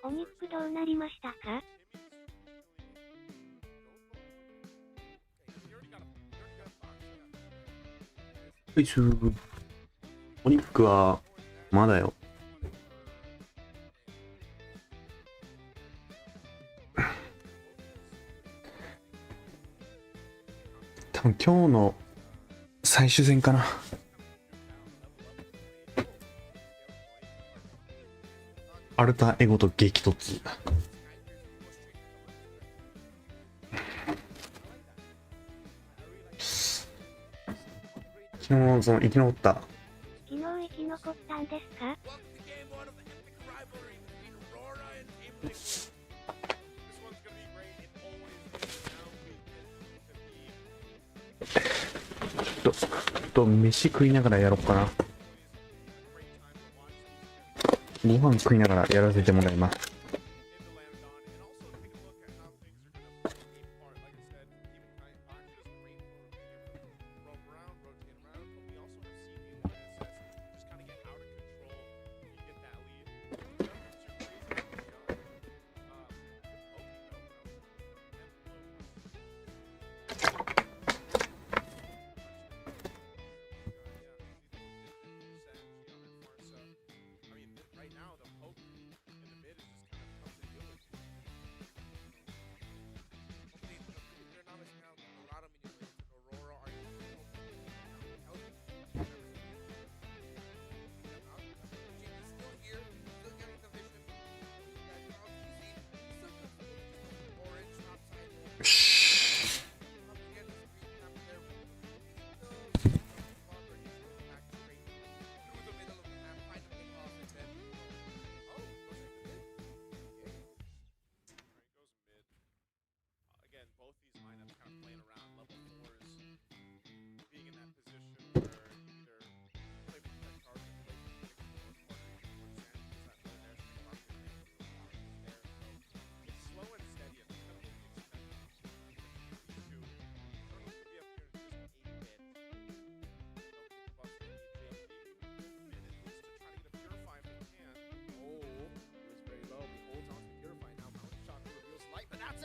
お肉どうなりましたか？はい、お肉はまだよ。多分今日の最終戦かな。アルタエゴと激突。昨日その生き残った。昨日生き残ったんですか？飯食いながらやろっかな。ご飯食いながらやらせてもらいます。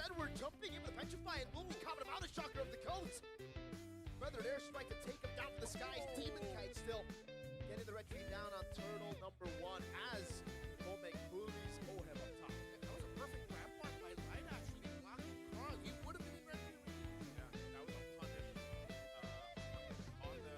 Edward jumping in with a petrify and moving coming out of the shocker of the coast. Feathered airstrike to take him down to the skies. Demon kite still getting the red tree down on turtle number 1 as Coleman movies Oheb up top. That was a perfect grab mark by Light actually blocking Carl. He would have been in red tree. Yeah, that was a punish on the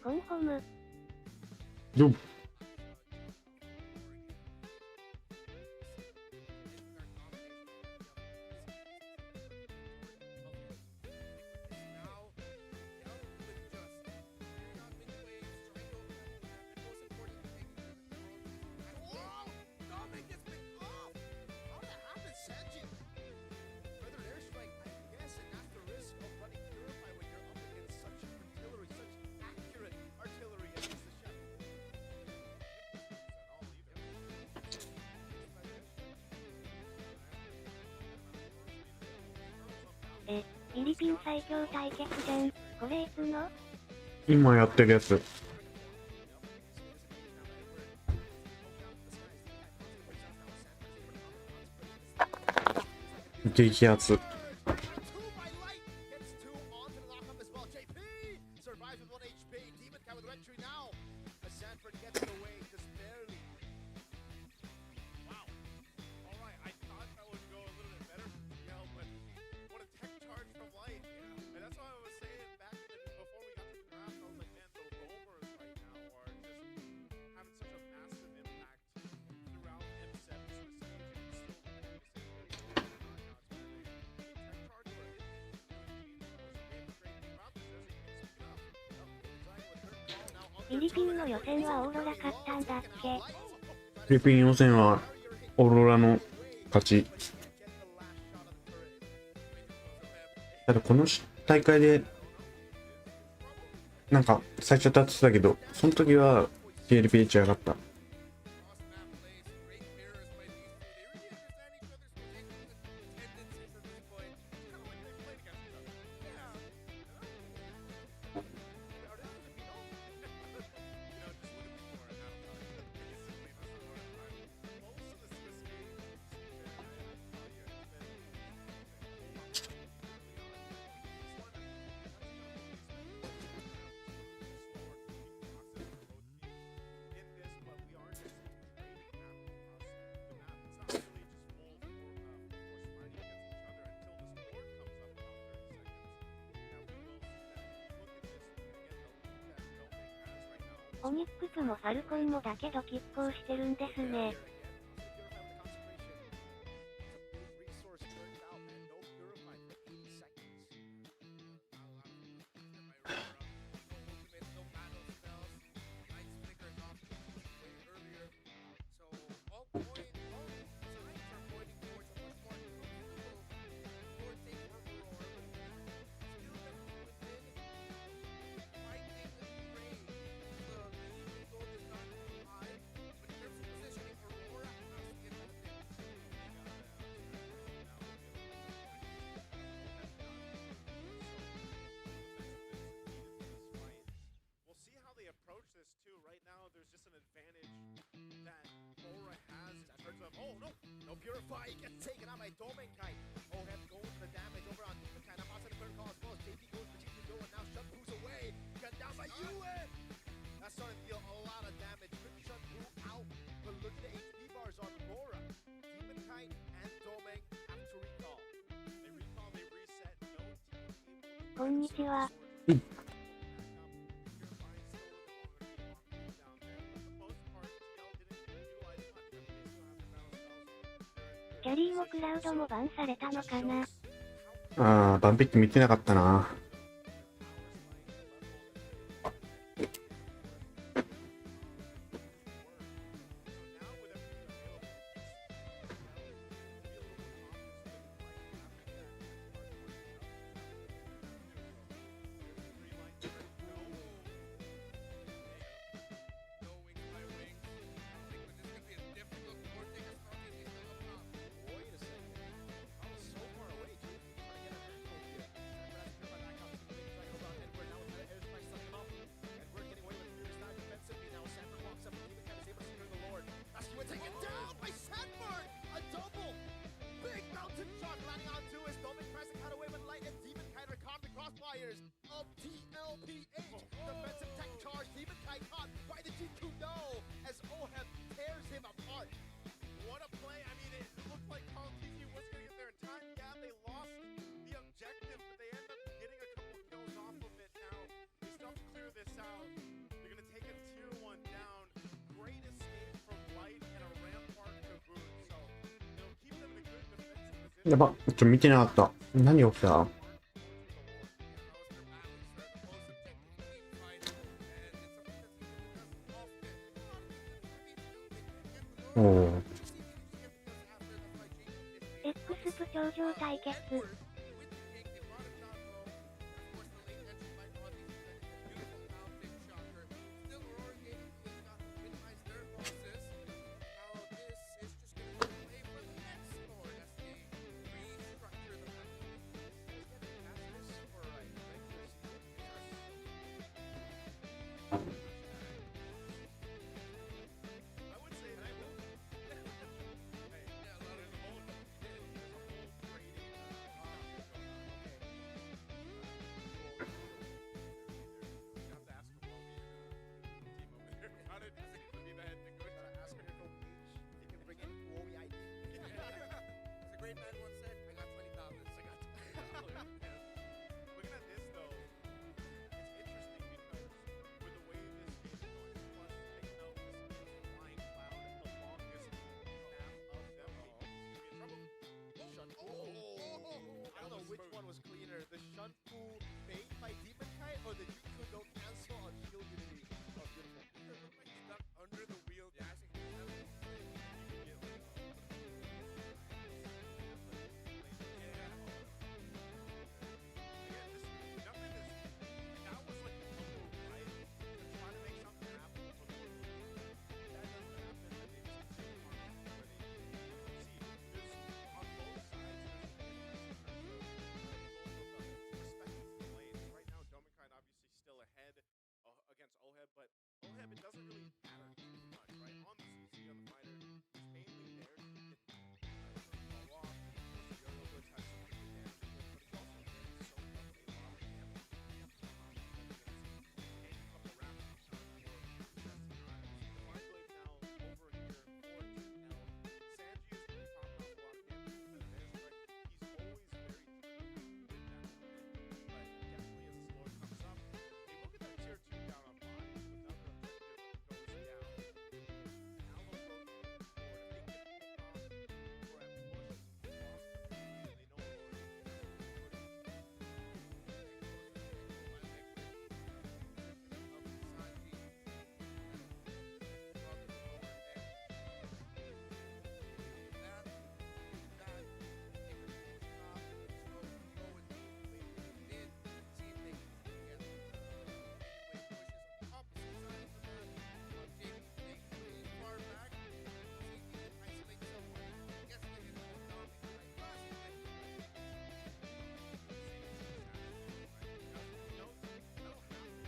コンホム。よっ。フィリピン最強対決じゃん。これいつの？今やってるやつ。激アツ。フィリピンの予選はオーロラ勝ったんだっけ？フィリピン予選はオーロラの勝ち。ただこの大会でなんか最初立ってたけど、その時は PLPH 上がった。オニックスもファルコンもだけど拮抗してるんですね。Purify gets taken out by Domenkai. Oh, have goes for the damage over on Domenkai. Now outside the third call as well. JP goes for GP and now Shun Pu's away. Got down by Yuen. That's starting to deal a lot of damage. Quick Shun Pu out. But look at the HP bars on Laura. Domenkai and Domeng have to recall. They recall, they reset. No team. こんにちは。キャリーもクラウドもバンされたのかな。ああ、バンピック見てなかったな。やば、見てなかった。何起きた？おお。X 部頂上対決。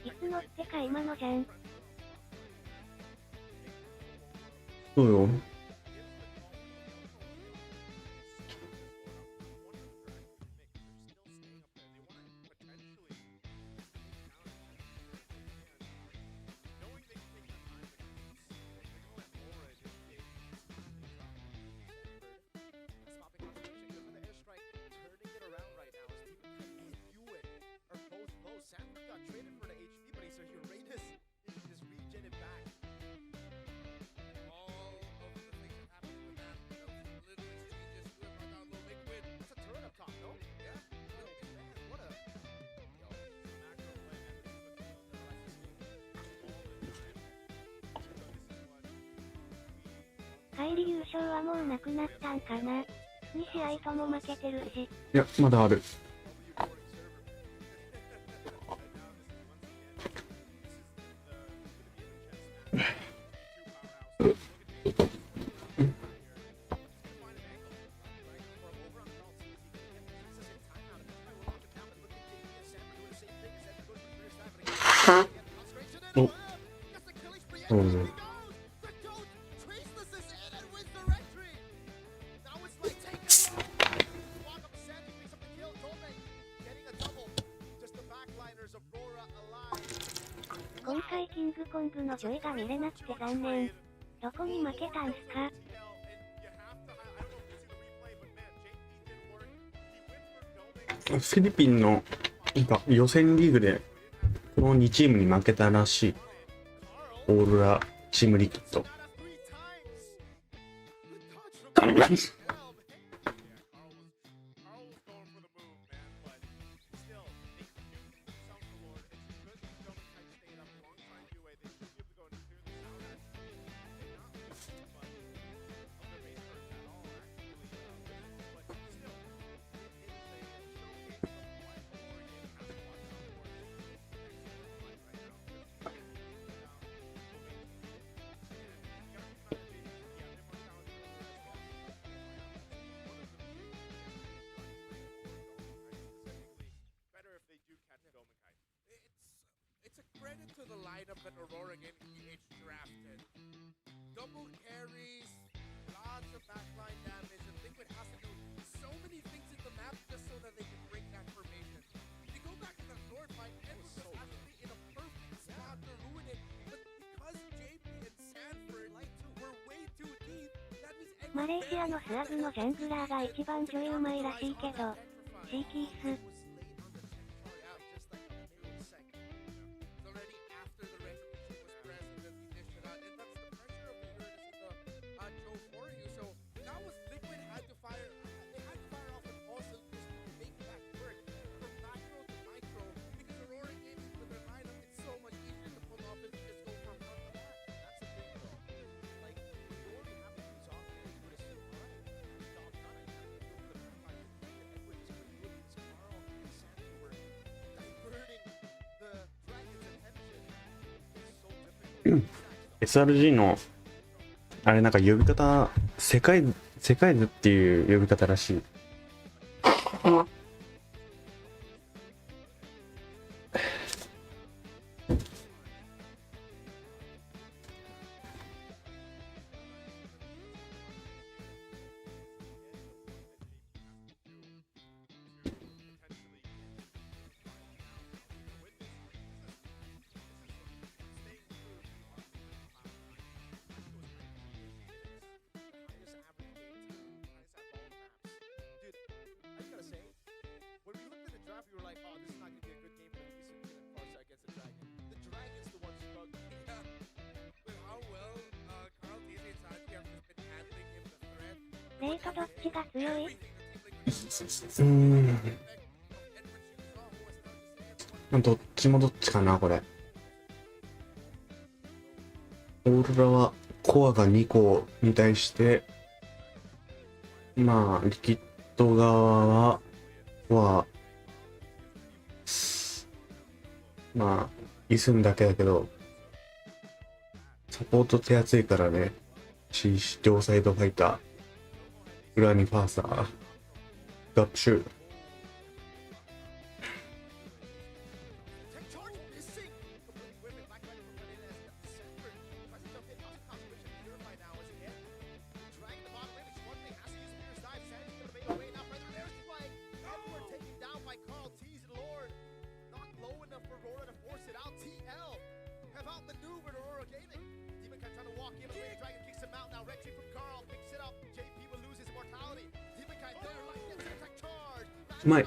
いつ乗ってか今のじゃん。そうよ。帰り優勝はもうなくなったんかな。2試合とも負けてるし。いや、まだある。お、うん。今回キングコングのジョイが見れなくて残念。どこに負けたんすか？フィリピンの予選リーグでこの2チームに負けたらしい。オーロラチームリキッド。to the lineup that Aurora Gaming PH drafted. Double carries, lots of backline damage, and Liquid has to do so many things in the map just so that they can break that formation. If you go back to the Nord fight, Edward was actually in a perfect spot to ruin it, but because JP and Sanford were way too deep, that means Edward マレーシアのスワグのジャングラーが一番ちょいうまいらしいけど、シーキース。SRG のあれなんか呼び方世界図っていう呼び方らしい。レイトどっちが強い？どっちもどっちかなこれ。オーロラはコアが2個に対してまあリキッド側はまあイスンだけだけどサポート手厚いからね。両サイドファイター裏にファーサーガップシューうまい。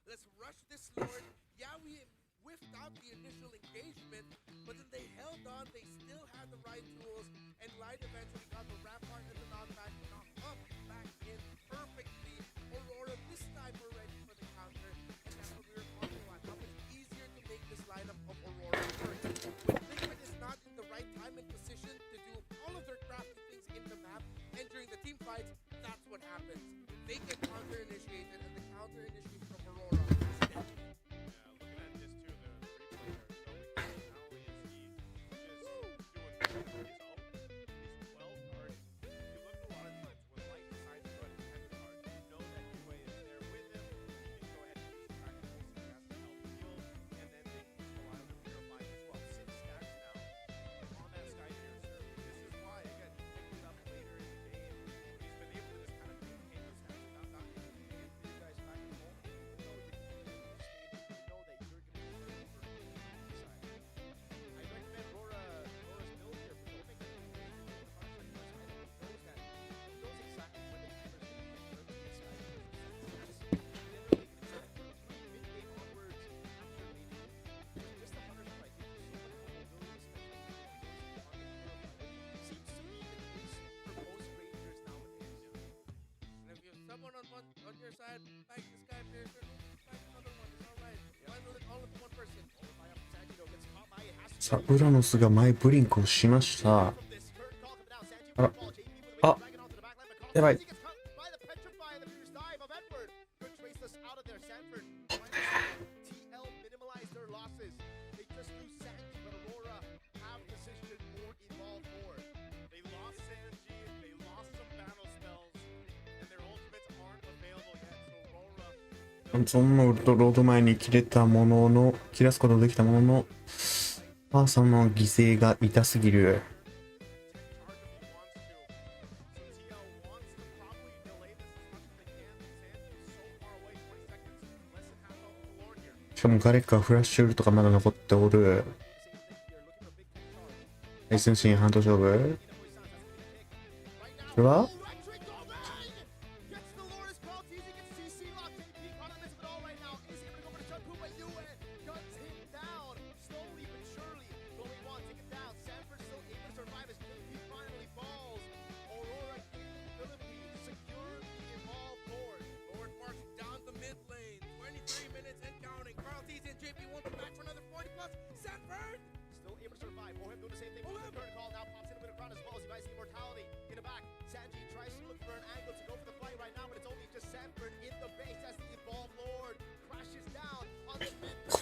Let's rush this Lord. Yeah, we whiffed out the initial engagement, but then they held on. They still had the right tools, and Light eventually got the Rampart and the knockback knocked up back in perfectly. Aurora this time were ready for the counter, and that's what we were talking about. How much easier to make this lineup of Aurora work. When Liquid is not in the right time and position to do all of their crafty things in the map, and during the team fights, that's what happens. They get counter-initiated, and the counter-initiation from Aurora is dead. Looking at this too, the replay there. Not only is he just doing his ult, he's well guarded. You look a lot of times when Light decides to go ahead and defend the card, you know that UA is there with him. He can go ahead and use the practicals, he has to help heal, and then they push the line of the Purify as well. Since さあ、ウラノスが前ブリンクをしました。あら、あ、やばい。そんなウルトロード前に切れたものの、切らすことができたものの、パーさんの犠牲が痛すぎる。しかもガレックはフラッシュウルトがまだ残っておる。対戦シーン半島勝負。これは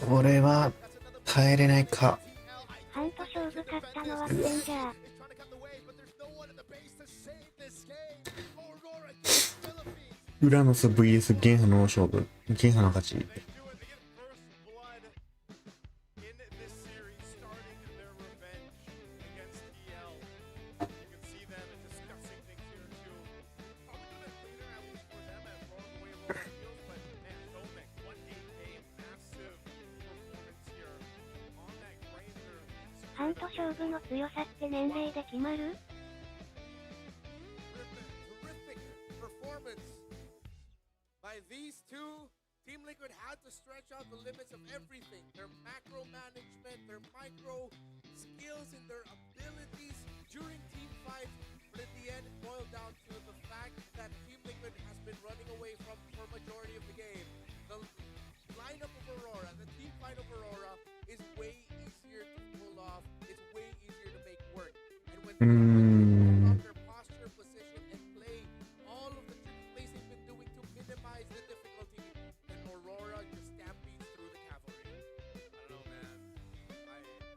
これは耐えれないか。ハント勝負勝ったのはクレンジャー。ウラノス VS ゲンハの勝負。ゲンハの勝ち。ハント勝負の強さって年齢で決まる？By these two, Team Liquid had to stretch out the limits of everything. Their macro management, their micro skills, and their abilities during team fights. But in the end, it boiled down to the fact that Team Liquid has been running away from for majority of the game. The lineup of Aurora, the team fight of Aurora, is way easier to pull off. It's way easier to make work. And when their posture, position, and play all of the plays they've been doing to minimize the difficulty, then Aurora just stampedes through the cavalry. I don't know, man.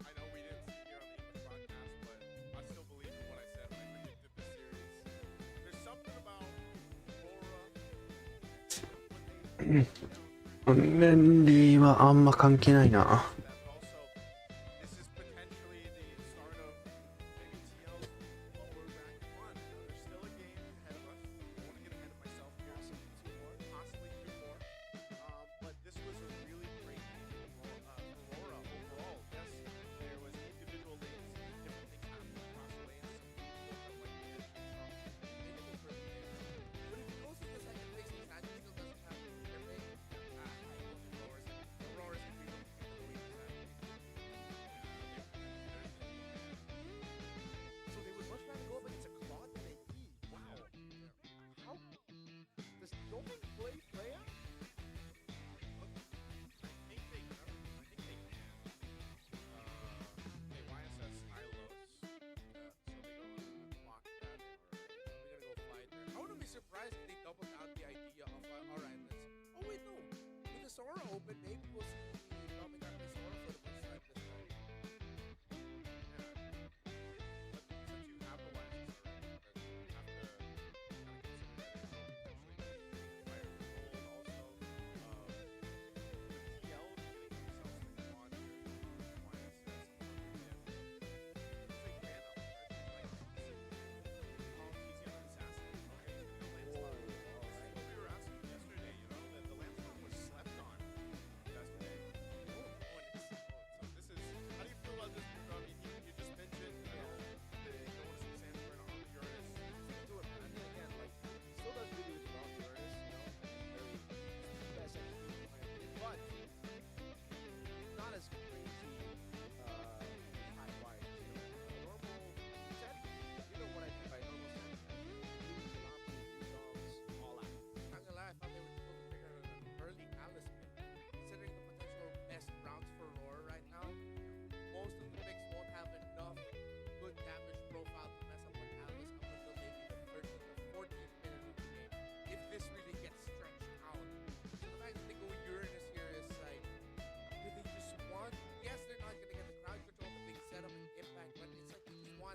I know we didn't see here on the English broadcast, but I still believe in what I said when I predicted this series. There's something about Aurora when they 年齢はあんま関係ないな。 that also this is potentially the start of maybe TL's lower rank run. There's still a game ahead of us. I don't want to get ahead of myself. Possibly two more. But this was a really great game for Aurora overall. Yes, there was individual lanes, different things happening across the lanes. Some people felt like they had some But if it goes to the second place, Sanji still doesn't have their lane. Aurora's gonna be looking for the weak side. So they would much rather go up against a Claude than an E. Wow. How does no one play Freya? I think they can. Hey, YSS Ilos. So they go block that in, or We're gonna go fly there. I wouldn't be surprised if they doubled down the idea of alright, let's. Oh wait, no. With the Sora open, maybe we'll see the Dominar play Sora for the first time this time. but since you have the YSS already, then you have to kind of consider that it will potentially fire the goal, and also with TL getting themselves the quad here, YSS and it's like man up, right? Like he's got an assassin. Okay, he's gonna go Lancelot. This is what we were asking yesterday. You know that the Lancelot was slept on yesterday.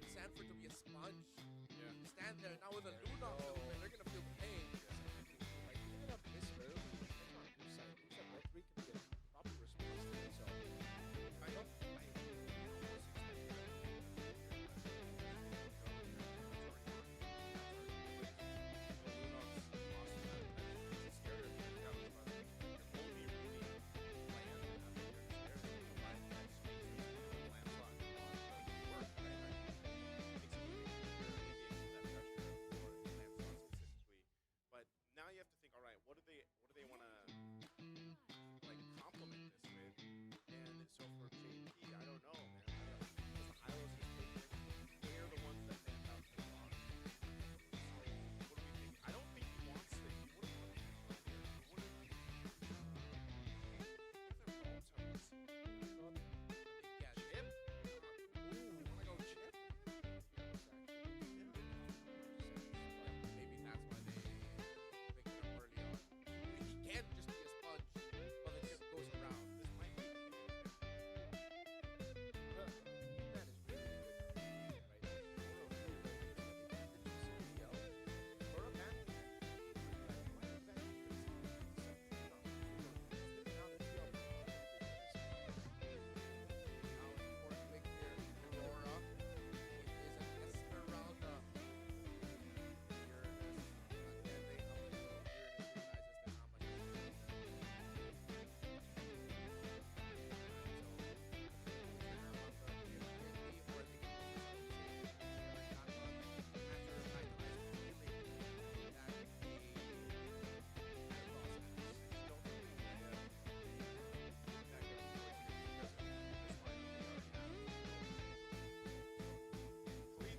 want Sanford to be a sponge. Yeah. Stand there now with a Luna, they're gonna feel pain. Like even up this early, that's not your side. It's a red 3 can get a proper response to it. So I don't. Now you have to think, all right, what do they want to like complement this with? And so for JP, I don't know, man. Because the Hylos is taking, they're the ones that stand out to the bottom. So what do we think? I don't think he wants to. He wouldn't want to come here. He wouldn't. If they're both toes. Yeah, Chip. Ooh, wanna go Chip? Maybe that's why they picked him up early on. He can't just be a sponge while the chip goes around. This might be That is really good right there. For a man,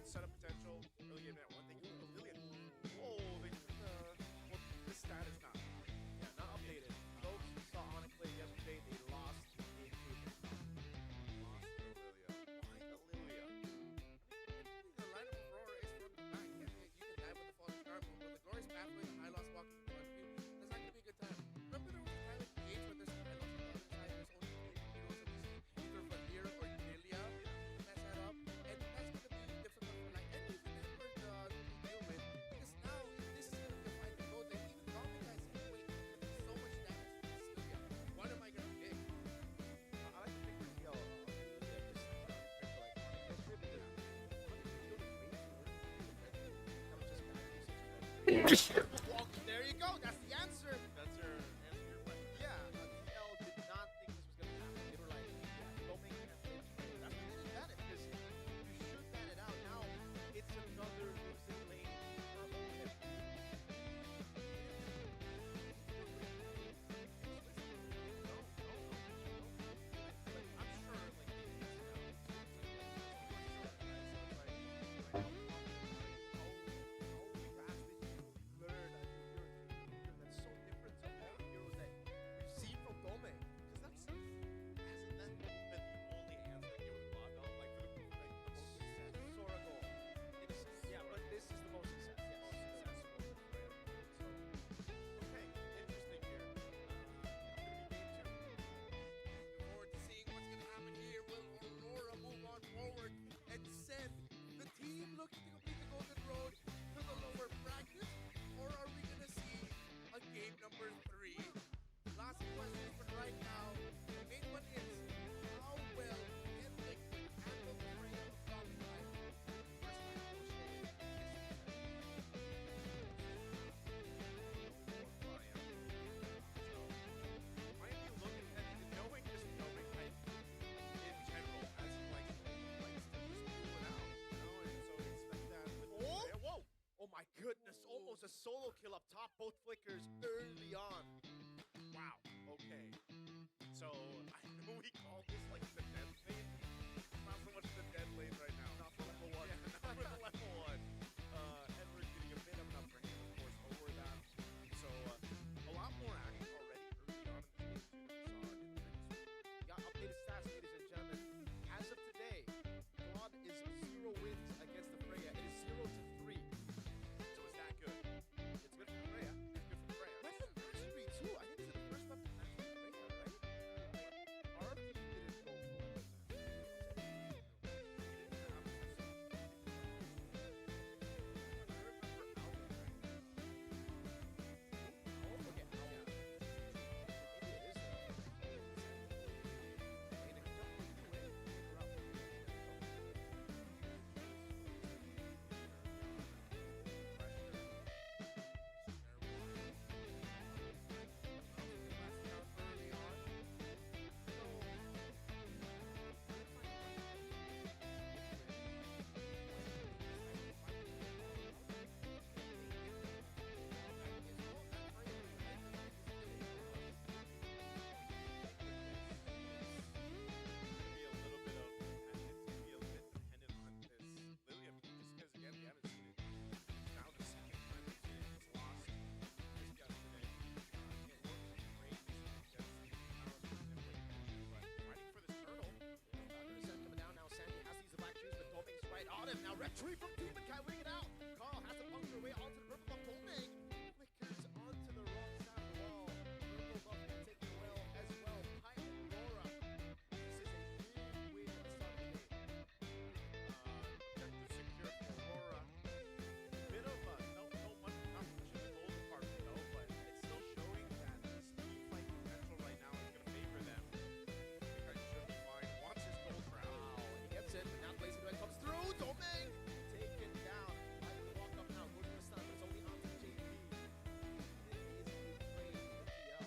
set up potential. Really getting that one thing. Lillian. Oh, well, this stat is not. yeah, not updated. Folks who saw Onyx play yesterday, they lost game 2. Lost to Lilia. Why the Lilia? The lineup of Aurora is from the back. Yeah, you can dive with the falling star, but with the glorious pathway, the high loss walking in front of you, that's not gonna be a good time. Remember there was a time in Gage when there's high loss on the other side, there's only 2 heroes in this, either Valir or Lilia. Mess that up, and that's gonna be difficult for like any member to deal with. Because now this is gonna be a fight to go there. Even Dominic guys say, wait, so much damage to this Lilia. What am I gonna pick? I like to pick the deal. Well, there you go. That's the answer. That's your answer to your question. Yeah, TL did not think this was gonna happen. They were like, yeah, don't make it happen. That's why they didn't ban it, because you should ban it out. Now it's another losing lane for Owen. But I'm sure like that's so different to all the heroes that we've seen from Dome. Because that's Hasn't that been the only answer given the bot though? Like for the most success. Sorago. Yeah, but this is the most success. Yes. Most successful player. So, okay, interesting here. It's gonna be game 2. Looking forward to seeing what's going to happen here. Will Aurora move on forward and send the team looking to complete the Golden Road to the lower bracket? Or are we going to see a game number 3? Last question for right now. The main one is, how well can Liquid handle the frame of top 5? First time we'll show it. Might be looking at knowing just knowing like in general as he likes to just pull it out, you know, and so expect that with the Whoa! Oh my goodness, almost a solo kill up top, both flickers early on. wow, okay. So I know we call this like the dead lane. It's not so much the dead lane right now. Not for level 1. Yeah, not for the level 1. Edward getting a bit of an upper hand, of course, over that. So a lot more action already early on in the game too that we saw in the previous one. Got updated stats, ladies and gentlemen. As of today, Claude is 0 wins against the Freya. It is 0 to 3. So is that good? It's good for Freya. It's good for Freya. Weapon mastery tree from Demon Kai winning it out. Carl has to puncture away onto the purple buff. Homing flickers onto the wrong side of the wall. Purple buff can take it well as well. Pilot Aurora. This is a big win at the start of the game. Objective secure for Aurora. Bit of a not much in the gold department though, but it's still showing that this team fight potential right now is going to favor them. I should be fine. Wants his gold round. Wow, he gets it, but now Blazing Red comes through. Doming taken down. Like the walk up now. Goes to the stun, but it's only onto JP. It is being played in the PL.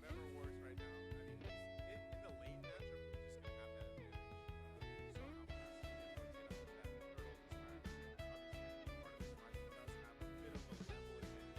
Whatever works right now. I mean, in the late matchup, we're just gonna have that advantage. You saw how fast he did rotate out that turtle this time. Obviously, part of this fight does have a bit of a level advantage.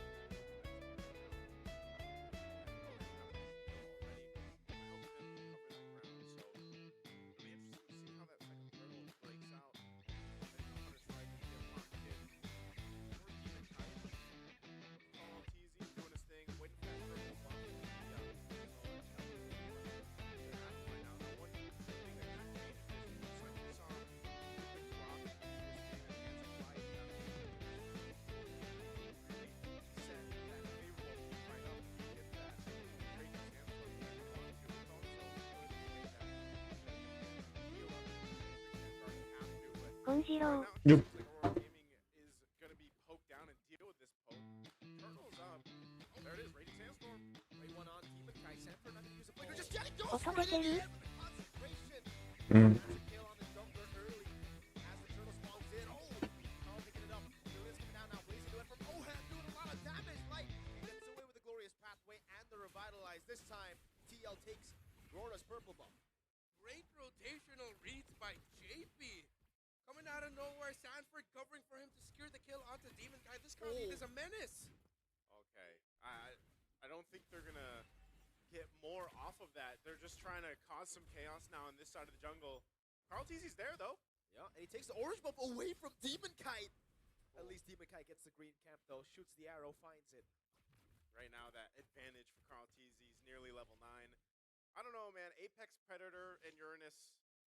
金次郎。 Yup. Is gonna be poked down and deal with this poke. Turtles up. Oh, there it is. Raging Sandstorm. Play one on Demon Kai. Sanford not gonna use a flicker. Just getting goes 音 for 出 it て in the る end with the concentration. うん。 There's a kill on the jungler early as the turtle spawns in. Oh, Carl picking it up. Julian's coming down now. Blazing away from Oham, doing a lot of damage. Light gets away with the glorious pathway and the revitalize. This time, TL takes Rora's purple buff. Great rotational reads by JP. Coming out of nowhere, Sanford covering for him to secure the kill onto Demon Kai. This Carl Oh. is a menace. Okay. I don't think they're gonna get more off of that. They're just trying to cause some chaos now on this side of the jungle. Carl Teasy's there though. Yeah, and he takes the orange buff away from Demon Kite. At least Demon Kite gets the green camp though, shoots the arrow, finds it. Right now, that advantage for Carl Teasy's nearly level 9. I don't know, man. Apex Predator and Uranus,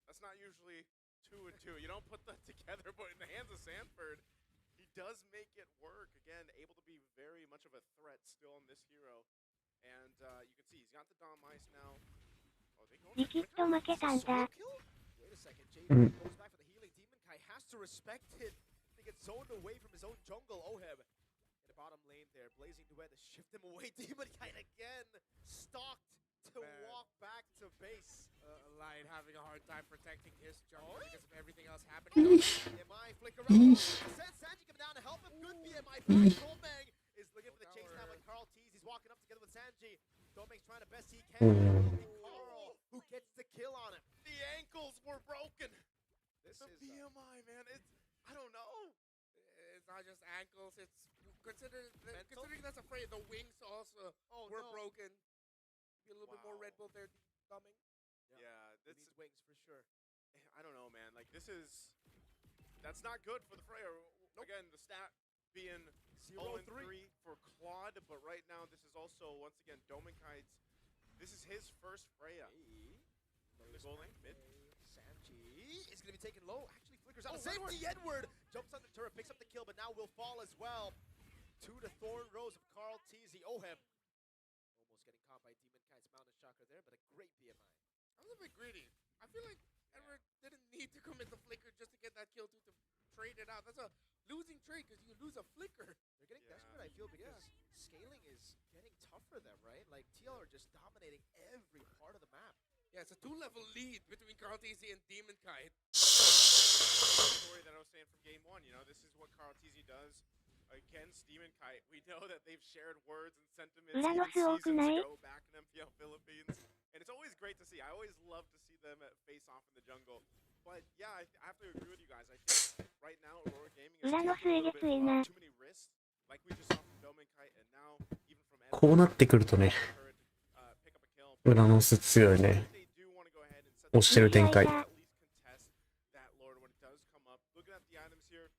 that's not usually 2 and 2. You don't put that together, but in the hands of Sanford, he does make it work. Again, able to be very much of a threat still on this hero. And you can see he's got the Dom Ice now. Oh, they go リキッド負けたんだ。 Wait a second, JP goes back for the healing. Demon Kai has to respect it. They get zoned away from his own jungle. Oheb in the bottom lane there, blazing duet to shift him away. Demon Kai again stalked to walk back to base. Light having a hard time protecting his jungle because of everything else happening. BMI flicker around. Sanji coming down to help him. Good BMI. Domeng is looking for the chase now with Carl Tease. He's walking up together with Sanji. Domeng's trying the best he can. It will be Carl who gets the kill on him. The ankles were broken. This The is BMI, man. I don't know. It's not just ankles, it's considering that's afraid the wings also were broken. Be a little bit more Red Bull there, dumbing. Yeah, He that's, needs wings for sure. I don't know, man. Like, that's not good for the Freya. Again, the stat being 0-3 for Claude, but right now this is also, once again, Dominkite's. This is his first Freya. The goal lane, mid. Sanji is going to be taken low. Actually flickers out of safety. Edward jumps on the turret, picks up the kill, but now will fall as well. To the Thorn Rose of Carl Teasy. Oheb almost getting caught by Demon Kite's Mountain Chakra there, but a great BMI. I was a bit greedy. I feel like Edward didn't need to commit the flicker just to get that kill to trade it out. That's a losing trade because you lose a flicker. They're getting desperate, I feel, because scaling is getting tough for them, right? Like, TL are just dominating every part of the map. Yeah, it's a 2-level lead between Carl TZ and Demon Kite. Story that I was saying from game 1, you know, this is what Carl Teasy does against Demon Kite. We know that they've shared words and sentiments even seasons ago back in MPL Philippines. And it's always great to see. I always love to see them face off in the jungle. But yeah, I have to agree with you guys. I think right now Aurora Gaming is 裏の taking 末 a little 月 bit いな。 too many risks, like we just saw from Domenkite, and now even from こうなってくるとね、 pick up a kill. 裏の巣強いね。 They do want to go ahead and set 押してる展開。 at least contest that Lord when it does come up. Looking at the items here,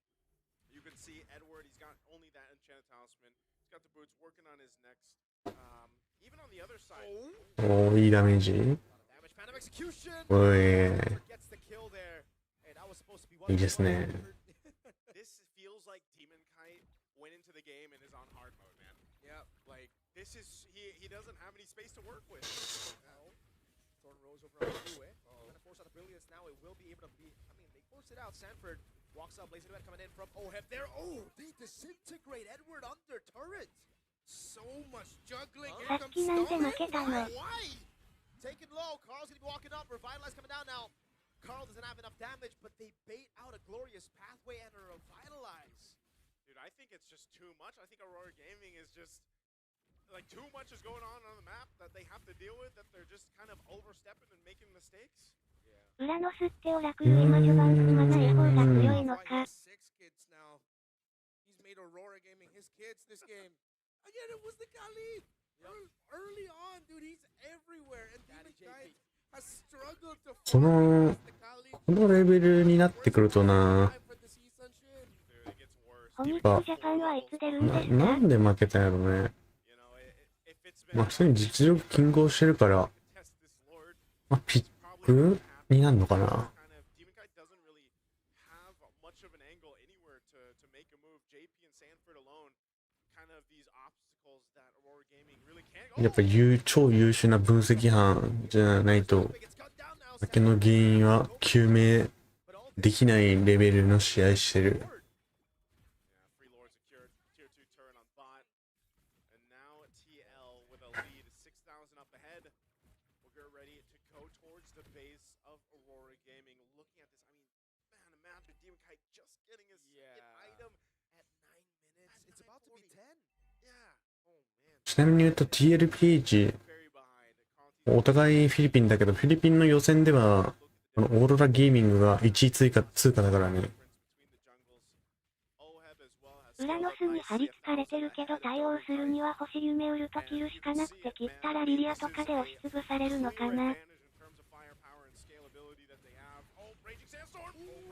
you can see Edward, he's got only that enchanted talisman. He's got the boots working on his next. Even on the other side. おー、いいダメージ。 Damage, Phantom Execution. おい、 Gets the kill there. Hey, that was supposed to be one いいですね。 This feels like Demon Kite went into the game and is on hard mode, man. Yeah, like this is he doesn't have any space to work with. Thorn Rose over on Blue, Gonna force out the Brilliance now. It will be able to be. I mean, they forced it out. Sanford walks up, blazing red coming in from Oheb there. Oh, they disintegrate Edward under turret. So much juggling. Huh? Here さっ comes きなんで負けたの？ Why? Taken low. Carl's gonna be walking up. Revitalize coming down now. Carl doesn't have enough damage, but they bait out a glorious pathway and a revitalize. Dude, I think it's just too much. I think Aurora Gaming is just like too much is going on the map that they have to deal with. That they're just kind of overstepping and making mistakes. 裏の巣ってオラクル今序盤踏まない方が強いの He か。 has 6 kids now. He's made Aurora Gaming his kids this game. Again, it was the Kali. Early on, dude, he's everywhere. And Demon Kite has struggled to この the Kali. このレベルになってくるとな、 For the season shit. Dude, it gets worse. ホニックジャパンはいつ出るんですか？なんで負けたんやろね。 You know, if it's been まあ普通に実力均衡してるから、 test this Lord, まあピックになるのかな。 kind of Demon Kite doesn't really have much of an angle anywhere to make a move. JP and Sanford alone, kind of these obstacles that Aurora Gaming really can't. やっぱ超優秀な分析班じゃないと、負けの原因は究明できないレベルの試合してる。 Yeah, Free Lord secured tier 2 turn on bot. And now TL with a lead 6,000 up ahead. We'll get ready to go towards the base of Aurora Gaming. Looking at this, I mean, man, imagine Demon Kite just getting his second item At 9 minutes, it's about to be 10. Yeah. Oh man. ちなみに言うと TLPH、 Very behind. お互いフィリピンだけど、フィリピンの予選では、このオーロラゲーミングが1位通過だからね。裏の巣に張り付かれてるけど対応するには星夢ウルト切るしかなくて切ったらリリアとかで押しつぶされるのかな。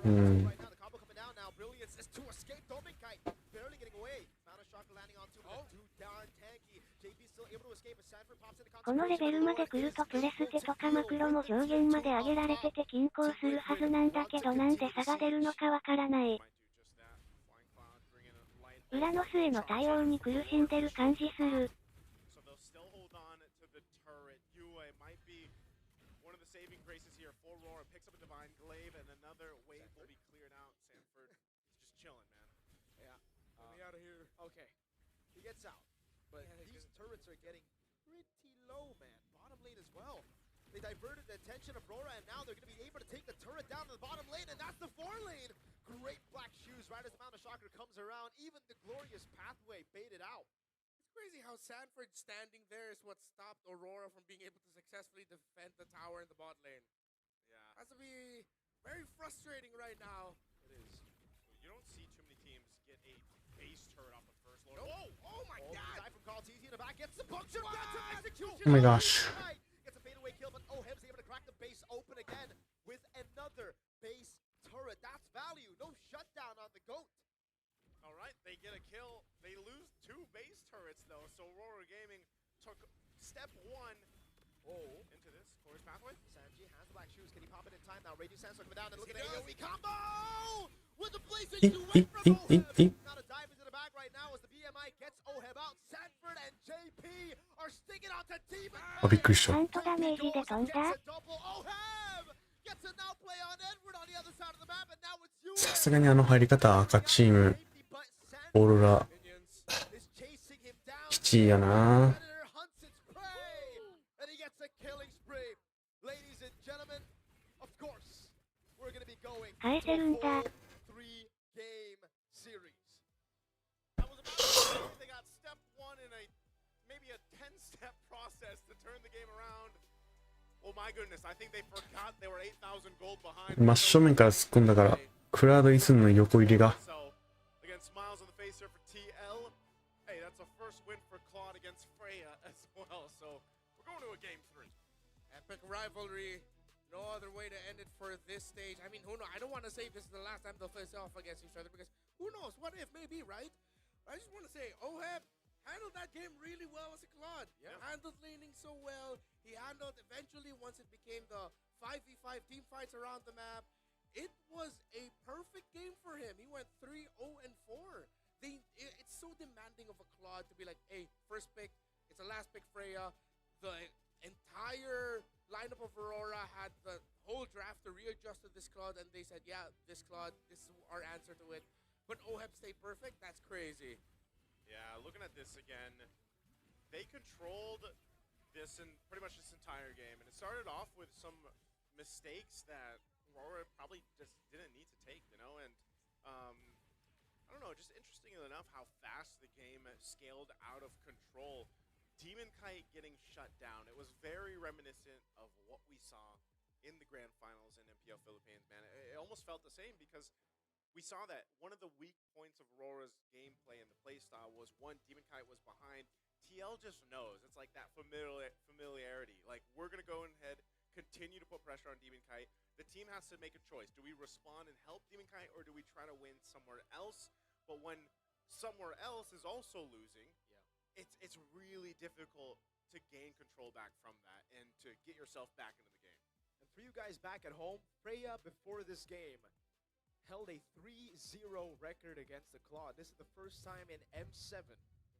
うん。 Right now, the combo coming down now. Brilliance is to escape. Domenkite barely getting away. Found a shocker landing onto him. Too darn tanky. JP still able to escape, but Sanford pops into このレベルまで来るとプレステとかマクロも上限まで上げられてて均衡するはずなんだけどなんで差が出るのかわからない。裏の巣への対応に苦しんでる感じする。 So they'll still hold on to the turret. Yue might be one of the saving graces here for Roar. Picks up a divine glaive and another wave will be cleared out. Sanford is just chilling, man. Yeah. Get me out of here. Okay. He gets out. But these turrets are getting pretty low, man. Bottom lane as well. They diverted the attention of Aurora, and now they're going to be able to take the turret down to the bottom lane, and that's the 4 lane. Great black shoes right as the Mount of Shocker comes around. Even the glorious pathway baited out. It's crazy how Sanford standing there is what stopped Aurora from being able to successfully defend the tower in the bot lane. Yeah, Has to be very frustrating right now. it is. You don't see too many teams get a base turret off the first Lord. Oh, oh my Oh, god! die from Carl TZ in the back, gets the puncture, gets an execution. Oh my gosh. Gets a fadeaway kill, but Oheb's able to crack the base open again with another base turret. That's value. No shutdown on the GOAT. All right, they get a kill. They lose 2 base turrets though. So Aurora Gaming took step 1 into this course pathway. Sanji has the black shoes. Can he pop it in time now? Radiant Sandstorm coming down and look at the AoE combo with the blazing duet from Oheb. Not a dive into the bag right now as the BMI gets Oheb out. Sanford and JP are sticking out to Demon. あ、びっくりしちゃた。んとダメージで飛んだ。 Oheb gets an outplay on Edward on the other side of the map, and now it's you. さすがにあの入り方、赤チーム、オーロラ、 is chasing him down. きちいやな。 Predator hunts its prey, and he gets a killing spree. Ladies and gentlemen, of course, we're going to be going to 返せるんだ。 a full 3-game series. That was about it. They got step 1 in maybe a 10-step process to turn the game around. Oh my goodness, I think they forgot they were 8,000 gold behind. 真正面から突っ込んだからクラウドイスンの横入りが So, again, smiles on the face here for TL. Hey, that's a first win for Claude against Freya as well. So, we're going to a game 3. Epic rivalry. No other way to end it for this stage. I mean, who knows? I don't want to say this is the last time they'll face off against each other because who knows? What if? Maybe, right? I just want to say, Oheb handled that game really well as a Claude. Yeah. Handled laning so well. He handled eventually once it became the 5v5 team fights around the map. It was a perfect game for him. He went 3-0-4. It's so demanding of a Claude to be like, hey, first pick, it's the last pick Freya. The entire lineup of Aurora had the whole draft to readjust to this Claude, and they said, yeah, this Claude, this is our answer to it. But Oheb stayed perfect? That's crazy. Yeah, looking at this again, they controlled this in pretty much this entire game, and it started off with some mistakes that Aurora probably just didn't need to take, you know, and I don't know, just interesting enough how fast the game scaled out of control. Demon Kite getting shut down. It was very reminiscent of what we saw in the grand finals in MPL Philippines, man. It almost felt the same because we saw that one of the weak points of Aurora's gameplay and the playstyle was one, Demon Kite was behind. TL just knows. It's like that familiarity. Like, we're going to go ahead, continue to put pressure on Demon Kite. The team has to make a choice. Do we respond and help Demon Kite, or do we try to win somewhere else? But when somewhere else is also losing, it's really difficult to gain control back from that and to get yourself back into the game. And for you guys back at home, Freya before this game held a 3-0 record against the Claude. This is the first time in M7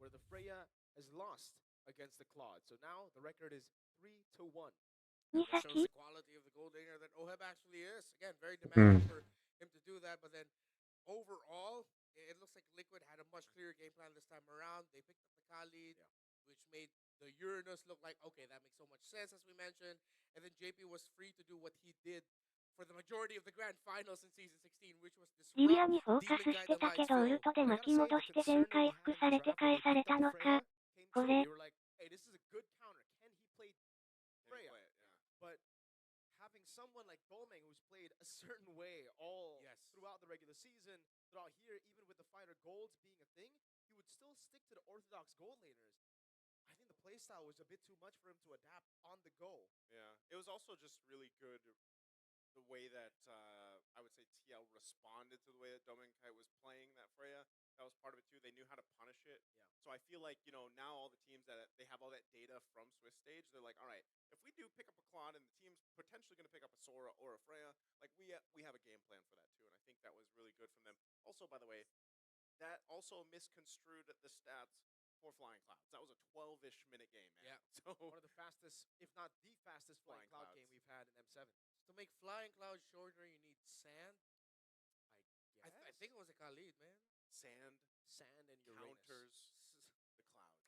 where the Freya has lost against the Claude. So now the record is 3-1. That shows 2 the quality of the gold laner that Oheb actually is. Again, very demanding for him to do that, but then overall, it looks like Liquid had a much clearer game plan this time around. They picked up the Khalid, which made the Uranus look like, okay, that makes so much sense, as we mentioned. And then JP was free to do what he did for the majority of the grand finals in Season 16, which was リリア disrupt にフォーカ Demon スし Kite て and たけ Light's どウル Field. トで巻き戻して全回復されて返されたのか。これ You were like, hey, this is a good counter. Can he play Freya? Play it, yeah. But having someone like Domeng who's played a certain way all throughout the regular season, throughout here, even with the fighter golds being a thing, he would still stick to the orthodox gold laners. I think the playstyle was a bit too much for him to adapt on the go. Yeah, it was also just really good the way that I would say TL responded to the way that Dominic Kite was playing that Freya. That was part of it too. They knew how to punish it. Yeah. So I feel like, you know, now all the teams that they have all that data from Swiss stage, they're like, all right, if we do pick up a Claude and the team's potentially going to pick up a Sora or a Freya, like we have a game plan for that too. And I think that was really good from them. Also, by the way, that also misconstrued the stats for Flying Clouds. That was a 12-ish minute game, man. Yeah. So One of the fastest, if not the fastest flying cloud Clouds. game we've had in M7. To make Flying Cloud shorter, you need sand. I Yes. think it was a Khalid, man. sand Sand and Uranus. counters the clouds.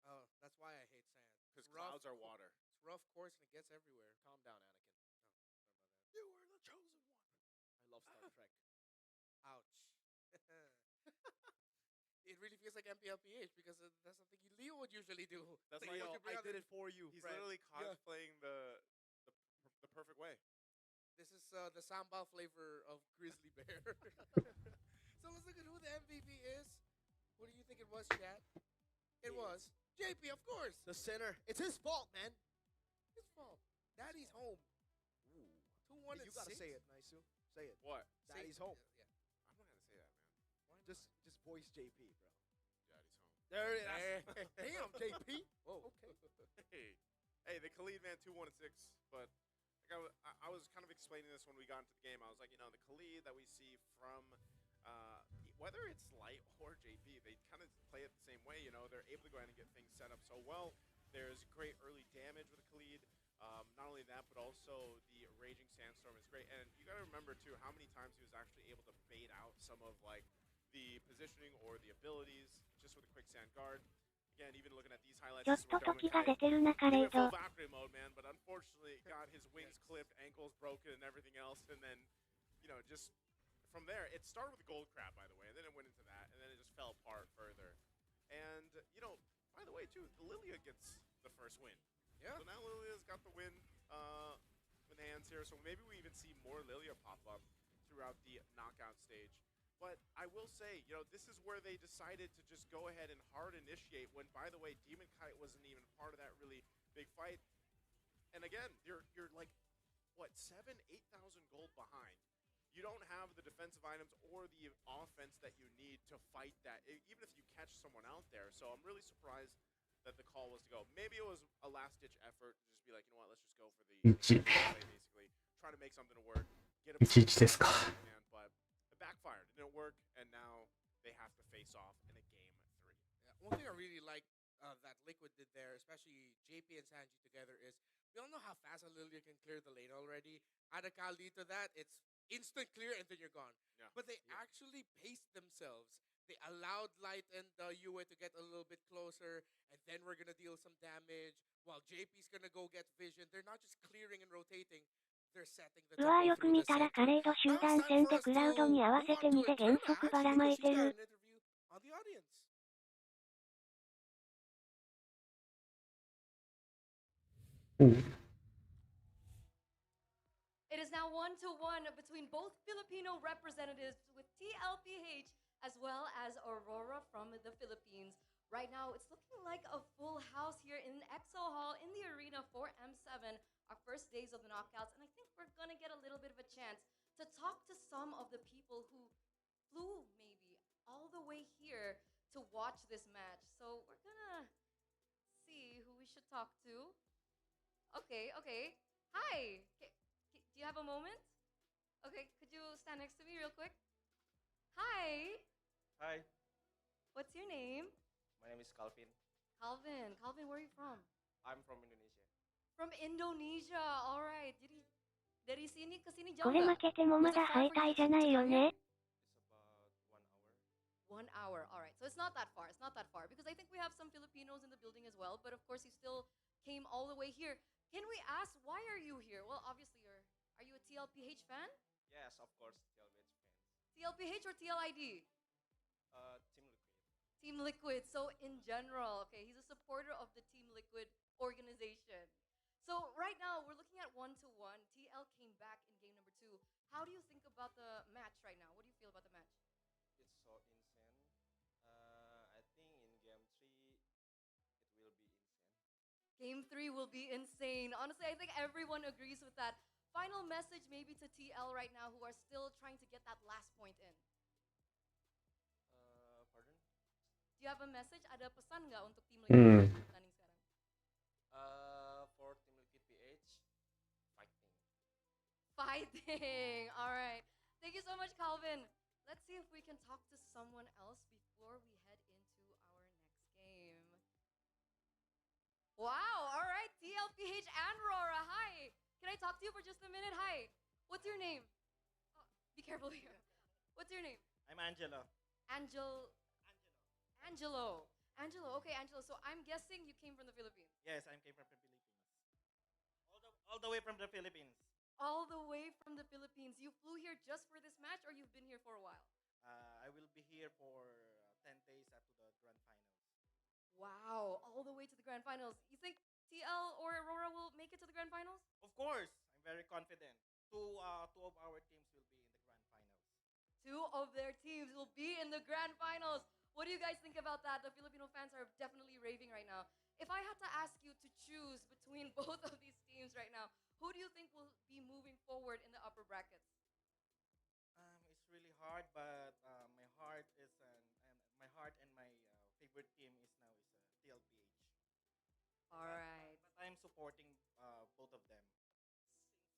Oh, that's why I hate sand. Because It's rough. clouds are water. It's rough course and it gets everywhere. Calm down, Anakin. You were the chosen one. I love Star Trek. Ouch. It really feels like MPLPH because that's something Leo would usually do. That's Like, why you Leo, could bring I out did the- it for you, He's friend. literally cosplaying the perfect way. This is the sambal flavor of Grizzly Bear. So let's look at who the MVP is. What do you think it was, chat? It was JP, of course. The center. It's his fault, man. His fault. Daddy's home. Ooh. 2-1 You and gotta 6. say it, Naisu. Say it. What? Say- Daddy's home. Yeah. I'm not gonna say that, man. Why not? Just voice JP, bro. Daddy's home. There it Hey. is. Damn, JP. Whoa. Okay. Hey, the Khalid man 2-1 and 6, but like I was kind of explaining this when we got into the game. I was like, you know, the Khalid that we see from whether it's Light or JP, they kind of play it the same way. You know, they're able to go ahead and get things set up so well. There's great early damage with the Khalid. Not only that, but also the Raging Sandstorm is great. And you got to remember too how many times he was actually able to bait out some of like the positioning or the abilities just with a quicksand guard. Again, even looking at these highlights, ちょっ this is と where 時が Dominic 出てるなカ he レー went full ド。 Valkyrie mode, man, but unfortunately got his wings clipped, ankles broken, and everything else. And then, you know, just from there, it started with the gold crab, by the way, and then it went into that, and then it just fell apart further. And, you know, by the way, too, Lilia gets the first win. Yeah. So now Lilia's got the win. in hands here, so maybe we even see more Lilia pop up throughout the knockout stage. But I will say, you know, this is where they decided to just go ahead and hard initiate when, by the way, Demon Kite wasn't even part of that really big fight. And again, you're like, what, 8,000 gold behind. You don't have the defensive items or the offense that you need to fight that, even if you catch someone out there. So I'm really surprised that the call was to go. Maybe it was a last-ditch effort to just be like, you know what, let's just go for the play, basically. Try to make something to work. Get a 1-1ですか。 but it backfired. It didn't work, and now they have to face off in a game 3. Yeah, one thing I really like that Liquid did there, especially JP and Sanji together, is we all know how fast a Lilia can clear the lane already. Add a Kali to that, it's instant clear and then you're gone. Yeah. But they actually paced themselves. They allowed Light and Yue to get a little bit closer, and then we're gonna deal some damage, while JP's gonna go get vision. They're not just clearing and rotating, they're setting the うわー tempo よく through 見 the たら center. カレード集団戦でクラウドに合わせてみて減速ばらまいてる。 On the audience. It is now 1-1 between both Filipino representatives with TLPH as well as Aurora from the Philippines. Right now, it's looking like a full house here in Exo Hall in the arena for M7, our first days of the knockouts. And I think we're going to get a little bit of a chance to talk to some of the people who flew maybe all the way here to watch this match. So we're going to see who we should talk to. Okay. Hi. Do you have a moment? Okay, could you stand next to me real quick? Hi. Hi, What's your name? my name is Calvin. Calvin. Calvin, where are you from? I'm from Indonesia. From Indonesia. All right. Dari sini ke sini jauh これ負 nggak? けてもまだ敗退じゃないよね。 It's about 1 hour. 1 hour. All right. So it's not that far. It's not that far because I think we have some Filipinos in the building as well. But of course, you still came all the way here. Can we ask why are you here? Well, obviously, are you a TLPH fan? Yes, of course, TLBH fans. TLPH or TLID? Team Liquid. Team Liquid. So in general, okay, he's a supporter of the Team Liquid organization. So right now we're looking at 1-1. TL came back in game number 2. How do you think about the match right now? What do you feel about the match? It's so insane. I think in game 3 it will be insane. Game 3 will be insane. Honestly, I think everyone agrees with that. Final message maybe to TL right now who are still trying to get that last point in. Pardon? Do you have a message? Ada pesan nggak untuk Team Liquid bertanding sekarang? For Team Liquid PH, fighting. Fighting. All right. Thank you so much, Calvin. Let's see if we can talk to someone else before we head into our next game. Wow. All right. TLPH and Rora. Hi. Can I talk to you for just a minute? Hi. What's your name? Oh, be careful here. What's your name? I'm Angelo. Angelo. Okay, Angelo. So I'm guessing you came from the Philippines. Yes, I came from the Philippines. All the way from the Philippines. All the way from the Philippines. You flew here just for this match or you've been here for a while? I will be here for 10 days after the Grand Finals. Wow, all the way to the grand finals. You think TL or Aurora will make it to the grand finals? Of course, I'm very confident. Two of our teams will be in the Grand Finals. 2 of their teams will be in the grand finals. What do you guys think about that? The Filipino fans are definitely raving right now. If I had to ask you to choose between both of these teams right now, who do you think will be moving forward in the upper brackets? It's really hard, but my heart and my favorite team is TLPH. All right. But I'm supporting both of them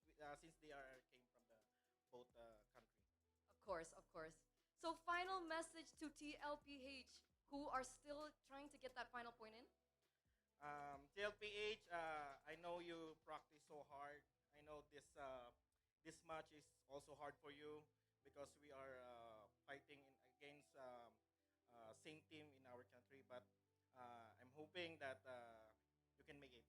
since they came from the both country. Of course. So final message to TLPH who are still trying to get that final point in. TLPH, I know you practice so hard. I know this match is also hard for you because we are fighting against same team in our country. But I'm hoping that you can make it.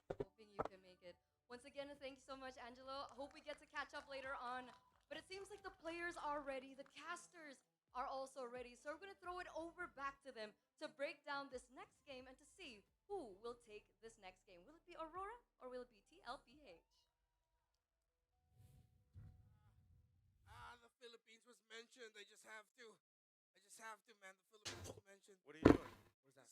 Hoping you can make it. Once again, thank you so much, Angelo. Hope we get to catch up later on. But it seems like the players are ready. The casters, are also ready. So we're going to throw it over back to them to break down this next game and to see who will take this next game. Will it be Aurora or will it be TLPH? The Philippines was mentioned. I just have to, man. The Philippines was mentioned. What are you doing? What is that?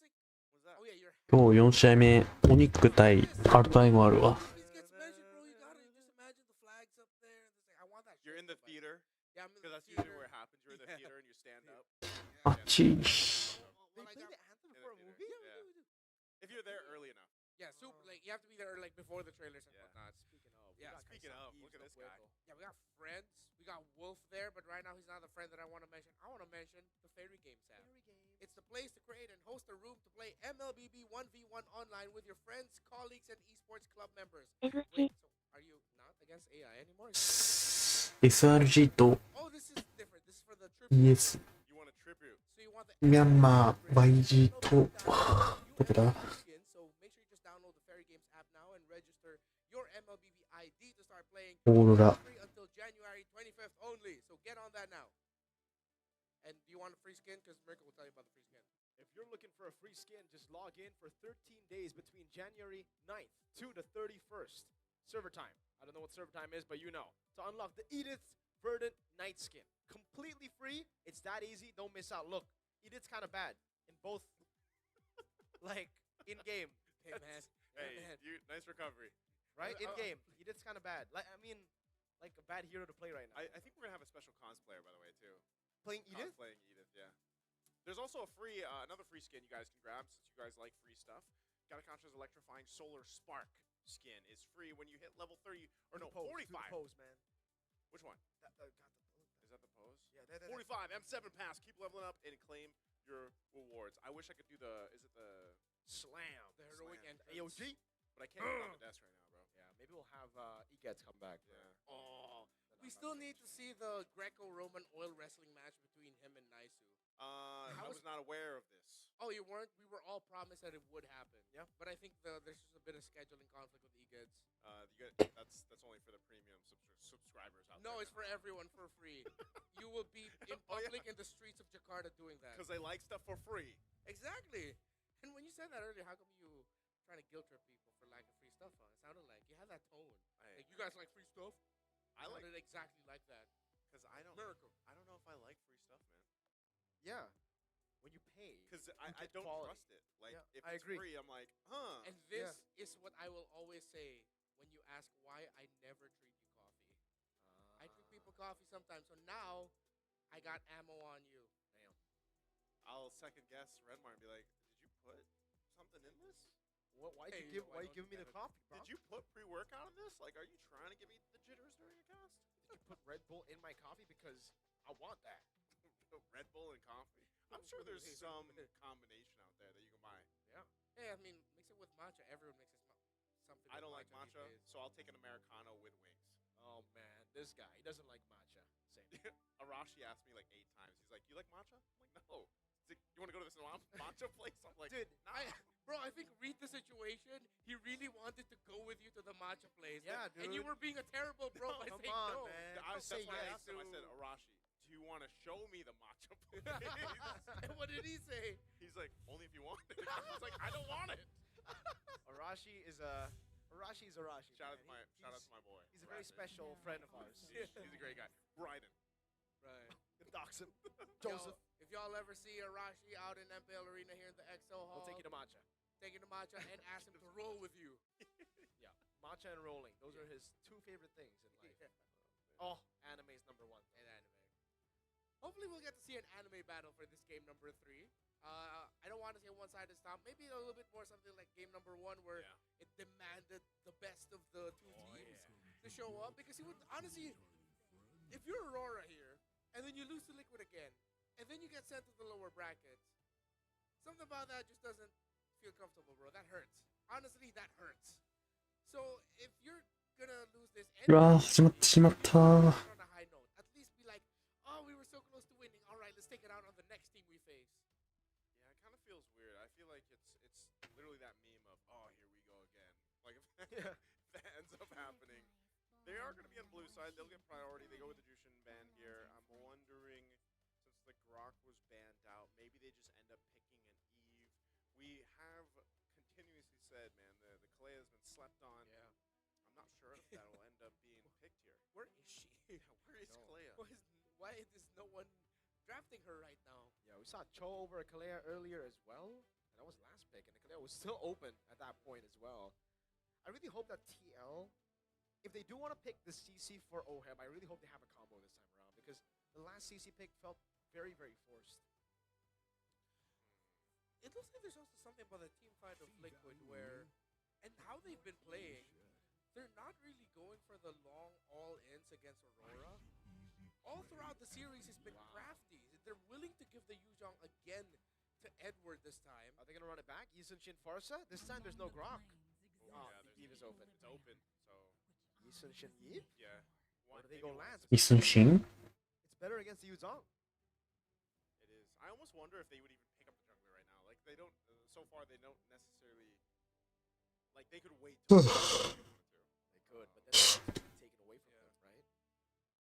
What's that? Oh yeah, you're. 今日4試合目、オニック対アルタイもあるわ。 Philippines gets mentioned, bro. You gotta just imagine the flags up there. It's like, I want that. You're in the theater? Yeah, I'm in Because the that's usually theater. where it happens. You're in the Yeah. theater and you stand up. あっち。 When They I play got- the anthem In before a the movie? theater. Yeah. We do. If you're there early enough. Yeah, super. Like you have to be there like before the trailers and Yeah. whatnot. Yeah, got speaking of, look at this guy. Yeah, we got friends. We got Wolf there, but right now he's not the friend that I want to mention. I want to mention the Fairy Games app. It's the place to create and host a room to play MLBB 1v1 online with your friends, colleagues, and esports club members. えぐ Wait, ち。 so are you not against AI anymore? SRG と Oh, this is different. This is for the tribute. ES、 You want a tribute? So you want the ミャンマー、YG と、どこだ So make sure you just download the Fairy Games app now and register your MLBB ID to start playing オーロラ。 free until January 25th only. So get on that now. And do you want a free skin? Because Mirko will tell you about the free skin. If you're looking for a free skin, just log in for 13 days between January 9th to the 31st. Server time. I don't know what server time is, but you know. To unlock the Edith Verdant Night skin. Completely free. It's that easy. Don't miss out. Look, Edith's kind of bad in both, like, in-game. Hey, man. Hey, man. nice recovery. Uh, Right? uh, In-game. Edith's kind of bad. Like, I mean, like a bad hero to play right now. I think we're gonna have a special cosplayer, by the way, too. Playing Edith? Cosplaying Edith, yeah. There's also a free, another free skin you guys can grab since you guys like free stuff. Gatacontra's Electrifying Solar Spark skin is free when you hit level 30, or no, 45. Pose, man. Which one? Got the pose. Is that the pose? Yeah, that. 45 M7 pass. Keep leveling up and claim your rewards. I wish I could do the. Is it the Slam. The heroic Slam. and AOG. But I can't get on the desk right now, bro. Yeah, maybe we'll have Egets come back. Yeah. Oh, we still need to see the Greco-Roman oil wrestling match between him and Naisu. I was not aware of this. Oh, you weren't? We were all promised that it would happen. Yeah. But I think there's just a bit of scheduling conflict with Egeds. That's only for the premium subscribers out No, there. it's for everyone for free. You will be in Oh, yeah. public in the streets of Jakarta doing that. Because they like stuff for free. Exactly. And when you said that earlier, how come you trying to guilt trip people for lack of free stuff? Huh? It sounded like you had that tone. Like you guys like free stuff. I like Sounded exactly like that. because I don't Miracle. know if I like free stuff, man. Yeah. When you pay. Because you I get don't quality. trust it. Like Yeah, if I it's agree. free, I'm like, huh. And this is what I will always say when you ask why I never treat you coffee. I treat people coffee sometimes. So now I got ammo on you. I'll second guess Redmar and be like, did you put something in this? Why'd Hey, you give? yo, Why I you don't giving me get the it. coffee, bro? Did you put pre-workout in this? Like, are you trying to give me the jitters during a cast? Did you put Red Bull in my coffee because I want that? Red Bull and coffee. I'm sure there's some combination out there that you can buy. Hey, I mean, mix it with matcha. Everyone mixes something. I with don't like these matcha, days. so I'll take an Americano with wings. Oh man, this guy, he doesn't like matcha. Same. Arashi asked me like 8 times. He's like, you like matcha? I'm like, no. He's like, you want to go to this matcha place? I'm like, Dude, nah. bro, I think read the situation. He really wanted to go with you to the matcha place. Yeah, And you dude. were being a terrible bro by Come saying on, no. man. I, Just that's say why I yes. asked him. I said, Arashi, do you want to show me the matcha place? And what did he say? He's like, only if you want it. I was like, I don't want it. Arashi is Arashi. Shout out man. to my boy. He's a very Arashi. special friend of ours. He's a great guy. Bryden. Right. Dox him. Yo, Joseph, if y'all ever see Arashi out in MPL Arena here in the XO Hall, we'll take you to matcha. take you to matcha and ask him to roll with you. Yeah, matcha and rolling. Those are his 2 favorite things in life. Oh, anime's number 1. And anime. Hopefully we'll get to see an anime battle for this game number 3. I don't want to say one-sided stomp. Maybe a little bit more something like game number 1 where it demanded the best of the 2 teams to show up. Because you would honestly, if you're Aurora here and then you lose to Liquid again, and then you get sent to the lower brackets, something about that just doesn't feel comfortable, bro. That hurts. Honestly, that hurts. So if you're gonna lose this, うわー、始まってしまったー。 on a high note. At least be like, oh, we were so close to winning. All right, let's take it out on the next team we face. Yeah, it kind of feels weird. I feel like it's literally that meme of, oh, here we go again. Like if that ends up happening, they are going to be on blue side. They'll get priority. They go with the Jushin ban here. I'm wondering, since the banned out. Maybe they just end up picking an Eve. We have continuously said, man, the Kalea has been slept on. Yeah. I'm not sure if that will end up being picked here. Where is she? Yeah, where is Kalea? Why is no one drafting her right now? Yeah, we saw Cho over Kalea earlier as well. And that was last pick, and the Kalea was still open at that point as well. I really hope that TL, if they do want to pick the CC for OHEB, I really hope they have a combo this time around, because the last CC pick felt very, very forced. It looks like there's also something about the team fight of Liquid where, and how they've been playing, they're not really going for the long all-ins against Aurora. All throughout the series, it's been crafty. They're willing to give the Yuzhong again to Edward this time. Are they going to run it back? Yisun Shin Farsa? This time there's no Grok. Oh, Oh, the Eve is open. It's open, so Yisun Shin Yip? yeah. Or do they go Lance? Isun Shin? It's better against the Yuzhong. It is. I almost wonder if they would even pick up the jungler right now. Like they don't. So far, they don't necessarily. Like they could wait. Till they wanted to. They could, but then it's taken away from them, right?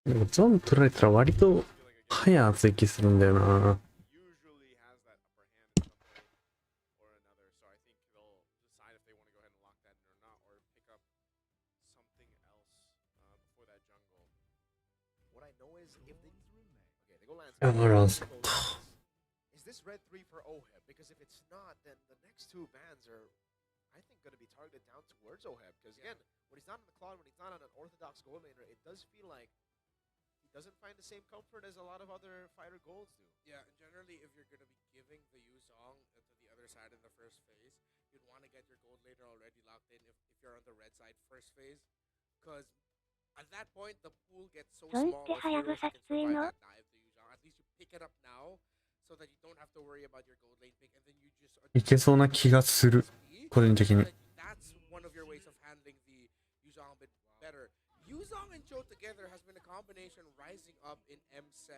でもゾーン取られたら割と I feel like again, 早熱い気するんだよな。 usually has that upper hand in some way or another. So I think they'll decide if they want to go ahead and lock that in or not, or pick up something else before that jungle. What I know is if they okay, they go Lance. Yeah, what else? They go Lance. Is this red 3 for OHEB? Because if it's not, then the next two bans are, I think, going to be targeted down towards OHEB. Because again, when he's not in the Claude, when he's not on an orthodox gold laner, it does feel like he doesn't find the same comfort as a lot of other fighter golds do. Yeah, generally, if you're going to be giving the Yuzhong to the other side in the first phase, you'd want to get your gold laner already locked in if you're on the red side first phase. Because at that point, the pool gets so small with heroes who can survive that dive to Yuzhong. At least you pick it up now so that you don't have to worry about your gold lane pick, and then you just... いけそうな気がする。個人的に。 That's one of your ways of handling the Yuzhong a bit better. Yuzhong and Cho together has been a combination rising up in M7.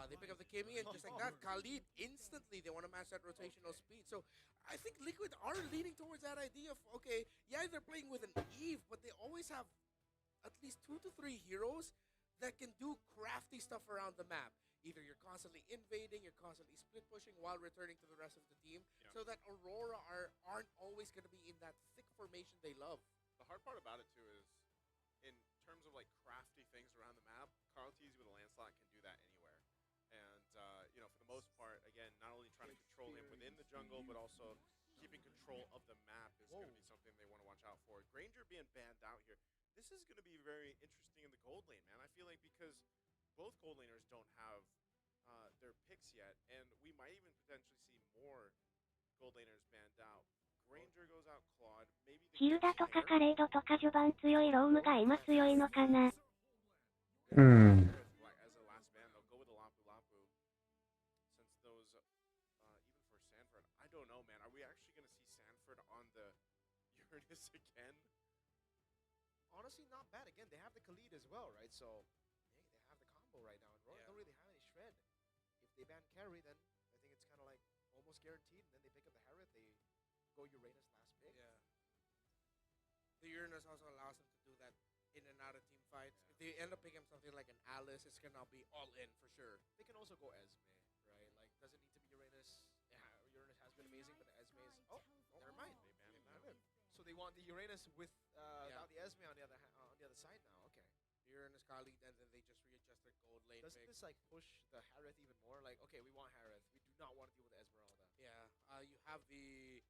They pick up the Kimmy, and just like that, Khalid instantly, they want to match that rotational speed. So I think Liquid are leaning towards that idea of, okay, yeah, they're playing with an Eve, but they always have at least 2 to 3 heroes that can do crafty stuff around the map. Either you're constantly invading, you're constantly split pushing while returning to the rest of the team, so that Aurora aren't always going to be in that thick formation they love. The hard part about it too is, in terms of like crafty things around the map, Carl Teasy with a Lancelot can do that anywhere. And you know, for the most part, again, not only trying to control him within the jungle, but also keeping control of the map is going to be something they want to watch out for. Granger being banned out here, this is going to be very interesting in the gold lane, man. I feel like because both gold laners don't have their picks yet, and we might even potentially see more gold laners banned out. Granger goes out Claude, maybe ヒルダとかカレードとか序盤強いロームが今強いのかな。うん。 as a last ban, they'll go with the Lapu Lapu. Since those, even for Sanford, I don't know, man. Are we actually going to see Sanford on the Uranus again? Honestly, not bad. Again, they have the Khalid as well, right? So, hey, they have the combo right now. And Royal don't really have any shred. If they ban carry, then I think it's kind of like almost guaranteed. And then they pick up the Harith. They go Uranus last pick. Yeah. The Uranus also allows them to do that in and out of team fights. If they end up picking up something like an Alice, it's going to be all in for sure. They can also go Esme, right? Like, doesn't need to be Uranus. Yeah, Uranus has been amazing, but the Esme is... Oh, never mind. They banned it. So they want the Uranus without the Esme on the other side now. Okay. Uranus, Khalid, and then they just readjust their gold lane Doesn't pick. this like push the Harith even more? Like, okay, we want Harith. We do not want to deal with Esmeralda. Yeah. You have the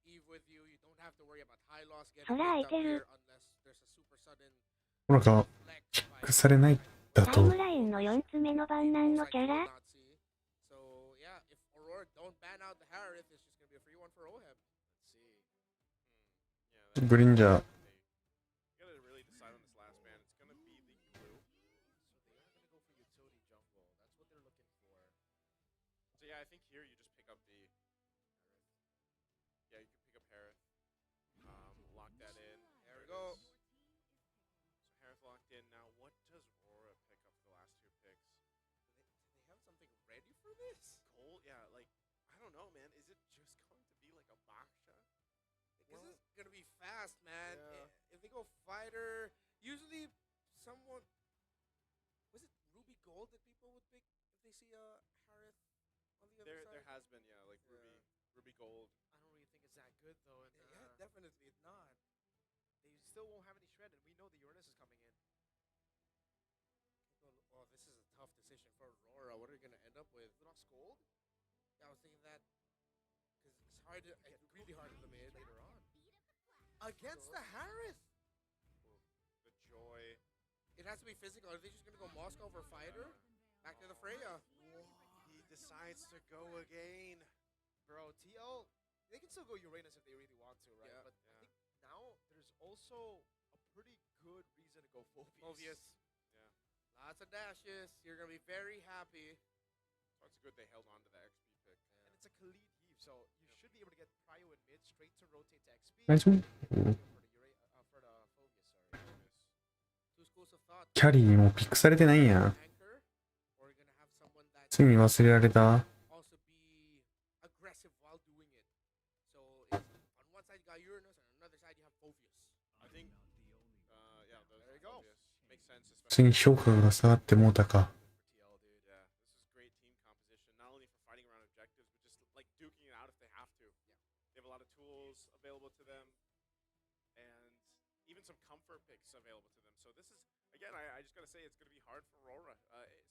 Eve with you. You don't have to worry about high loss getting Alright, picked up here unless there's a super sudden なんか、 flex チェッ by クされないだとタイム。ラインの4つ目の番なんのキャラ So yeah, if Aurora don't ban out the Harith, it's just gonna be a free one for OHEB. Let's see. Yeah, ブリンジャー。 you gotta really decide on this last ban. It's gonna be the glue. So they are going to go for utility jungle. That's what they're looking for. So yeah, I think here you just pick up the Harith. Yeah, you can pick up Harith. Lock that in. There we go. So Harith locked in. Now, what does Aurora pick up for the last 2 picks? Do they have something ready for this? Cole? Yeah, like, I don't know, man. Is it just going to be like a Baksha? This is gonna be fast, man. Yeah. If they go fighter, usually someone was it Ruby Gold that people would pick if they see a Harith on the other There side? has been, yeah, like Yeah. Ruby Gold. I don't really think it's that good though. And, Yeah, definitely it's not. they still won't have any shred, and we know the Uranus is coming in. Oh, this is a tough decision for Aurora. What are you gonna end up with? Orthodox Gold Yeah, I was thinking that because it's hard, it's really hard in the mid later on. against the Harith. The Joy. It has to be physical. Are they just gonna go Moscow for fighter? Back to the Freya. He decides to go again. Bro, TL, they can still go Uranus if they really want to, right? Yeah. But I think now there's also a pretty good reason to go Phobius. Obvious. Yeah. Lots of dashes. You're gonna be very happy. So it's good they held on to the XP pick. And it's a Khalid heave, so you should be able to get Prio in mid straight to rotate to XP. Nice one. For the Phobius, sorry. Two schools of thought. キャリーもうピックされてないんや。 Anchor, or you're gonna have someone that ついに忘れられた。 also be aggressive while doing it. So it's, on one side you got Uranus, and on another side you have Phobius. I think, yeah, those There you go. makes sense. ついに評価が下がってもうたか。 For TL, dude. Yeah, this is great team composition. Not only for fighting around objectives, but just like duking it out if they have to. They have a lot of tools available to them, and even some comfort picks available to them. So this is, again, I just gotta say, it's gonna be hard for Aurora.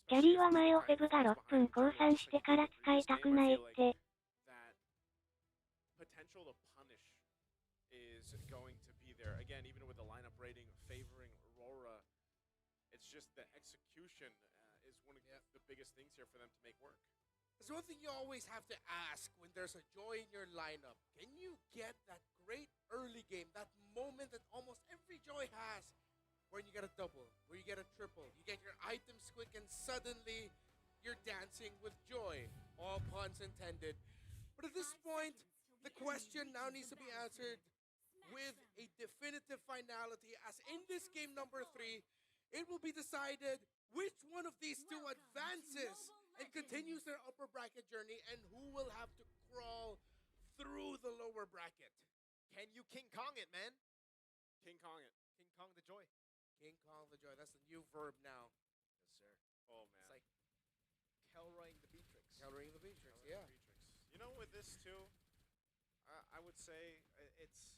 キャリーは前をフェブが6分降参してから使いたくないって。 That potential to punish is going to be there. Again, even with the lineup rating favoring Aurora, it's just the execution is one of the biggest things here for them to make work. There's one thing you always have to ask when there's a Joy in your lineup. Can you get that great early game, that moment that almost every Joy has, where you get a double, where you get a triple, you get your items quick, and suddenly you're dancing with Joy. All puns intended. But at this point, the question now needs to be answered with a definitive finality, as in this game number 3, it will be decided which one of these two advances and continues their upper bracket journey, and who will have to crawl through the lower bracket. Can you King Kong it, man? King Kong it. King Kong the Joy. King Kong the Joy, that's the new verb now. Yes, sir. Oh, It's man. like Kelroying the Beatrix. Countering the Beatrix, yeah. You know, with this too, I would say it's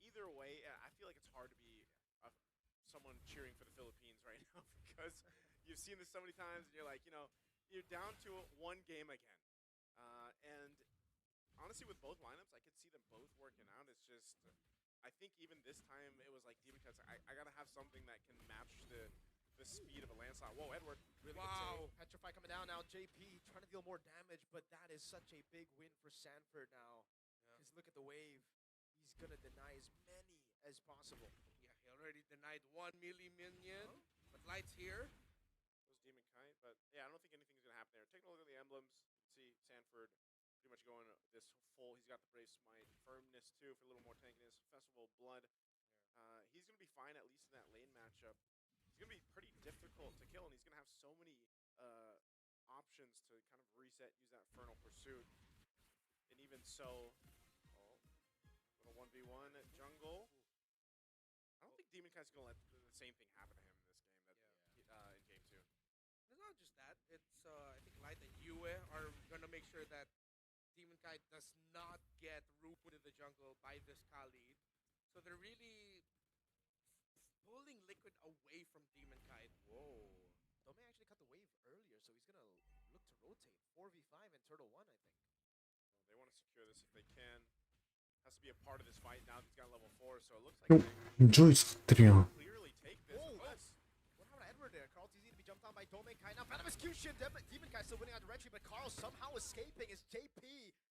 either way. I feel like it's hard to be someone cheering for the Philippines right now because you've seen this so many times, and you're like, you know, you're down to one game again. And honestly, with both lineups, I could see them both working out. It's just, I think even this time it was like Demon Cuts. I gotta have something that can match the speed of a landslide. Whoa, Edward. Really good save. Petrify coming down now. JP trying to deal more damage, but that is such a big win for Sanford now. Because look at the wave. He's going to deny as many as possible. Yeah, he already denied 1 melee minion, but Light's here. Those Demon Kite, but yeah, I don't think anything's gonna happen there. Taking a look at the emblems, you can see Sanford pretty much going this full. He's got the Brave Smite, Firmness too for a little more tankiness, Festival of Blood. He's gonna be fine at least in that lane matchup. It's gonna be pretty difficult to kill, and he's gonna have so many options to kind of reset, use that Infernal Pursuit. And even so, little 1v1 at jungle. I don't think Demon Kite's gonna let the same thing happen to him in this game that in game 2. It's not just that. It's I think Light and Yue are gonna make sure that Demon Kite does not get put in the jungle by this Khalid. So they're really pulling Liquid away from Demon Kite. Whoa. Dome actually cut the wave earlier, so he's going to look to rotate. 4v5 and Turtle 1, I think. They want to secure this if they can. Has to be a part of this fight now that he's got level 4, so it looks likeジョイ使ってるやん。 clearly take this. What happened to Edward there? Carl TZ to be jumped on by Dome Kai. Now, Phantom Execution. Demon Kai still winning on direction, but Carl somehow escaping as JP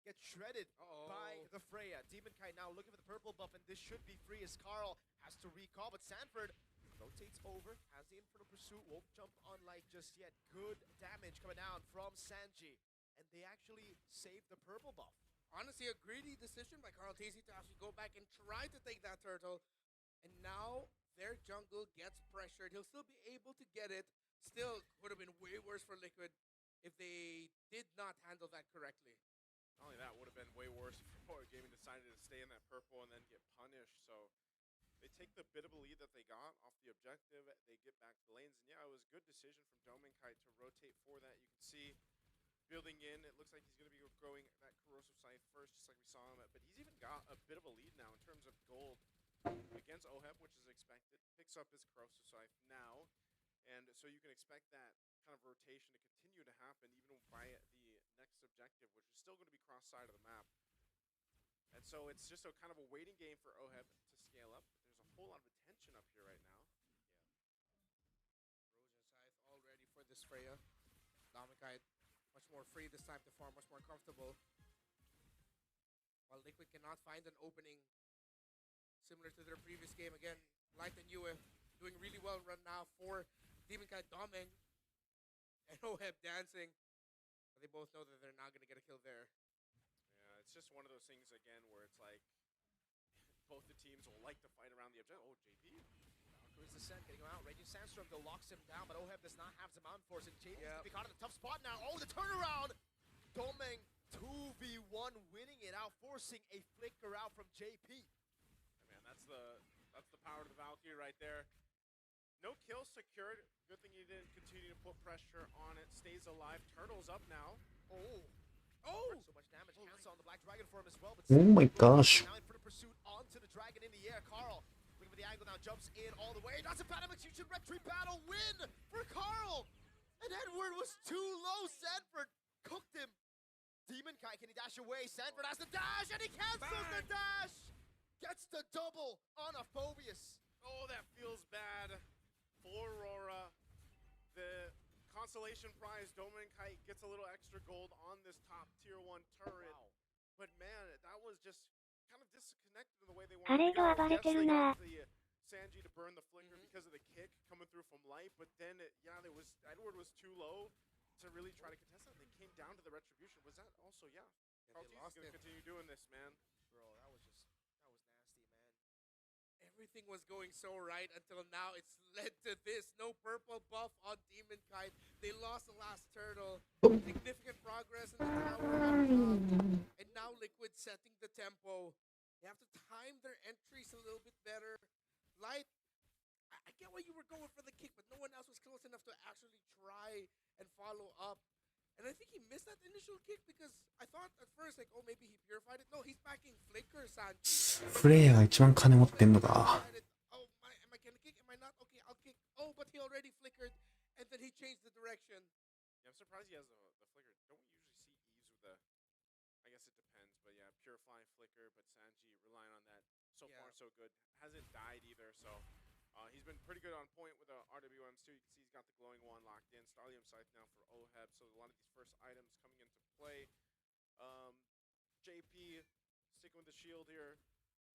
gets shredded by the Freya. Demon Kai now looking for the purple buff, and this should be free as Carl has to recall, but Sanford rotates over, has the Infernal Pursuit, won't jump on Light just yet. Good damage coming down from Sanji, and they actually save the purple buff. Honestly, a greedy decision by Carl TZ to actually go back and try to take that turtle. And now their jungle gets pressured. He'll still be able to get it. Still would have been way worse for Liquid if they did not handle that correctly. Not only that, would have been way worse for Gaming decided to stay in that purple and then get punished. So they take the bit of a lead that they got off the objective. They get back to the lanes. And yeah, it was a good decision from Doming Kite to rotate for that. You can see. Building in, it looks like he's going to be growing that corrosive scythe first, just like we saw him. But he's even got a bit of a lead now in terms of gold against Oheb, which is expected. Picks up his corrosive scythe now, and so you can expect that kind of rotation to continue to happen even by the next objective, which is still going to be cross side of the map. And so it's just a kind of a waiting game for Oheb to scale up. But there's a whole lot of attention up here right now. Erosion Scythe all ready for this Freya. Domikai much more free this time to farm, much more comfortable. While Liquid cannot find an opening similar to their previous game. Again, Light and Yue doing really well right now for Demonkai Domeng and Oheb dancing. But they both know that they're not going to get a kill there. Yeah, it's just one of those things again where it's like both the teams will like to fight around the objective. Oh, JP. Valkyrie's Descent getting him out. Raging Sandstorm though locks him down, but Oheb does not have Zaman force, and JP's gonna be caught in a tough spot now. Oh, the turnaround! Domeng 2v1 winning it out, forcing a flicker out from JP. Hey man, that's the power of the Valkyrie right there. No kill secured. Good thing he didn't continue to put pressure on it. Stays alive. Turtle's up now. Oh! So much damage. Cancel on the Black Dragon for him as well. But Oh my gosh. now in for the pursuit onto the Dragon in the air. Carl looking for the angle now, jumps in all the way. That's a Phantom Execution Retreat battle win for Carl. And Edward was too low. Sanford cooked him. Demon Kai, can he dash away? Sanford has the dash, and he cancels the dash. Gets the double on a Phobius. Oh, that feels bad for Aurora. The consolation prize, Domeng Kite gets a little extra gold on this top tier 1 turret. Wow. But man, that was just kind of disconnected in the way they wanted カレー to ド go. 暴れてる Yes, they な got the Sanji to burn the flicker because of the kick coming through from light, but then Edward was too low to really try to contest it. They came down to the retribution. Was that also Carl's lost gonna it. continue doing this, man. Bro, that was nasty, man. Everything was going so right until now. It's led to this. No purple buff on Demon Kite. They lost the last turtle. Significant progress in the tower up top. And now Liquid setting the tempo. They have to time their entries a little bit better. Light, I get why you were going for the kick, but no one else was close enough to actually try and follow up. And I think he missed that initial kick because I thought at first, like, oh, maybe he purified it. No, he's backing Flicker, Sanji. フレイヤが一番金持ってんのか。 Oh, am I gonna kick? Am I not? Okay, I'll kick. Oh, but he already flickered, and then he changed the direction. Yeah, I'm surprised he has the flicker. Don't we usually see Eves with the... I guess it depends, but yeah, purifying flicker, but Sanji relying on that. So far, so good. Hasn't died either, so... he's been pretty good on point with the RWMs too. You can see he's got the glowing wand locked in. Starlium Scythe now for Oheb, so a lot of these first items coming into play. JP sticking with the shield here,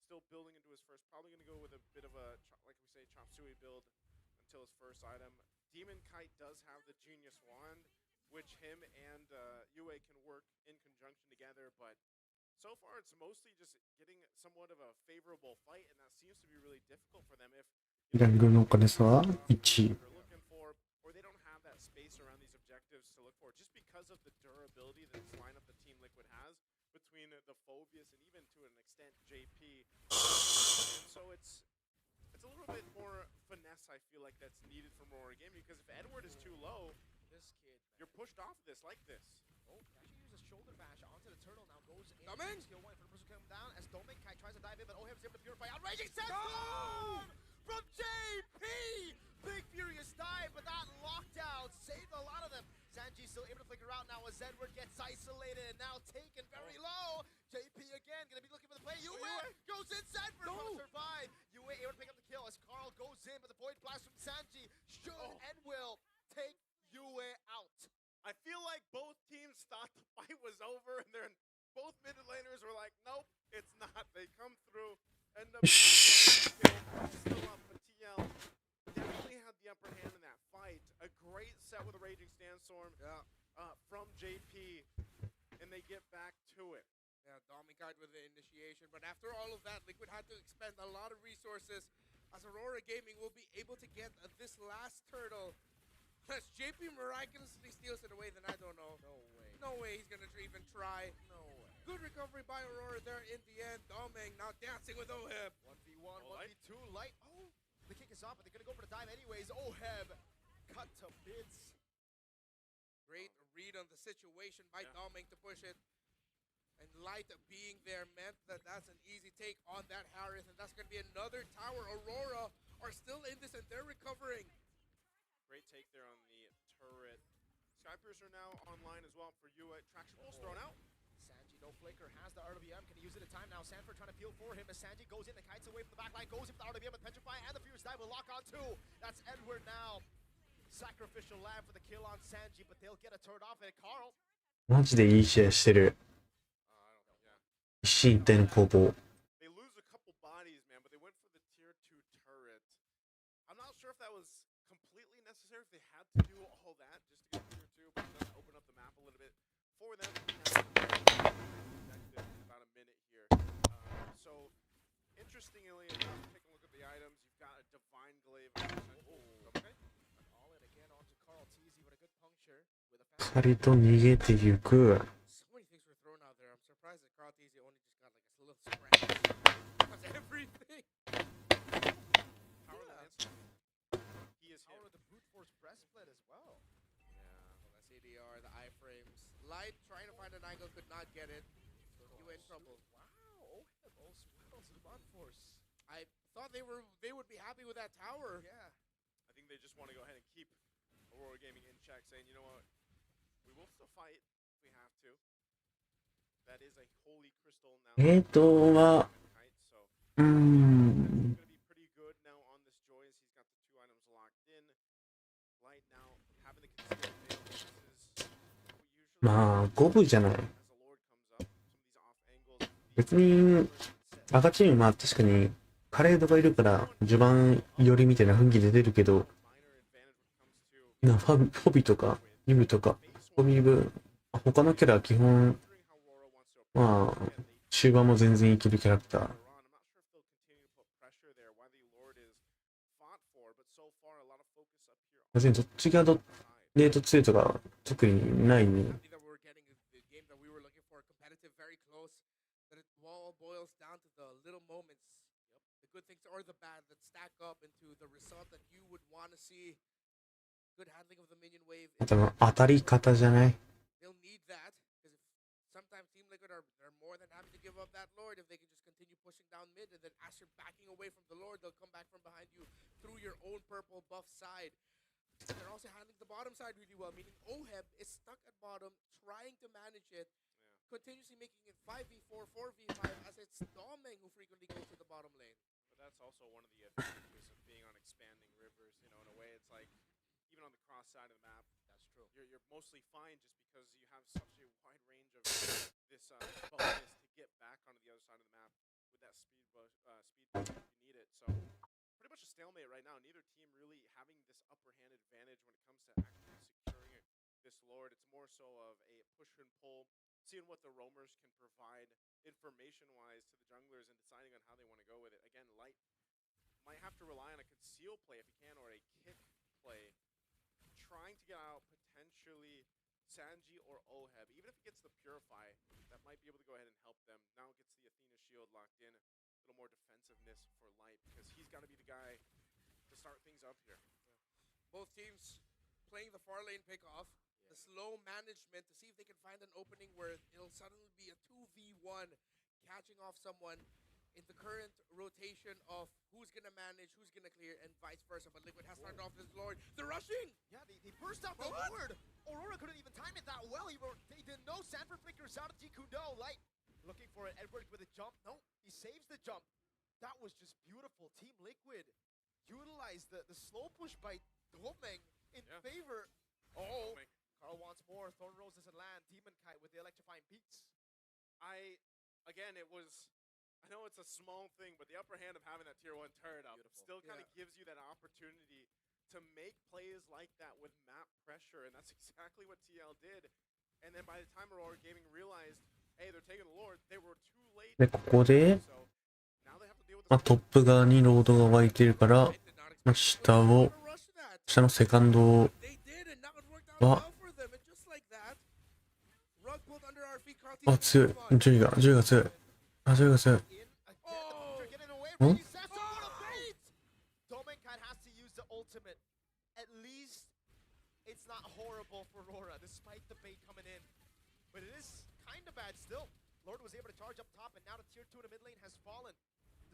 still building into his first. Probably going to go with a bit of a, like we say, chop suey build until his first item. Demon Kite does have the Genius Wand, which him and Yue can work in conjunction together, but so far it's mostly just getting somewhat of a favorable fight, and that seems to be really difficult for them if イラン軍のお金差は1。 they're looking for, or they don't have that space around these objectives to look for, just because of the durability that this lineup that Team Liquid has between the Phobius and even to an extent JP. And so it's a little bit more finesse, I feel like, that's needed from Aurora Gaming, because if Edward is too low, This kid, you're pushed off of this like this. oh, he actually uses shoulder bash onto the turtle. Now goes in. Domeng! Skill 1 for the person coming down as Domeng Kai tries to dive in, but Oheb is able to purify out. Raging Sandstorm from JP! Big furious dive, but that lockdown saved a lot of them. Sanji still able to flicker out now as Edward gets isolated and now taken very low. JP again gonna be looking for the play. Yue goes in. Sanford trying to survive. Yue able to pick up the kill as Carl goes in, but the void blast from Sanji should and will take Yue out. I feel like both teams thought the fight was over, and then both mid laners were like, nope, it's not. They come through, end up still up, but TL definitely had the upper hand in that fight. A great set with a Raging Sandstorm from JP, and they get back to it. Yeah, Dominic with the initiation, but after all of that, Liquid had to expend a lot of resources as Aurora Gaming will be able to get this last turtle. Unless JP miraculously steals it away, then I don't know. No way. No way he's gonna even try. No way. Good recovery by Aurora there in the end. Domeng now dancing with Oheb. 1v1, Oh, Light. 1v2, Light. Oh, the kick is off, but they're gonna go for the dive anyways. Oheb cut to bits. Great read on the situation by Doming to push it. And Light being there meant that that's an easy take on that Harris, and that's going to be another tower. Aurora are still in this, and they're recovering. Great take there on the turret. Skypiercer now online as well for you. Traction pulse thrown out. Sanji, no flicker, has the RWM. Can he use it in time now? Sanford trying to peel for him as Sanji goes in. The kites away from the back line, goes in with the RWM with Petrify, and the Furious Dive will lock on too. That's Edward now. Sacrificial lamb for the kill on Sanji, but they'll get a turret off it. Carl. マジでいい試合してる。一進一退の攻防。 They lose a couple bodies, man, but they went for the tier 2 turret. I'm not sure if that was completely necessary, if they had to do all that just to get tier 2, but it does open up the map a little bit for them. About a minute here. So, interestingly enough, take a look at the items. You've got a Divine Glaive. Okay. All in again onto Carl Teasy with a good puncture. With a 二人と逃げてゆく。 So many things were thrown out there. I'm surprised that Carl Teasy only just got like a little scratch. That's everything. Power of the Lance. He is Power him. of the brute force breastplate as well. Well, that's ADR, the iframes. Light trying to find an angle, could not get it. You in trouble. Wow, those spells of bot force. I thought they would be happy with that tower. Yeah. I think they just want to go ahead and keep Aurora Gaming in check, saying, you know what, we will still fight if we have to. That is a holy crystal now. は、Going to be pretty good now on this Joy as he's got the 2 items locked in. Light now having the concealed veil. This is what usually まあ、五分じゃない。 as the Lord comes up. Some of these off angles. 別に、赤チーム、まあ確かに、カレードがいるから、序盤よりみたいな雰囲気で出るけど、フォビとか、リブとか、フォビブ、他のキャラは基本、まあ、終盤も全然いけるキャラクター。別にどっちがレート強いとか特にないね。Good things or the bad that stack up into the result that you would want to see. Good handling of the minion wave. 多分当たり方じゃない。 They'll need that because sometimes Team Liquid are more than happy to give up that Lord if they can just continue pushing down mid, and then as you're backing away from the Lord, they'll come back from behind you through your own purple buff side. They're also handling the bottom side really well, meaning Oheb is stuck at bottom, trying to manage it, continuously making it 5v4, 4v5, as it's Domeng who frequently goes to the bottom lane. But that's also one of the advantages of being on expanding rivers. You know, in a way, it's like even on the cross side of the map, that's true. You're mostly fine just because you have such a wide range of this bonus to get back onto the other side of the map with that speed boost if you need it. So pretty much a stalemate right now. Neither team really having this upper hand advantage when it comes to actually securing this Lord. It's more so of a push and pull, seeing what the roamers can provide information-wise to the junglers and deciding on how they want to go with it. Again, Light might have to rely on a conceal play if he can, or a kick play, trying to get out potentially Sanji or Oheb. Even if he gets the Purify, that might be able to go ahead and help them. Now gets the Athena shield locked in, a little more defensiveness for Light, because he's got to be the guy to start things up here. Both teams playing the far lane pick off. The slow management to see if they can find an opening where it'll suddenly be a 2v1 catching off someone in the current rotation of who's going to manage, who's going to clear, and vice versa. But Liquid has started off this Lord. They're rushing! Yeah, they burst out the Lord! Aurora couldn't even time it that well. They didn't know. Sanford flickers out of Jikudo. Light looking for it. Edward with a jump. No, he saves the jump. That was just beautiful. Team Liquid utilized the slow push by Domeng in favor. Oh! Carl wants more. Thorn Rose doesn't land. Demon Kite with the electrifying beats. I know it's a small thing, but the upper hand of having that tier 1 turret up still kind of gives you that opportunity to make plays like that with map pressure, and that's exactly what TL did. And then by the time Aurora Gaming realized, hey, they're taking the Lord, they were too late. で、ここで、So now they have to deal with まあ、トップ側にロードが湧いてるから、まあ、下のセカンドは、あ、強い。順位が強い。あ、強い。Domeng Kite has to use the ultimate. At least it's not horrible for Aurora, despite the bait bad still. Lord was able to charge up top, and now the tier 2 in the mid lane has fallen.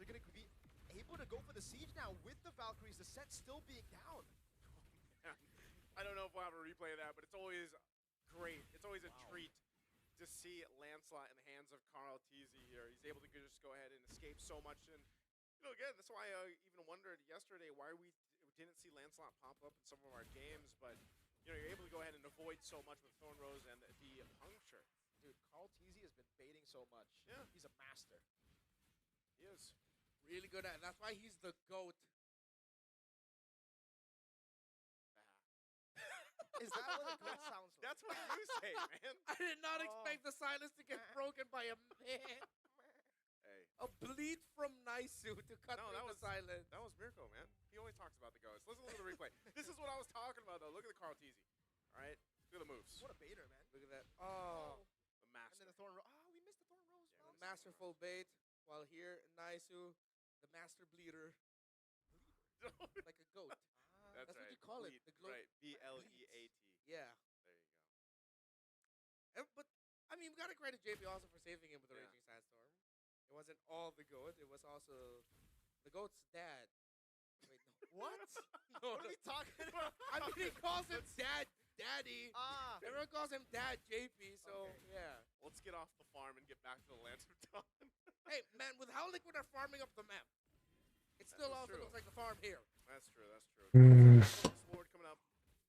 They're going to be able to go for the siege now with the Valkyries, the set still being down. I don't know if we'll have a replay of that, but it's always great. It's always a treat to see Lancelot in the hands of Carl Teasy here. He's able to just go ahead and escape so much. And, you know, again, that's why I even wondered yesterday why we didn't see Lancelot pop up in some of our games. But, you know, you're able to go ahead and avoid so much with Thorn Rose and the puncture. Dude, Carl Teasy has been baiting so much. Yeah. He's a master. He is. Really good at it. That's why he's the GOAT. Is that what a goat sounds like? That's what you say, man. I did not expect the silence to get broken by a man. Hey. A bleed from Naisu to cut No, through that the was- silence. That was Mirko, man. He always talks about the goats. Listen to the replay. This is what I was talking about, though. Look at the Carl Teasy. All right? Look at the moves. What a baiter, man. Look at that. Oh, The And master. then the Thorn Rose. Oh, we missed the Thorn Rose. Yeah, Mouse. masterful bait. While here, Naisu, the master bleeder, like a goat. That's That's what right. you call it, Bleed. the gloat- Right. BLEAT. Yeah. There you go. But, I mean, we got to credit JP also for saving him with the Yeah. Raging Sandstorm. It wasn't all the GOAT. It was also the GOAT's dad. Wait, no. What? No, What are no. we talking about? I mean, he calls him Dad, Daddy. Ah. Everyone calls him Dad JP, so, Okay. yeah. Let's get off the farm and get back to the land of dawn. Hey, man, with how Liquid are farming up the map, it still That's also true. looks like the farm here. That's true. That's true. うーん Sword coming up.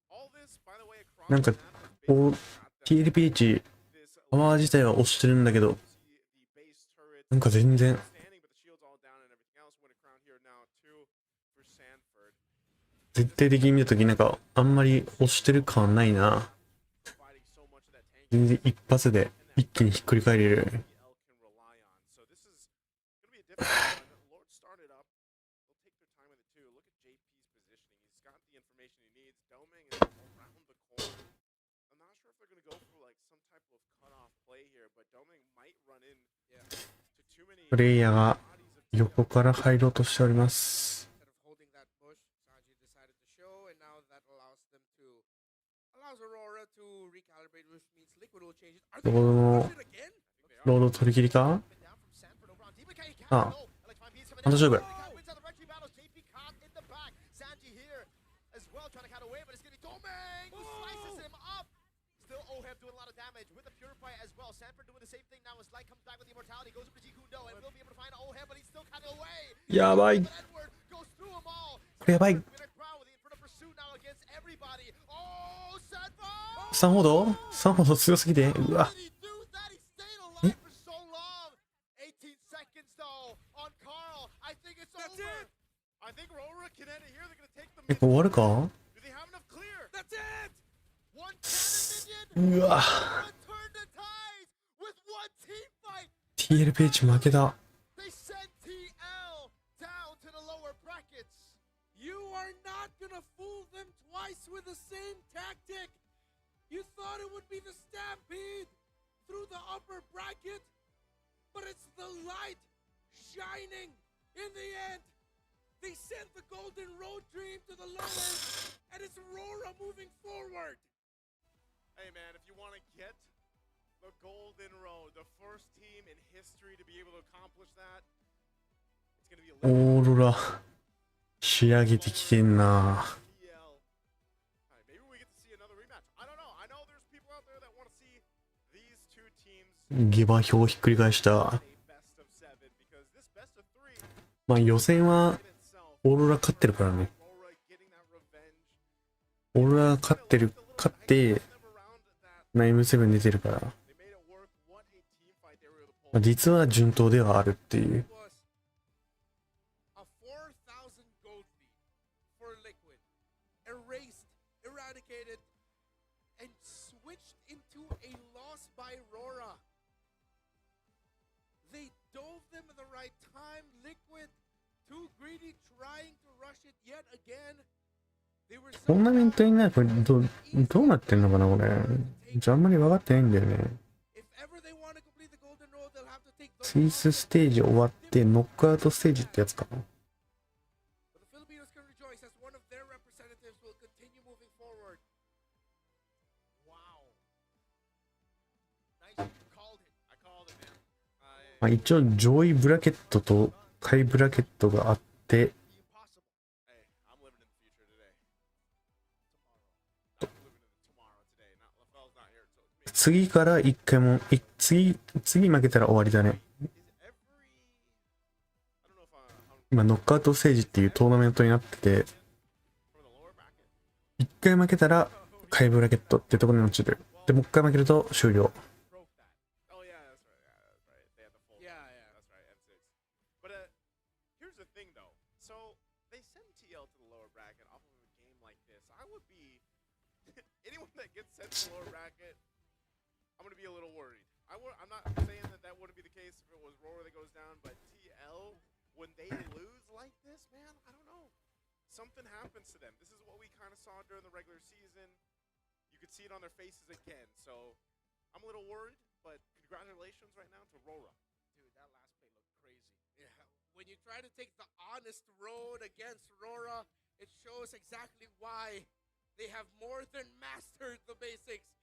All this, by the way, across なんか the map is こう basically got that TLPH this パワー自体は押してるんだけど see the base turrets なんか全然 standing, but the shield's all down and everything else. Win a crown here now too for Sanford. 絶対的に見たときなんかあんまり押してる感ないな。 Providing so much of that tank 全然一発で一気にひっくり返れる。 PL can rely on. So this is going to be a different one. Lord started up. They'll take their time with it too. Look at JP's positioning. He's got the information he needs. Doming is around the corner. I'm not sure if they're going to go for like some type of cutoff play here, but Doming might run in to too many プレイヤーが bodies of 横から入ろうとしております。 Instead of holding that bush, Sanji decided to show, and now that allows Aurora to recalibrate, which means Liquid will change it. Are they どこで gonna も push it again? ロード取り切りか Been down from Sanford over on DBK. He can't Ah. go. Electrifying beats coming また down. 勝負。 DBK wins out the retreat battles. JP caught in the back. Sanji here as well, trying to cut away, but it's going to be Domeng who slices him up. Still Oheb doing a lot of damage with the Purify as well. Sanford doing the same thing now as Light comes back with the Immortality, goes over to Jikundo, and will be able to find Oheb, but he's still cutting away. やばい。 But Edward goes through them all. これやばい。 Win a crown with the Inferno Pursuit now against everybody. Oh, Sanford! 3ほど ?3 ほど強すぎて。うわ。 How did he do that? He stayed alive for so long. 18 seconds though on Carl. I think it's That's over. it. I think Aurora can end it here. They're going to take the え、これ終わるか Do they have enough clear? That's it! One cannon minion. うわ。 Return the ties with one team fight. TL ページ負けだ。 They sent TL down to the lower brackets. You are not gonna fool them twice with the same tactic. You thought it would be the stampede through the upper bracket, but it's the light shining in the end. They sent the golden road dream to the lower, and it's Aurora moving forward. Hey man, if you want to get the Golden Road, the first team in history to be able to accomplish that, it's going to be a オーロラ。仕上げてきてんな。 PL. Alright, maybe we get to see another rematch. I don't know. I know there's people out there that want to see these two teams 下馬評ひっくり返した。 a best of 7 because this best of 3まあ予選は in itself, オーロラ勝ってるからね。 Aurora getting that revenge. オーロラ勝ってる、勝って、 Never round that ナイム7出てるから。 they made it work. What a team fight they were able to まあ pull. 実は順当ではあるっていう It。was a 4,000 gold lead for Liquid, erased, eradicated, and switched into a loss by Aurora. They dove them at the right time. Liquid, too greedy, trying to rush it yet again. They were トーナメントになるこれどうなってんのかなこれ。じゃああんまり分かってないんだよね。 If ever they want to complete the golden road, they'll have to take スイスステージ終わってノックアウトステージってやつかな。 But the Filipinos can rejoice as one of their representatives will continue moving forward. Wow. Nice, you called it. I まあ、一応上位ブラケットと下位ブラケットがあって、Hey, I'm living in the future today. Tomorrow. I'm living in the tomorrow today. Not LaFell's not here, so it's me. 次から一回も、次負けたら終わりだね。Is every I don't know if how 今、ノックアウトステージっていうトーナメントになってて、 for the lower bracket. 一回負けたら下位ブラケットってところに落ちる。で、もう一回負けると終了。 Broke that. Oh yeah, that's right. Yeah, that's right. They had the full. Yeah, That's right. M6. But here's the thing though. So they send TL to the lower bracket off of a game like this. I would be anyone that gets sent to the lower bracket. I'm gonna be a little worried. I'm not saying that wouldn't be the case if it was Roar that goes down, but TL when they lose like this, man, I don't know. Something happens to them. This is what we kind of saw during the regular season. You could see it on their faces again. So I'm a little worried, but congratulations right now to Rora. Dude, that last play looked crazy. Yeah. When you try to take the honest road against Rora, it shows exactly why they have more than mastered the basics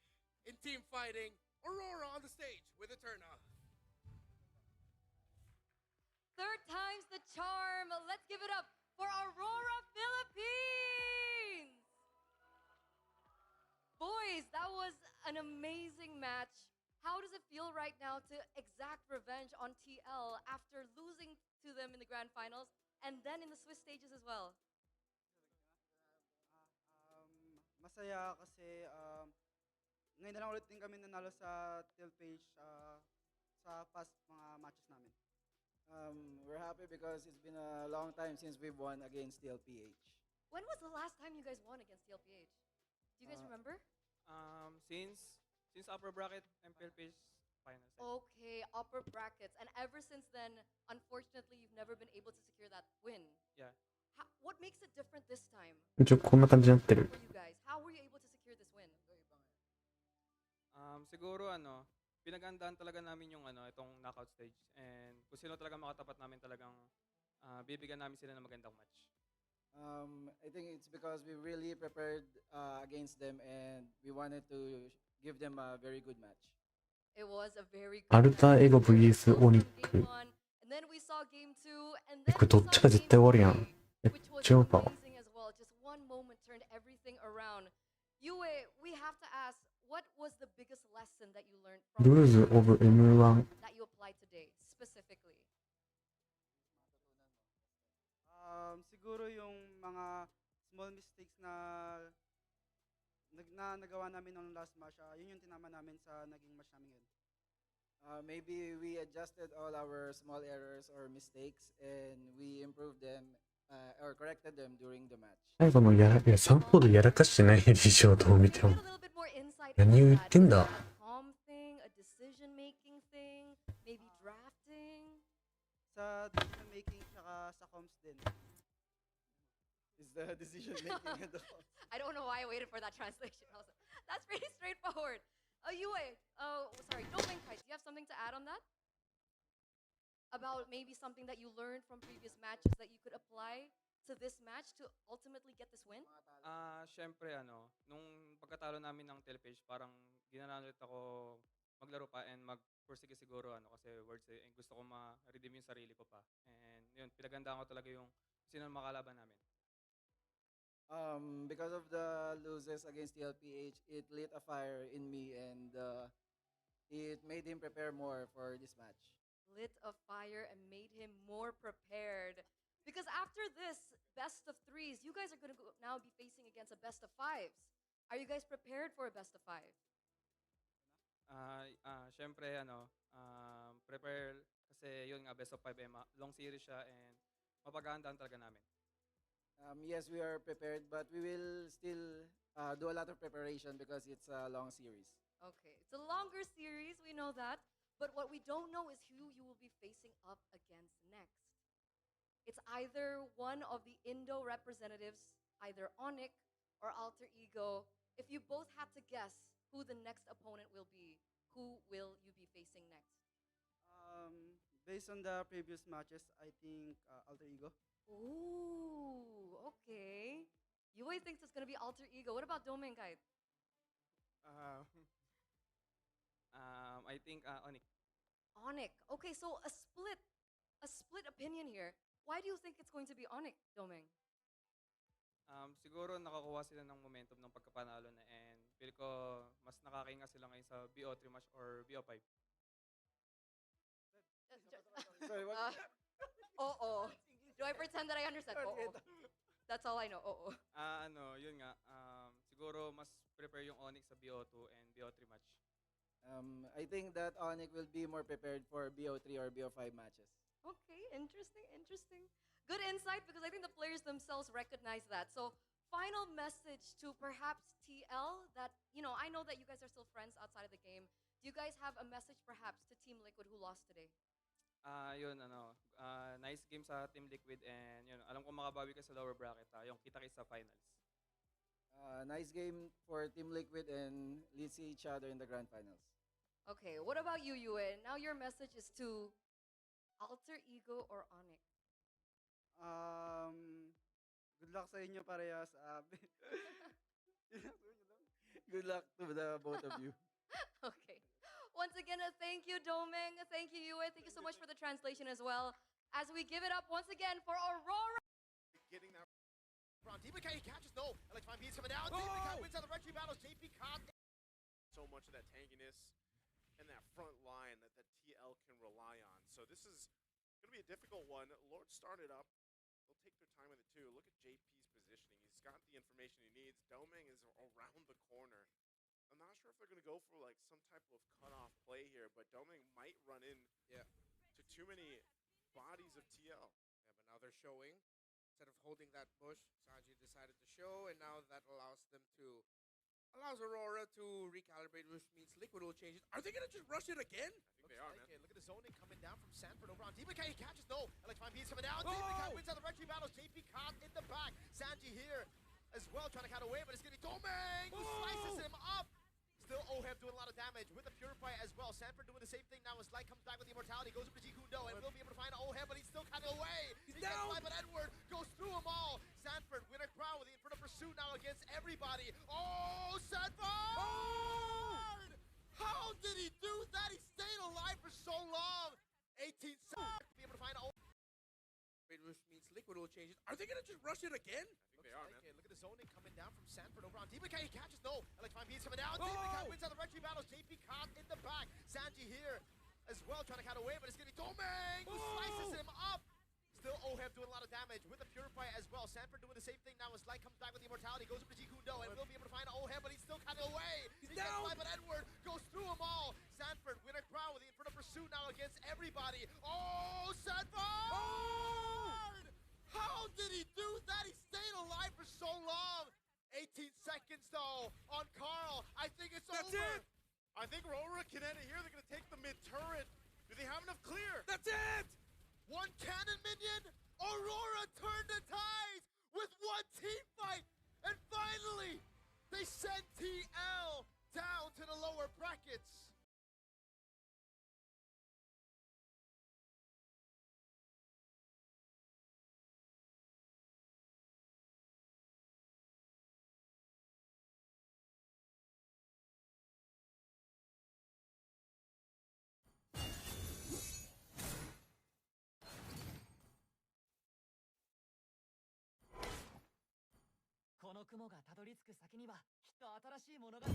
in team fighting. Aurora on the stage with Eterna. Third time's the charm. Let's give it up for Aurora Philippines. Boys, that was an amazing match. How does it feel right now to exact revenge on TL after losing to them in the grand finals and then in the Swiss stages as well? Masaya kasi ngayon na lang ulit din kami nanalo sa Till Page sa past mga matches namin. We're happy because it's been a long time since we've won against TLPH. When was the last time you guys won against TLPH? Do you guys remember? Since upper bracket MPL Page finals. Okay, upper brackets. And ever since then, unfortunately, you've never been able to secure that win. Yeah. What makes it different this time? 一応こんな感じになってる。 For you guys, how were you able to secure this win? Siguro pinagandaan talaga namin yung itong knockout stage, and kung sino talaga makatapat namin talagang bibigyan namin sila ng magandang match. I think it's because we really prepared against them and we wanted to give them a very good match. It was a very good アルターエゴ VS オニック。 game one, and then we saw game two, and then これどっちか絶対終わるやん。 which was 違うか。 amazing as well. Just one moment turned everything around. Yue, we have to ask, what was the biggest lesson that you learned from ルーズオブ M1。 that you applied today specifically? Siguro yung mga small mistakes na nagawa namin ng last match, yun yung tinama namin sa naging match namin yun. Maybe we adjusted all our small errors or mistakes and we improved them or corrected them during the match. 最後のサンフォードやらかしてないでしょ、どう見ても。 Give it a little bit more insight 何を into 言ってん that. だ。 A calm thing, a decision making thing, maybe drafting. Sa decision making tsaka sa comms din. Is the decision making and the comms. I don't know why I waited for that translation. Also, that's pretty straightforward. Yue, sorry, Domain Kai, do you have something to add on that? About maybe something that you learned from previous matches that you could apply to this match to ultimately get this win? Syempre nung pagkatalo namin ng Telpage, parang ginanan ulit ako maglaro pa and magpursige siguro kasi words gusto ko ma-redeem yung sarili ko pa. And yun, pinagandaan ko talaga yung sino makalaban namin. Because of the losses against the LPH, it lit a fire in me and it made him prepare more for this match. Lit a fire and made him more prepared. Because after this best of threes, you guys are going to now be facing against a best of fives. Are you guys prepared for a best of five? Syempre prepare kasi yun nga best of 5 long series siya and mapaghandaan talaga namin. Yes, we are prepared, but we will still do a lot of preparation because it's a long series. Okay, it's a longer series, we know that. But what we don't know is who you will be facing up against next. It's either one of the Indo representatives, either Onyx or Alter Ego. If you both had to guess who the next opponent will be, who will you be facing next? Based on the previous matches, I think Alter Ego. Ooh, okay. Yue thinks it's going to be Alter Ego. What about Domain Guide? I think Onyx. Onic. Okay, so a split opinion here. Why do you think it's going to be Onic, Domeng? Siguro nakakuha sila ng momentum ng pagkapanalo na and feel ko mas nakakainga sila ngayon sa BO3 match or BO5. Sorry, what? Oo. Do I pretend that I understand? Oo. That's all I know. Oo. Yun nga, siguro mas prepare yung Onyx sa BO2 and BO3 match. I think that Onic will be more prepared for BO3 or BO5 matches. Okay, interesting. Good insight because I think the players themselves recognize that. So, final message to perhaps TL that, I know that you guys are still friends outside of the game. Do you guys have a message perhaps to Team Liquid who lost today? Nice game sa Team Liquid and alam ko makabawi ka sa lower bracket, yung kita-kits sa finals. Nice game for Team Liquid and let's see each other in the grand finals. Okay, what about you, Yue? Now your message is to Alter Ego or Onyx? Good luck sa inyo parehas. Good luck to the both of you. Okay. Once again, thank you, Domeng. Thank you, Yue. Thank you so much for the translation as well. As we give it up once again for Aurora. Getting that round. DBK catches no. Electrifying beats coming down. DBK wins out the retry battles. JP caught. So much of that tankiness and that front line that TL can rely on. So this is going to be a difficult one. Lord started up. They'll take their time with it too. Look at JP's positioning. He's got the information he needs. Domeng is around the corner. I'm not sure if they're going to go for like some type of cutoff play here, but Domeng might run in to too many bodies of TL. Yeah, but now they're showing. Instead of holding that bush, Sanji decided to show, and now that allows Aurora to recalibrate, which means Liquid will change it. Are they going to just rush it again? I think they are, man. Look at the zoning coming down from Sanford over on DBK. Catches no. Electrifying beats coming down. DBK wins out the retry battles. JP caught in the back. Sanji here as well, trying to cut away, but it's going to be Domeng who slices him up. Still Oheb doing a lot of damage with the Purify as well. Sanford doing the same thing now as Light comes back with the Immortality, goes up to Jikundo, and will be able to find Oheb, but he's still cutting away. He gets by, but Edward goes through them all. Sanford with a crowd with the Inferno Pursuit now against everybody. Oh, Sanford! How did he do that? He stayed alive for so long. 18 seconds to be able to find Oheb. Which means Liquid will change it. Are they going to just rush it again? I think they are, man. Look at the zoning coming down from Sanford over on DBK. Catches no. Electrifying beats coming down. DBK wins out the retry battles. JP caught in the back. Sanji here as well, trying to cut away, but it's going to be Domeng who slices him up. Still Oheb doing a lot of damage with the Purify as well. Sanford doing the same thing now as Light comes back with the Immortality, goes up to Jikundo, and will be able to find Oheb, but he's still cutting away. He gets by, but Edward goes through them all. Sanford with a crowd with the Inferno Pursuit now against everybody. Oh, Sanford! How did he do that? He stayed alive for so long. 18 seconds though on Carl. I think it's over. That's it. I think Aurora can end it here. They're going to take the mid turret. Do they have enough clear? That's it! One cannon minion. Aurora turned the tides with one team fight. And finally, they sent TL down to the lower brackets. This cloudがたどり着く先にはきっと新しいものが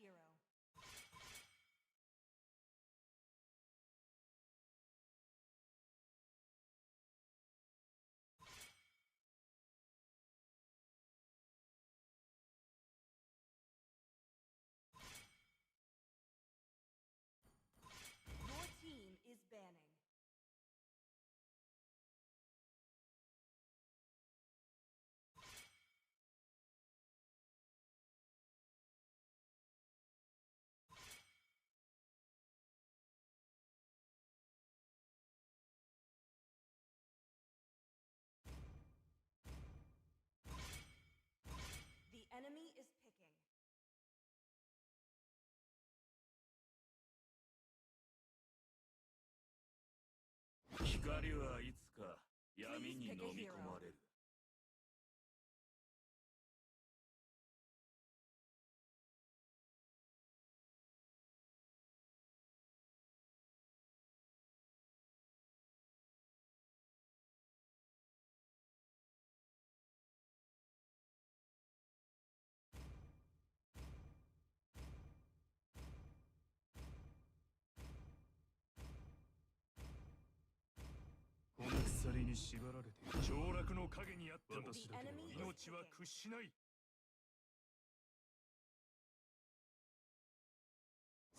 hero. Your team is banning. 'The enemy is picking. 光はいつか闇に飲み込まれる。この鎖に縛られて凋落の影にあっても私だけの命は屈しない。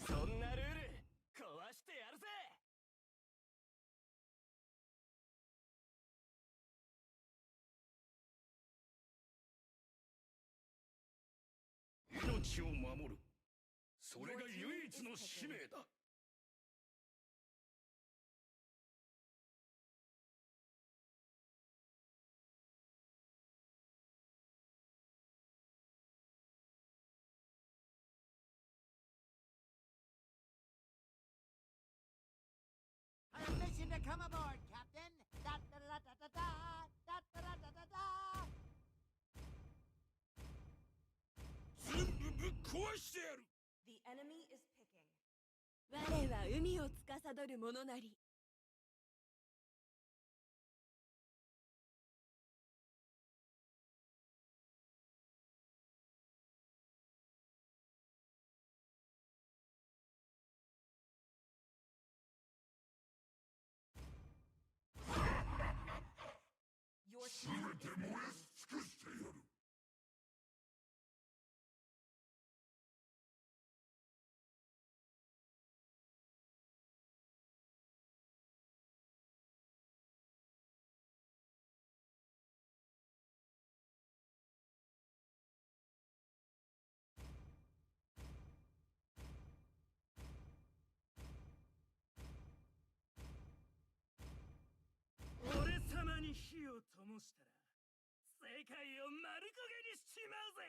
そんなルール壊してやるぜ。命を守る。それが唯一の使命だ。Permission to come aboard, Captain! Da da da da da da! Da da da da da da! 全部ぶっ壊してやる。 The enemy is picking. 我は海を司る者なり。Your team is banning. 尽くしてやる。俺様に火を灯したら世界を丸焦げにしちまうぜ。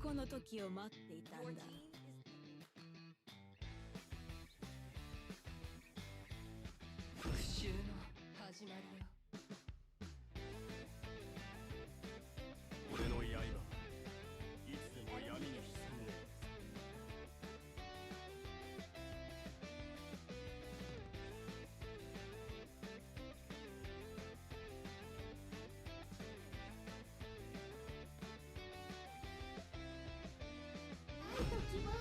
この時を待っていたんだ。復讐の始まりよ。俺の刃いつでも闇に潜んで愛と希望が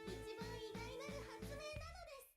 一番偉大なる発明なのです。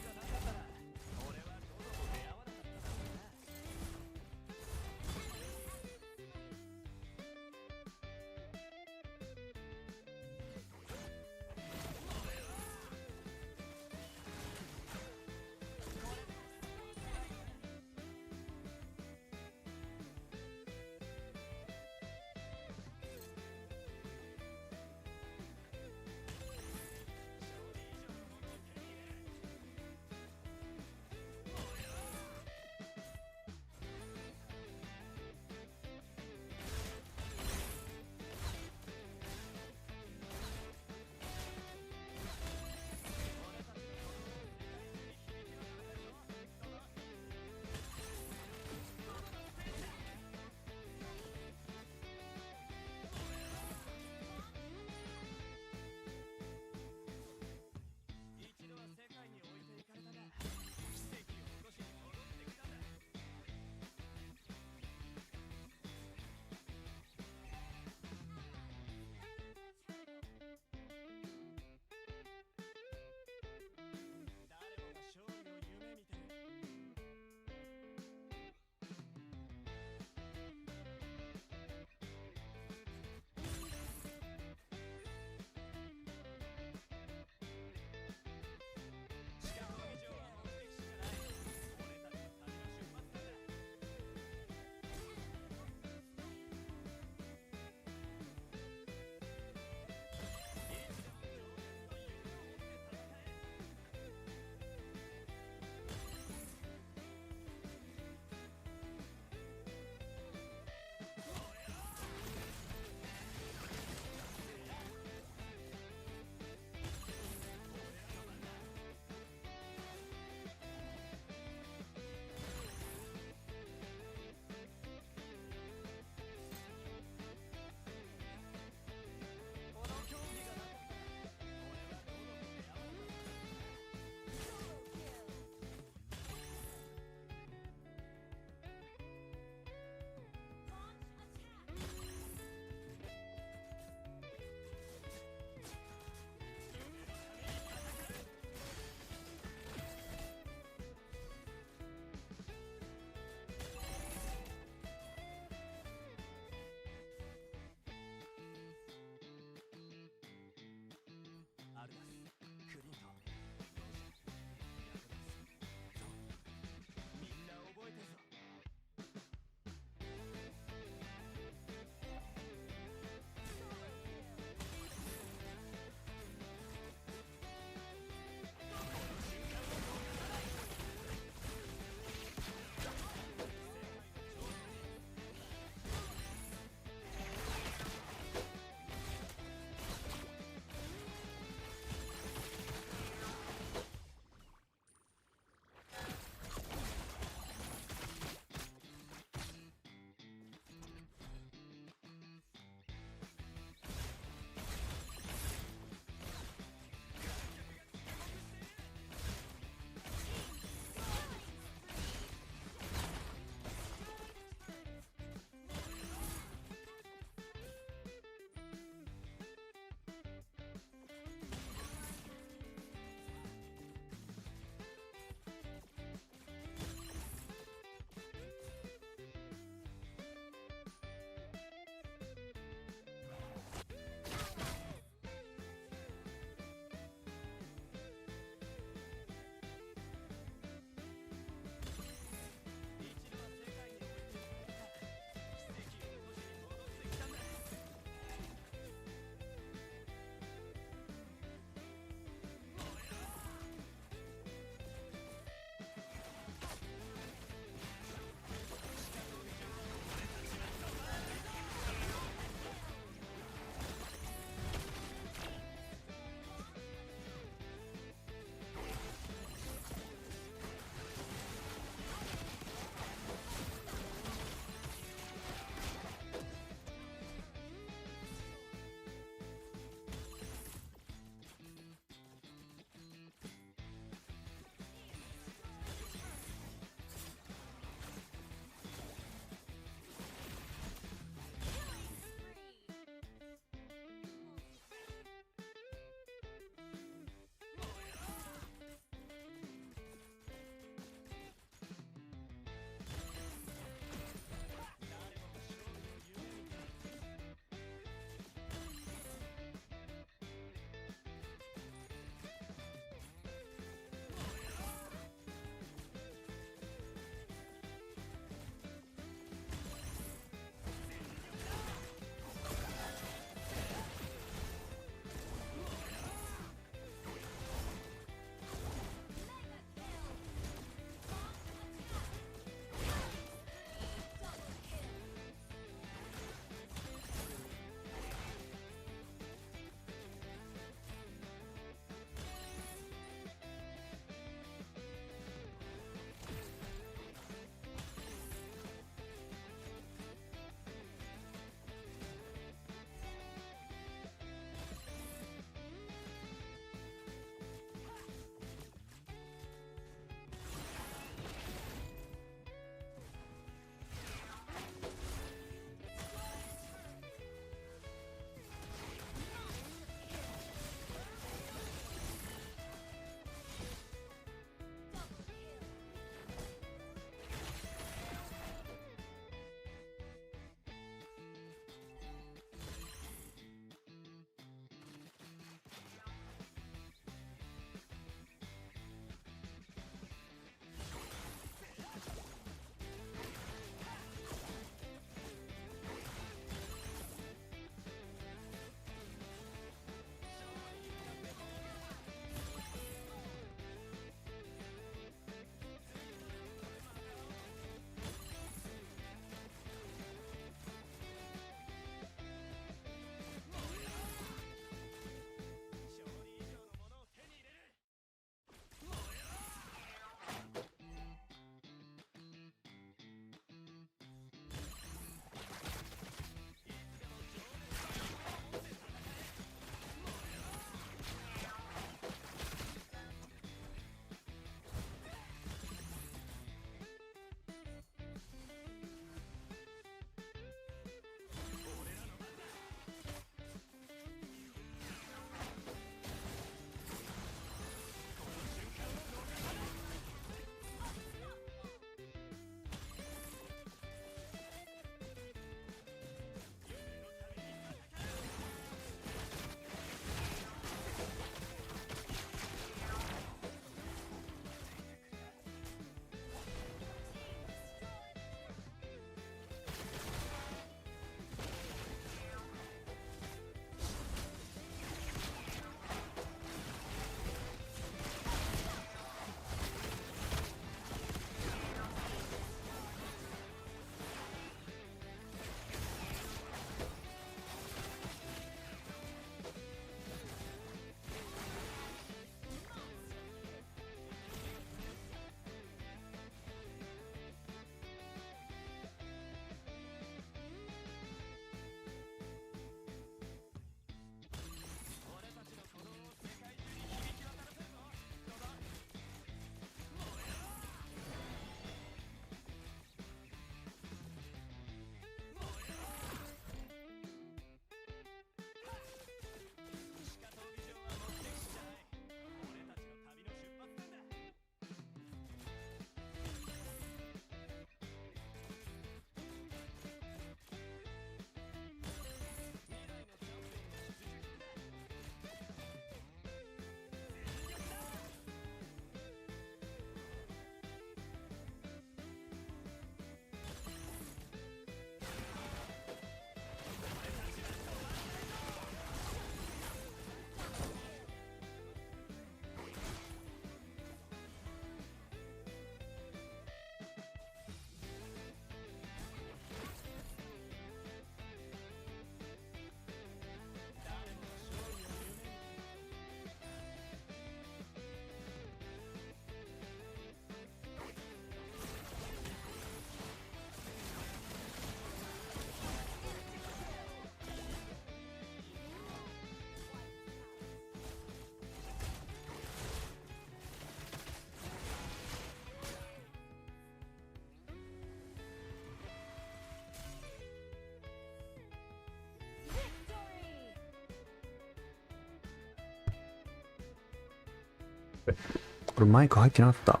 これマイク入ってなかった。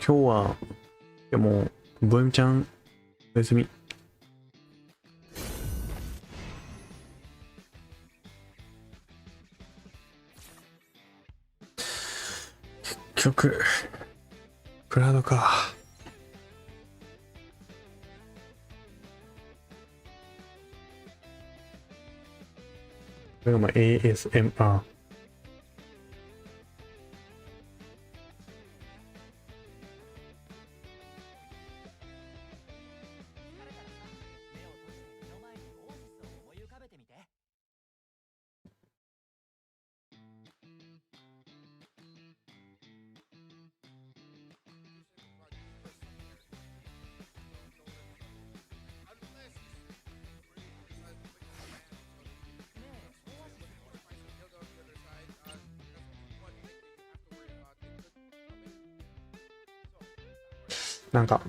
今日は、いやもう、ボエムちゃん、おやすみ。結局、クラウドか。これがまあ ASMR。なんか、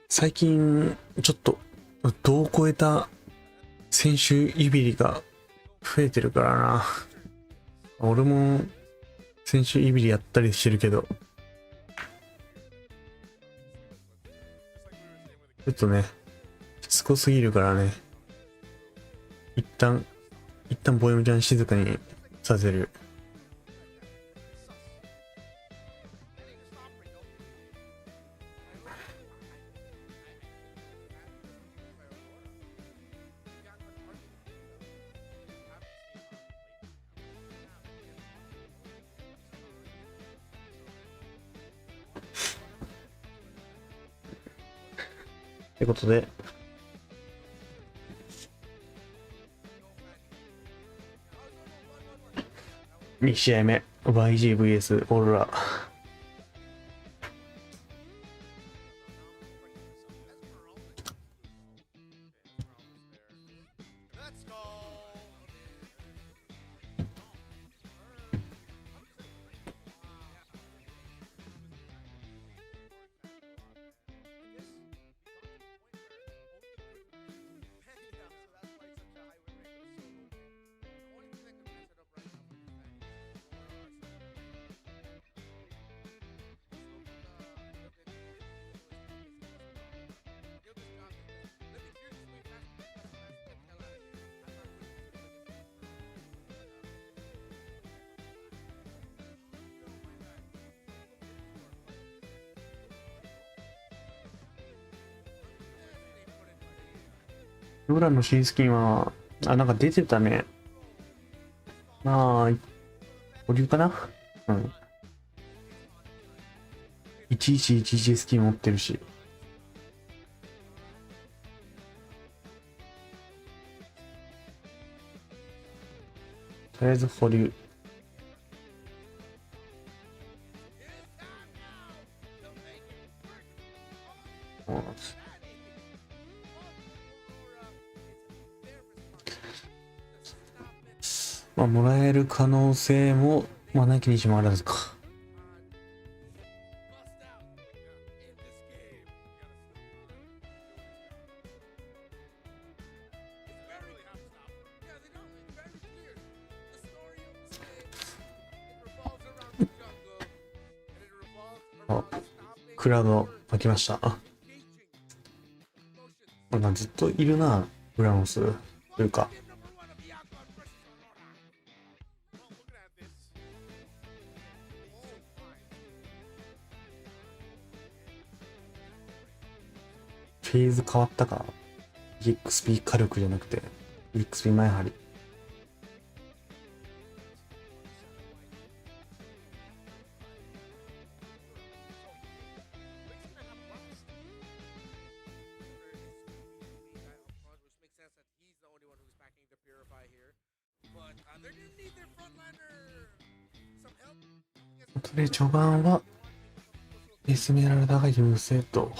最近、ちょっと、度を超えた選手いびりが増えてるからな。俺も、選手いびりやったりしてるけど、ちょっとね、しつこすぎるからね。一旦ボエムちゃん静かにさせる。ってことで、2試合目、YGVS オーロラ。ローラの新スキンは、なんか出てたね。まあ、保留かな？うん。1111スキン持ってるし。とりあえず保留。まあ、もらえる可能性も、まあ、なきにしもあらずか。あ、クラウド開きました。なんかずっといるな、ウラノス。というか。フェーズ変わったか。EXP 火力じゃなくて、EXP 前張り。あとで序盤はエスメラルダが優勢と。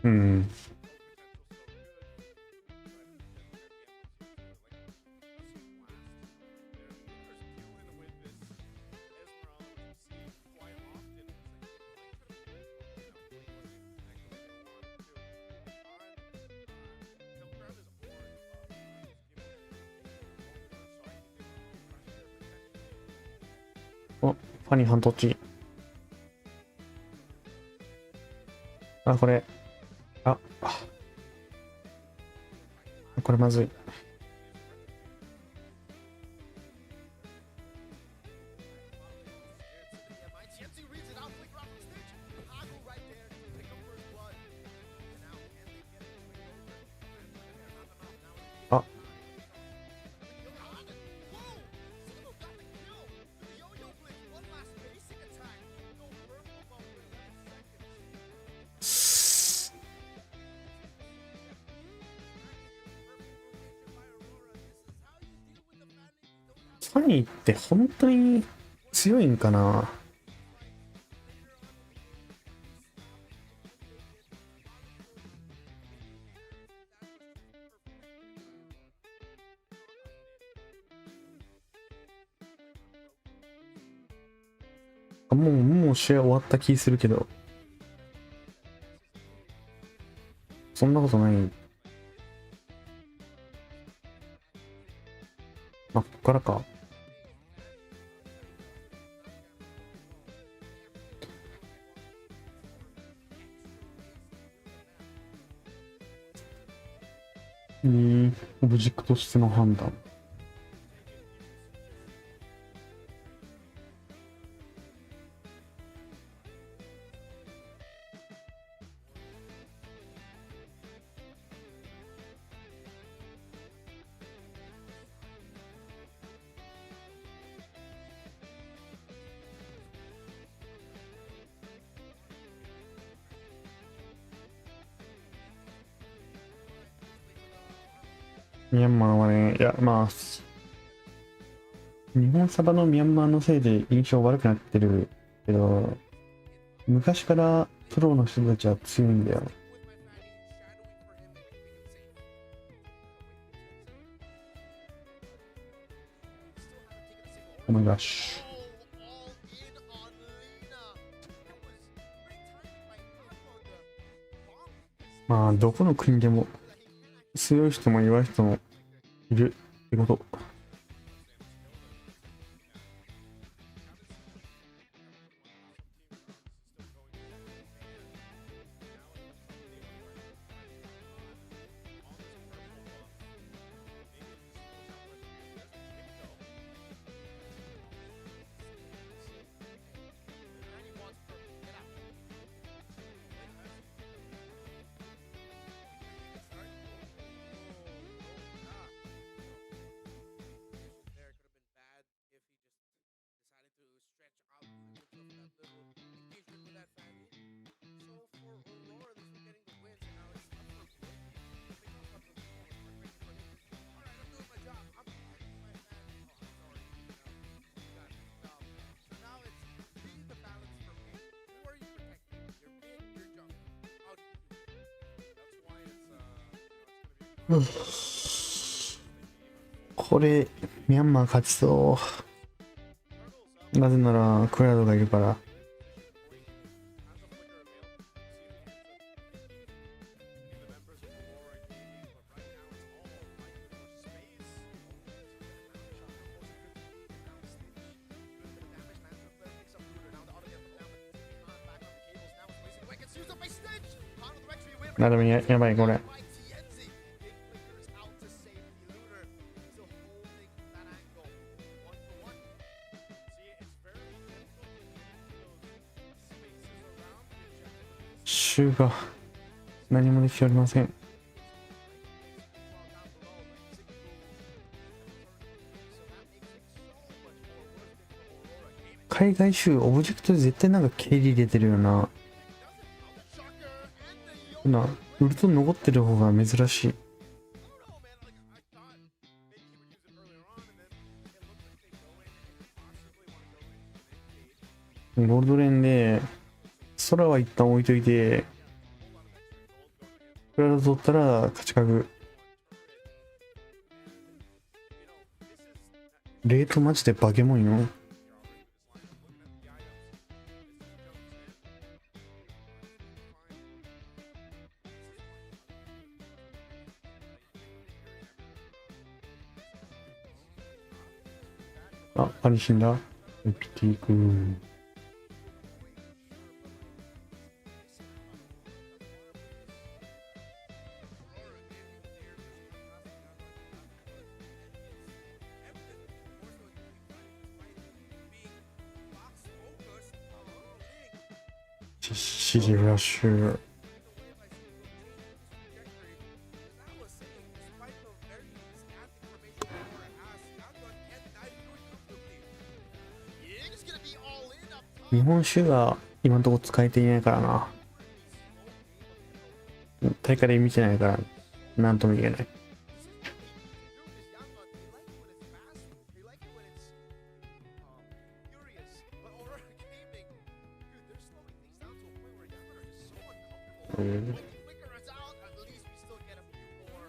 うん。お、ファニー半トッチ。あ、これ。あ、これまずい。あ、ファニーって本当に強いんかな。もう試合終わった気するけど、そんなことない。あ、こっからか。オブジェクトとしての判断。ミャンマーはね、いや、まあ、日本サバのミャンマーのせいで印象悪くなってるけど、昔からプロの人たちは強いんだよ。お前がし。まあ、どこの国でも強い人も弱い人もいるってこと。これ、ミャンマー勝ちそう。なぜなら、クラウドがいるから。なるほど、やばい、これ。シュが何もできておりません。海外集オブジェクトで絶対なんか経理入れてるよな。ウルト残ってる方が珍しい。ゴールドレーンで空は一旦置いといて、クラウド取ったら勝ち確。レートマジでバケモンよ。あ、パニ死んだ。ピティ君。指示フラッシュ。日本酒が今のところ使えていないからな。大会で見てないから何とも言えない。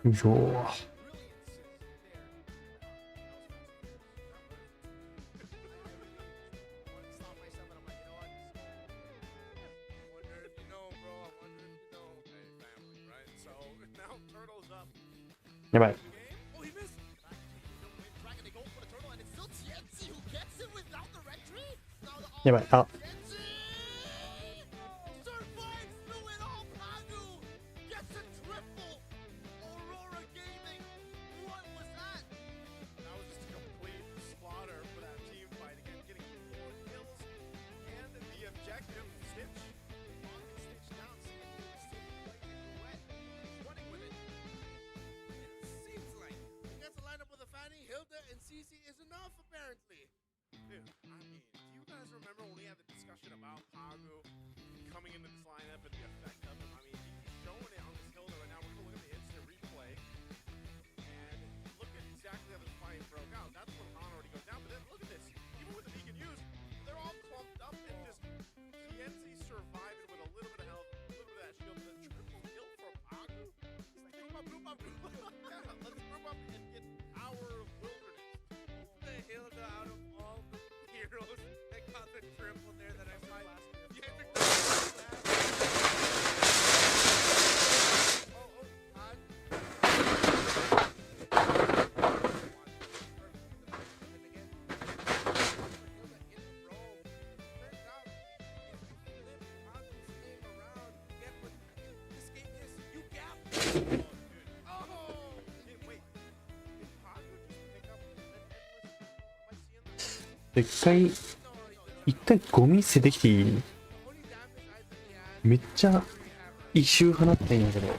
よいしょ。やばい。やばい。あ。一回ゴミ捨ててきていい？めっちゃ一周放ったいんだけど。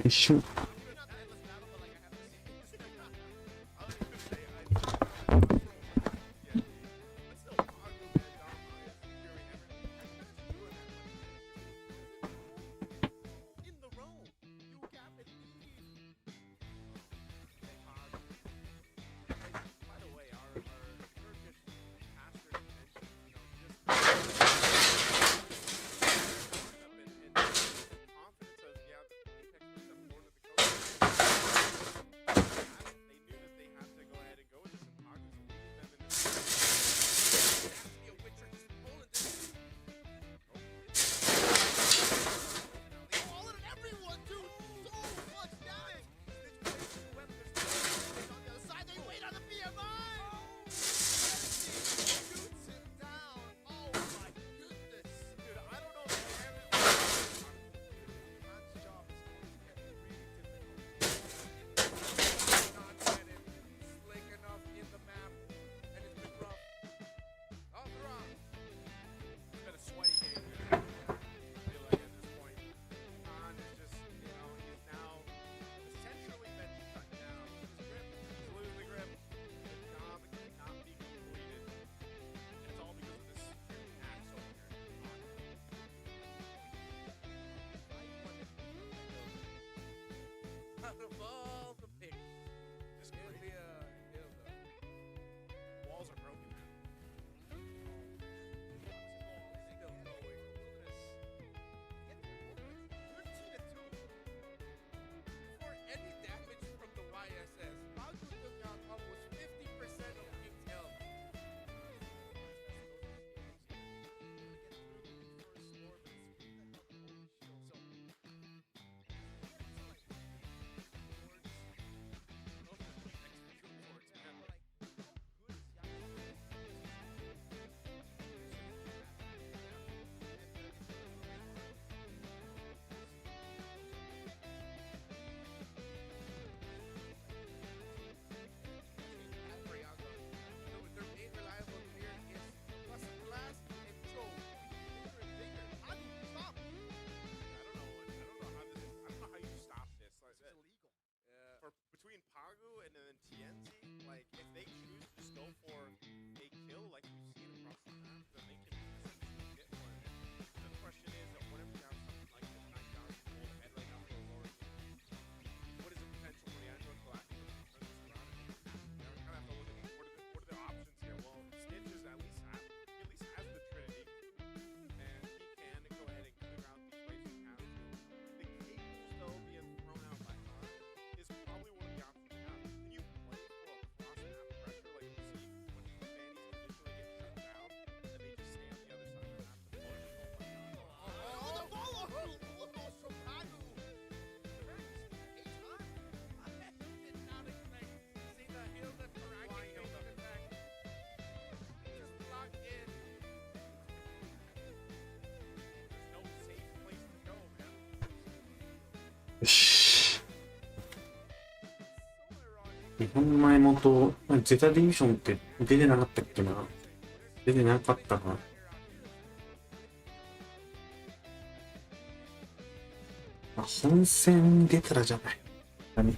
一瞬。日本前元、ゼタディビジョンって出てなかったっけな。出てなかったかな。本戦出たらじゃない。何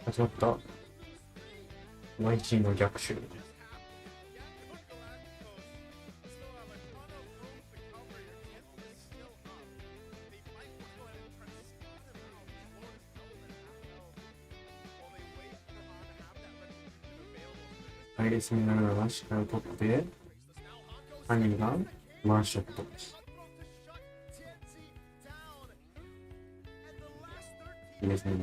始まった。YG の逆襲。配列になるならしっかり取って、兄がワンショット。いいですね。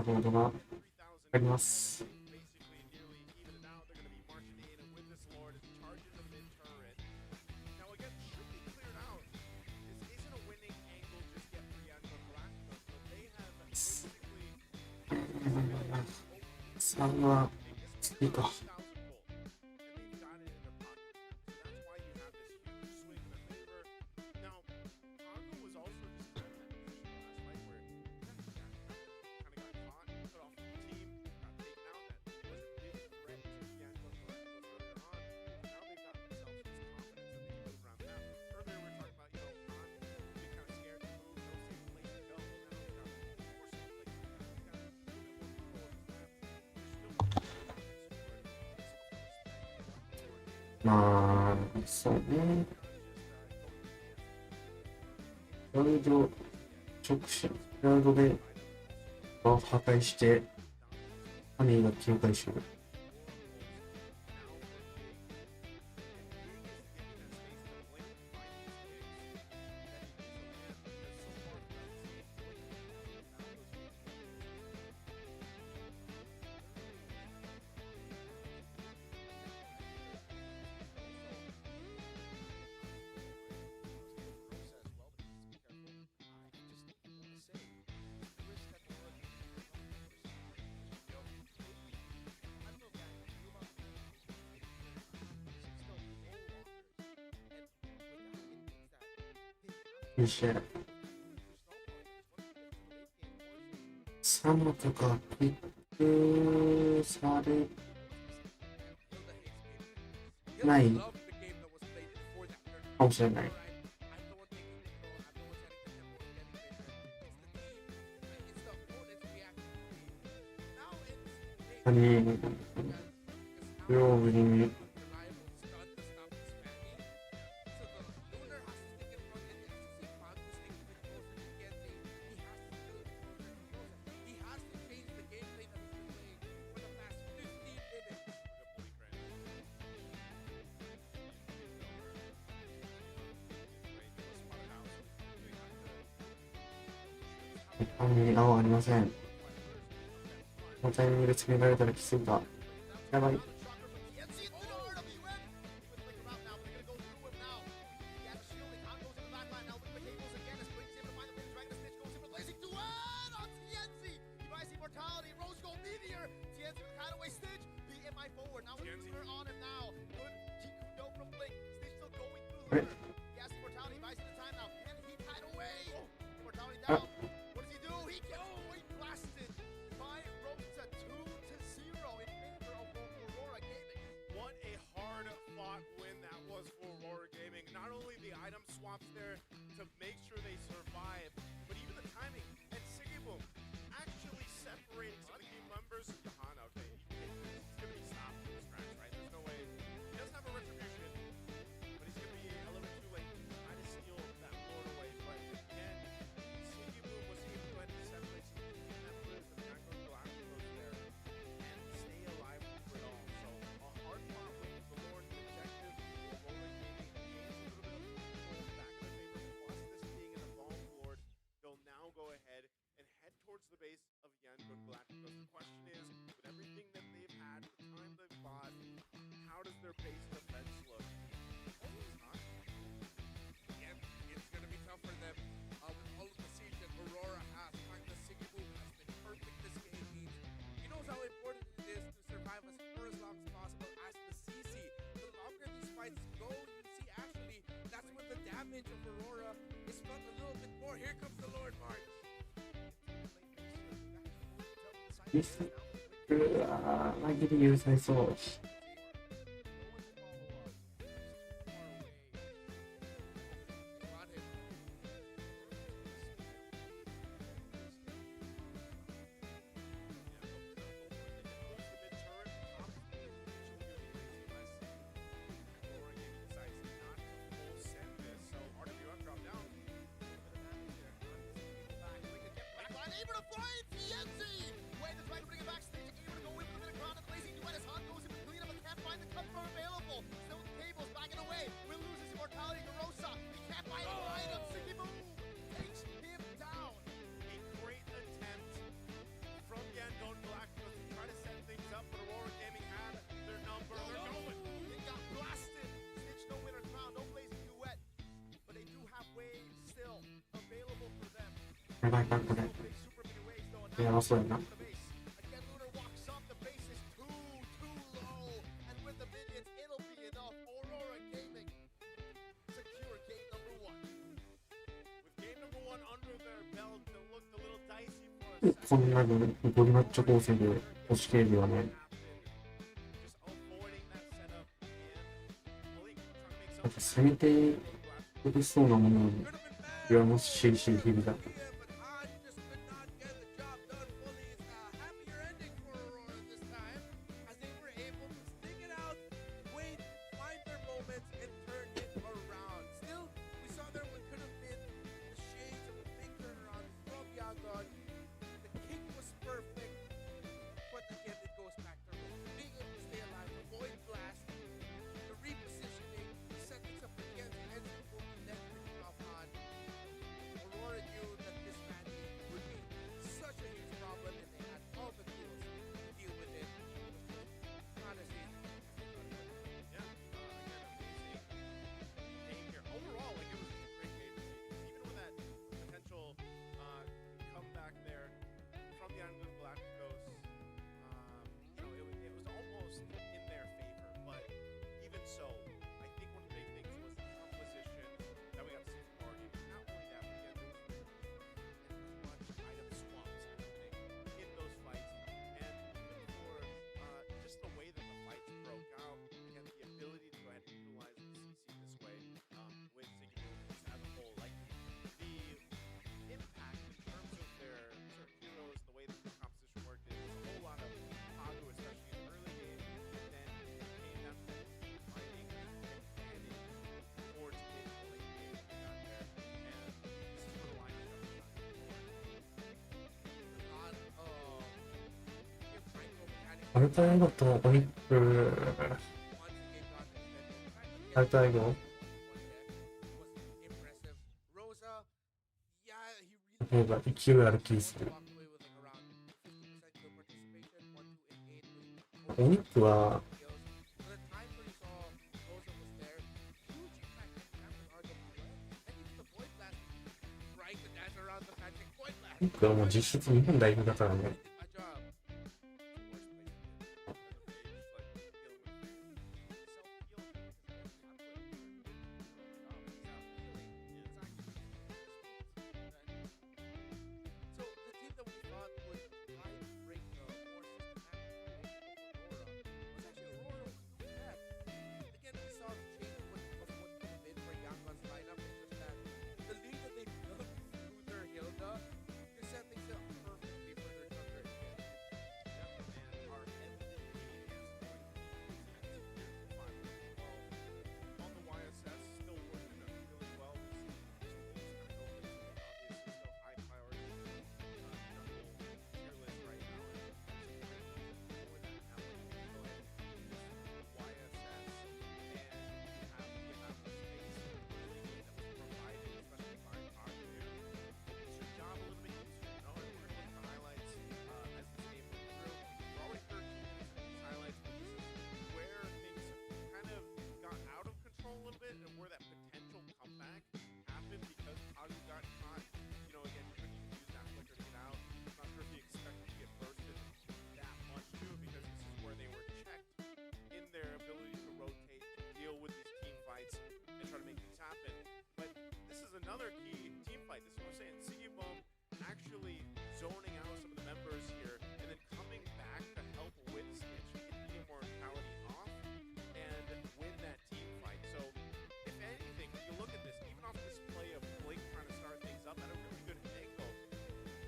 ボードがあります。3は次か。まあ、そうね。クラウド直進、クラウドで場を破壊して、ハニーが警戒しよう。2試合3とかピックされないかもしれない。グローブにあんに青ありません。このタイミングで詰められたらきついんだ。やばい。Of Aurora is felt a little bit more. Here comes the Lord March. うわー、紛れ許されそう。Able to fly in TNC! Wait, they're trying to bring it backstage. Able to go in with a crown. The blazing duet as Han goes in between them and can't find the cover available. Still the tables backing away. Will lose his immortality to Rosa. He can't find any items. Siggy Boom takes him down. A great attempt from Yandon Galacticos to try to set things up, but Aurora Gaming had their number. They're going. They got blasted. Stitch no winner crown, no blazing duet. But they do have waves still available for them. やばいかんこれ。やばそうやな。こんなにボリマッチョ構成で押し切れるよね。なんかせめて取りそうなものに上乗せし日々だ。アルタイゴとオニック、アルタイゴ方が勢いある気する。お肉はお肉はもう実質日本代表だからね。Another key team fight. This is what I'm saying. Sigibum actually zoning out some of the members here and then coming back to help with Stitch, get the immortality off, and win that team fight. So, if anything, when you look at this, even off this play of Blink trying to start things up at a really good angle,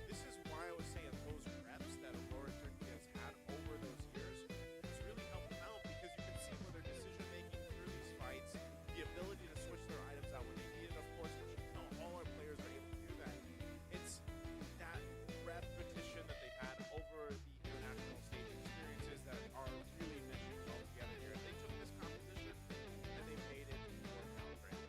this is why I was saying those reps that Aurora Turkey has had over those years has really helped them out because you can see where their decision making through these fights, the ability to switch their items out when they need it, of course, which all our players are able to do that. It's that repetition that they've had over the international stage experiences that are really meshing well together here. They took this competition and they made it work out great.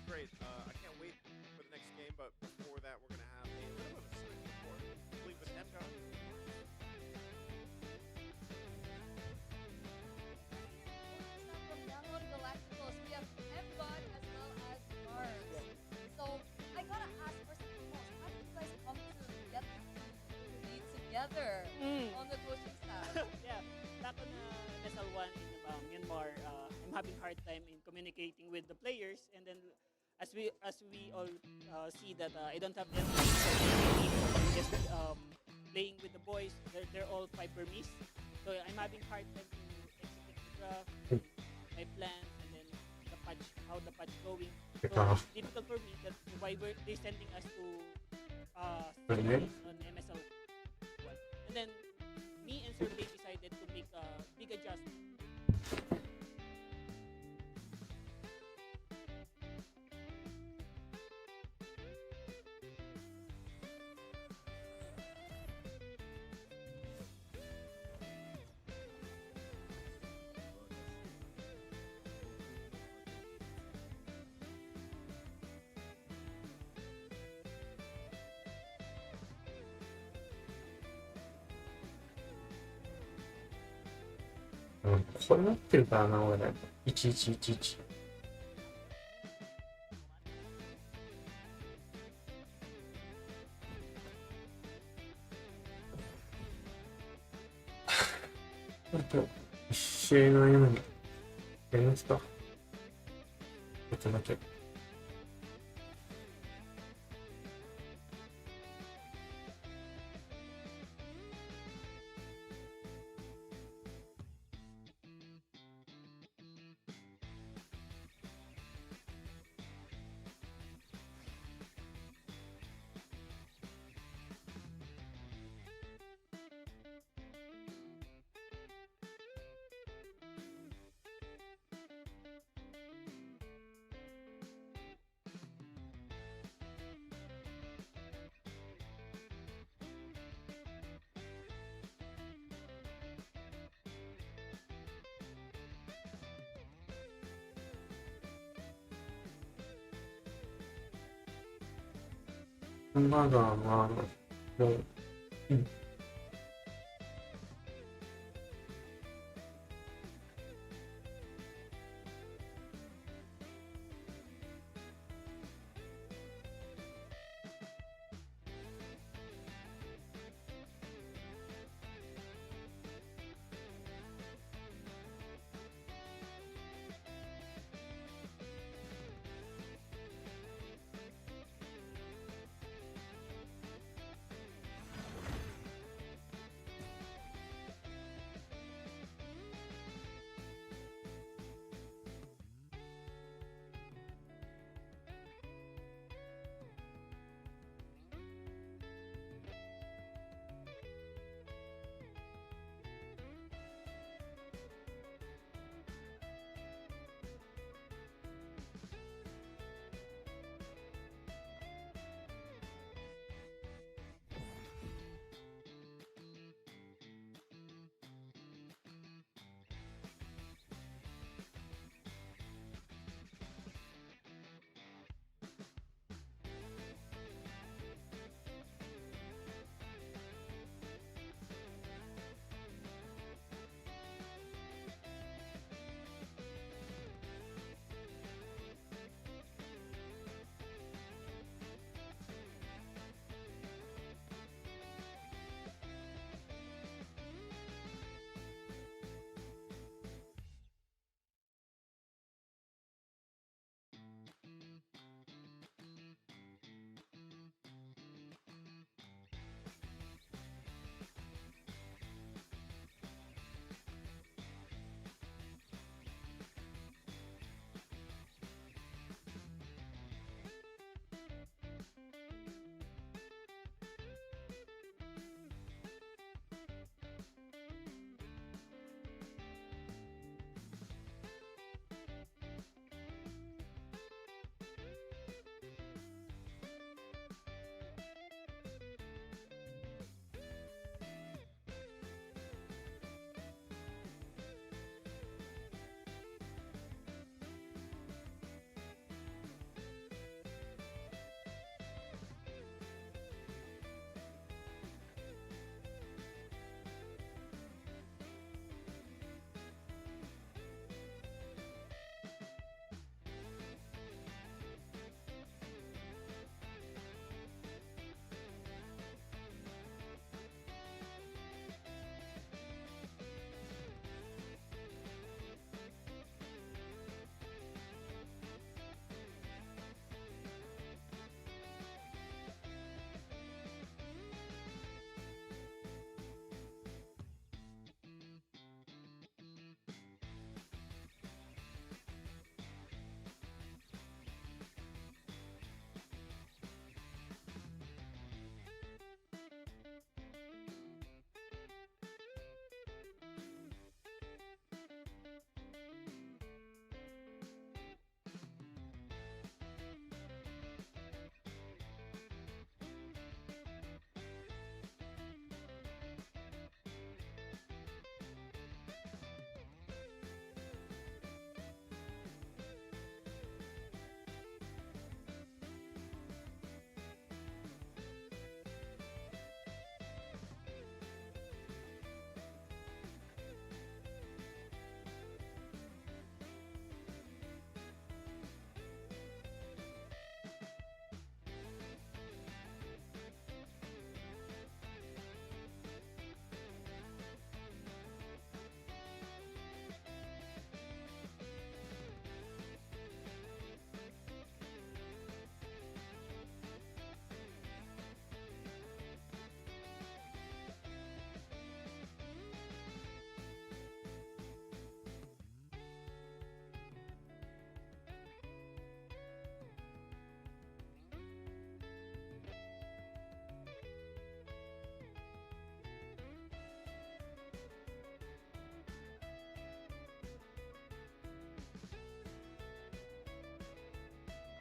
Great. I can't wait for the next game, but before that, we're going to have a little bit of a swing report. I believe with Emka. From Download Galacticos, we have M-God as well as Mars. So, I gotta ask, first and foremost, how did you guys come to get to be together on the coaching staff? Yeah, back on SL1 in Myanmar, I'm having hard time in communicating with the players, and then as we all see that I don't have them just playing with the boys, they're all Piper Miss, so I'm having hard time to execute the draft, my plans, and then the patch, how the patch going. So it's difficult for me. That's why they're sending us to studies on MSL 1. And then me and Sir Bay decided to make a big adjustment.これ持ってるからな、俺ね。1111。あと、一試合の合間にやりますか。ちょっとだけ。ハンバーガーは、もう、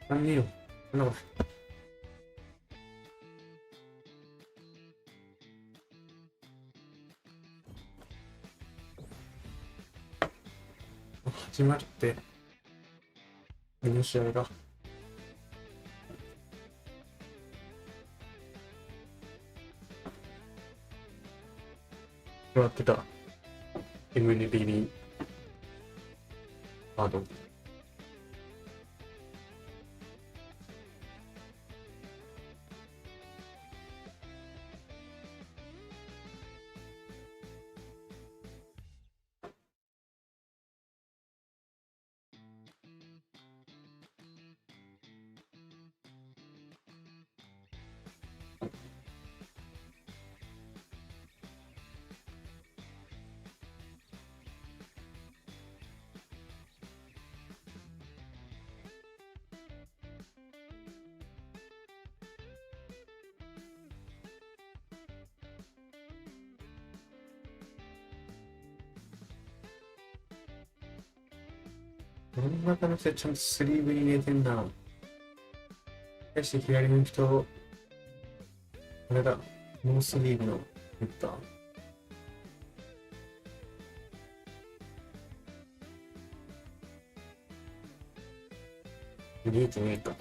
아니요. 올라가.始まるってこの試合がもらってた MLB カード。真ん中の人ちゃんとスリーブに入れてんな。対して左の人、あれだ、ノースリーブの打った。見えてねえか。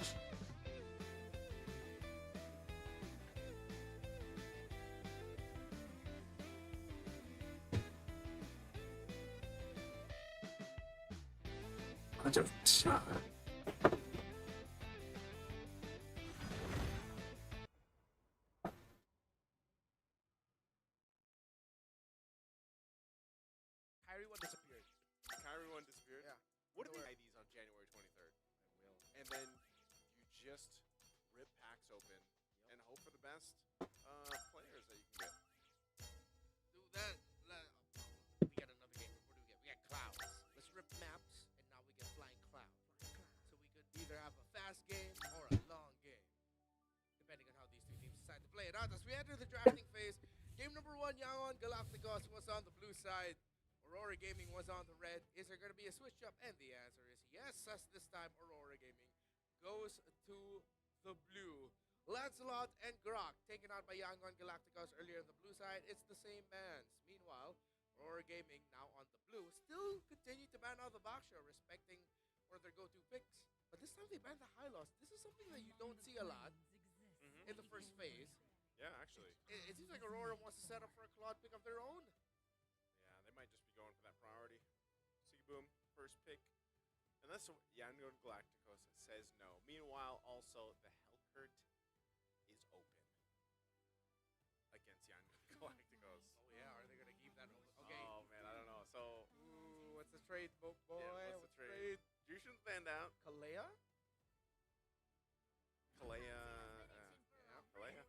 あ、じゃあ、しゃあ。Kyrie one disappeared. Kyrie one disappeared? Yeah. What if they these on January 23rd? I will. And then you just rip packs open and hope for the best players that you can get. Dude, we got another game. What do we get? We got clouds. Let's rip maps, and now we get flying clouds. So we could either have a fast game or a long game, depending on how these two teams decide to play it out. As we enter the drafting phase, game number 1, Yangon Galacticos was on the blue side. Aurora Gaming was on the red. Is there going to be a switch up? And the answer is yes, as this time Aurora Gaming goes to the blue. Lancelot and Grok taken out by Yangon Galacticos earlier on the blue side. It's the same bands. Meanwhile, Aurora Gaming now on the blue still continue to ban out the box show, respecting for their go-to picks. But this time they banned the high loss. This is something that you don't see a lot in the first phase. Yeah, actually. It seems like Aurora wants to set up for a Claude pick of their own. Yeah, they might just be going for that priority. Boom, first pick. Unless Yangon Galacticos says no. Meanwhile, also, the Hellcurt is open against Yangon Galacticos. Oh, yeah. Are they going to keep that open? Okay. Oh, man, I don't know. So, Ooh, what's the trade, boy? yeah, what's the trade? You shouldn't stand out. Kalea? Kalea. Kalea.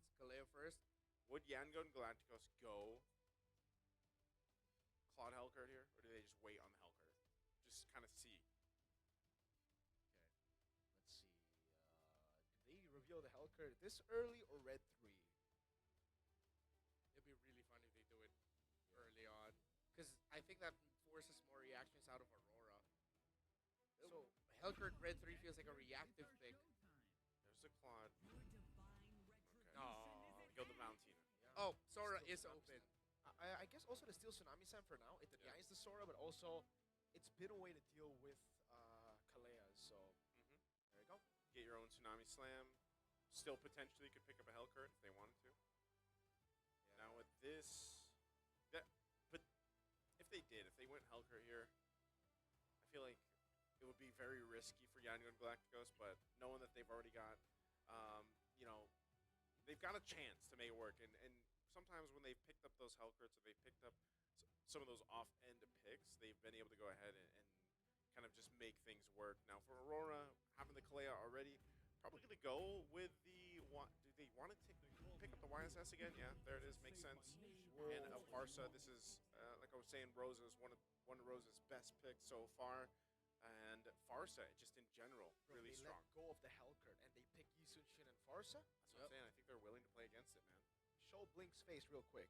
It's Kalea first. Would Yangon Galacticos go Claude Hellcurt here, or do they just wait on the Hellcurt? Just kind of see. Let's see. Do they reveal the Hellcurt this early or red 3? It'd be really fun if they do it early on. Because I think that forces more reactions out of Aurora. So, Hellcurt red 3 feels like a reactive pick. There's the Claude. Okay. Oh, go the Valentina. Oh, Sora is open. I guess also to steal Tsunami Sam for now. It denies the Sora, but also it's been a way to deal with Kalea. So there you go. Get your own Tsunami Slam. Still potentially could pick up a Hellcurt if they wanted to. Yeah. Now with this, but if they did, if they went Hellcurt here, I feel like it would be very risky for Yangon Galacticos. But knowing that they've already got, they've got a chance to make it work, and sometimes when they've picked up those Hellcurts, or they've picked up some of those off-end picks, they've been able to go ahead and kind of just make things work. Now for Aurora, having the Kalea already, probably going to go with the, do they want to pick up the YSS again? Yeah, there it is, makes sense. And Farsa, this is, like I was saying, Rosa is one of Rosa's best picks so far. And Farsa, just in general, really strong. They let go of the Hellcurt, and they pick Yisun Shin and Farsa? That's what I'm saying, I think they're willing to play against it, man. Show Blink's face real quick.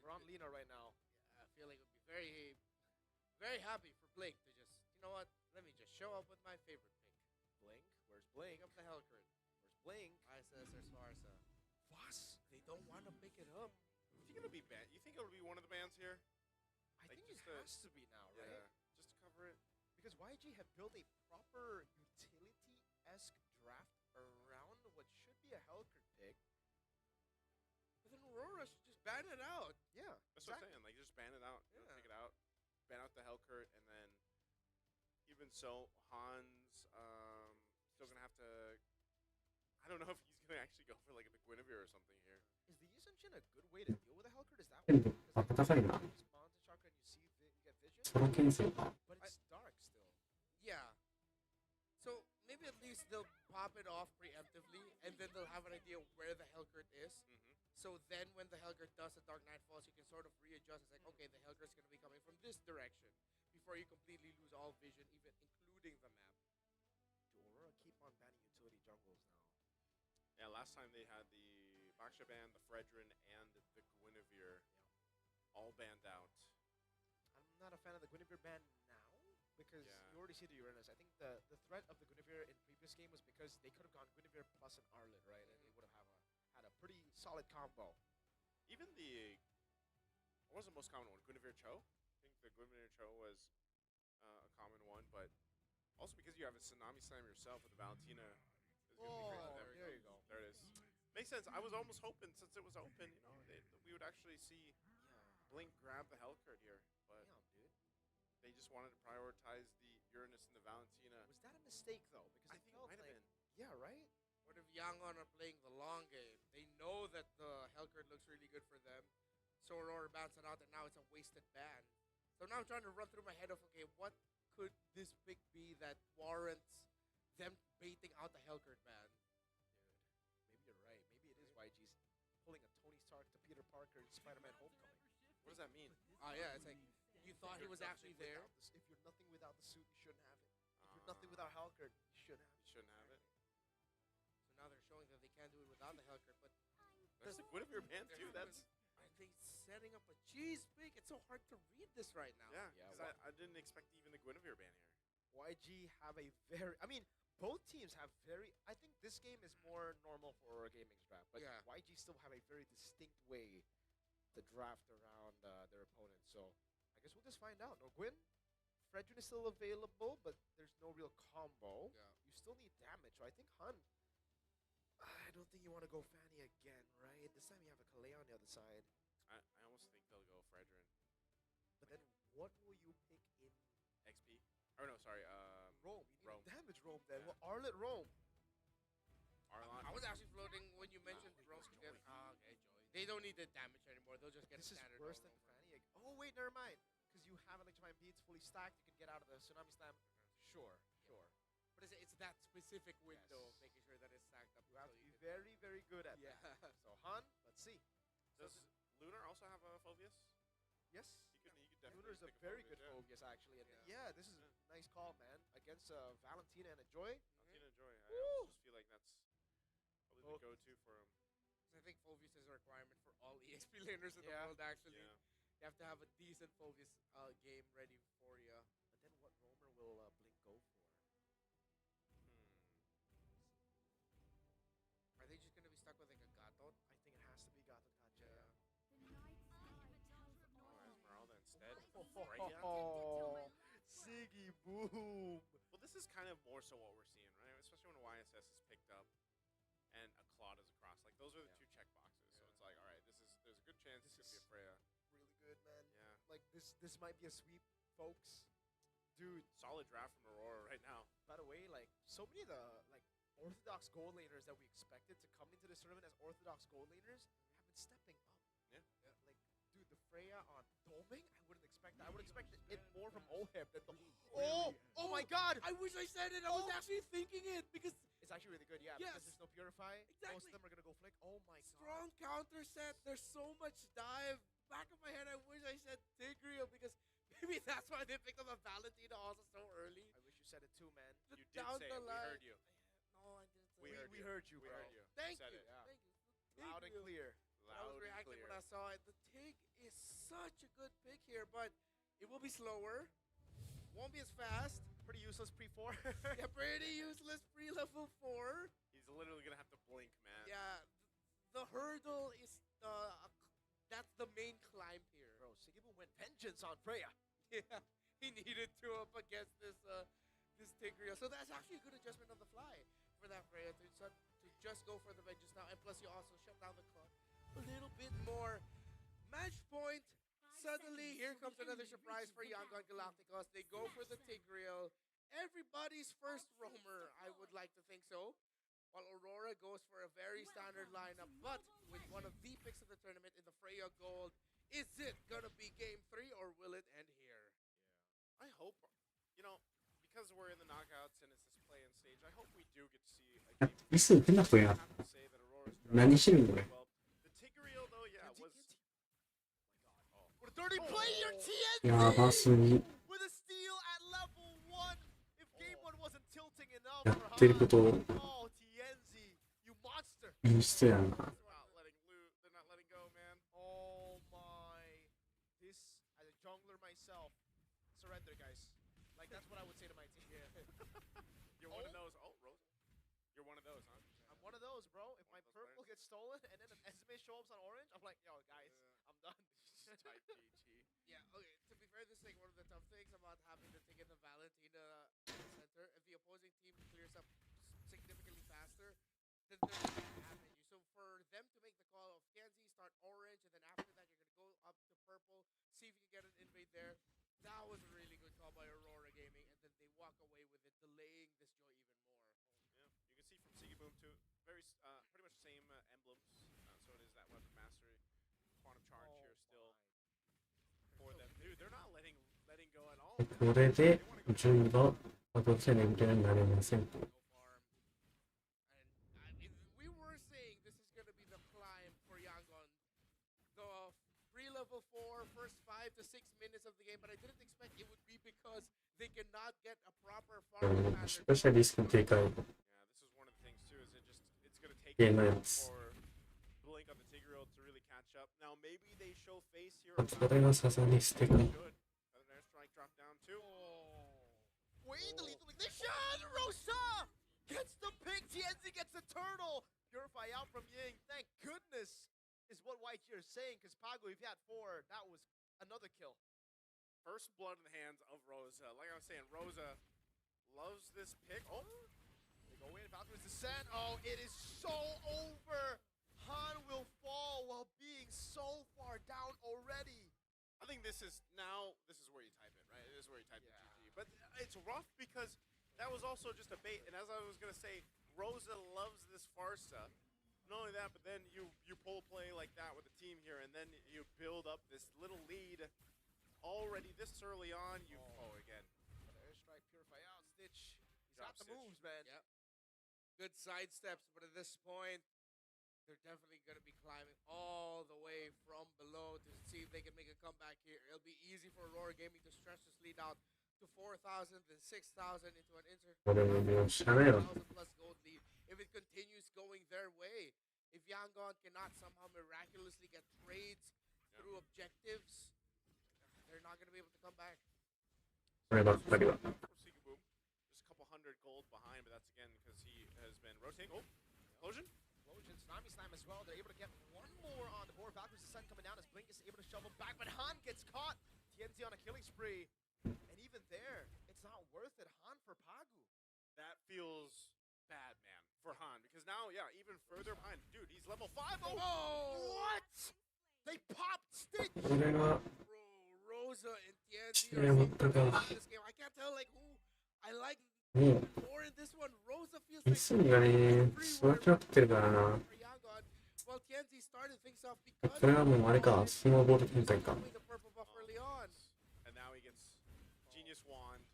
We're on Lena right now. Yeah, I feel like it would be very, very happy for Blink to just, you know what, let me just show up with my favorite pick. Blink? Where's Blink? Pick up the Hellcurt. Where's Blink? ISS or Sparsa. Voss? They don't want to pick it up. You think it'll be you think it'll be one of the bands here? I think it just has to be now, right? Yeah, just to cover it. Because YG have built a proper utility-esque draft around what should be a Hellcurt pick. But then Aurora should just ban it out. Yeah. That's what I'm saying. Like, just ban it out. You know, take it out. Ban out the Hellcurt, and then even so, Han's still gonna have to. I don't know if he's gonna actually go for like the Guinevere or something here. Is the Yusun-Shin a good way to deal with the Hellcurt? Is that で way? もバカされるな。 You spawn to chakra and you see you get vision. その牽制か。 But it's dark still. Yeah. So maybe at least they'll pop it off preemptively, and then they'll have an idea where the Hellcurt is. So then when the Hellcurt does the Dark Night Falls, you can sort of readjust. It's like, okay, the Hellcurt's going to be coming from this direction before you completely lose all vision, even including the map. Do Aurora keep on banning utility jungles now? Yeah, last time they had the Baksha ban, the Fredrin, and the Guinevere all banned out. I'm not a fan of the Guinevere ban now because you already see the Uranus. I think the threat of the Guinevere in previous game was because they could have gone Guinevere plus an Arlet, right? And they would have had a pretty solid combo. Even what was the most common one? Guinevere Cho? I think the Guinevere Cho was a common one, but also because you have a Tsunami Slam yourself with the Valentina. There you go. There it is. Makes sense. I was almost hoping, since it was open, you know, we would actually see Blink grab the Hellcurt here, but dude. they just wanted to prioritize the Uranus and the Valentina. Was that a mistake though? Because I think it might have been. Yeah, right? What if Yangon are playing the long game? They know that the Hellcurt looks really good for them. So Aurora bans it out, and now it's a wasted ban. So now I'm trying to run through my head of, okay, what could this pick be that warrants them baiting out the Hellcurt ban? Maybe you're right. Maybe it is YG's pulling a Tony Stark to Peter Parker in Spider-Man Homecoming. What does that mean? Yeah, it's like, you thought he was actually there? If you're nothing without the suit, you shouldn't have it. If you're nothing without Hellcurt, you shouldn't have it. You shouldn't have it. So now they're showing that they can't do it without the Hellcurt, but There's a Guinevere ban too. That's are they setting up a cheese pick? It's so hard to read this right now. yeah, because I didn't expect even the Guinevere ban here. YG have a very, I mean, both teams have very, I think this game is more normal for Aurora Gaming's draft, but YG still have a very distinct way to draft around their opponents. So I guess we'll just find out. No Gwyn, Fredrin is still available, but there's no real combo. Yeah. You still need damage. So I think Han, I don't think you want to go Fanny again, right? This time you have a Kalei on the other side. I almost think they'll go Fredrin. But then what will you pick in XP? Or no, sorry, Rome? You need Rome. damage Rome then. Well, Arlet Rome. Arlon. I was actually floating when you mentioned Rose could get. Okay, Joy. They don't need the damage anymore. They'll just get This is standard. worse all than over. Fanny. Oh, wait, never mind. Because you have Electrifying Beat, it's fully stacked. You can get out of the Tsunami Slam. Sure. But it's that specific window of making sure that it's stacked up. You have so to be can- very, very good at that. So, Han, let's see. Does Lunar also have a Phobius? Yes. He could definitely Lunar's a pick very Phobius, good Phobius, actually. And yeah, this is a nice call, man. Against Valentina and a Joy. Valentina Joy. I almost just feel like that's probably the go-to for him. I think Phobius is a requirement for all EXP laners in the Yeah. world, actually. Yeah. You have to have a decent Phobius game ready for you. But then what Roamer will Blink go for? Are they just going to be stuck with like a Gatot? I think it has to be Gato Kacha. Esmeralda instead. Oh, Siggy boom. Well, this is kind of more so what we're seeing, right? Especially when YSS is picked up and a Claude is across. Like, those are the two check boxes. So it's like, all right, there's a good chance this could be a Freya. Really good, man. Yeah. Like, this might be a sweep, folks. Dude. Solid draft from Aurora right now. By the way, like, so many of the, like, Orthodox gold laners that we expected to come into this tournament as Orthodox gold laners have been stepping up. Yeah. Like, dude, the Freya on Doming, I wouldn't expect that. I would expect it more from Oheb than the... Oh my god! I wish I said it. I was actually thinking it because It's actually really good, yeah. Yes. Because there's no Purify. Most of them are going to go Flick. Oh my strong counter set. There's so much dive. Back of my head, I wish I said Tigreal because maybe that's why they picked up a Valentina also so early. I wish you said it too, man. You did down say the it. We line. heard you. No, I didn't say We it. heard you. We heard you, We bro. heard you. Thank Said you. it. Thank you. Loud and clear. I was Loud and reacting clear. when I saw it. The Tig is such a good pick here, but it will be slower. Won't be as fast. Pretty useless pre-4. Yeah, pretty useless pre-level 4. He's literally going to have to blink, man. Yeah, the hurdle is that's the main climb here. Bro, Sigibu went vengeance on Freya. Yeah, he needed to up against this Tigreal. So that's actually a good adjustment on the fly for that Freya to just go for the vengeance now. And plus you also shut down the clock a little bit more. match point. Suddenly, here comes another surprise for Yangon Galacticos. They go for the Tigreal. Everybody's first roamer, I would like to think so. While Aurora goes for a very standard lineup, but with one of the picks of the tournament in the Freya Gold. Is it gonna be game 3 or will it end here? I hope, because we're in the knockouts and it's this play-in stage, I hope we do get to see a game. ミス受けなくてや。何してるのこれ。 The Tigreal though, yeah, was. What a dirty play here, やばすぎ。 With a steal at level 1. If game 1 wasn't tilting enough や for ってることを Oh, Tienzi, you monster. いい人やな。 They're not letting go, man. Oh my. This, as a jungler myself, surrender, guys. Like, that's what I would say to my team. You're one of those. Oh, Rosa. You're one of those, huh? I'm one of those, bro. If my purple gets stolen and then an Esme shows up on orange, I'm like, yo, guys, I'm done. Type GG. Yeah, okay. To be fair, this is like one of the tough things about having to take in the Valentina center. If the opposing team clears up significantly faster, then there's nothing to happen you. So for them to make the call of Kenzie, start orange, and then after that you're gonna go up to purple, see if you can get an invade there. That was a really good call by Aurora Gaming, and then they walk away with it, delaying this joy even more. Yeah, you can see from Sigiboom too. Very, pretty much same emblems. So it is that weapon mastery, quantum charge here still for them. Dude, they're not letting go at all. これで順位が戻せないみたいになりませんと。 We were saying this is going to be the climb for Yangon. The pre-level 4, first 5 to 6 minutes of the game, but I didn't expect it would be because they cannot get a proper farming pattern. スペシャリスト警戒。 Yeah, this is one of the things too. Is it's going to take Yeah, time nice. for Blink on the Tigreal to really catch up. Now maybe they show face here. それがささにしてか。 Good. Another airstrike drop down too. Wait, the lethal ignition! Rosa gets the pick. Tienzi gets the turtle. Purify out from Ying. Thank goodness is what White here is saying. Because Pago, if you had 4, that was another kill. First blood in the hands of Rosa. Like I was saying, Rosa loves this pick. Oh, they go in. Valkyrie's descent. Oh, it is so over. Han will fall while being so far down already. I think this is where you type it, right? This is where you type the GG. But it's rough because that was also just a bait. And as I was going to say, Rosa loves this Farsa. Not only that, but then you pull a play like that with the team here, and then you build up this little lead already this early on. Again. Airstrike, Purify out. Stitch. He's Drop got the Stitch. moves, man. Yep. Good side steps, but at this point, they're definitely going to be climbing all the way from below to see if they can make a comeback here. It'll be easy for Aurora Gaming to stretch this lead out to 4,000, then 6,000 into an plus gold lead. If it continues going their way, if Yangon cannot somehow miraculously get trades through objectives, they're not going to be able to come back. こればっかりは。 Sigiboom, just a couple hundred gold behind, but that's again because he has been rotating. Oh, explosion. Explosion, Tsunami Slam as well. They're able to get one more on the board. Valkyrie's descent coming down as Blink is able to shove him back, but Han gets caught. Tienzi on a killing spree. And even there, it's not worth it. Han for Pagu. That feels bad, man, for Han. Because now, yeah, even further behind. Dude, he's level 5. Oh, what? They popped Stitch. これが Rosa and Tienzi やばったか。 this game. I can't tell like who I like もう more in this one. Rosa feels ミ like スがね、育ちまくってるからな。 for Yangon. Well, Tienzi started things off because これはもうあれか、スノーボード展開か。 the purple buff early on. and now he gets Genius Wand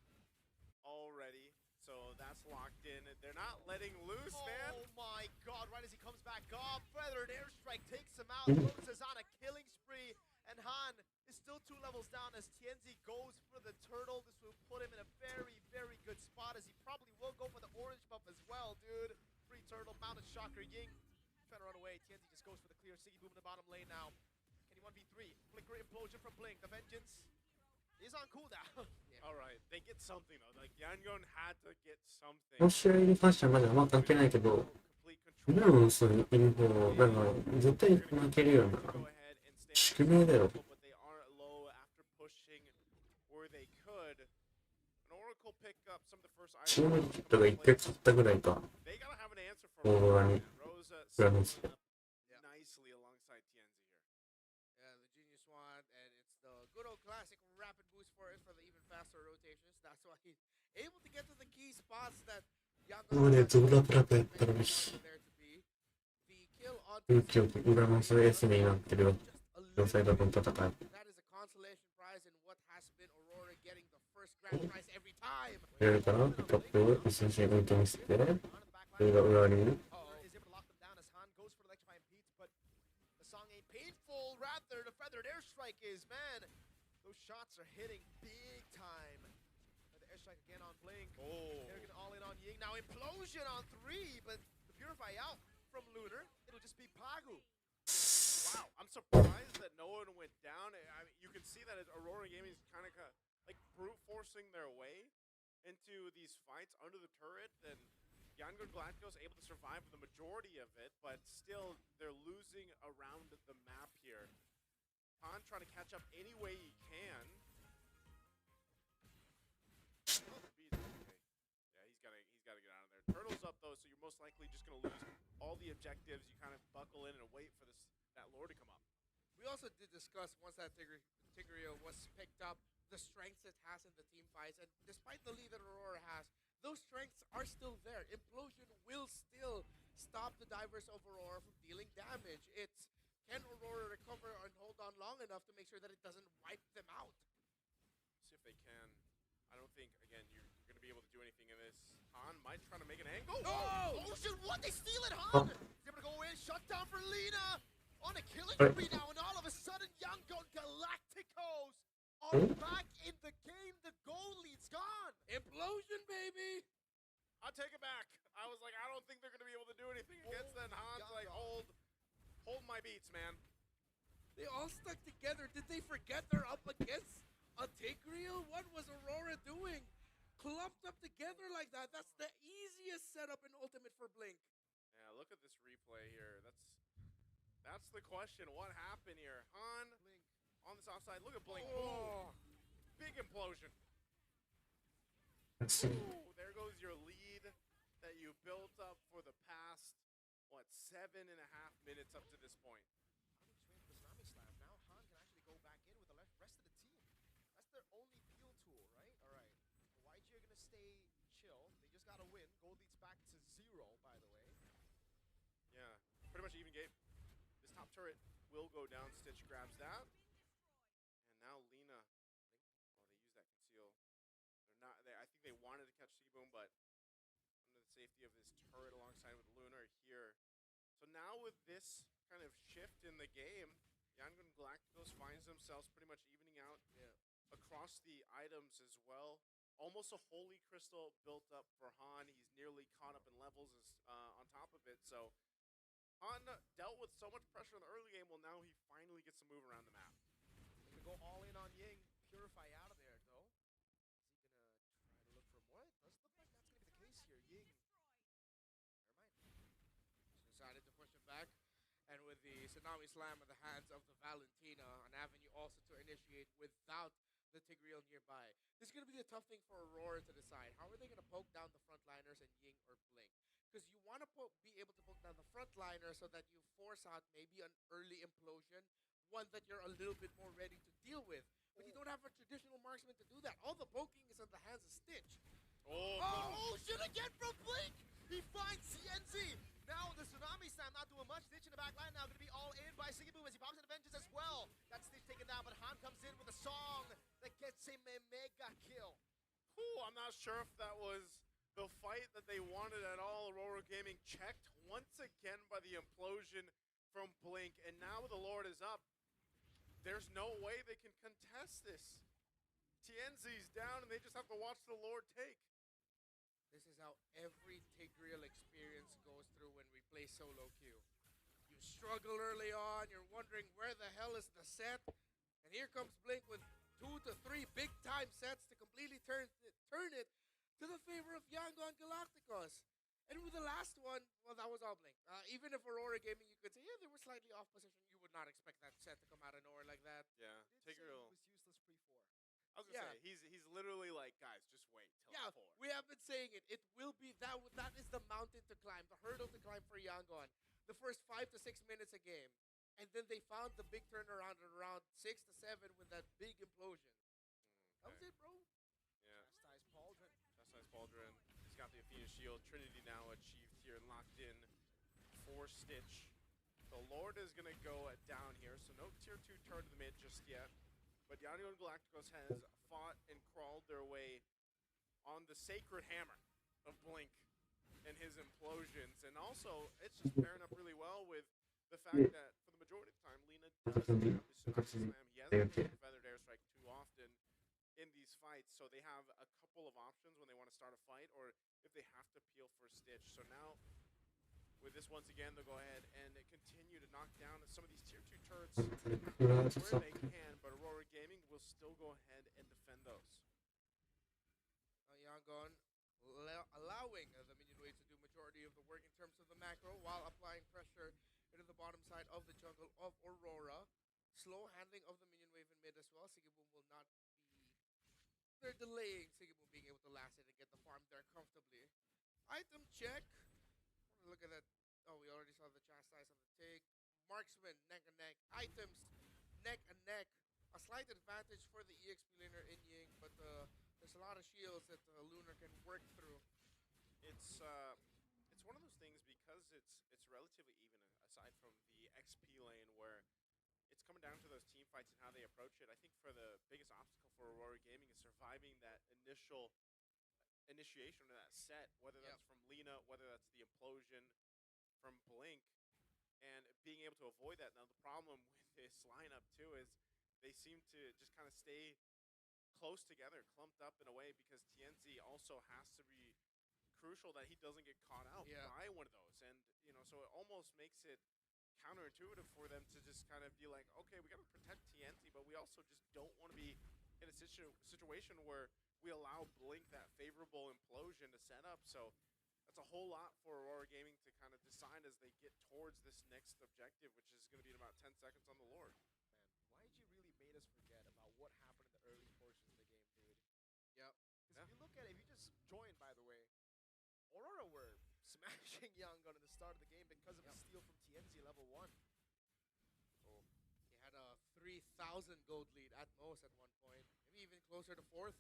already. So that's locked in. They're not letting loose, man. Oh my god, right as he comes back up, Feathered Airstrike takes him out. Rosa's on a killing spree, and Han is still 2 levels down as Tienzi goes for the turtle. This will put him in a very, very good spot as he probably will go for the orange buff as well, dude. Free turtle, mounted shocker, Ying trying to run away. Tienzi just goes for the clear. Sigiboom in the bottom lane now. Can he 1v3? Flicker implosion from Blink. The Vengeance is on cooldown. All right, they get something though. Like Yangon had to get something. この試合に関してはまだあんま関係ないけど、ブルースにいる方、なんか絶対負けるような宿命だよ。 But they are low after pushing where they could. An Oracle pick up some of the first チームリキッドが1回勝ったぐらいか。 They gotta have an answer オ from ーロラに。 Rosa フランス。 nicely alongside Tienzi here. Yeah, the Genius for is for the even faster rotations. That's why he's able to get to the key spots that もうね、ゾーラプラプやったのに、 there to be. The kill on 空気を裏のスエスになってるよ。両サイドの戦い。 that is a consolation prize in what has been Aurora getting the first grand prize every time. やるかなトップを一瞬浮いてみせて、それが裏に。 Is able to lock them down as Han goes for the electrifying beats, but the song ain't painful. Rather, the feathered airstrike is, man. Those shots are hitting big time. The airstrike again on Blink. They're gonna all in on Ying. Now implosion on 3, but the purify out from Lunar. It'll just be Pagu. Wow, I'm surprised that no one went down. I mean, you can see that Aurora Gaming is kind of like brute forcing their way into these fights under the turret, and Yangon Galacticos able to survive the majority of it, but still they're losing around the map here. Han trying to catch up any way he can. Oh, okay. Yeah, he's gotta get out of there. Turtle's up though, so you're most likely just gonna lose all the objectives. You kind of buckle in and wait for that lore to come up. We also did discuss once that Tigreal was picked up, the strengths it has in the team fights, and despite the lead that Aurora has, those strengths are still there. Implosion will still stop the divers of Aurora from dealing damage. It's can Aurora recover and hold on long enough to make sure that it doesn't wipe them out? See if they can. I don't think, again, you're going to be able to do anything in this. Han might try to make an angle. Oh! Ocean, what? They steal it, Han! He's able to go in, shut down for Lina! On a killing spree now, and all of a sudden, Yangon Galacticos are back in the game. The goal lead's gone. Implosion, baby! I'll take it back. I was like, I don't think they're going to be able to do anything against that. Han's like, hold my beats, man. They all stuck together. Did they forget they're up against a Tigreal? What was Aurora doing? Clumped up together like that. That's the easiest setup in Ultimate for Blink. Yeah, look at this replay here. That's the question. What happened here? Han Blink on this offside. Look at Blink. Oh. Big implosion. Ooh, there goes your lead that you built up for the past, 7.5 minutes up to this point. Now Han can actually go back in with the rest of the team. That's their only peel tool, right? All right. YG are going to stay chill. They just got to win. Gold leads back to 0, by the way. Yeah, pretty much even game. This top turret will go down. Stitch grabs that. And now Lina. They use that conceal. I think they wanted to catch Seaboom, but under the safety of this turret alongside with Lunar here. So now with this kind of shift in the game, Yangon Galacticos finds themselves pretty much evening out across the items as well. Almost a Holy Crystal built up for Han. He's nearly caught up in levels on top of it. So Han dealt with so much pressure in the early game. Well, now he finally gets to move around the map. They go all in on Ying. Purify out of there, though. Is he going to try to look for more? It does look like that's going to be the case here. Ying. Never mind. Just decided to push him back. And with the Tsunami Slam in the hands of the Valentina, an avenue also to initiate without the Tigreal nearby. This is going to be the tough thing for Aurora to decide. How are they going to poke down the frontliners and Ying or Blink? Because you want to be able to poke down the frontliner so that you force out maybe an early implosion, one that you're a little bit more ready to deal with. But you don't have a traditional marksman to do that. All the poking is in the hands of Stitch. Oh, shit again from Blink! He finds CNZ! Now the Tsunami Slam not doing much. Stitch in the back line now going to be all in by Sigibu as he pops in Vengeance as well. That Stitch taken down, but Han comes in with a song that gets him a mega kill. Ooh, I'm not sure if that was the fight that they wanted at all. Aurora Gaming checked once again by the implosion from Blink, and now the Lord is up. There's no way they can contest this. TNZ's down, and they just have to watch the Lord take. This is how every Tigreal experience goes through when we play solo queue. You struggle early on, you're wondering where the hell is the set, and here comes Blink with 2 to 3 big-time sets to completely turn it to the favor of Yangon Galacticos. And with the last one, well, that was all Blink. Even if Aurora Gaming, you could say, yeah, they were slightly off position. You would not expect that set to come out of nowhere like that. Yeah, Tigreal was useless pre-4. I was gonna say he's literally like, guys, just wait till 4. We have been saying it. It will be that is the mountain to climb, the hurdle to climb for Yangon. The first 5 to 6 minutes a game, and then they found the big turnaround at around 6 to 7 with that big implosion. That was it, bro. Yeah. Chastise Pauldron. Chastise Pauldron. He's got the Athena Shield. Trinity now achieved here and locked in for Stitch. The Lord is going to go down here, so no tier 2 turret in the mid just yet. But Yanio and Galacticos has fought and crawled their way on the sacred hammer of Blink and his implosions. And also, it's just pairing up really well with the fact that for the majority of the time, Lina doesn't have the Smash Slam. He hasn't used Feathered Airstrike too often in these fights, so they have a couple of options when they want to start a fight or if they have to peel for Stitch. So now, with this once again, they'll go ahead and continue to knock down some of these tier 2 turrets where they can, but Aurora Gaming will still go ahead and defend those. Yangon allowing the minion wave to do majority of the work in terms of the macro while applying pressure into the bottom side of the jungle of Aurora. Slow handling of the minion wave in mid as well. Sigiboom will not be... They're delaying Sigiboom being able to last it and get the farm there comfortably. Item check. Look at that. Oh, we already saw the Chastise on the take. Marksman, neck and neck. Items, neck and neck. A slight advantage for the EXP laner in Ying, but there's a lot of shields that Lunar can work through. It's one of those things because it's relatively even aside from the XP lane where it's coming down to those team fights and how they approach it. I think for the biggest obstacle for Aurora Gaming is surviving that initial initiation of that set, whether that's from Lina, whether that's the implosion from Blink, and being able to avoid that. Now the problem with this lineup too is they seem to just kind of stay close together, clumped up in a way, because TNZ also has to be crucial that he doesn't get caught out by one of those. And, you know, so it almost makes it counterintuitive for them to just kind of be like, okay, we got to protect TNZ, but we also just don't want to be in a situation where we allow Blink that favorable implosion to set up. So that's a whole lot for Aurora Gaming to kind of decide as they get towards this next objective, which is going to be in about 10 seconds on the Lord. Man, YG really made us forget about what happened in the early portions of the game, dude. Yep. Because if you look at it, if you just joined, by the way, Aurora were smashing Yangon at the start of the game because of a steal from TNZ level 1. Oh, he had a 3,000 gold lead at most at one point, maybe even closer to 4,000.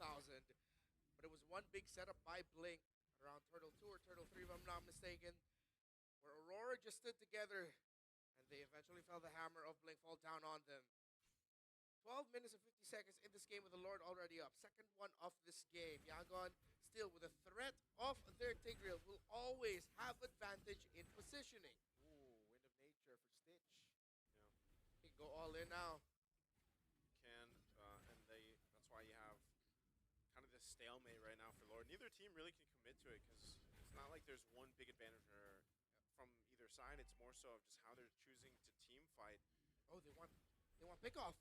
But it was one big setup by Blink around Turtle 2 or Turtle 3, if I'm not mistaken, where Aurora just stood together and they eventually felt the hammer of Blink fall down on them. 12 minutes and 50 seconds in this game with the Lord already up. Second one of this game. Yangon still with a threat of their Tigreal will always have advantage in positioning. Ooh, Wind of Nature for Stitch. He can go all in now. And that's why you have kind of this stalemate right now for Lord. Neither team really can commit to it because it's not like there's one big advantage from either side. It's more so of just how they're choosing to team fight. Oh, they want pickoff.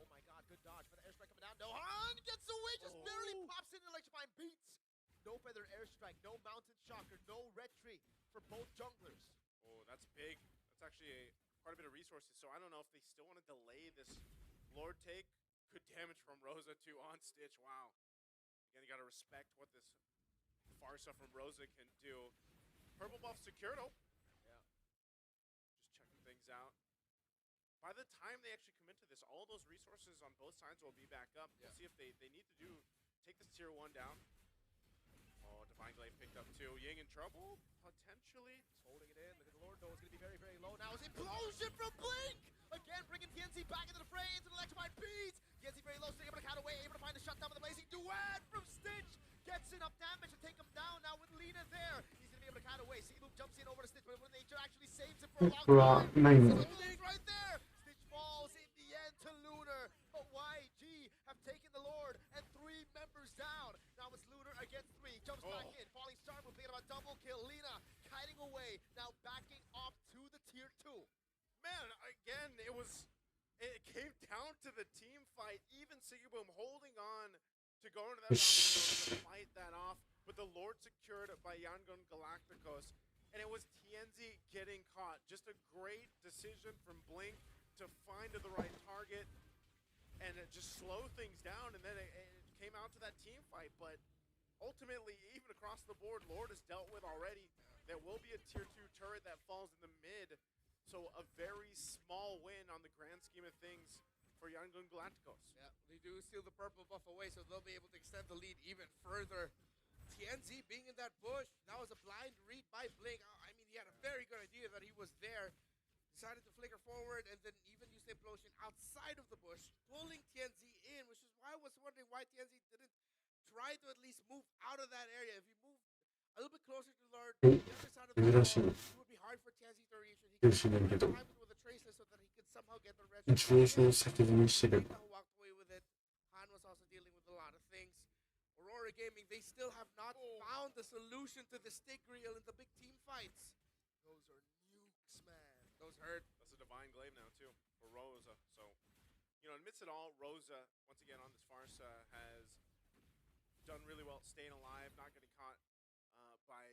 Oh my god, good dodge for the airstrike coming down. No, Han gets away, just barely pops in Electrifying beats. No feathered airstrike, no mountain shocker, no retreat for both junglers. Oh, that's big. That's actually quite a bit of resources. So I don't know if they still want to delay this Lord take. Good damage from Rosa too on Stitch. Wow. Again, you got to respect what this Farsa from Rosa can do. Purple buff secured. Oh. Yeah. Just checking things out. By the time they actually commit to this, all those resources on both sides will be back up. We'll see if they need to take this tier 1 down. Oh, Divine Glaive picked up too. Ying in trouble, potentially. He's holding it in. Look at the Lord, though. It's going to be very, very low. Now it's implosion from Blink! Again, bringing TNZ back into the fray, into the Electrified beats. TNZ very low, still able to count away, able to find the shutdown with the blazing duet from Stitch. Gets enough damage to take him down now with Lina there. He's going to be able to count away. Sigiboom jumps in over to Stitch, but when Nature actually saves him for a long time. Right there. Stitch falls in the end to Lunar. But YG have taken the Lord and 3 members down. Now it's Lunar against 3. Jumps back in. Falling Star will be about double kill. Lina kiting away. Now backing off to the tier 2. Man, again, it came down to the team fight. Even Sigiboom holding on to go into that to fight that off. But the Lord secured by Yangon Galacticos. And it was TNZ getting caught. Just a great decision from Blink to find the right target and just slow things down. And then it came out to that team fight. But ultimately, even across the board, Lord is dealt with already. There will be a tier 2 turret that falls in the mid. So a very small win on the grand scheme of things for Yangon Galacticos. Yeah, they do steal the purple buff away, so they'll be able to extend the lead even further. TNZ being in that bush, that was a blind read by Blink. I mean, he had a very good idea that he was there. Decided to flicker forward and then even use the implosion outside of the bush, pulling TNZ in, which is why I was wondering why TNZ didn't try to at least move out of that area. If he moved a little bit closer to the other side of the wall, it would be hard for TNZ to reach it. He could time it with a tracer so that he could somehow get the red. シチュエーションを先にしてる。 Walked away with it. Han was also dealing with a lot of things. Aurora Gaming, they still have not found the solution to the stick reel in the big team fights. Those are nukes, man. Those hurt. That's a divine glaive now too for Rosa. So, you know, amidst it all, Rosa once again on this farce has done really well, staying alive, not getting caught by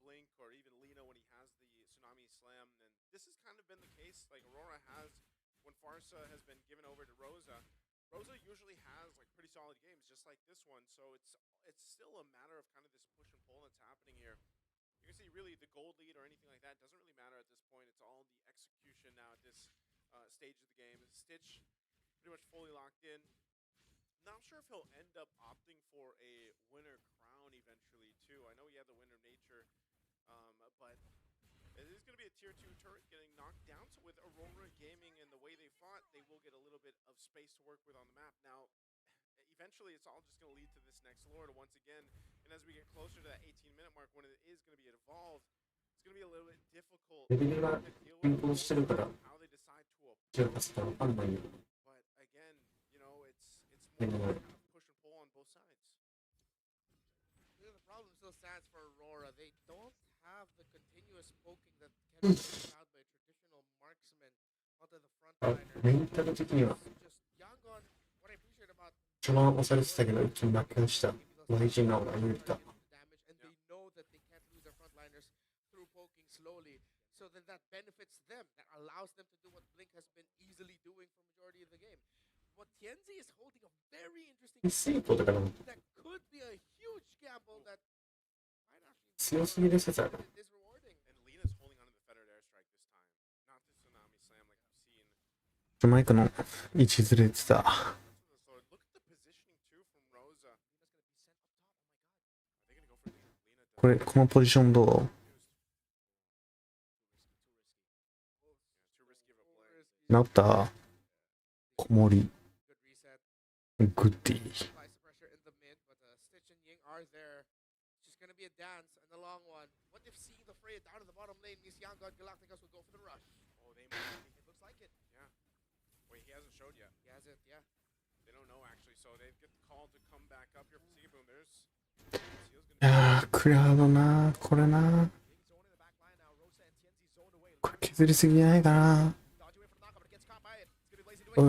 Blink or even Lino when he has the Tsunami Slam. And this has kind of been the case. Like Aurora has, when Farsa has been given over to Rosa, Rosa usually has like pretty solid games, just like this one. So it's still a matter of kind of this push and pull that's happening here. You can see really the gold lead or anything like that doesn't really matter at this point. It's all the execution now at this stage of the game. Stitch pretty much fully locked in. Not sure if he'll end up opting for a winner crown eventually too. I know he had the winner nature, but it is going to be a tier 2 turret getting knocked down. So with Aurora Gaming and the way they fought, they will get a little bit of space to work with on the map. Now, eventually it's all just going to lead to this next lord once again. And as we get closer to that 18-minute mark, when it is going to be involved, it's going to be a little bit difficult to deal with how they decide to apply. But again, you know, it's more kind of push and pull on both sides. The problem still stands for Aurora. They don't have the continuous poking that can be carried out by a traditional marksman onto the front liner. メンタル的には Just Yangon, what I appreciate about 序盤押されてたけど一気に落下した。大事なのが言えた。 damage, and they know that they can't lose their frontliners through poking slowly. So then that benefits them. That allows them to do what Blink has been easily doing for majority of the game. What Tienzi is holding a very interesting game that could be a huge gamble that might actually 強すぎる説ある。 is rewarding. And Lena's holding on to the fettered airstrike this time. Not the tsunami slam like we've seen. マイクの位置ずれてた。 So look at the positioning too from Rosa. Are they gonna go for Lena? これ、このポジションどう？なった。小森。グッディ。 Applies the pressure in the mid, but Stitch and Ying are there. It's just gonna be a dance and a long one. What if seeing the fray down in the bottom lane means Yangon Galacticos will go for the rush? Oh, they might. It looks like it. Yeah. Wait, he hasn't showed yet. He hasn't, yeah. They don't know actually, so they get the call to come back up here from Sega Boom. There's クラウドな、これな。これ削りすぎじゃないかな。おい。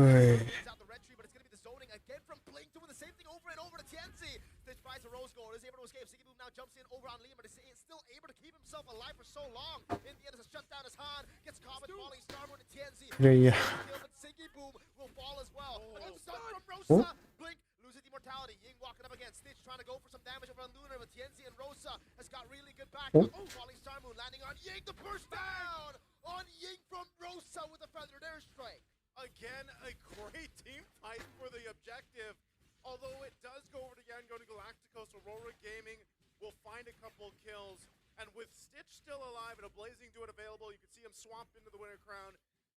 Stitch buys a rose gold, is able to escape. Sigi Boom now jumps in over on Liam, but is still able to keep himself alive for so long. In the end, it's a shutdown as Han gets caught with falling starboard to TNZ. Yeah. But Sigi Boom will fall as well. But it's stun from Rosa. Blink loses immortality. Ying walking up again. Stitch trying to go for some damage over on Lunar, but TNZ and Rosa has got really good backup. Falling Star Moon landing on Ying. The burst down on Ying from Rosa with a feathered airstrike. again a great team fight for the objective. Although it does go over to Yangon Galacticos, Aurora Gaming will find a couple kills. And with Stitch still alive and a Blazing Duet available, you can see him swamp into the winner crown.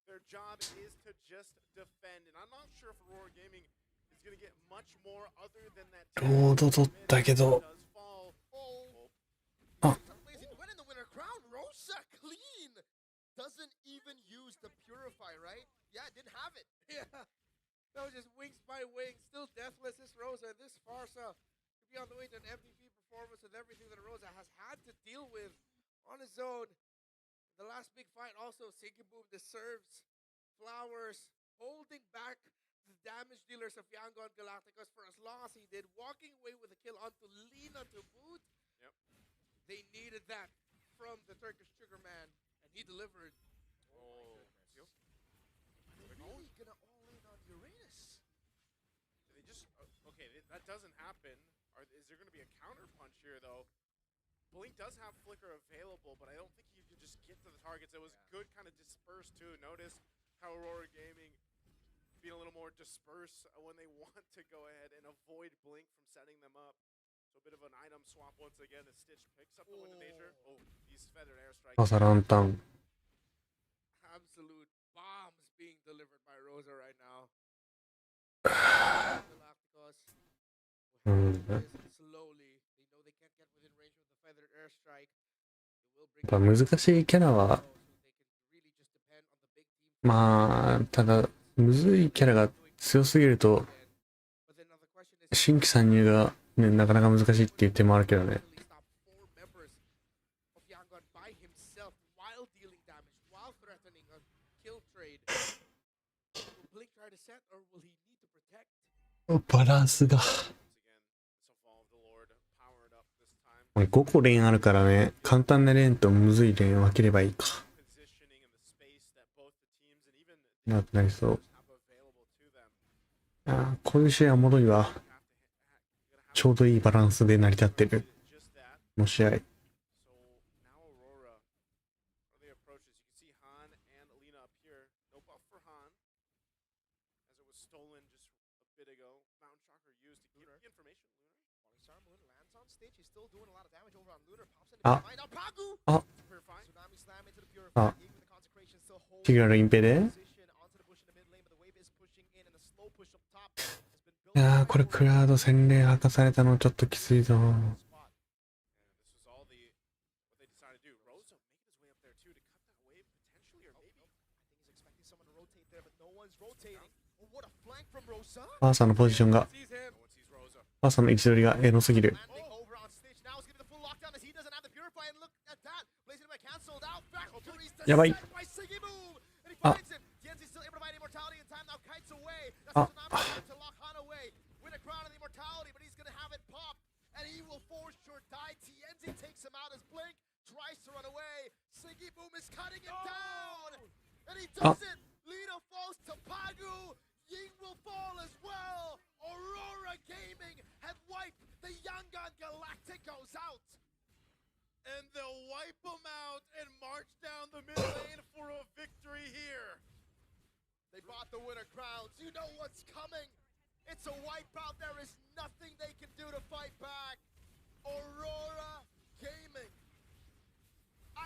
Their job is to just defend. And I'm not sure if Aurora Gaming is going to get much more other than that. ロード取ったけど。あ。 Blazing Duet in the winner crown. Rosa clean. Doesn't even use the Purify, right? Yeah, didn't have it. Yeah. That was just wings by wings. Still deathless is Rosa. This Farsa to be on the way to an MVP performance with everything that Rosa has had to deal with on his own. The last big fight also, Sigiboom deserves flowers, holding back the damage dealers of Yangon Galacticos for as long as he did, walking away with a kill onto Lina to boot. Yep. They needed that from the Turkish Sugar Man, and he delivered. Oh, Really gonna all in on Uranus. They just okay. That doesn't happen. Is there going to be a counter punch here though? Blink does have Flicker available, but I don't think he can just get to the targets. It was good kind of dispersed too. Notice how Aurora Gaming being a little more dispersed when they want to go ahead and avoid Blink from setting them up. So a bit of an item swap once again as Stitch picks up the wind of nature. Oh, these feathered airstrikes. 朝ランタン。 Absolute bombs being delivered by Rosa right now. Galacticos. Slowly. They know they can't get within range of the feathered airstrike. It will bring やっぱ難しいキャラは、まあ、ただ、むずいキャラが強すぎると、新規参入が、ね、なかなか難しいっていう点もあるけどね。バランスが。5個レーンあるからね、簡単なレーンとむずいレーンを分ければいいか。なりそう。ああ、こういう試合はおもろいわ。ちょうどいいバランスで成り立ってる。この試合。あ、フィギュアのインペでいやー、これクラウド洗礼吐かされたのちょっときついぞ。ファーサーのポジションが、ファーサーの位置取りがエロすぎる。やばい。あ。あ。あ。Ying will fall as well. Aurora Gaming had wiped the Yangon Galacticos out. And they'll wipe them out and march down the mid lane for a victory here. They bought the winner crowns. You know what's coming. It's a wipeout. There is nothing they can do to fight back. Aurora Gaming.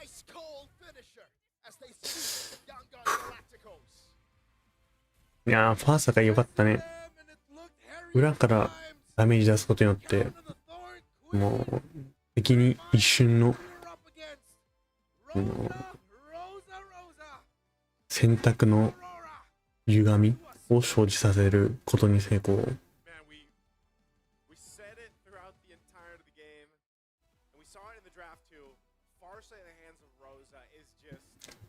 Ice cold finisher as they sweep Yangon Galacticos. いやー、ファーサーが良かったね。裏からダメージ出すことによって、もう、敵に一瞬の、選択の歪みを生じさせることに成功。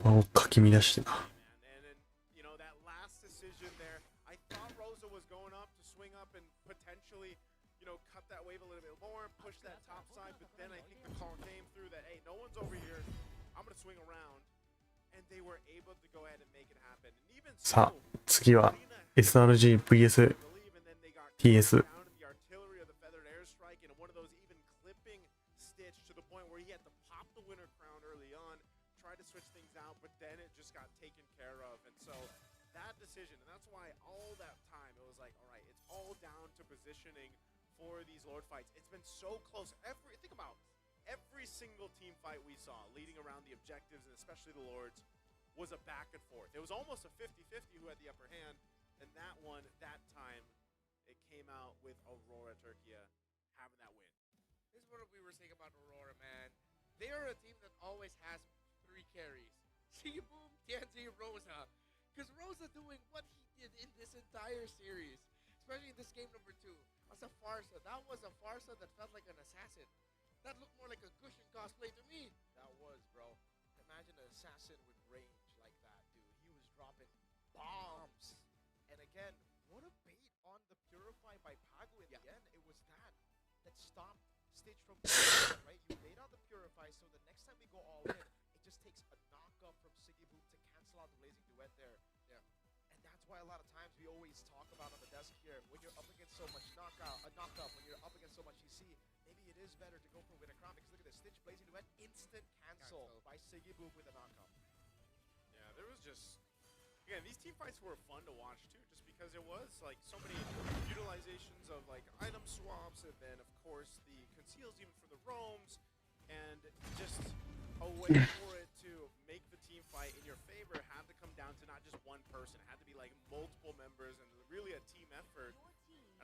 場をかき乱してた。さあ、次は SRG vs TS。For these Lord fights, it's been so close. Think about every single team fight we saw leading around the objectives and especially the Lords was a back and forth. It was almost a 50-50 who had the upper hand, and that one, that time, it came out with Aurora Turkey having that win. This is what we were saying about Aurora, man. They are a team that always has 3 carries. Boom, TNT, Rosa. Because Rosa doing what he did in this entire series, especially in this game number 2. As a Farsa, that was a Farsa that felt like an assassin. That looked more like a Gushin cosplay to me. That was, bro. Imagine an assassin with range like that, dude. He was dropping bombs. And again, what a bait on the Purify by Pagu in the end. It was that stopped Stitch from right? You bait on the Purify, so the next time we go all in, it just takes a knockup from Siggy Boom to cancel out the Blazing Duet there. Yeah. And that's why a lot of times we always talk about on the desk here, when you're up against so much knockup, when you're up against so much CC, maybe it is better to go for Winner Crown, because look at this, Stitch Blazing Duet, instant cancel. cancel by Sigibu with a knockup. Yeah, there was just again these team fights were fun to watch too, just because it was like so many utilizations of like item swaps, and then of course the conceals even for the roams, and just a way for it to make the team fight in your favor had to come down to not just one person. It had to be like multiple members and really a team effort.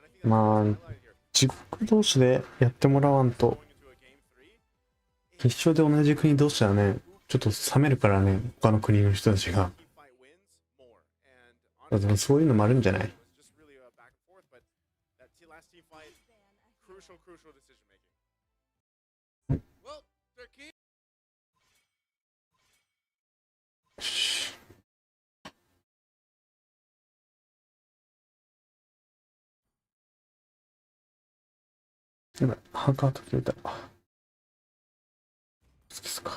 And I think that's まあ what's highlighted here. 自国同士でやってもらわんと決勝で同じ国同士はねちょっと冷めるからね、他の国の人たちが。だからそういうのもあるんじゃない？ Crucial decision making. Well, they're key. やばい、ハーカーと切れた。好きですか。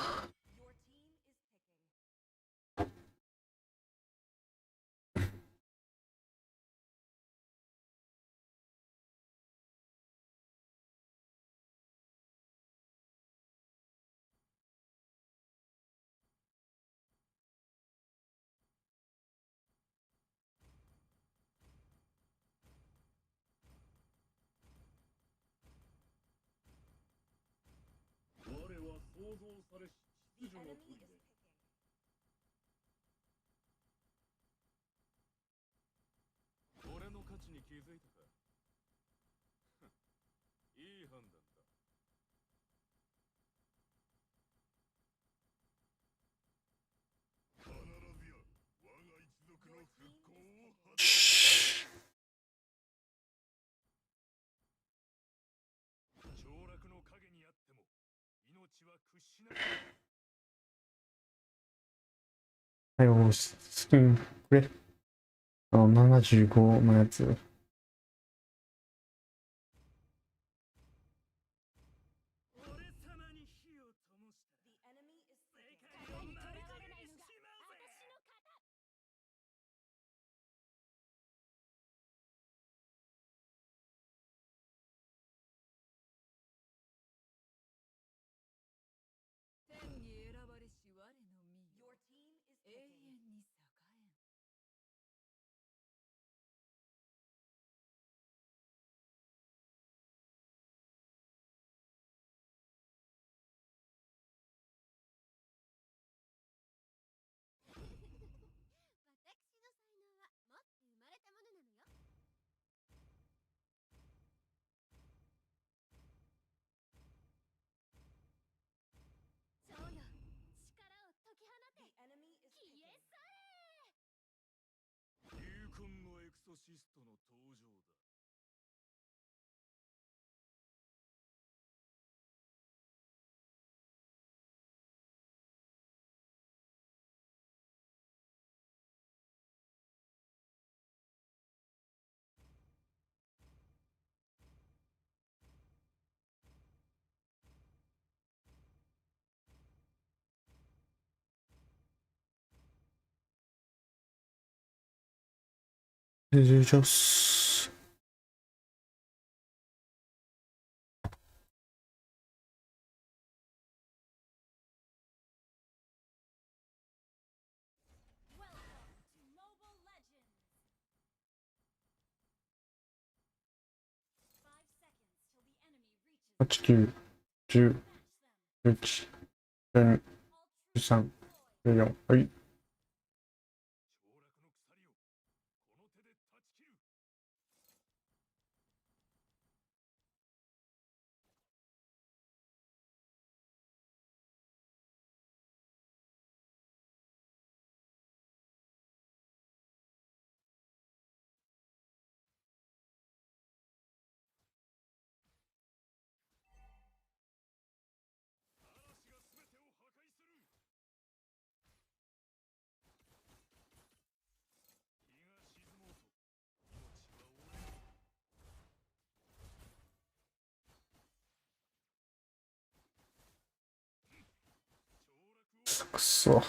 想像されし秩序の砦。俺の価値に気づいたか。いい判断だ。必ずや我が一族の復興を果たす。凋落の影にあっても命は屈しない。はい、もうスキンくれ。75のやつ。天に選ばれし我の身よ、永遠に栄えん。私の才能は持って生まれたものなのよ。そうよ、力を解き放て。消え去れ。勇敢のエクソシストの登場だ。失礼します。8、9、10、11、12、13、14、はい。くそ。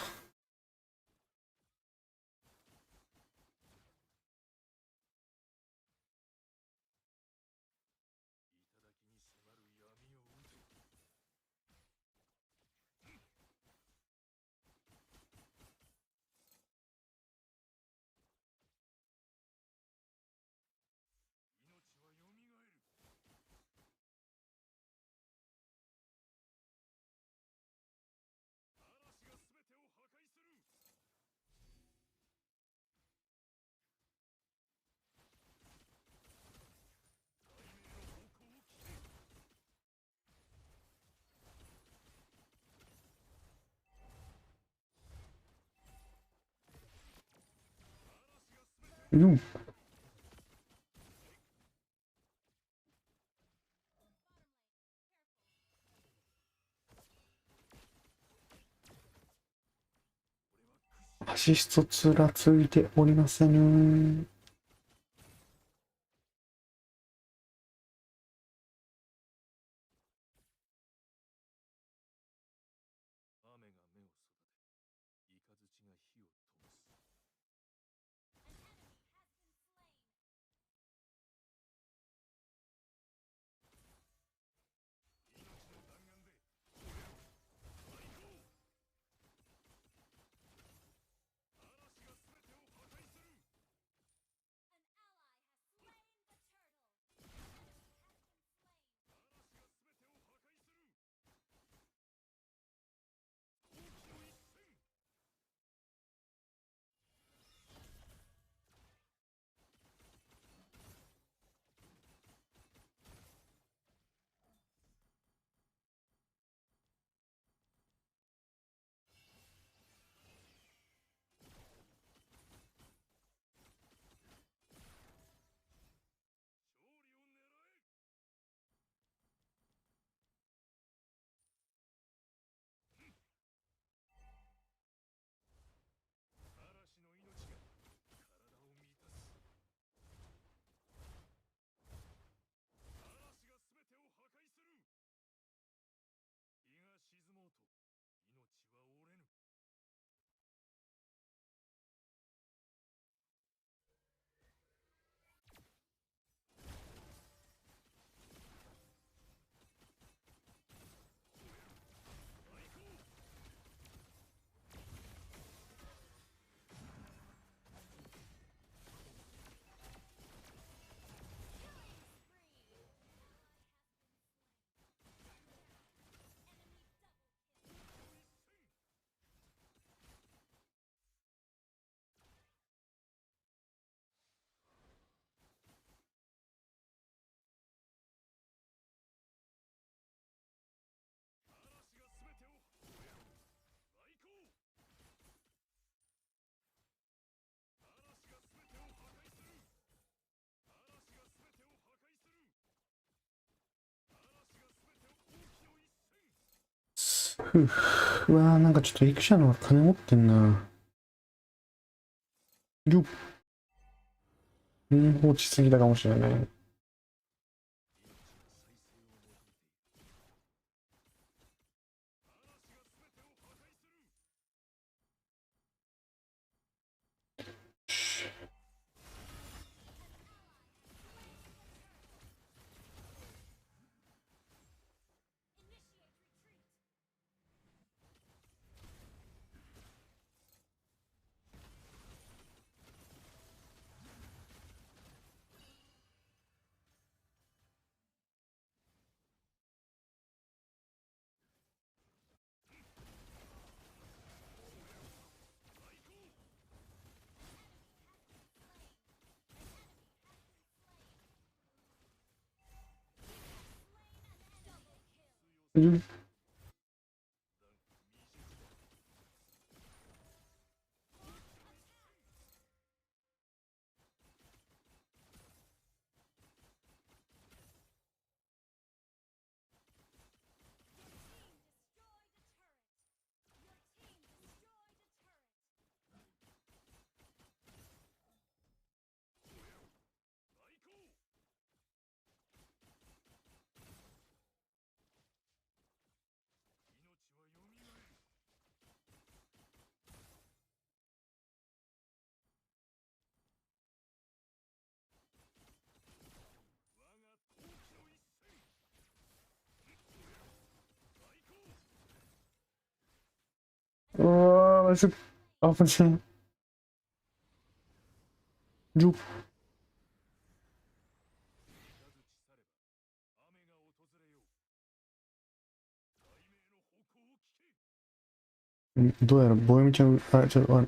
うん。アシストつらついておりません。うわー、なんかちょっとエクシャの方が金持ってんな。よっ。放置しすぎたかもしれない。うわー、ちょっと、危ねえ。よっ。どうやらボエミちゃん、あ、ちょっと、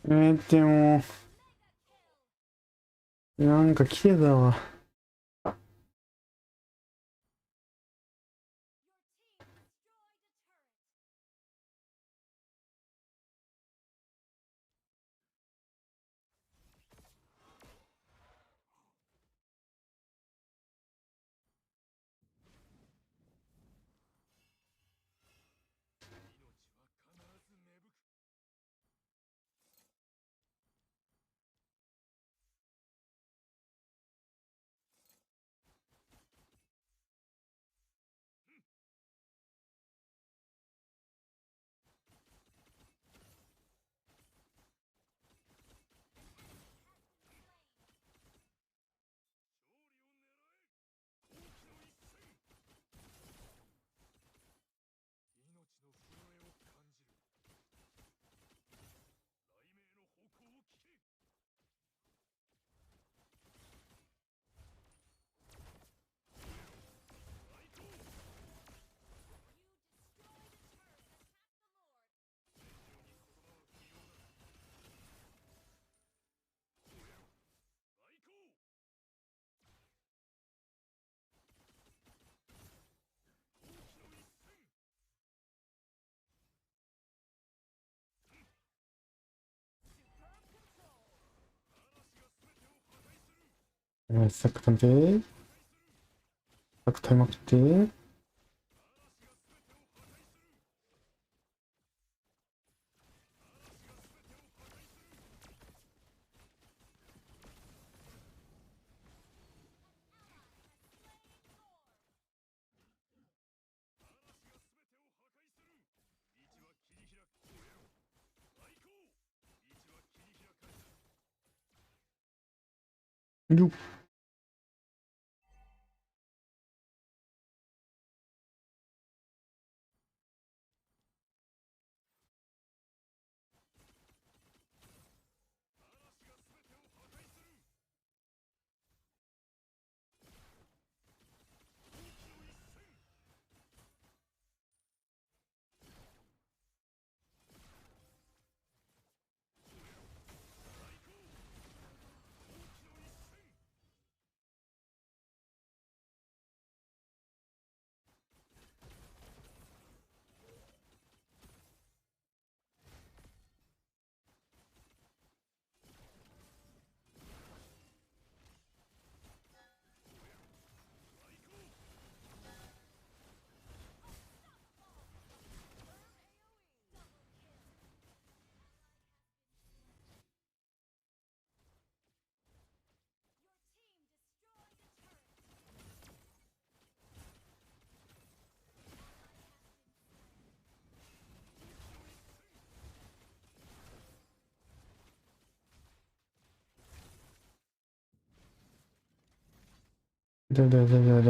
でも、なんか綺麗だわ。サク食べて。サク食べまくって。よっ。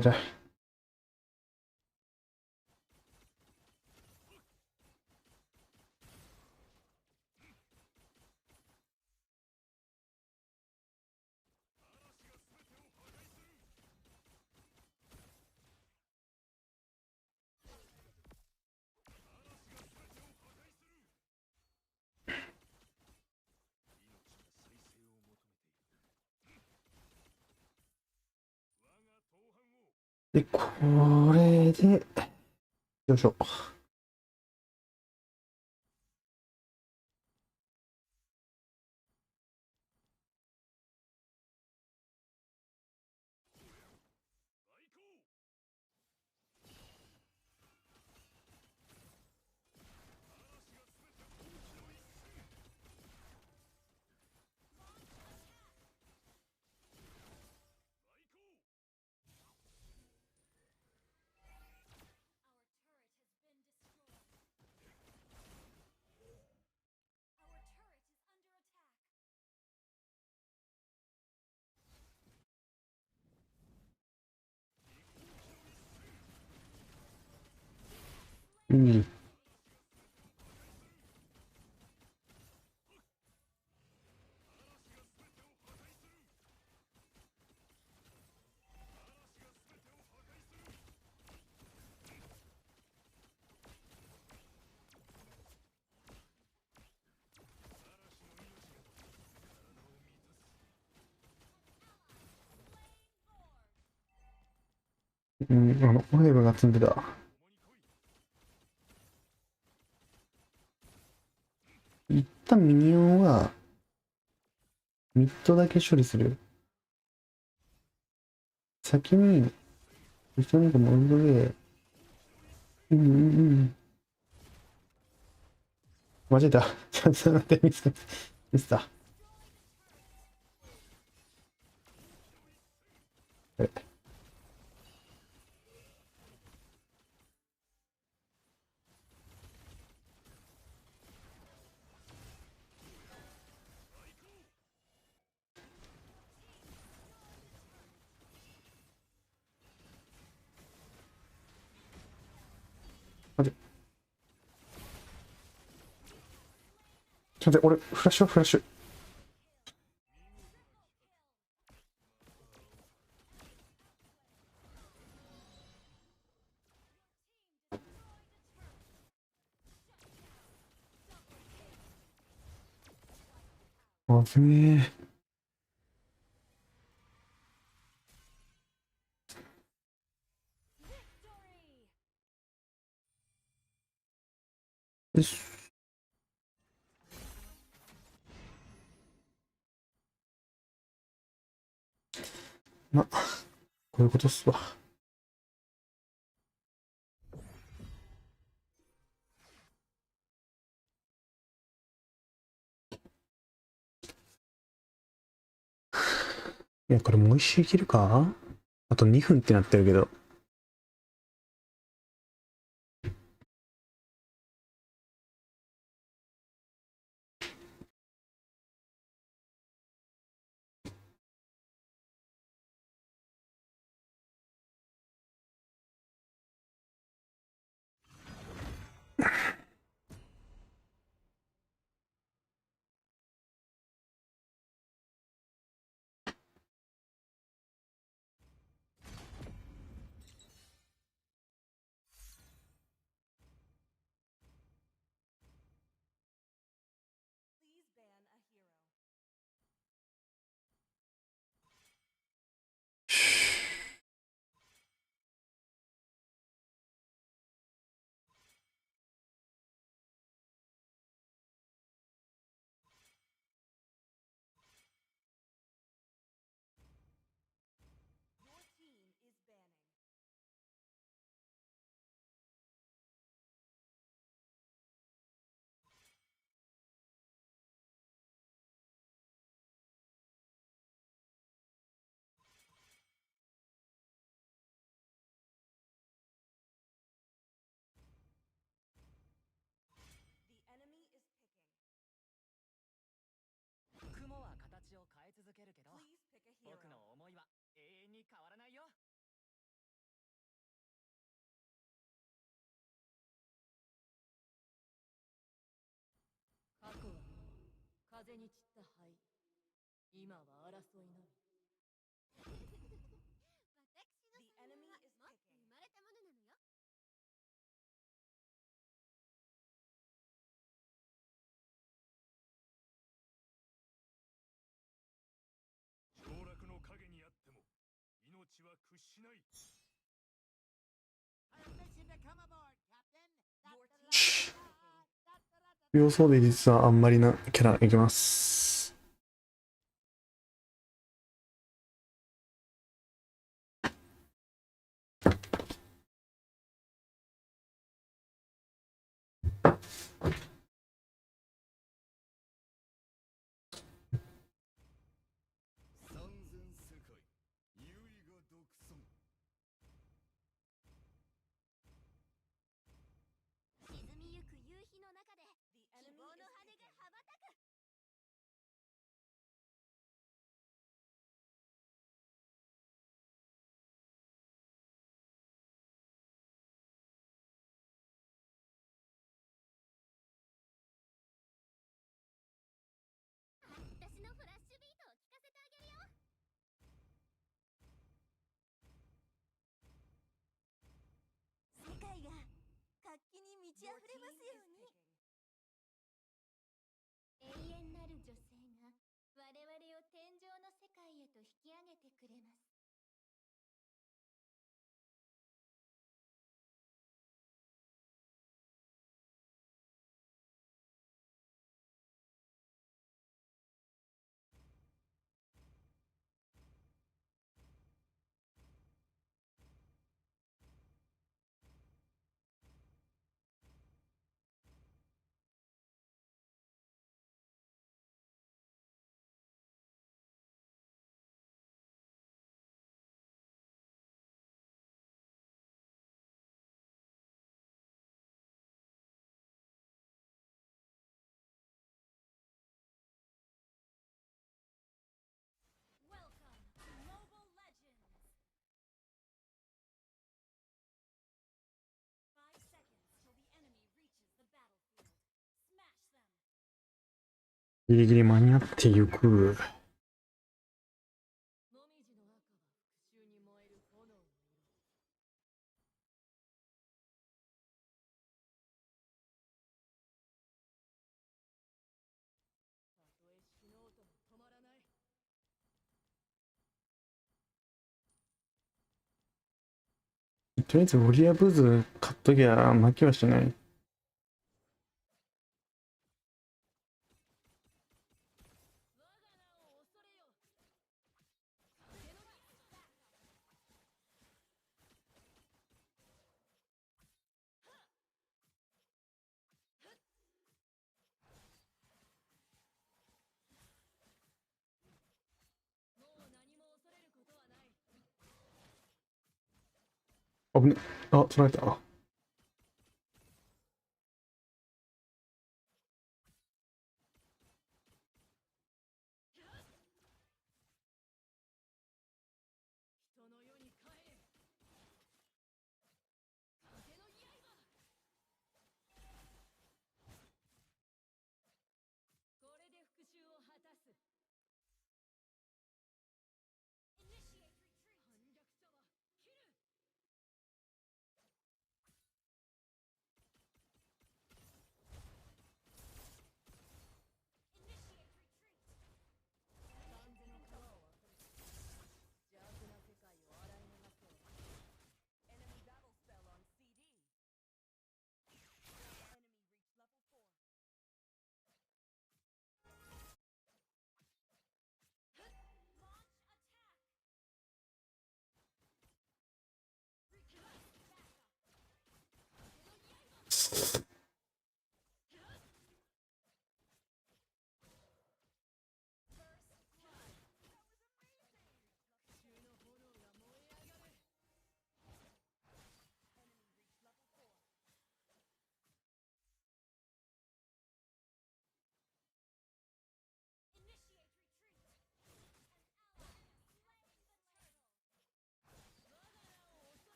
だ。で、これで、よいしょ。うん。うん、オヘブが積んでた。一旦ミニオンは、ミッドだけ処理する。先に、後ろにモンドで、間違えた。ちょっと待って、ミスった。待って。ちょっと待って、俺、フラッシュ。危ねえ。よし。ま、こういうことっすわ。いや、これもう一周いけるか？あと2分ってなってるけど。雲は形を変え続けるけど、僕の思いは永遠に変わらないよ。過去はもう風に散った灰。今は争いのみ。私の才能はもっと生まれたものなのよ。凋落の影にあっても命は屈しない。予想で実はあんまりなキャラいきます。沈みゆく夕日の中で希望の羽が羽ばたく。私のフラッシュビートを聞かせてあげるよ。世界が活気に満ち溢れますように。永遠なる女性が我々を天上の世界へと引き上げてくれます。ギリギリ間に合ってゆく。とりあえずウォリアーブーズ買っときゃ負けはしない。危ね。あ、取られた。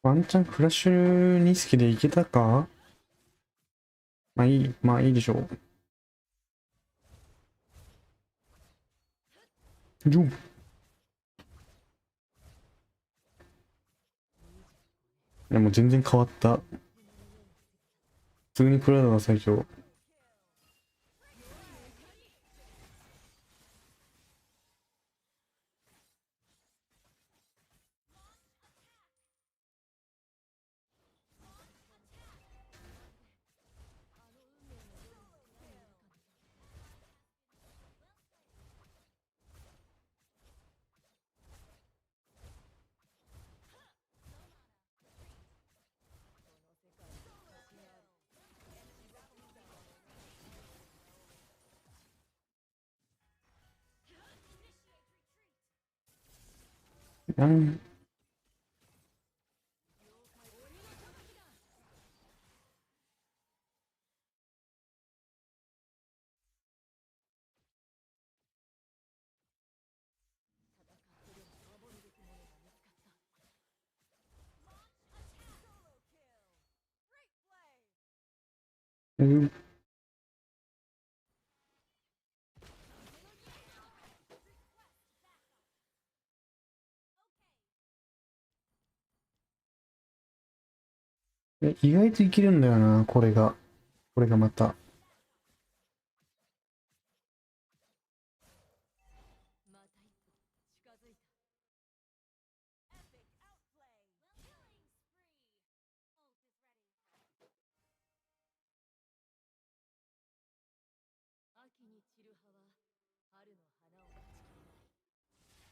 ワンチャンフラッシュ2スキでいけたか。まあいい、まあいいでしょう。ジョン。いやもう全然変わった。普通にクラウドが最強。うん。意外といけるんだよな、これが。これがまた。秋に散る葉は春の花を断ち切れない。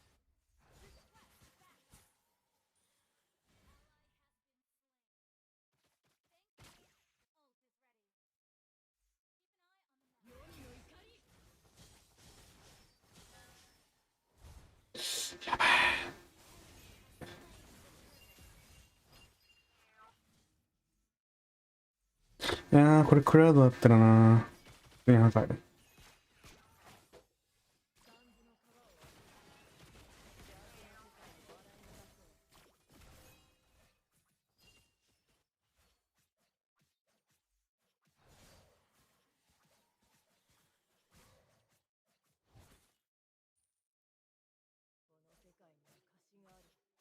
やばい。いやー、これクラウドだったらな。普通に破壊。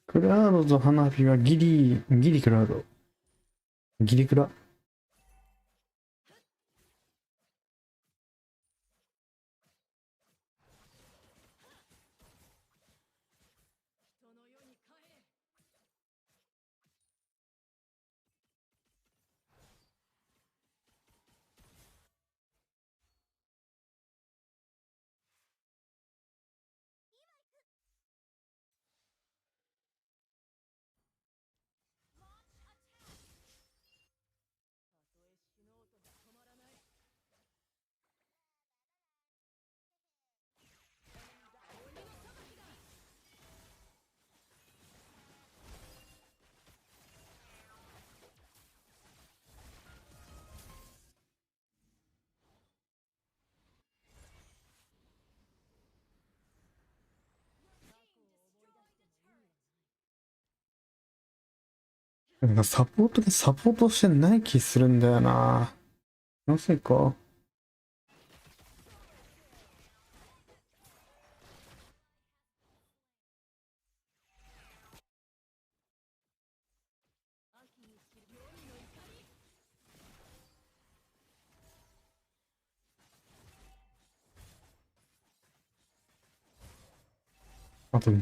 クラウドと花火はギリクラウド。ギリクラ。なんかサポートでサポートしてない気するんだよな。なぜか。あと、異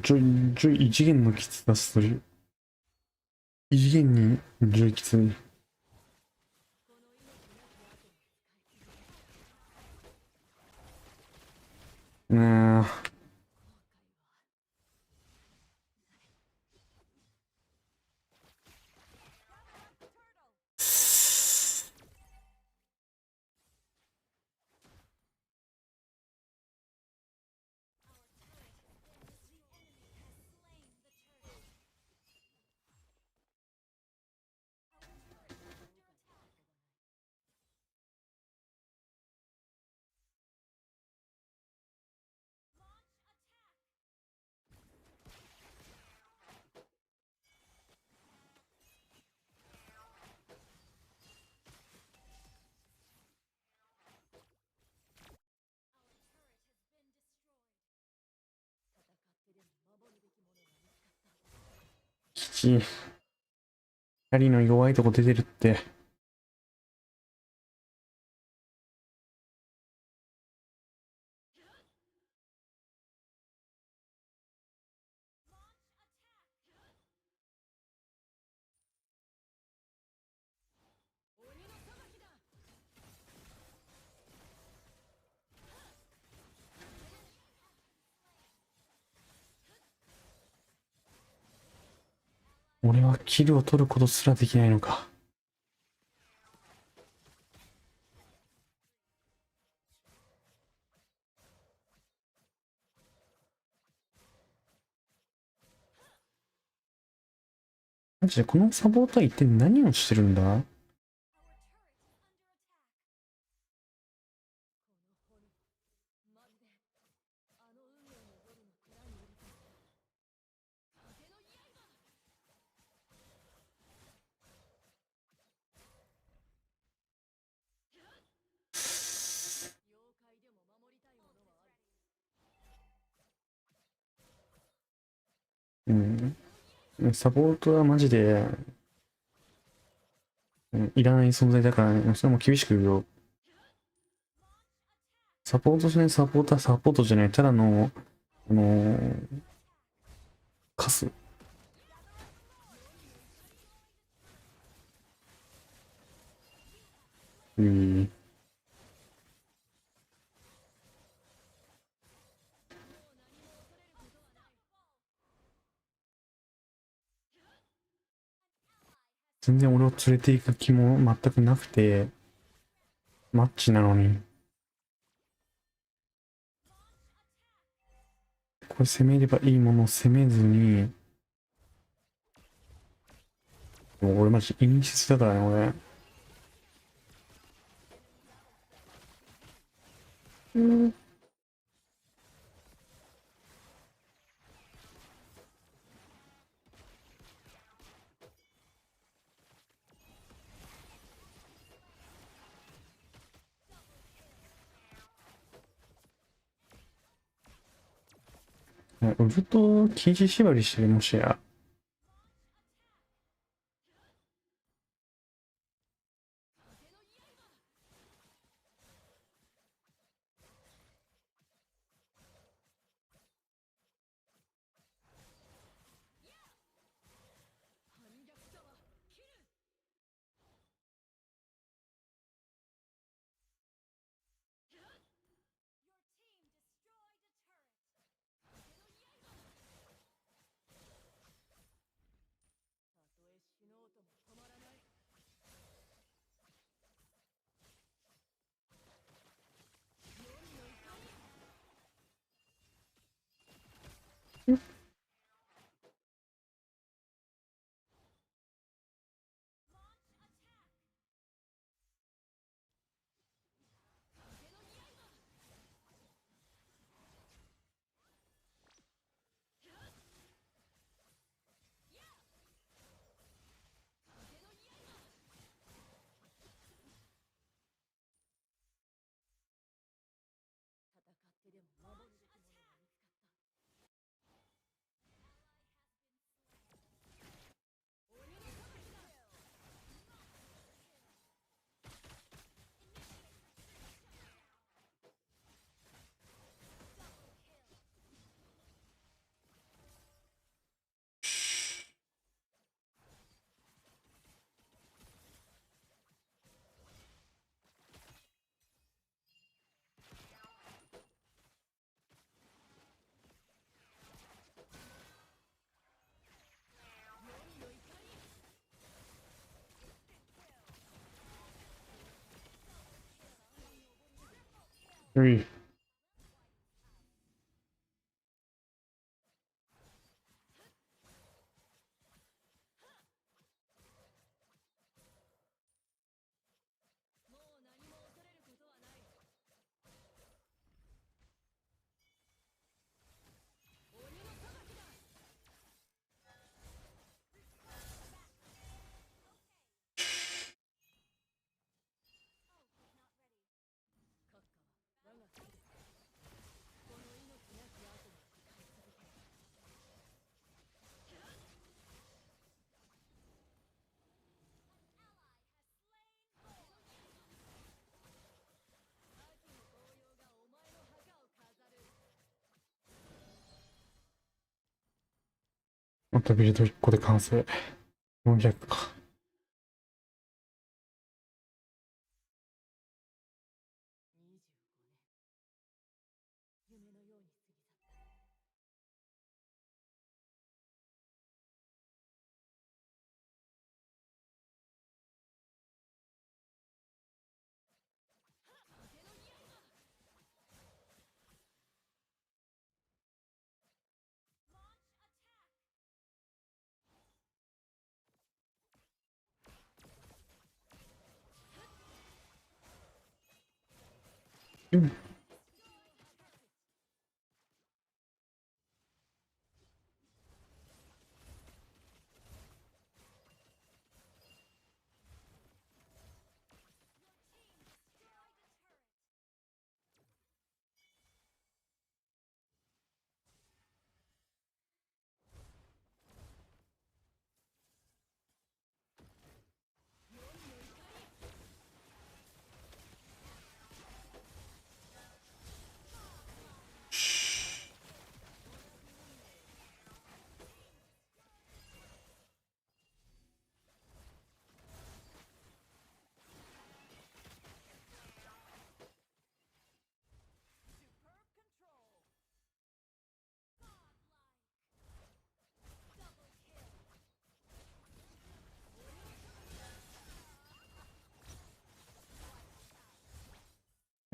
次元のキツ出すという。異次元にキツい。ねえ。キチ。二人の弱いとこ出てるって。俺はキルを取ることすらできないのか。マジでこのサポートは一体何をしてるんだ？うん。サポートはマジで、いらない存在だからね。それも厳しく言うよ。サポートしないサポートはサポートじゃない。ただの、カス。全然俺を連れて行く気も全くなくて、マッチなのに。これ攻めればいいものを攻めずに、もう俺マジ陰湿だからね、俺。ウルト禁止縛りしてる、もしや。うい。またビルド1個で完成。400か。うん。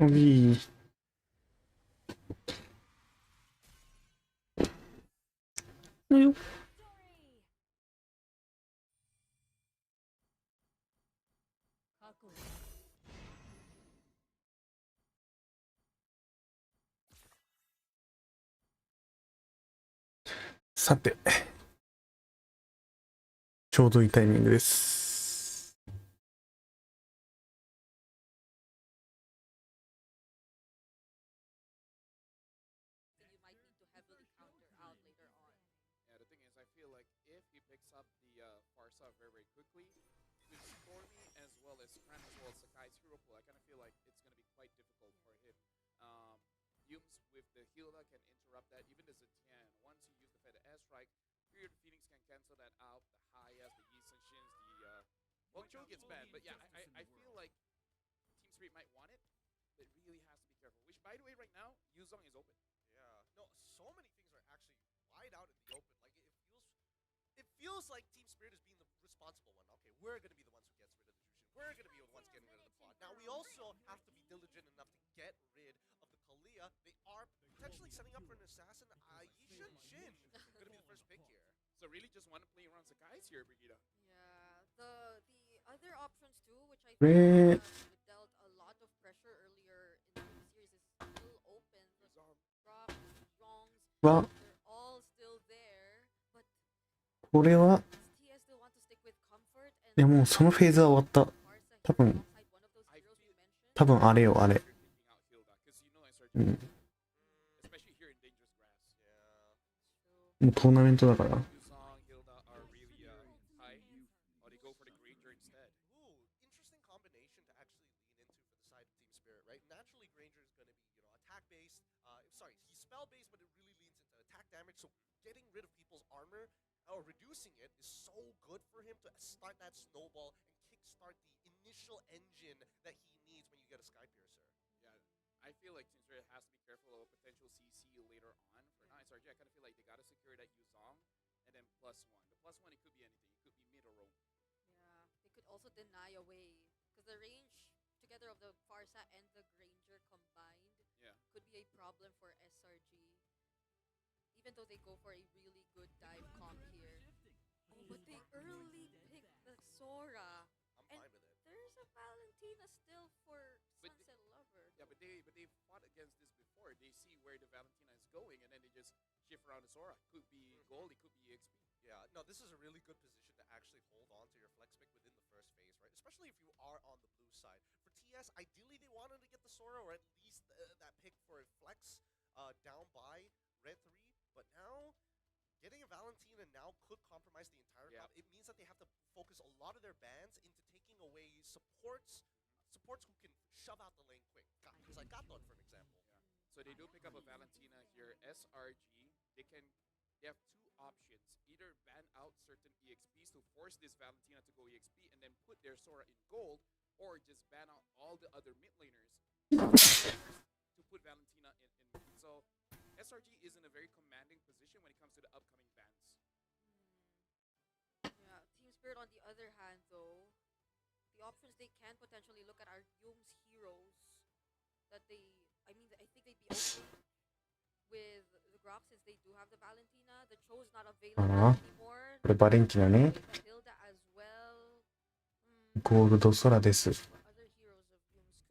うい。よっ。さて、ちょうどいいタイミングです。Yeah, the thing is, I feel like if he picks up the Farsa very, very quickly, with Stormy as well as Kran as well as Sakai's hero pool, I kind of feel like it's going to be quite difficult for him. Yumes with the Hilda can interrupt that, even the Zetian. Once you use the Fed airstrike, Period Phoenix can cancel that out. The Hayas, the Yi Shins, the well, Cho gets banned, but yeah, I feel like Team Spirit might want it, but really has to be careful. Which, by the way, right now, Yuzong is open. Yeah, no, so many things are actually wide out in the open. Like it feels like Team Spirit is being the responsible one. Okay, we're gonna be the ones who gets rid of the Jushin. We're gonna be the ones getting rid of the plot. Now we also have to be diligent enough to get rid of the Kalia. They are potentially setting up for an assassin. Yishin Shin really just want to play around Sakai's here, Brigida. Yeah, the other options too, which I これ dealt a lot of pressure earlier in the series, is still open. Drops, wrongs, は they're all still there, but これは TS still want to stick with comfort いやもうそのフェーズは終わった。多分あれよあれ。うん。もうトーナメントだから。Getting rid of people's armor or reducing it is so good for him to start that snowball and kickstart the initial engine that he needs when you get a Sky Piercer. Yeah, I feel like Team Spirit has to be careful of a potential CC later on. For now, SRG, I kind of feel like they gotta secure that Yuzong and then +1. The +1, it could be anything. It could be mid or roam. Yeah, they could also deny away because the range together of the Farsa and the Granger combined could be a problem for SRG. Even though they go for a really good dive comp here. Oh, but they early pick the Sora. I'm fine with it. There's a Valentina still for Sunset Lover. Yeah, but they fought against this before. They see where the Valentina is going, and then they just shift around the Sora. Could be gold, it could be EXP. Yeah, no, this is a really good position to actually hold on to your flex pick within the first phase, right? Especially if you are on the blue side. For TS, ideally they wanted to get the Sora, or at least that pick for a flex down by red 3. But now, getting a Valentina now could compromise the entire comp. It means that they have to focus a lot of their bans into taking away supports who can shove out the lane quick. Because like Gaton, for an example. So they do pick up a Valentina here. SRG, they have two options. Either ban out certain EXPs to force this Valentina to go EXP and then put their Sora in gold, or just ban out all the other mid laners to put Valentina in. So SRG is in a very commanding position when it comes to the upcoming bans. Yeah, Team Spirit on the other hand though, the options they can potentially look at are Yoom's heroes that I think they'd be okay with the Grok since they do have the Valentina. The Cho's not available anymore. これバレンティナね。 Hilda as well. ゴールド空です。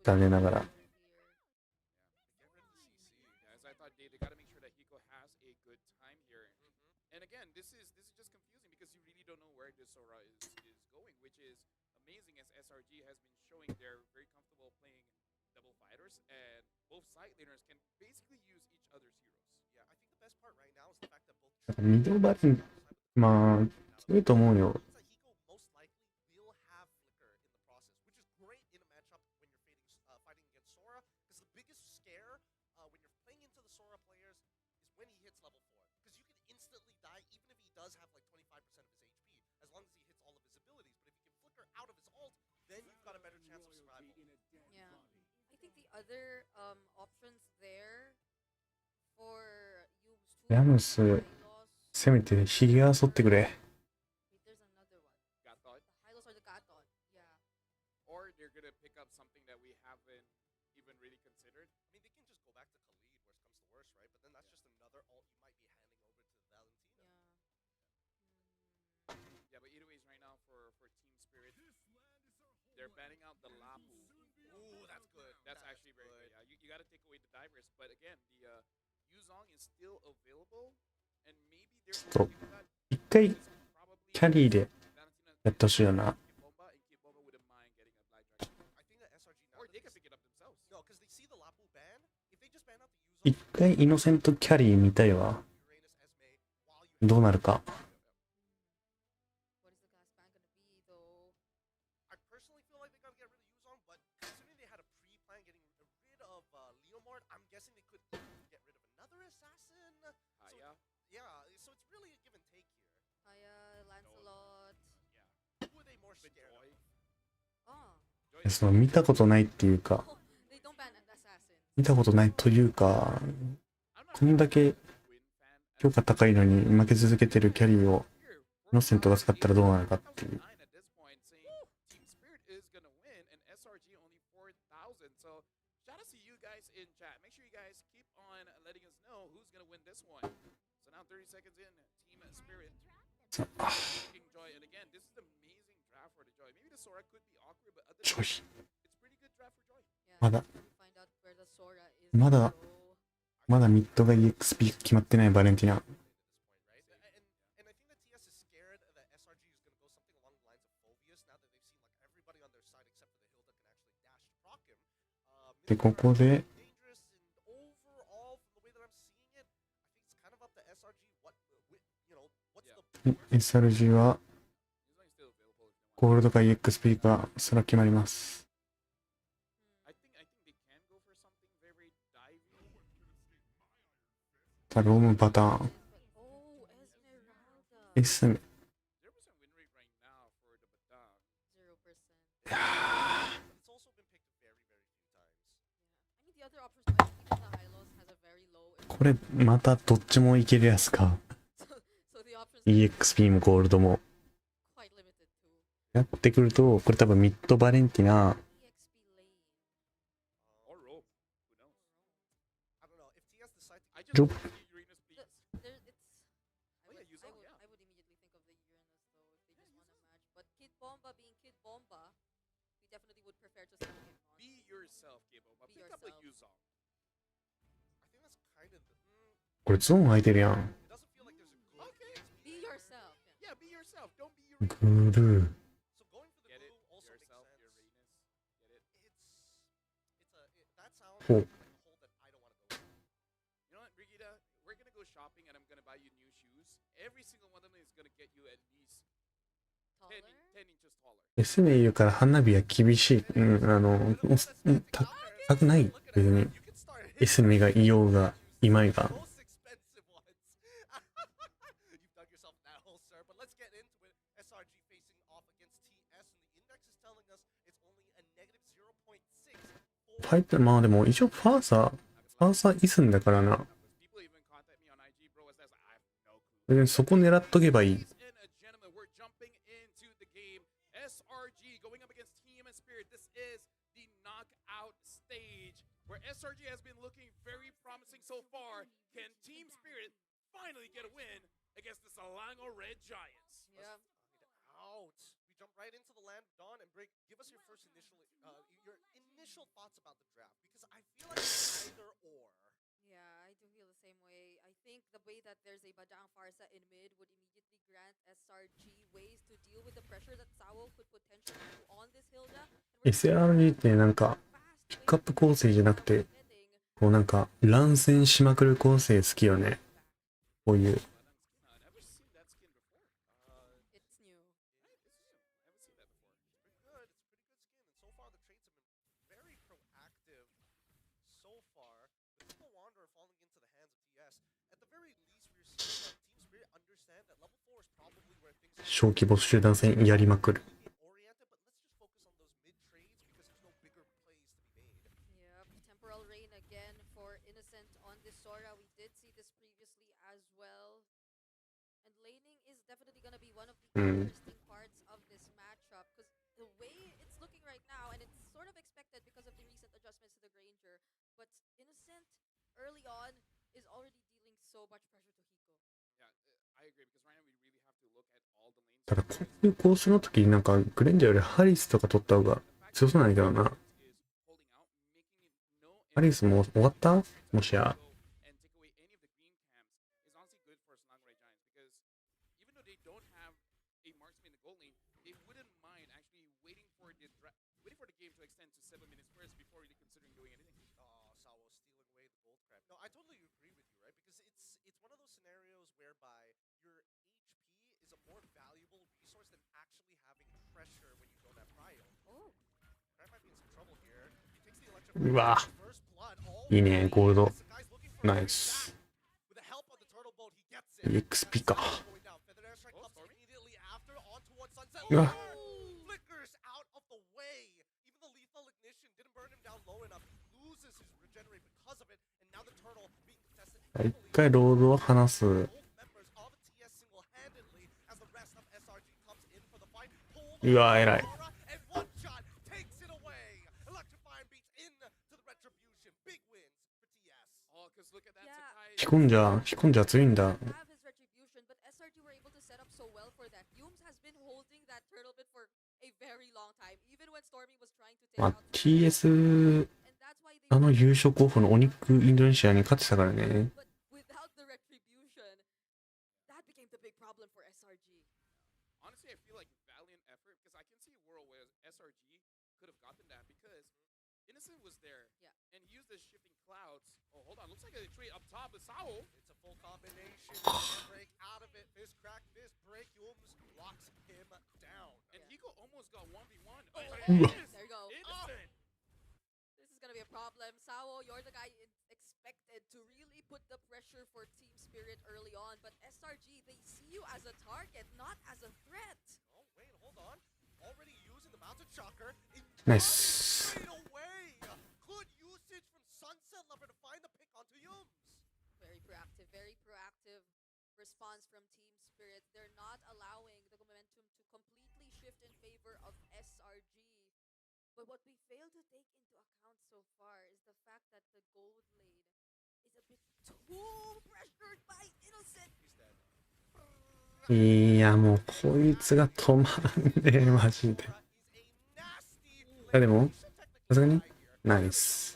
残念ながら。They got to make sure that Hiko has a good time here. And again, this is just confusing because you really don't know where this Sora is going, which is amazing as SRG has been showing they're very comfortable playing double fighters, and both side laners can basically use each other's heroes. Yeah, I think the best part right now is the fact that both ミドルバレン、まあ、強いと思うよ。does have like 25% of his HP, as long as he hits all of his abilities. But if he can flicker out of his ult, then you've got a better chance of survival. Yeah, I think the other options there for Yoom's ラムス、せめてヒゲは剃ってくれ。There's another one. Gatot? The Hylos or the Gatot, yeah. Or they're gonna pick up something that we haven't even really considered. I mean, they can just go back to Khalid, worst comes to worst, right? But then that's just another ult you might be handing over to the Valentina. Yeah, but either ways, right now for Team Spirit, they're banning out the Lapu. Ooh, that's good. That's actually very good. Yeah, you got to take away the divers, but again, the Yuzong is still available, and maybe they're ちょっと一回キャリーでやってほしいよな。一回イノセントキャリー見たいわ。どうなるか。I'm guessing they could get rid of another assassin. Yeah, so it's really a give and take here. Haya, Lancelot. Who are they more scared of? その見たことないっていうか、見たことないというか、こんだけ評価高いのに負け続けてるキャリーをイノセントが使ったらどうなるかっていう。Shout out to you guys in chat. Make sure you guys keep on letting us know who's going to win this one. So now 30 seconds in, Team Spirit さあ、ちょい。まだミッドが EXP 決まってないバレンティナ。で、ここで、SRG は、ゴールドか EXP か、それは決まります。ロームパターン。S いやこれまたどっちもいけるやつか。EXP もゴールドも。やってくると、これ多分ミッドバレンティナ、ロッこれゾーン空いてるやん。グルー。ほう。S で言うから花火は厳しい。高くない。別に。S の実がいようが、いまいが。ファイト、まあでも一応ファーサーイスンだからな。そこ狙っとけばいい。SRG has been looking very promising so far. Can Team Spirit finally get a win against the Selangor Red Giants? Yeah. Out. We jump right into the land of Dawn and break. Give us your first initial thoughts about the draft, because I feel like it's either or. Yeah, I do feel the same way. I think the way that there's a Bajang Farsa in mid would immediately grant SRG ways to deal with the pressure that Sawo could potentially do on this Hilda. SRG ってなんかピックアップ構成じゃなくて、こうなんか乱戦しまくる構成好きよね。こういう。小規模集団戦やりまくる。うん。ただこういうコースの時になんかグレンジャーよりハリスとか取った方が強そうなんだけどな。ハリスも終わった？もしや。うわいいね、ゴールド。ナイス。XP か。うわ一回ロードを離す。うわ偉い。引っ込んじゃ強いんだ。very long time. Even when Stormy was trying to take まあ、 out TS、優勝候補のお肉インドネシアに勝ってたからね。 but without the retribution, that became the big problem for SRG. Honestly, I feel like valiant effort because I can see a world where SRG could have gotten that because Innocent was there. Yeah. And he used the shifting clouds. Oh, hold on. Looks like a trade up top with Sao. It's a full combination. Can't break out of it. Fist crack, fist break. Yums locks him down. And Hiko almost got 1v1. Oh, There you go. Innocent. This is gonna be a problem. Sao, you're the guy expected to really put the pressure for Team Spirit early on, but SRG, they see you as a target, not as a threat. Oh, wait, hold on. Already using the mounted shocker. Nice. Straight away. Good usage from Sunset Lover to find the pick onto Yums. Very proactive response from Team Spirit. They're not allowing the momentum to completely shift in favor of SRG. But what we fail to take into account so far is the fact that the gold lane is a bit too pressured by Innocent. いや、もうこいつが止まんねえ、マジで。あ、でも、さすがにナイス。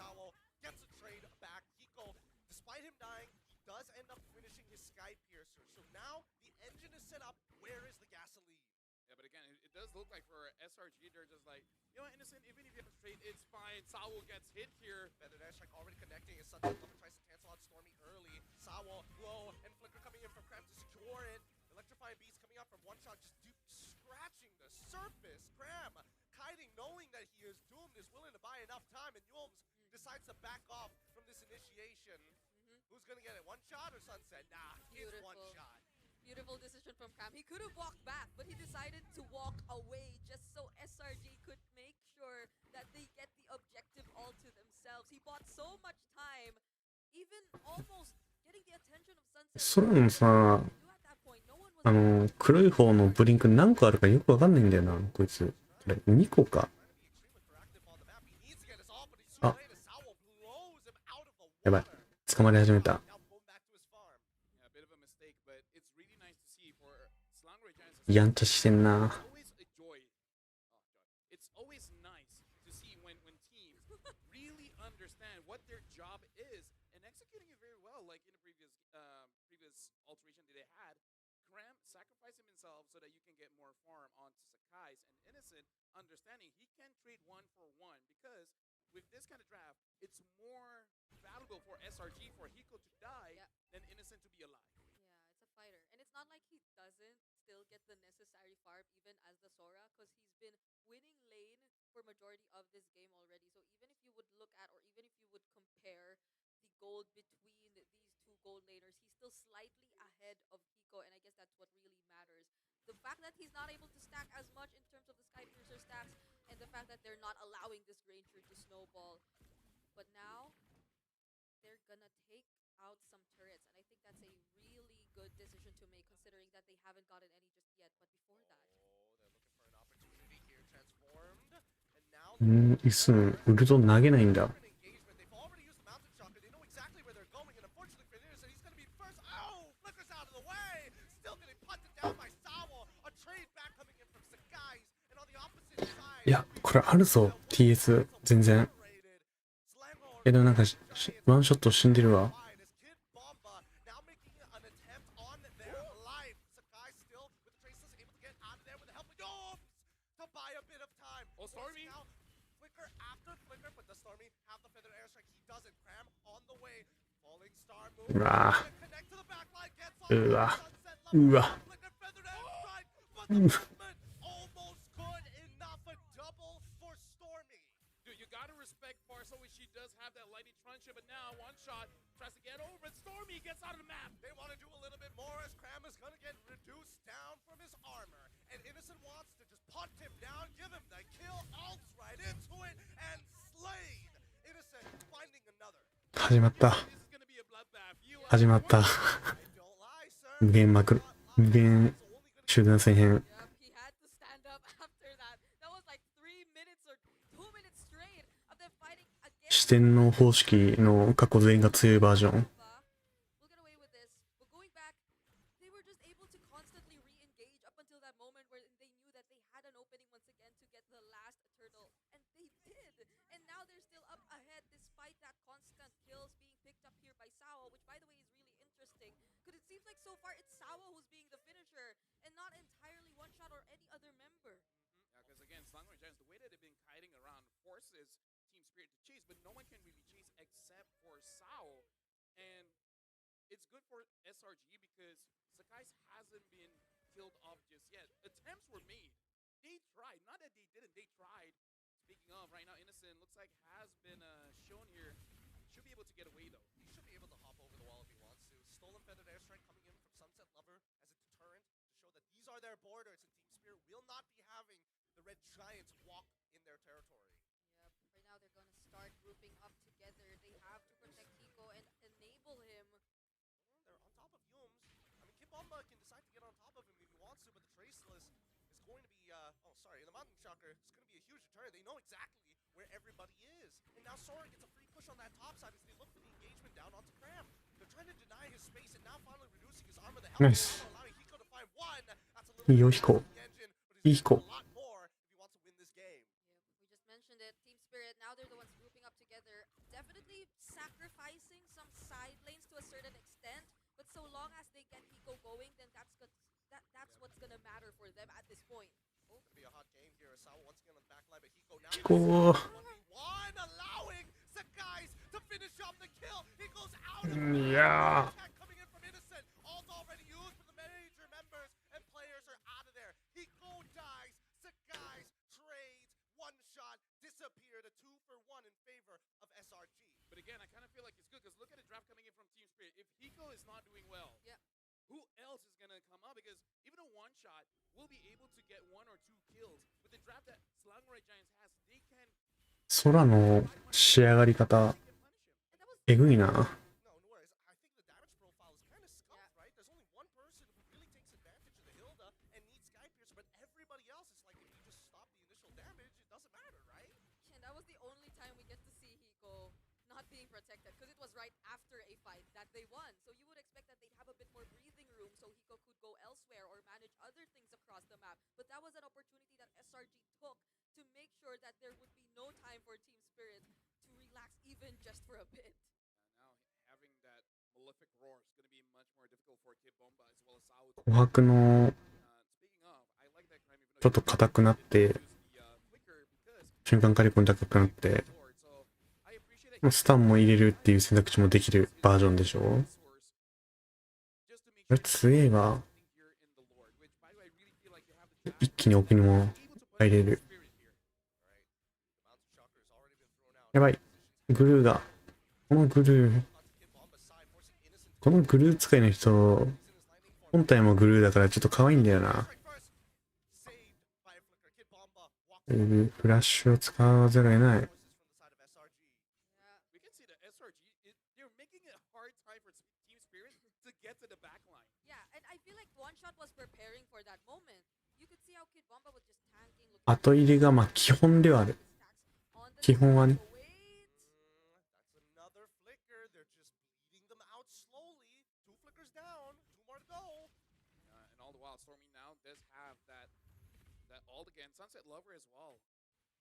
Gets a trade back. Hiko, despite him dying, he does end up finishing his Sky Piercer. So now the engine is set up. Where is the gasoline? Yeah, but again, it does look like for SRG, they're just like, you know what, Innocent, even if you have a trade, it's fine. Sao gets hit here. Feather Dash like already connecting. His Sunset Lover tries to cancel out Stormy early. Sawa, low, and Flicker coming in from Cram to secure it. Electrifying Beast coming out from one shot, just scratching the surface. Cram, kiting, knowing that he is doomed, is willing to buy enough time, and Yulms decides to back off from this initiation. Who's gonna get it? One shot or Sunset? Nah, it's one shot. Beautiful decision from Cram. He could have walked back, but he decided to walk away just so SRG could make sure that they get the objective all to themselves. He bought so much time, even almost getting the attention of Sunset. 空のさ、黒い方のブリンク何個あるかよくわかんないんだよな、こいつ。これ2個か。あ、やばい。捕まり始めた。やんちゃしてんな。It's always nice to see when teams really understand what their job is and executing it very well, like in the previous alteration that they had. Cram sacrificing himself so that you can get more farm onto Sakai's, and Innocent understanding he can trade 1-for-1 because with this kind of draft, it's more valuable for SRG for Hiko to die than Innocent to be alive. Yeah, it's a fighter. And it's not like he doesn't still get the necessary farm even as the Sora, because he's been winning lane for majority of this game already. So even if you would look at, or even if you would compare the gold between these two gold laners, he's still slightly ahead of Hiko, and I guess that's what really matters. The fact that he's not able to stack as much in terms of the Sky Piercer stacks, and the fact that they're not allowing this Granger to snowball. But now, they're gonna take out some turrets, and I think that's a really good decision to make, considering that they haven't gotten any just yet. But before that, they're looking for an opportunity here. Transformed, and now イスン、ウルト投げないんだ。 they've already used the mounted shocker. They know exactly where they're going, and unfortunately for Innocent, he's gonna be first. Oh, Flicker's out of the way. Still getting punted down by Sawa. A trade back coming in from Sakai's, and on the opposite side. いや、これあるぞ、TS、全然。でもなんか、ワンショット死んでるわ。Oh, Stormy! Flicker after Flicker, but the Stormy have the feather airstrike. He doesn't. Cram on the way. Falling star move. うわ Connect to the back line. Gets う on わ Sunset う Lover. わ Flicker feather airstrike, but the movement almost good enough. A double for Stormy. Dude, you gotta respect Farso when she does have that lightning truncheon, but now one shot tries to get over it. Stormy gets out of the map. They want to do a little bit more as Cram is gonna get reduced down from his armor, and Innocent wants to just punt him down, give him the kill, ults right into it, and Slade. Innocent finding another. 始まった。始まった。無限無限集団戦編。四天王方式の過去全員が強いバージョン。engage up until that moment where they knew that they had an opening once again to get the last turtle, and they did. And now they're still up ahead despite that constant kills being picked up here by Sao, which by the way is really interesting because it seems like so far it's Sao who's being the finisher and not entirely One Shot or any other member. Yeah, because again, Slangory Giants, the way that they've been kiting around forces Team Spirit to chase, but no one can really chase except for Sao. And it's good for SRG because Sakai's hasn't been killed off just yet. Attempts were made. They tried. Not that they didn't. They tried. Speaking of, right now, Innocent looks like has been shown here. Should be able to get away, though. He should be able to hop over the wall if he wants to. Stolen Feathered Airstrike coming in from Sunset Lover as a deterrent to show that these are their borders, and Team Spirit will not be having the Red Giants walk in their territory. Yep, right now they're going to start grouping up together. They have to protect Hiko and enable him. They're on top of Yums. I mean, Kid Bomba can decide to get on top of him if he wants to, but the Traceless is going to be, the Mountain Shocker is going to be a huge deterrent. They know exactly where everybody is. And now Sora gets a free push on that top side as they look for the engagement down onto Cram. They're trying to deny his space and now finally reducing his armor. The help Nice. allowing Hiko to find one. That's a little いいよ、ヒコ。いいヒコ。 lot more if he wants to win this game. Yep, we just mentioned it. Team Spirit, now they're the ones grouping up together. Definitely sacrificing some side lanes to a certain extent. But so long as they get Hiko going, then that's what's gonna matter for them at this point. Oh, gonna be a hot game here. Sawa once again on the back line, but Hiko now ヒコ。 1v1, allowing Sakai's to finish off the kill. He goes out ofいやー。 coming in from Innocent. All's already used, but the major members and players are out of there. Hiko dies. Sakai's trades. One shot disappeared. A 2-for-1 in favor of SRG. But again, I kind of feel like it's good because look at the draft coming in from Team Spirit. If Hiko is not doing well, who else is going to come out? Because even a one shot will be able to get 1 or 2 kills. With the draft that Slangory Giants has, they can. 空の仕上がり方、えぐいな。 No worries. I think the damage profile is kind of scuffed, right? There's only one person who really takes advantage of the Hilda and needs Sky Piercer, but everybody else is like, if you just stop the initial damage, it doesn't matter, right? And that was the only time we get to see Hiko not being protected because it was right after a fight that they won. So you would expect that they'd have a bit more breathing room so Hiko could go elsewhere or manage other things across the map. But that was an opportunity that SRG took to make sure that there would be no time for Team Spirit to relax even just for a bit. Now having that malefic roar is going to be much more difficult for Kid Bomba as well as Sao. 琥珀の Speaking of, I like that crime even ちょっと硬くなって瞬間火力も高くなってスタンも入れるっていう選択肢もできるバージョンでしょ。あれ強えば一気に奥にも入れる。やばい、グルーがこのグルー使いの人本体もグルーだからちょっと可愛いんだよな。フラッシュを使わざるを得ない。後入れがまあ基本ではある。基本はね。All again, Sunset Lover as well.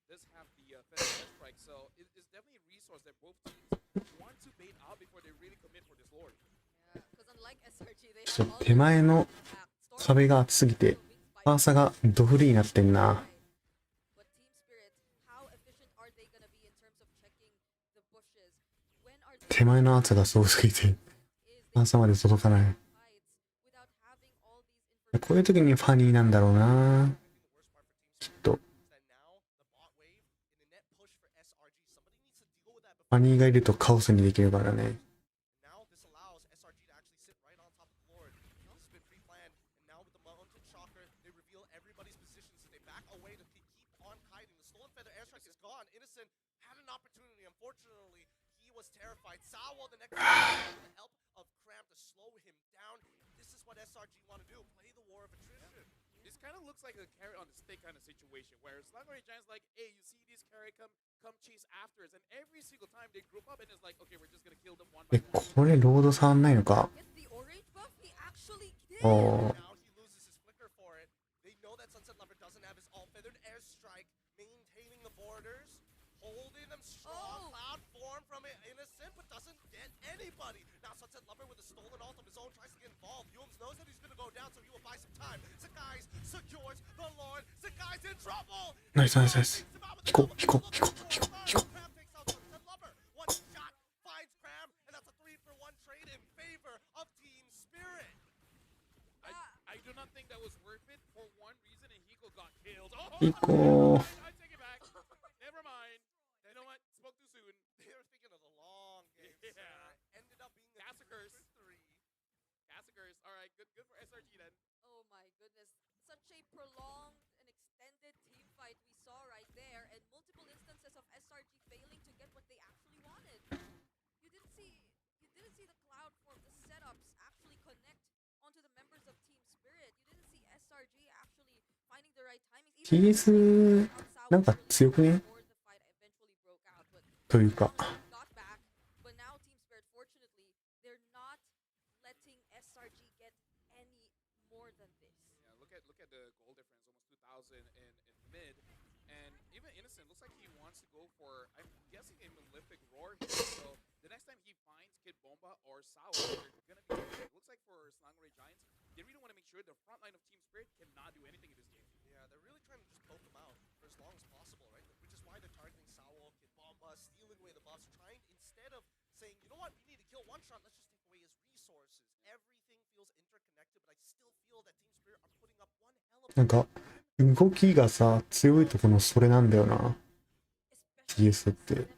Does have the Feather Strike, so it's definitely a resource that both teams want to bait out before they really commit for this Lord. Yeah, because unlike SRG, they ちょっ have と手前の壁が厚すぎてファーサがドフリーになってんな。手前の厚がすごすぎてファーサまで届かない。こういう時にファニーなんだろうな。きっとファニーがいるとカオスにできるからね。This kind of looks like a carrot on the stick kind of situation where Slangory Giants like, hey, you see this carrot come chase after us, and every single time they group up and it's like, okay, we're just gonna kill them one by one. これロード触んないのか。おー。holding them strong. Cloud form from Innocent, but doesn't get anybody. Now Sunset Lover with a stolen ult of his own tries to get involved. Yums knows that he's gonna go down, so he will buy some time. Sakai's secures the Lord. Sakai's in trouble. Nice, nice, nice. Hiko. Cram takes out Sunset Lover. One shot finds Cram, and that's a 3-for-1 trade in favor of Team Spirit. I do not think that was worth it for one reason, and Hiko got killed. Hiko. I take it back. Never mind. You know what? Spoke too soon. They were thinking of the long game. Yeah. Ended up being a Massacres. 3. Massacres. All right, good for SRG then. Oh my goodness. Such a prolonged and extended team fight we saw right there, and multiple instances of SRG failing to get what they actually wanted. You didn't see the cloud form, the setups actually connect onto the members of Team Spirit. You didn't see SRG actually finding the right timing. TS なんか強くねというか。 got back, but now Team Spirit, fortunately, they're not letting SRG get any more than this. Yeah, look at the goal difference, almost 2,000 in mid, and even Innocent looks like he wants to go for, I'm guessing, a Malefic Roar here. So the next time he finds Kid Bomba or Sao, they're gonna be. It looks like for Slangray Giants, they really want to make sure the front line of Team Spirit cannot do anything in this game. Yeah, they're really trying to just poke them out for as long as possible, right? Which is why they're targeting Sao, Kid Bomba, stealing away the buffs, trying instead of saying, you know what, we need to kill one shot, let's just take away his resources. Everything feels interconnected, but I still feel that Team Spirit are putting up one hell of a なんか動きがさ強いとこのそれなんだよな。TS って。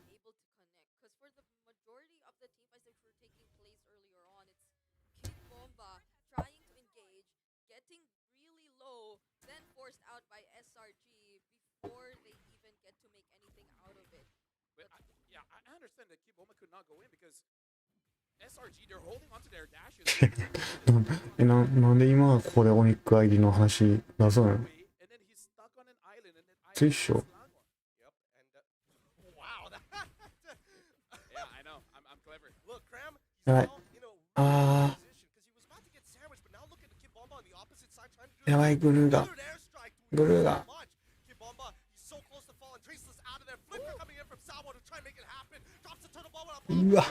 forced out by SRG before they even get to make anything out of it. But I understand that Kid Bomba could not go in because SRG, they're holding onto their dashes. なんで今ここでオニック ID の話出そうなの？ついっしょ。 Yeah, I know. I'm clever. Look, Cram, やばい。あー。やばい、グルーが。グルーが。うわ。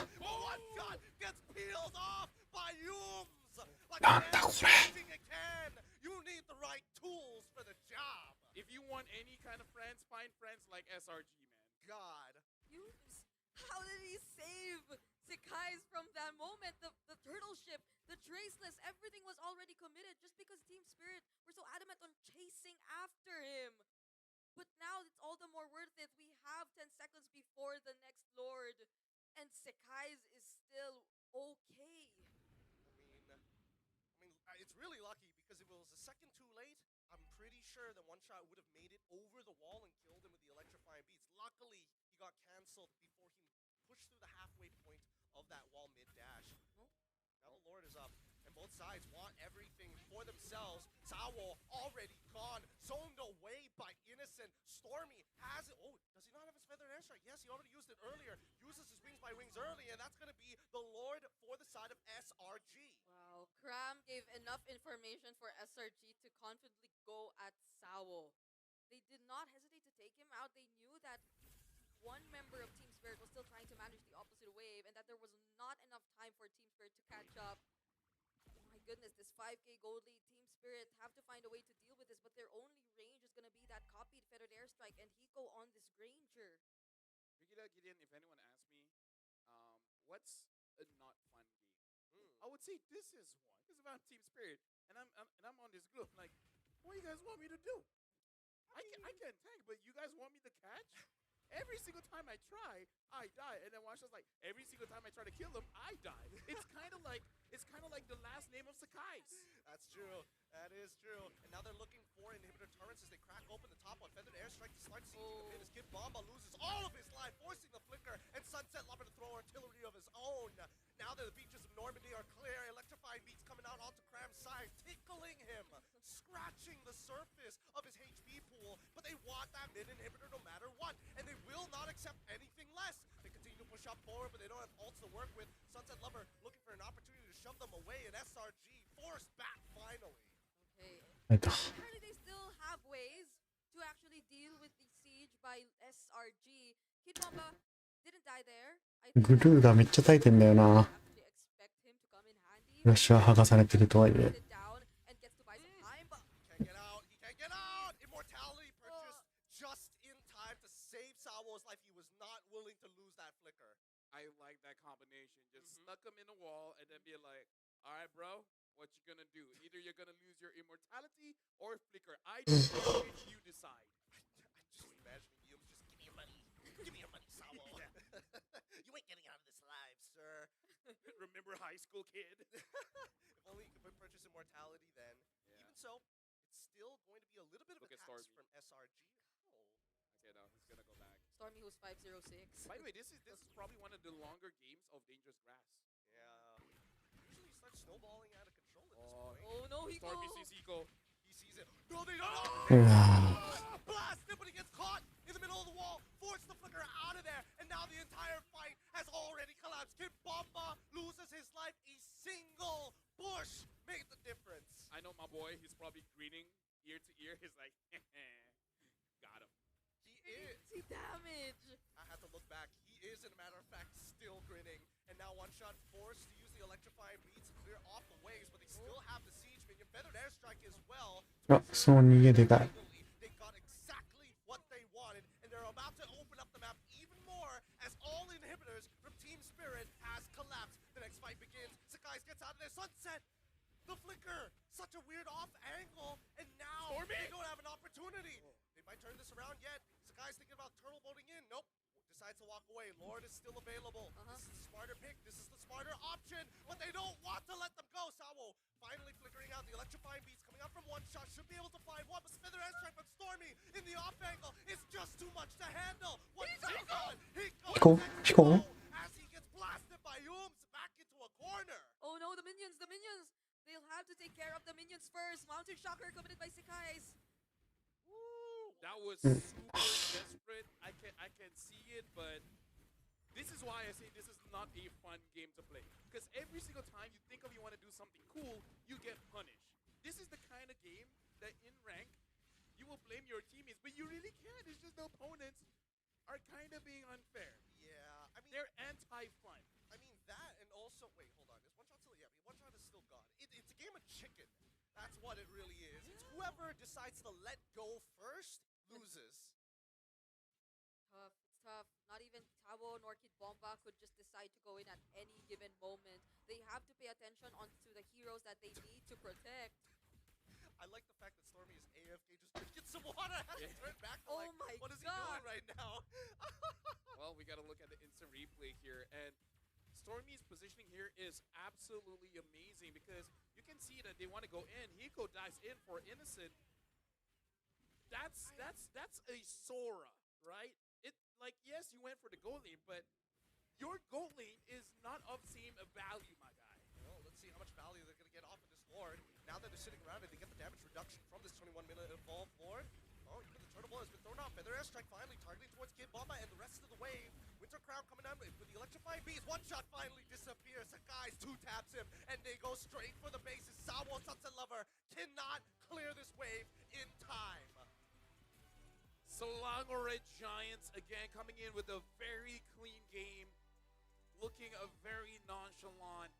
なんだこれ。If you want any kind of friends, find friends like SRG, man. God. How did he save Sakai's from that moment? The turtle ship, the traceless, everything was already committed just because Team Spirit were so adamant on chasing after him. But now it's all the more worth it. We have 10 seconds before the next Lord, and Sakai's is still okay. I mean, it's really lucky because if it was a second too late, I'm pretty sure that one shot would have made it over the wall and killed him with the electrifying beats. Luckily, he got cancelled before he pushed through the halfway point of that wall mid-dash. Now the Lord is up, and both sides want everything for themselves. Sawo already gone, zoned away by Innocent. Stormy has it. Oh, does he not have his feathered airstrike? Yes, he already used it earlier. Uses his wings by wings early, and that's going to be the Lord for the side of SRG. Wow, Cram gave enough information for SRG to confidently go at Sawo. They did not hesitate to take him out. They knew that one member of Team Spirit was still trying to manage the opposite wave, and that there was not enough time for Team Spirit to catch up. Oh my goodness, this 5k gold lead, Team Spirit have to find a way to deal with this, but their only range is going to be that copied feathered airstrike and Hiko on this Granger. Gideon, if anyone asks me, what's a not fun game? I would say this is one. It's about Team Spirit, and I'm on this group. Like, what do you guys want me to do? I can't tank, but you guys want me to catch? Every single time I try, I die. And then Washa's like, every single time I try to kill him, I die. It's kind of like the last name of Sakai's. That's true. That is true. And now they're looking for inhibitor turrets as they crack open the top one. Feathered airstrike to start seeing the pin as Kid Bomba loses all of his life, forcing the flicker, and Sunset Lover to throw artillery of his own. Now that the beaches of Normandy are clear, electrifying beats coming out onto Cram's side, tickling him, scratching the surface of his HP pool. But they want that mid inhibitor no matter what, and they will not accept anything less. They continue to push up forward, but they don't have ults to work with. Sunset Lover looking for an opportunity to shove them away, and SRG forced back finally. Okay. Right. Apparently they still have ways to actually deal with the siege by SRG. Kid Bomba didn't die there. I グルーがめっちゃ耐えてんだよな。フラッシュは剥がされてるとはいえ。 sit down and gets to buy some time, but Can't get out. He can't get out. Immortality purchased just in time to save Sawo's life. He was not willing to lose that flicker. I like that combination. Just stuck him in a wall and then be like, all right, bro, what you gonna do? Either you're gonna lose your immortality or flicker. I don't know which you decide. I'm just imagining you just give me your money. Give me your money, Sawo. You ain't getting out of this alive, sir. Remember high school kid? If only you could purchase immortality then. Even so, it's still going to be a little bit of Look a at tax Stormy. from SRG. Oh. Okay, no, he's gonna go back. Stormy, who's 506. By the way, this is probably one of the longer games of Dangerous Grass. Yeah. Usually you start snowballing out of control at this Oh, point. Oh no, Hiko! Stormy sees Hiko. He sees it. No, they don't. Blasted, but he gets caught in the middle of the wall. Forced the flicker out of there, and now the entire fight has already collapsed. Kid Bomba loses his life. A single push made the difference. I know my boy. He's probably grinning ear to ear. He's like, got him. He is. See damage. I had to look back. He is, as a matter of fact, still grinning. And now One Shot forced to use the electrifying beats to clear off the waves, but they still have the siege minion. Feathered airstrike as well. あ、そう逃げでかい。 They got exactly what they wanted, and they're about to open up the map even more as all inhibitors from Team Spirit has collapsed. The next fight begins. Sakai gets out of their sunset. The flicker, such a weird off angle, and now they don't have an opportunity. They might turn this around yet. Sakai's thinking about turtle boating in. Nope. Decides to walk away. Lord is still available. This is the smarter pick. This is the smarter option, but they don't want to let them go. Sawo finally flickering out. The electrifying beats coming out from One Shot. Should be able to find one, but Feather Airstrike from Stormy in the off angle is just too much to handle. One Shot gone. Hiko, Hiko. As he gets blasted by Ooms back into a corner. Oh no, the minions, the minions! They'll have to take care of the minions first. Mountain Shocker committed by Sakai's. That was super desperate. I can see it, but this is why I say this is not a fun game to play. Because every single time you think of you want to do something cool, you get punished. This is the kind of game that in rank, you will blame your teammates, but you really can't. It's just the opponents are kind of being unfair. Yeah, I mean, they're anti-fun. I mean that, and also wait, hold on. Is One Shot still? Yeah, I mean, One Shot is still gone. It's a game of chicken. That's what it really is. It's whoever decides to let go first loses. Tough, it's tough. Not even Tabo nor Kid Bomba could just decide to go in at any given moment. They have to pay attention onto the heroes that they need to protect. I like the fact that Stormy is AFK just drinking some water. Has to turn back to Oh like, my what is he God. doing right now? Well, we got to look at the instant replay here, and Stormy's positioning here is absolutely amazing because you can see that they want to go in. Hiko dives in for Innocent. That's a Sora, right? It like yes, you went for the goal lane, but your goal lane is not of same value, my guy. Well, let's see how much value they're going to get off of this Lord. Now that they're sitting around and they get the damage reduction from this 21-minute evolved Lord. Oh, even the turtle ball has been thrown out. Feather Airstrike finally targeting towards Kid Bomba and the rest of the wave. Winter Crown coming down with the electrifying bees. One Shot finally disappears. Sakai's two-taps him, and they go straight for the bases. Sawo Sunset Lover cannot clear this wave in time. Selangor Red Giants again coming in with a very clean game, looking a very nonchalant,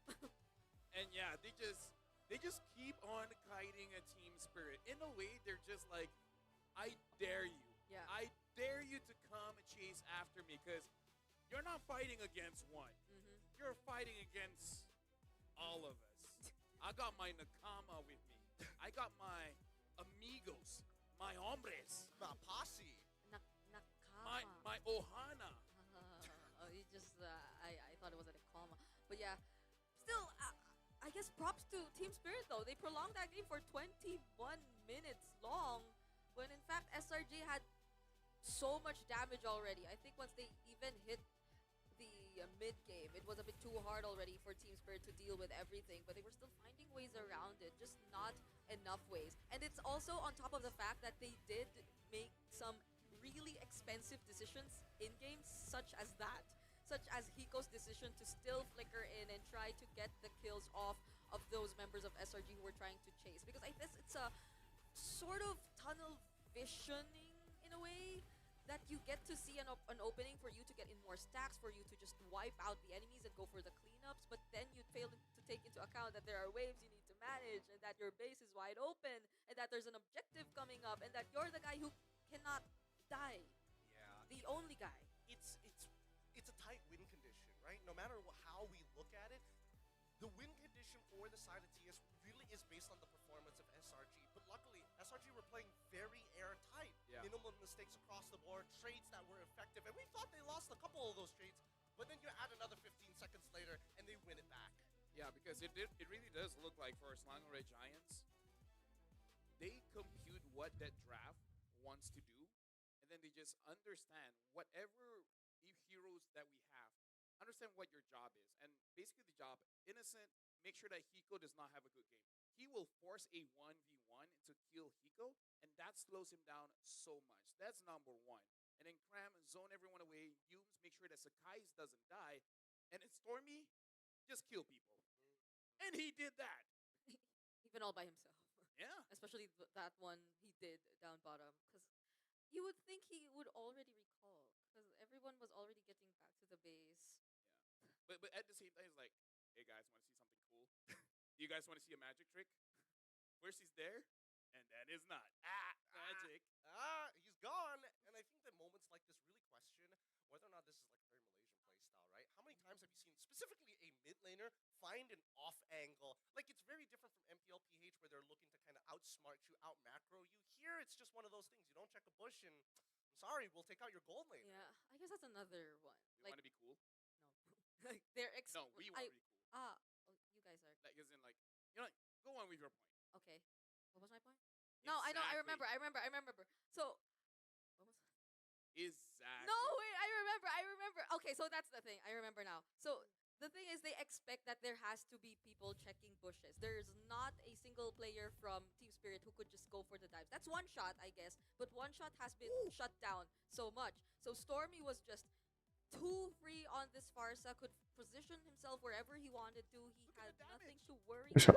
and yeah, they just keep on kiting a team spirit. In a way, they're just like, I dare you. Yeah. I dare you to come and chase after me, because you're not fighting against one. You're fighting against all of us. I got my Nakama with me. I got my amigos. My hombres. My posse. Nakama. My Ohana. You just, I thought it was a comma. But yeah, still, I guess props to Team Spirit though. They prolonged that game for 21 minutes long, when in fact SRG had so much damage already. I think once they even hit the mid-game, it was a bit too hard already for Team Spirit to deal with everything, but they were still finding ways around it, just not enough ways. And it's also on top of the fact that they did make some really expensive decisions in-game, such as Hiko's decision to still flicker in and try to get the kills off of those members of SRG who were trying to chase. Because I guess it's a sort of tunnel visioning in a way. that you get to see an opening for you to get in more stacks, for you to just wipe out the enemies and go for the cleanups, but then you fail to take into account that there are waves you need to manage, and that your base is wide open, and that there's an objective coming up, and that you're the guy who cannot die. Yeah. The only guy. It's a tight win condition, right? No matter how we look at it, the win condition for the side of TS really is based on the performance of SRG. But luckily, SRG were playing very airtight. Yeah. Minimal mistakes across the board, trades that were effective, and we thought they lost a couple of those trades. But then you add another 15 seconds later, and they win it back. Yeah, because it really does look like for Selangor Giants, they compute what that draft wants to do, and then they just understand whatever heroes that we have, understand what your job is. And basically the job, Innocent, make sure that Hiko does not have a good game. He will force a 1v1 to kill Hiko, and that slows him down so much. That's number one. And then Cram, zone everyone away. Yumes, make sure that Sakai's doesn't die. And then Stormy, just kill people. And he did that. Even all by himself. Yeah. Especially that one he did down bottom. Because you would think he would already recall. Because everyone was already getting back to the base. Yeah. But at the same time, it's like, hey guys, want to see something cool? Do you guys want to see a magic trick? First he's there, and then he's not. Magic. He's gone. And I think that moments like this really question whether or not this is like very Malaysian playstyle, right? How many times have you seen specifically a mid laner find an off angle? Like, it's very different from MPLPH where they're looking to kind of outsmart you, out macro you. Here, it's just one of those things. You don't check a bush and, I'm sorry, we'll take out your gold laner. Yeah, I guess that's another one. You want to be cool? No. Like, they're No, we want to be cool. You guys are. Like, as in, like, you know, go on with your point. Okay. What was my point? No, I know. I remember. So, what was? Exactly. No, wait. I remember. Okay, so that's the thing. I remember now. So the thing is, they expect that there has to be people checking bushes. There's not a single player from Team Spirit who could just go for the dives. That's one shot, I guess. But one shot has been shut down so much. So Stormy was just too free on this Farsa, could position himself wherever he wanted to. He had nothing to worry よいしょ。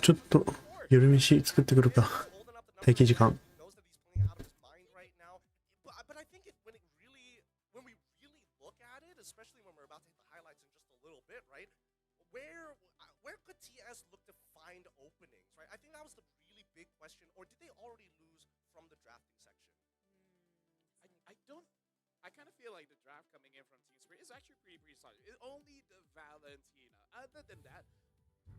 ちょっと夜飯作ってくるか。待機時間。 But I think when we really look at it, especially when we're about to hit the highlights in just a little bit, right? Where could TS look to find openings, right? I think that was the really big question. Or did they already lose from the drafting section? I kind of feel like the draft coming in from Team Spirit is actually pretty solid. It's only the Valentina. Other than that,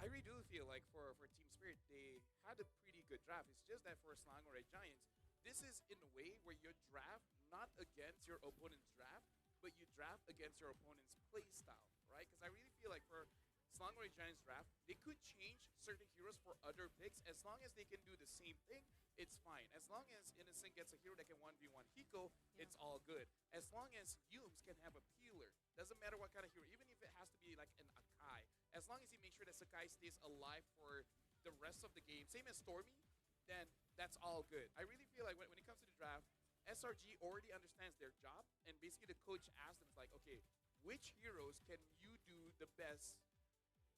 I really do feel like for Team Spirit, they had a pretty good draft. It's just that for Selangor Giants, this is in a way where you draft not against your opponent's draft, but you draft against your opponent's play style, right? Because I really feel like for Selangor Giants draft, they could change certain heroes for other picks. As long as they can do the same thing, it's fine. As long as Innocent gets a hero that can 1v1 Hiko, it's all good. As long as Yumes can have a peeler, doesn't matter what kind of hero, even if it has to be like an Akai, as long as he makes sure that Sakai stays alive for the rest of the game, same as Stormy, then that's all good. I really feel like when it comes to the draft, SRG already understands their job, and basically the coach asks them, like, okay, which heroes can you do the best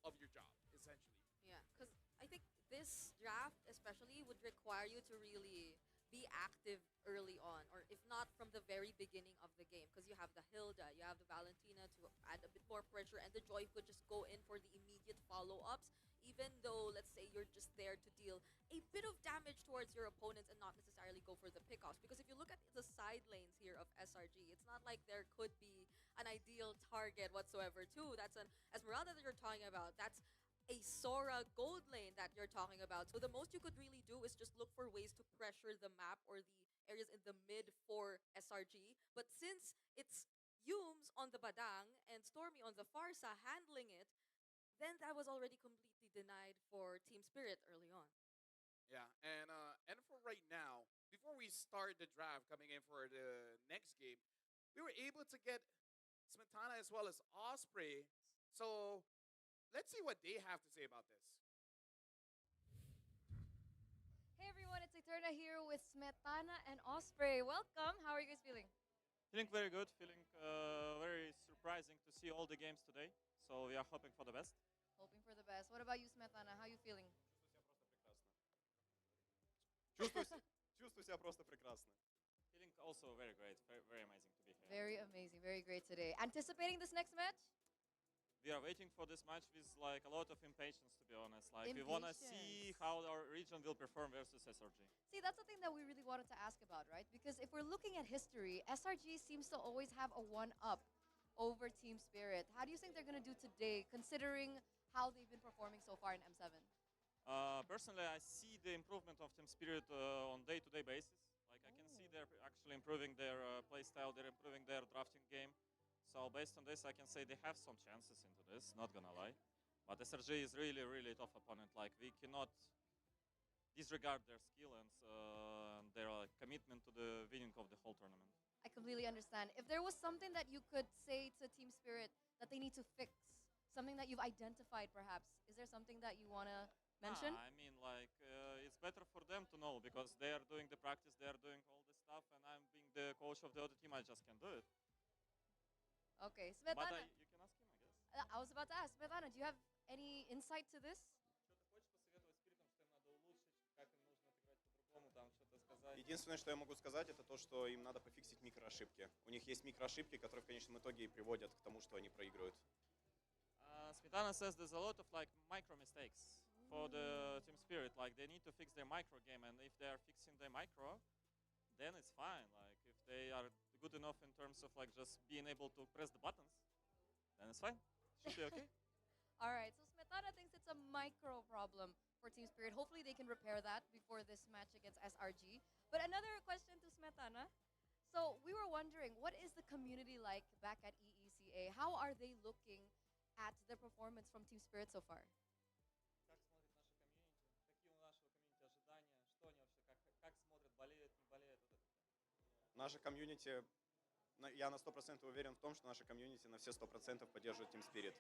of your job, essentially? Yeah, because I think this draft especially would require you to really be active early on, or if not from the very beginning of the game, because you have the Hilda, you have the Valentina to add a bit more pressure, and the Joy could just go in for the immediate follow-ups, even though, let's say, you're just there to deal a bit of damage towards your opponents and not necessarily go for the pickoffs. Because if you look at the side lanes here of SRG, it's not like there could be an ideal target whatsoever too. That's an Esmeralda that you're talking about. That's a Sora gold lane that you're talking about. So the most you could really do is just look for ways to pressure the map or the areas in the mid for SRG. But since it's Yumes on the Badang and Stormy on the Farsa handling it, then that was already completely denied for Team Spirit early on. Yeah, and for right now, before we start the draft coming in for the next game, we were able to get Smetana as well as Osprey. So let's see what they have to say about this. Hey everyone, it's Eterna here with Smetana and Osprey. Welcome. How are you guys feeling? Feeling very good. Feeling very surprising to see all the games today. So we are hoping for the best. Hoping for the best. What about you, Smetana? How are you feeling? Чувствую себя просто прекрасно. Feeling also very great, very amazing to be here. Very amazing, very great today. Anticipating this next match? We are waiting for this match with like a lot of impatience, to be honest. Like we wanna see how our region will perform versus SRG. See, that's something that we really wanted to ask about, right? Because if we're looking at history, SRG seems to always have a one-up over Team Spirit. How do you think they're going to do today, considering how they've been performing so far in M7? Personally, I see the improvement of Team Spirit on day-to-day basis. Like I can see they're actually improving their play style, they're improving their drafting game. So based on this, I can say they have some chances into this, not gonna lie. But SRG is really, really tough opponent. Like we cannot disregard their skill and their commitment to the winning of the whole tournament. I completely understand. If there was something that you could say to Team Spirit that they need to fix, something that you've identified perhaps, is there something that you want to mention? I mean, like, it's better for them to know because they are doing the practice, they are doing all this stuff, and I'm being the coach of the other team, I just can't do it. Okay, But Smetana. you can ask him, I guess. I was about to ask, Smetana, do you have any insight to this? Единственное, что я могу сказать, это то, что им надо пофиксить микроошибки. У них есть микроошибки, которые в конечном итоге и приводят к тому, что они проигрывают. Smetana says there's a lot of like micro mistakes for the Team Spirit. Like they need to fix their micro game, and if they are fixing their micro, then it's fine. Like if they are good enough in terms of like just being able to press the buttons, then it's fine. Should be okay. All right, so Smetana thinks it's a micro problem for Team Spirit. Hopefully they can repair that before this match against SRG. But another question to Smetana. So we were wondering, what is the community like back at EECA? How are they looking at the performance from Team Spirit so far? Наше комьюнити, я на 100% уверен в том, что наше комьюнити на все 100% поддерживает Team Spirit.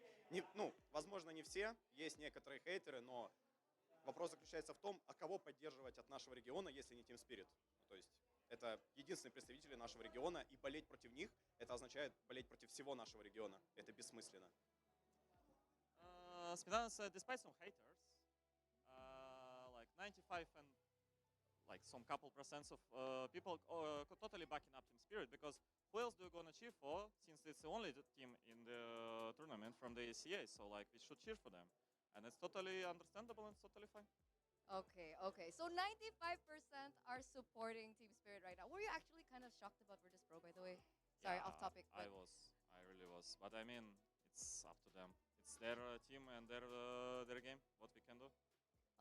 Возможно, не все, есть некоторые хейтеры, но вопрос заключается в том, а кого поддерживать от нашего региона, если не Team Spirit. То есть это единственные представители нашего региона, и болеть против них, это означает болеть против всего нашего региона. Это бессмысленно. Smetana said, despite some haters, like 95 and like some couple percent of people totally backing up Team Spirit, because who else do you gonna cheer for since it's the only team in the tournament from the ACA, so like we should cheer for them. And it's totally understandable and it's totally fine. Okay. So 95% are supporting Team Spirit right now. Were you actually kind of shocked about Virtus Pro, by the way? Sorry, Yeah, off topic. I really was. But I mean, it's up to them. It's their team and their game, what we can do.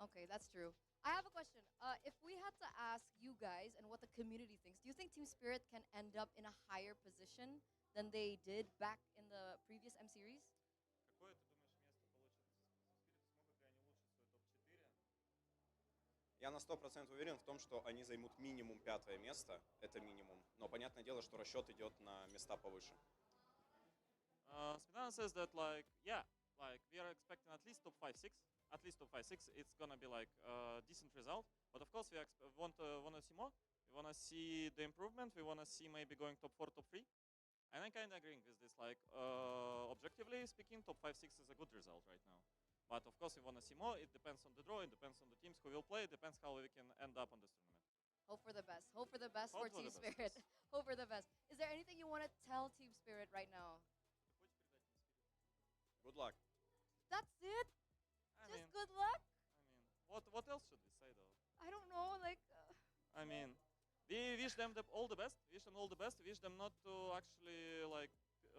Okay, that's true. I have a question. If we had to ask you guys and what the community thinks, do you think Team Spirit can end up in a higher position than they did back in the previous M series? Я на 100% уверен в том, что они займут минимум 5-е место, это минимум. Но понятное дело, что расчет идет на места повыше. Smetana says that like, yeah, like we are expecting at least top 5-6. At least top 5-6, it's gonna be like a decent result. But of course, we wanna see more. We wanna see the improvement. We wanna see maybe going top 4, top 3. And I'm kind of agreeing with this. Like, objectively speaking, top 5-6 is a good result right now. But of course, we wanna see more. It depends on the draw. It depends on the teams who will play. It depends how we can end up on this tournament. Hope for the best. Hope for the best Hope for for Team the best, Spirit. yes. Hope for the best. Is there anything you want to tell Team Spirit right now? Good luck. That's it? I Just mean- good luck? What else should we say though? I don't know, like... I mean, we wish them all the best. Wish them all the best. Wish them not to actually like.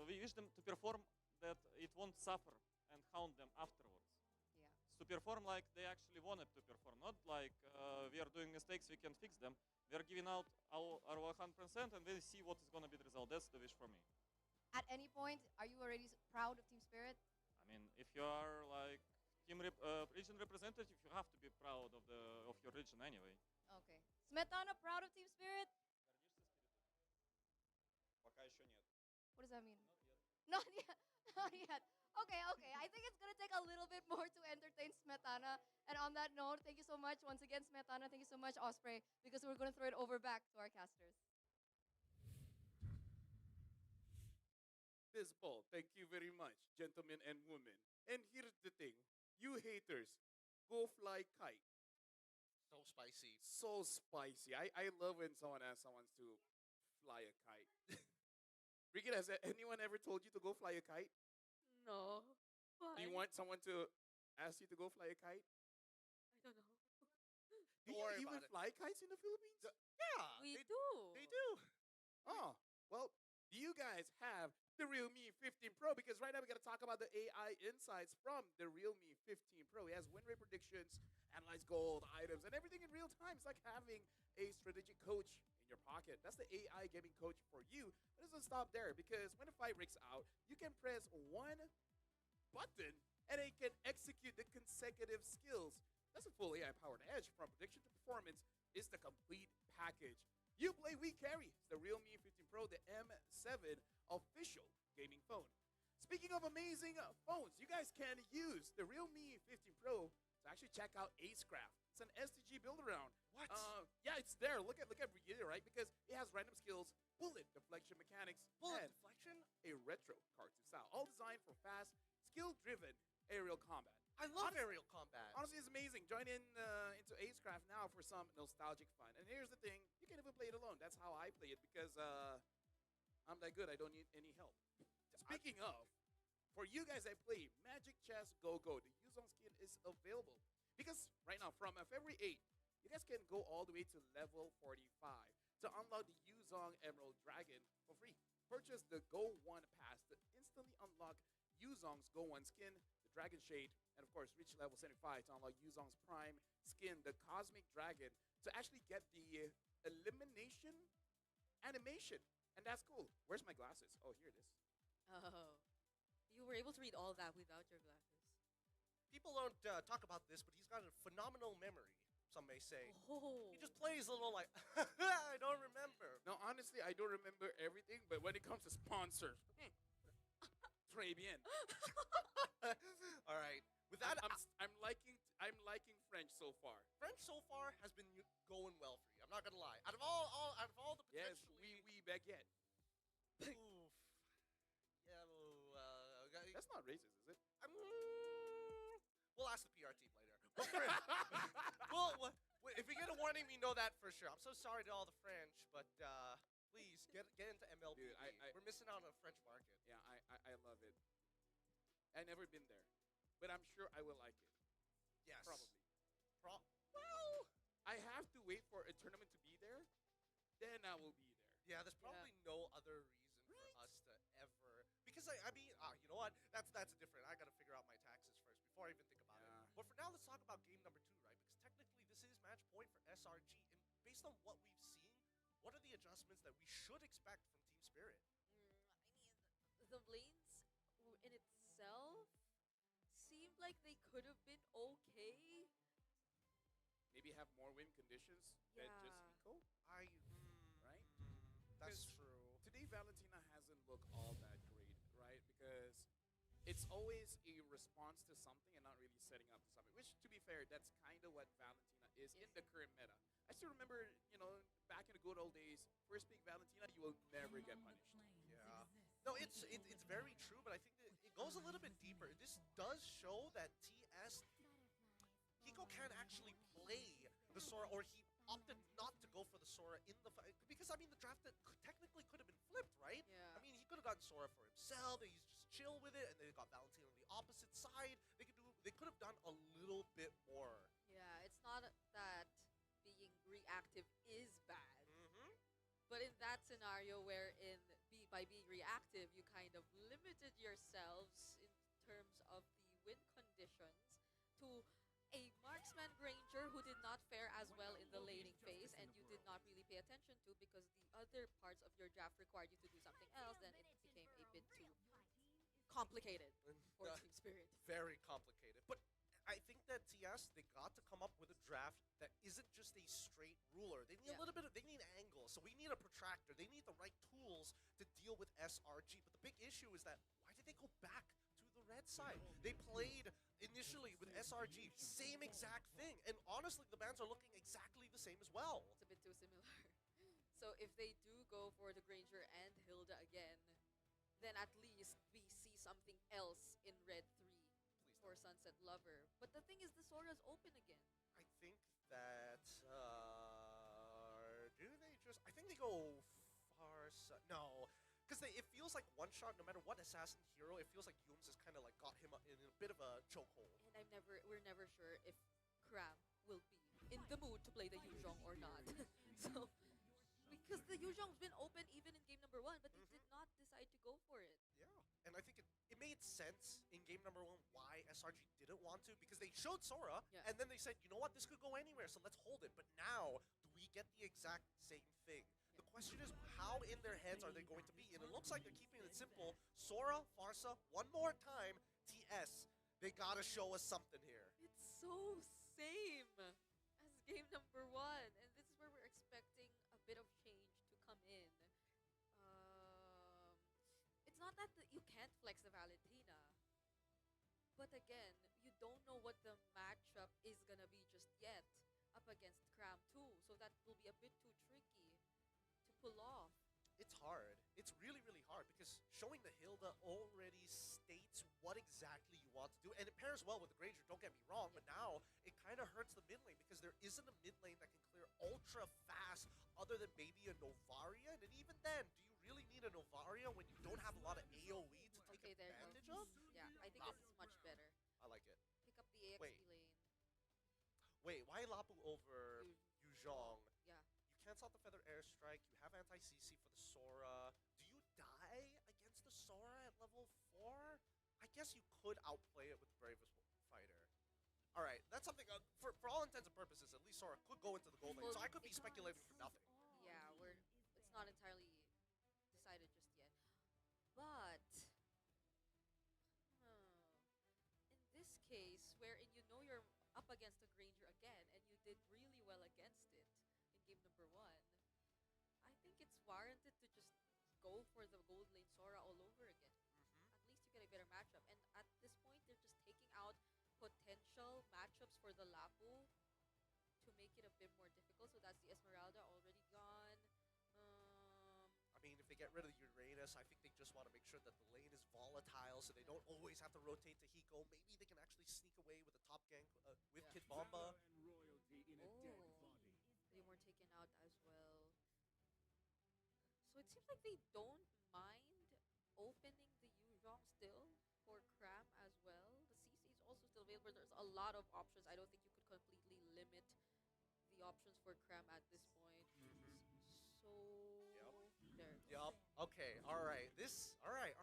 We wish them to perform that it won't suffer and hound them afterwards. Yeah. To perform like they actually wanted to perform, not like we are doing mistakes, we can fix them. We are giving out our 100% and then see what is gonna be the result. That's the wish for me. At any point, are you already proud of Team Spirit? I mean, if you are like region representative, you have to be proud of your region anyway. Okay. Smetana, proud of Team Spirit? Пока еще нет. What does that mean? Not yet. Not yet. Okay. I think it's going to take a little bit more to entertain Smetana. And on that note, thank you so much once again, Smetana. Thank you so much, Osprey, because we're going to throw it over back to our casters. This ball, thank you very much, gentlemen and women. And here's the thing, you haters, go fly kite. So spicy. So spicy. I love when someone asks someone to fly a kite. Ricky, has anyone ever told you to go fly a kite? No. Why? Do you want someone to ask you to go fly a kite? I don't know. Do you even fly kites in the Philippines? Yeah, We do. They do. Oh, well, do you guys have the Realme 15 Pro? Because right now we got to talk about the AI insights from the Realme 15 Pro. It has win rate predictions, analyze gold, items, and everything in real time. It's like having a strategic coach in your pocket. That's the AI gaming coach for you. But it doesn't stop there, because when a fight breaks out, you can press one button and it can execute the consecutive skills. That's a full AI-powered edge. From prediction to performance is the complete package. You play, we carry. It's the Realme 15 Pro, the M7 official gaming phone. Speaking of amazing phones, you guys can use the Realme 15 Pro to actually check out Acecraft. It's an STG build-around. What? Yeah, it's there. Look at Brigitte, right? Because it has random skills, bullet deflection mechanics, Bullet and deflection? a retro cartoon style. All designed for fast, skill-driven aerial combat. I love aerial combat. Honestly, it's amazing. Join in into Acecraft now for some nostalgic fun. And here's the thing, you can even play it alone. That's how I play it, because I'm that good. I don't need any help. Speaking of, for you guys that play Magic Chess Go-Go, the Yuzong skin is available. Because right now, from February 8th, you guys can go all the way to level 45 to unlock the Yuzong Emerald Dragon for free. Purchase the Go 1 pass to instantly unlock Yuzong's Go 1 skin, the Dragon Shade, and of course, reach level 75 to unlock Yuzong's Prime skin, the Cosmic Dragon, to actually get the elimination animation. And that's cool. Where's my glasses? Oh, here it is. Oh. You were able to read all that without your glasses. People don't talk about this, but he's got a phenomenal memory, some may say. Oh. He just plays a little like, I don't remember. No, honestly, I don't remember everything, but when it comes to sponsors, très bien. All right. With that, I'm liking French so far. French so far has been going well for you. I'm not gonna lie. Out of all the Yes, potentially, we baguette. Oof. Yeah, That's not racist, is it? We'll ask the PR team later. But well, if we get a warning, we know that for sure. I'm so sorry to all the French, but please get into MLB. Dude, We're missing out on a French market. Yeah, I love it. I never been there, but I'm sure I will like it. Yes. Probably. Well, I have to wait for a tournament to be there, then I will be there. yeah, there's probably no other reason for us to ever. Because I mean, you know what? That's different. I got to figure out my taxes first before I even think about it. But for now, let's talk about game number 2, right? Because technically, this is match point for SRG, and based on what we've seen, what are the adjustments that we should expect from Team Spirit? The lanes in itself seemed like they could have been okay. Maybe have more win conditions than just eco, right? That's true. Today, Valentina hasn't looked all that great, right? Because it's always a response to something and not really setting up to something. Which, to be fair, that's kind of what Valentina is in the current meta. I still remember, back in the good old days, first pick Valentina, you will never get punished. Yeah. No, it's very true, but I think that it goes a little bit deeper. This does show that TS Hiko can actually play the Sora, or he opted not to go for the Sora in the fight. Because, I mean, the draft that technically could have been flipped, right? Yeah. I mean, he could have gotten Sora for himself, and he's just chill with it, and then they got Valentina on the opposite side. They could have done a little bit more. Yeah, it's not that being reactive is bad. But in that scenario wherein by being reactive, you kind of limited yourselves in terms of the win conditions to a marksman Granger who did not fare as well in the laning phase and you did not really pay attention to because the other parts of your draft required you to do something else, then it became a bit too complicated for Team Spirit. Very complicated. But I think that TS, they got to come up with a draft that isn't just a straight ruler. They need a little bit of, they need angle. So we need a protractor. They need the right tools to deal with SRG. But the big issue is that, why did they go back to the red side? They played initially with SRG, same exact thing. And honestly, the bans are looking exactly the same as well. It's a bit too similar. So if they do go for the Granger and Hilda again, then at least we see something else in Red 3 for Sunset Lover. But the thing is, the Sora's open again. I think that, do they just, I think they go far No. Because it feels like one shot, no matter what assassin hero, it feels like Yums has kind of like got him in a bit of a chokehold. And we're never sure if Cram will be in the mood to play the Yuzhong or not. So, because the Yuzhong's been open even in game number 1, but he did not decide to go for it. Yeah, and I think it made sense in game number 1 why SRG didn't want to, because they showed Sora, and then they said, you know what, this could go anywhere, so let's hold it. But now, do we get the exact same thing? The question is, how in their heads are they going to be? And it looks like they're keeping it simple. Sora, Farsa, one more time, TS. They gotta show us something here. It's so same as game number 1, and this is where we're expecting a bit of change to come in. It's not that you can't flex the Valentina, but again, you don't know what the matchup is gonna be just yet up against Cram too, so that will be a bit too tricky to pull off. It's hard. It's really, really hard, because showing the Hilda already states what exactly you want to do, and it pairs well with the Granger, don't get me wrong, but now it kind of hurts the mid lane, because there isn't a mid lane that can clear ultra fast other than maybe a Novaria, and even then, do you really need a Novaria when you don't have a lot of AoE to take advantage of? Yeah, I think this is much better. I like it. Pick up the AXP lane. Wait, why Lapu over Yuzhong? Yeah. You cancel out the Feather Airstrike, you have anti-CC for the Sora. Do you die against the Sora at level 4? I guess you could outplay it with the Bravest Fighter. Alright, that's something, for all intents and purposes, at least Sora could go into the gold lane, so I could be speculating for nothing. Yeah, it's not entirely decided just yet. But, in this case, wherein you know you're up against a Granger again, and you did really well against it in game number 1, I think it's warranted to just go for the gold lane Sora all over again. At least you get a better matchup. And at this point, they're just taking out potential matchups for the Lapu to make it a bit more difficult. So that's the Esmeralda already gone. I mean, if they get rid of the Uranus, I think they just want to make sure that the lane is volatile, so they don't always have to rotate to Hiko. Maybe they can actually sneak away with the top gank with Kid Bomba. They were taken out as well. So it seems like they don't mind opening the Yuzhong still for Cram as well. The CC is also still available. There's a lot of options. I don't think you could completely limit the options for Cram at this point. So there. Yup. Okay. All right. All right.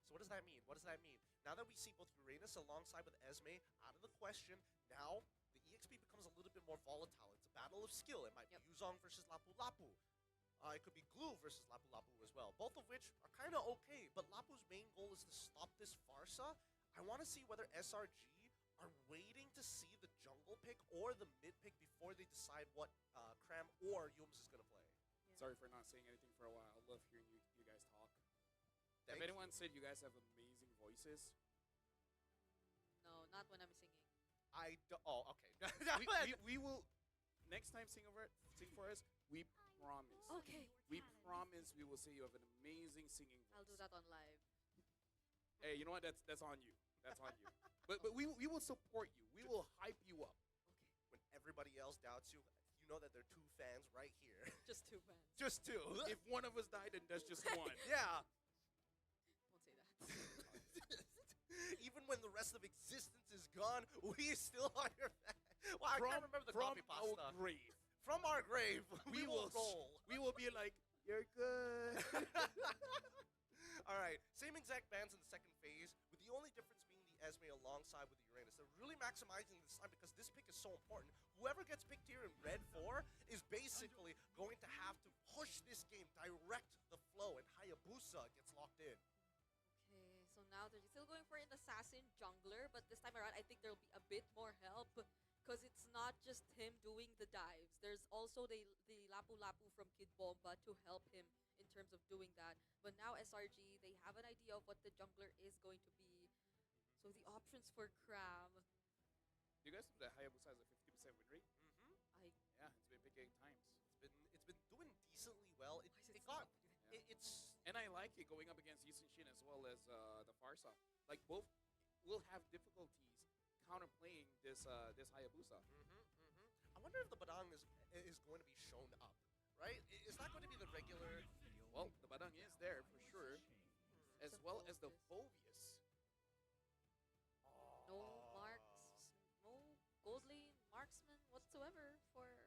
So what does that mean? What does that mean? Now that we see both Uranus alongside with Esme out of the question, now the EXP becomes a little bit more volatile. It's a battle of skill. It might be Yuzhong versus Lapu Lapu. It could be Glue versus Lapu Lapu as well. Both of which are kind of okay, but Lapu's main goal is to stop this Farsa. I want to see whether SRG are waiting to see the jungle pick or the mid pick before they decide what Cram or Yums is going to play. Sorry for not saying anything for a while. I love hearing you guys talk. Thank if anyone said you guys have amazing voices, no, not when I'm singing. Oh, okay. we will next time sing for us. We promise. Okay. We promise we will say you have an amazing singing voice. I'll do that on live. Hey, you know what? That's on you. That's on you. But we will support you. We will hype you up. Okay. When everybody else doubts you, you know that there are 2 fans right here. Just 2 fans. Just 2. If one of us died, then that's just one. Yeah. Won't say that. Even when the rest of existence is gone, we still are your fans. Well, I can't remember the copy pasta. From our grave. From our grave, we will roll. We will be like, you're good. All right, same exact bans in the second phase, with the only difference being the Esme alongside with the Uranus. They're really maximizing this time because this pick is so important. Whoever gets picked here in red 4 is basically going to have to push this game, direct the flow, and Hayabusa gets locked in. Okay, so now they're still going for an assassin jungler, but this time around I think there'll be a bit more help because it's not just him doing the dives. There's also the Lapu Lapu from Kid Bomba to help him in terms of doing that. But now SRG, they have an idea of what the jungler is going to be. So the options for Cram. You guys know that Hayabusa has a 50% win rate? Yeah, it's been big 8 times. It's been doing decently well. And I like it going up against Yisun Shin as well as the Farsa. Like both will have difficulties counterplaying this Hayabusa. I wonder if the Badang is going to be shown up, right? Is that going to be the regular Well, the Badang is there for sure, as well as the Phobius. No gold lane marksman whatsoever for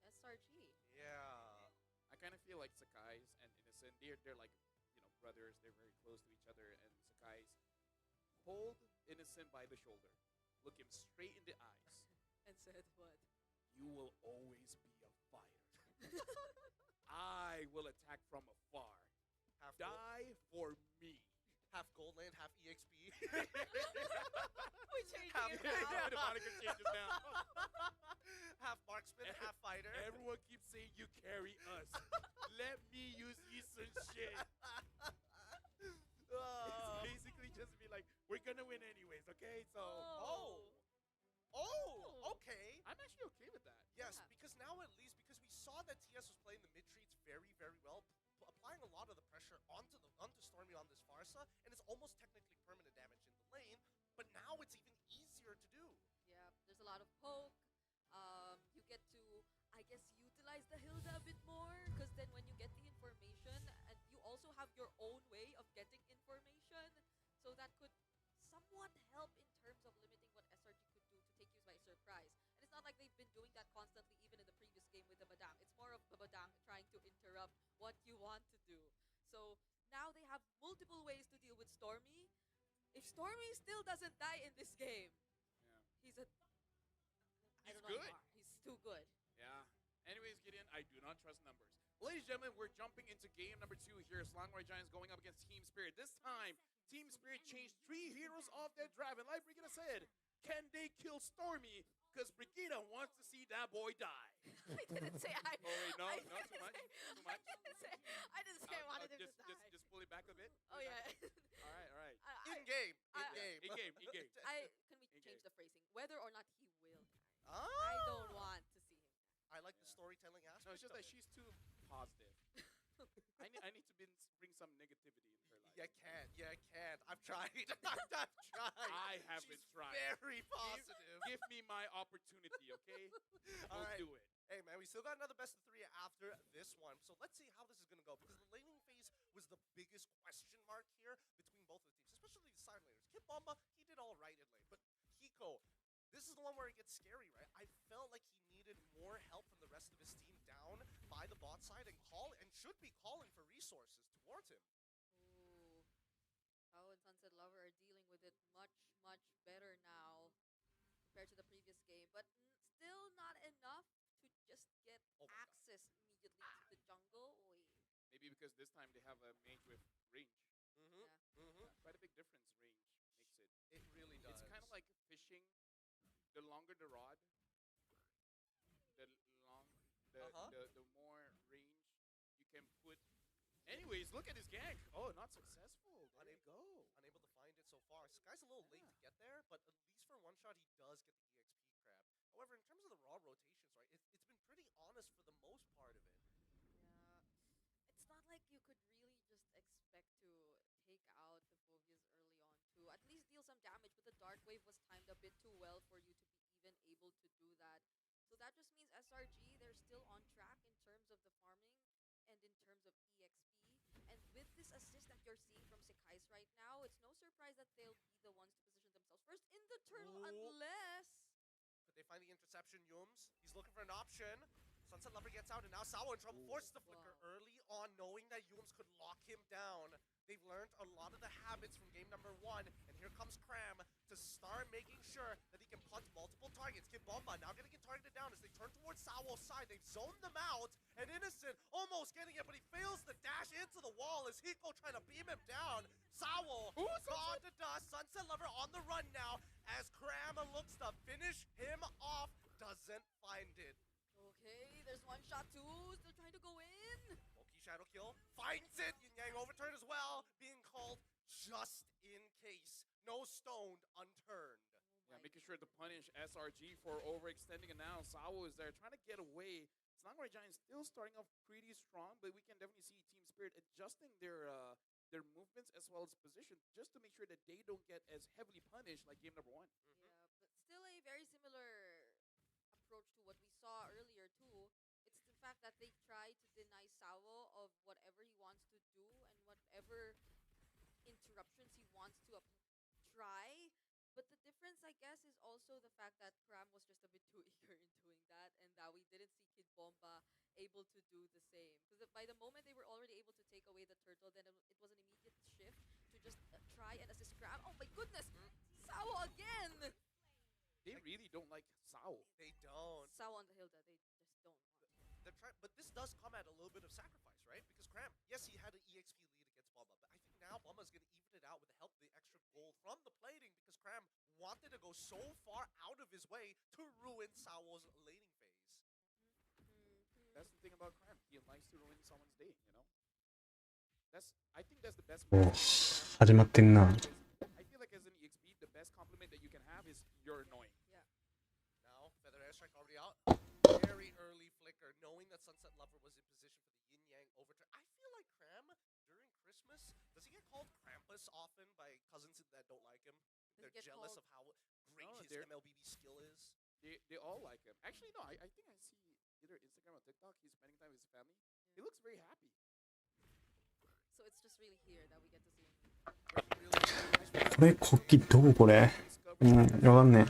SRG. Yeah. I kind of feel like Sakai's and Innocent, they're like, brothers. They're very close to each other. And Sakai's hold Innocent by the shoulder, look him straight in the eyes, and said what? You will always be a fighter. I will attack from afar. Die for me. Half gold lane, half EXP. We changed half, it now. The moniker changes now. Half marksman, half fighter. Everyone keeps saying you carry us. Let me use Eastern shit. It's basically just be like, we're gonna win anyways, okay? So. Okay. I'm actually okay with that. Yes, because now at least, because we saw that TS was playing the mid treats very, very well, applying a lot of the pressure onto Stormy on this Farsa, and it's almost technically permanent damage in the lane, but now it's even easier to do. Yeah, there's a lot of poke. You get to, I guess, utilize the Hilda a bit more, because then when you get the information, and you also have your own way of getting information, so that could somewhat help in terms of limiting what SRG could do to take you by surprise. And it's not like they've been doing that constantly, even in the previous game with the Badang. It's more of the Badang trying to interrupt what you want to do. So now they have multiple ways to deal with Stormy. If Stormy still doesn't die in this game, he's good. He's too good. Yeah. Anyways, Gideon, I do not trust numbers. Ladies and gentlemen, we're jumping into game number 2 here. Slangway Giants going up against Team Spirit. This time, Team Spirit changed 3 heroes off their drive. And like Brigida said, can they kill Stormy? Because Brigida wants to see that boy die. I didn't say I. Oh, wait, no, not too much. Too much. I didn't say I wanted him to die. Just pull it back a bit. Oh, yeah. All right. In game. In game. Can we change the phrasing? Whether or not he will die. Ah. I don't want to see him die. I like the storytelling aspect. No, it's just that she's too positive. I need to bring some negativity in her life. Yeah, I can't. I've tried. I've tried. I haven't tried. Very positive. Give me my opportunity, okay? All right. Do it. Hey, man, we still got another best of 3 after this one. So let's see how this is going to go. Because the laning phase was the biggest question mark here between both of the teams, especially the side laners. Kid Bomba, he did all right in lane. But Hiko, this is the one where it gets scary, right? I felt like he needed more help from the rest of his team down by the bot side and should be calling for resources towards him. Ooh. Tao and Sunset Lover are dealing with it much, much better now compared to the previous game. But still not enough to just get access immediately to the jungle. Maybe because this time they have a mage with range. Quite a big difference range makes it. It really does. It's kind of like fishing. The longer the rod, the more range you can put. Anyways, look at his gank. Oh, not successful. There you go. Unable to find it so far. Sky's a little late to get there, but at least for one shot, he does get the EXP crab. However, in terms of the raw rotations, right, it's been pretty honest for the most part of it. Yeah. It's not like you could really just expect to take out the Phobias early on to at least deal some damage, but the Dark Wave was timed a bit too well for you to be even able to do that. So that just means SRG, they're still on track in terms of the farming and in terms of EXP. And with this assist that you're seeing from Sekai's right now, it's no surprise that they'll be the ones to position themselves first in the turtle, unless... Could they find the interception, Yums? He's looking for an option. Sunset Lover gets out, and now Sawa in trouble. Forces the flicker early on, knowing that Yums could lock him down. They've learned a lot of the habits from game number 1, and here comes Cram to start making sure that he can punt multiple targets. Kid Bomba now getting targeted down as they turn towards Sawo's side. They've zoned them out, and Innocent almost getting it, but he fails to dash into the wall as Hiko trying to beam him down. Sawo gone to dust. Sunset Lover on the run now as Cram looks to finish him off. Doesn't find it. Okay, there's one shot too. Still trying to go in. Loki Shadow Kill finds it. Yin Yang overturn as well. Being called just in case. No stone unturned. Yeah, making sure to punish SRG for overextending, and now Sawo is there trying to get away. Slangway Giants still starting off pretty strong, but we can definitely see Team Spirit adjusting their movements as well as position just to make sure that they don't get as heavily punished like game number 1. Yeah, but still a very similar approach to what we saw earlier too. It's the fact fact that they try to deny Sawo of whatever he wants to do and whatever interruptions he wants to try. But the difference, I guess, is also the fact that Cram was just a bit too eager in doing that, and that we didn't see Kid Bomba able to do the same. Because by the moment they were already able to take away the turtle, then it was an immediate shift to just try and assist Cram. Oh my goodness! Sawo again! They really don't like Sao. They don't. Sawo on the Hilda, they just don't want. But this does come at a little bit of sacrifice, right? Because Cram, yes, he had an EXP lead against Bomba, but I think now Bomba's going to even it out with the help of the extra gold from the plating because Cram wanted to go so far out of his way to ruin Sawo's laning phase. That's the thing about Cram. He likes to ruin someone's day, you know? I think that's the best お始まってんな。 I feel like as an EXP, the best compliment that you can have is you're annoying. Yeah. Now, Feather Airstrike already out. Very early flicker, knowing that Sunset Lover was in position for the Yin-Yang overturn. I feel like Cram, during Christmas, does he get called Krampus often by cousins that don't like him? They're jealous of how great his MLBB skill is? They all like him. Actually, no, I think I see either Instagram or TikTok, he's spending time with his family. He looks very happy. So it's just really here that we get to see him. これ国旗どここれわかんね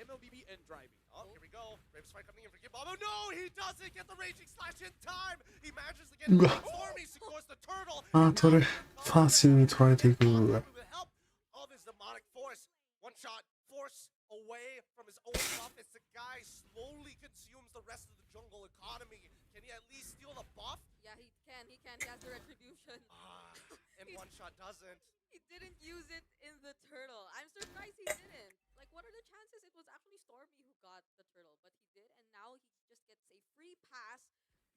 MLBB and driving. Oh, here we go. Brave Strike coming in for Kibabo. No, he doesn't get the raging slash in time. He manages to get it. Stormy secures the turtle. あー取るファースに取られていく With the help of his demonic force, one shot force away from his own buff as the guy slowly consumes the rest of the jungle economy. Can he at least steal the buff? Yeah, he can. He can. He has the retribution. And one shot doesn't. He didn't use it in the turtle. I'm surprised he didn't. Like, what are the chances? It was actually Stormy who got the turtle, but he did, and now he just gets a free pass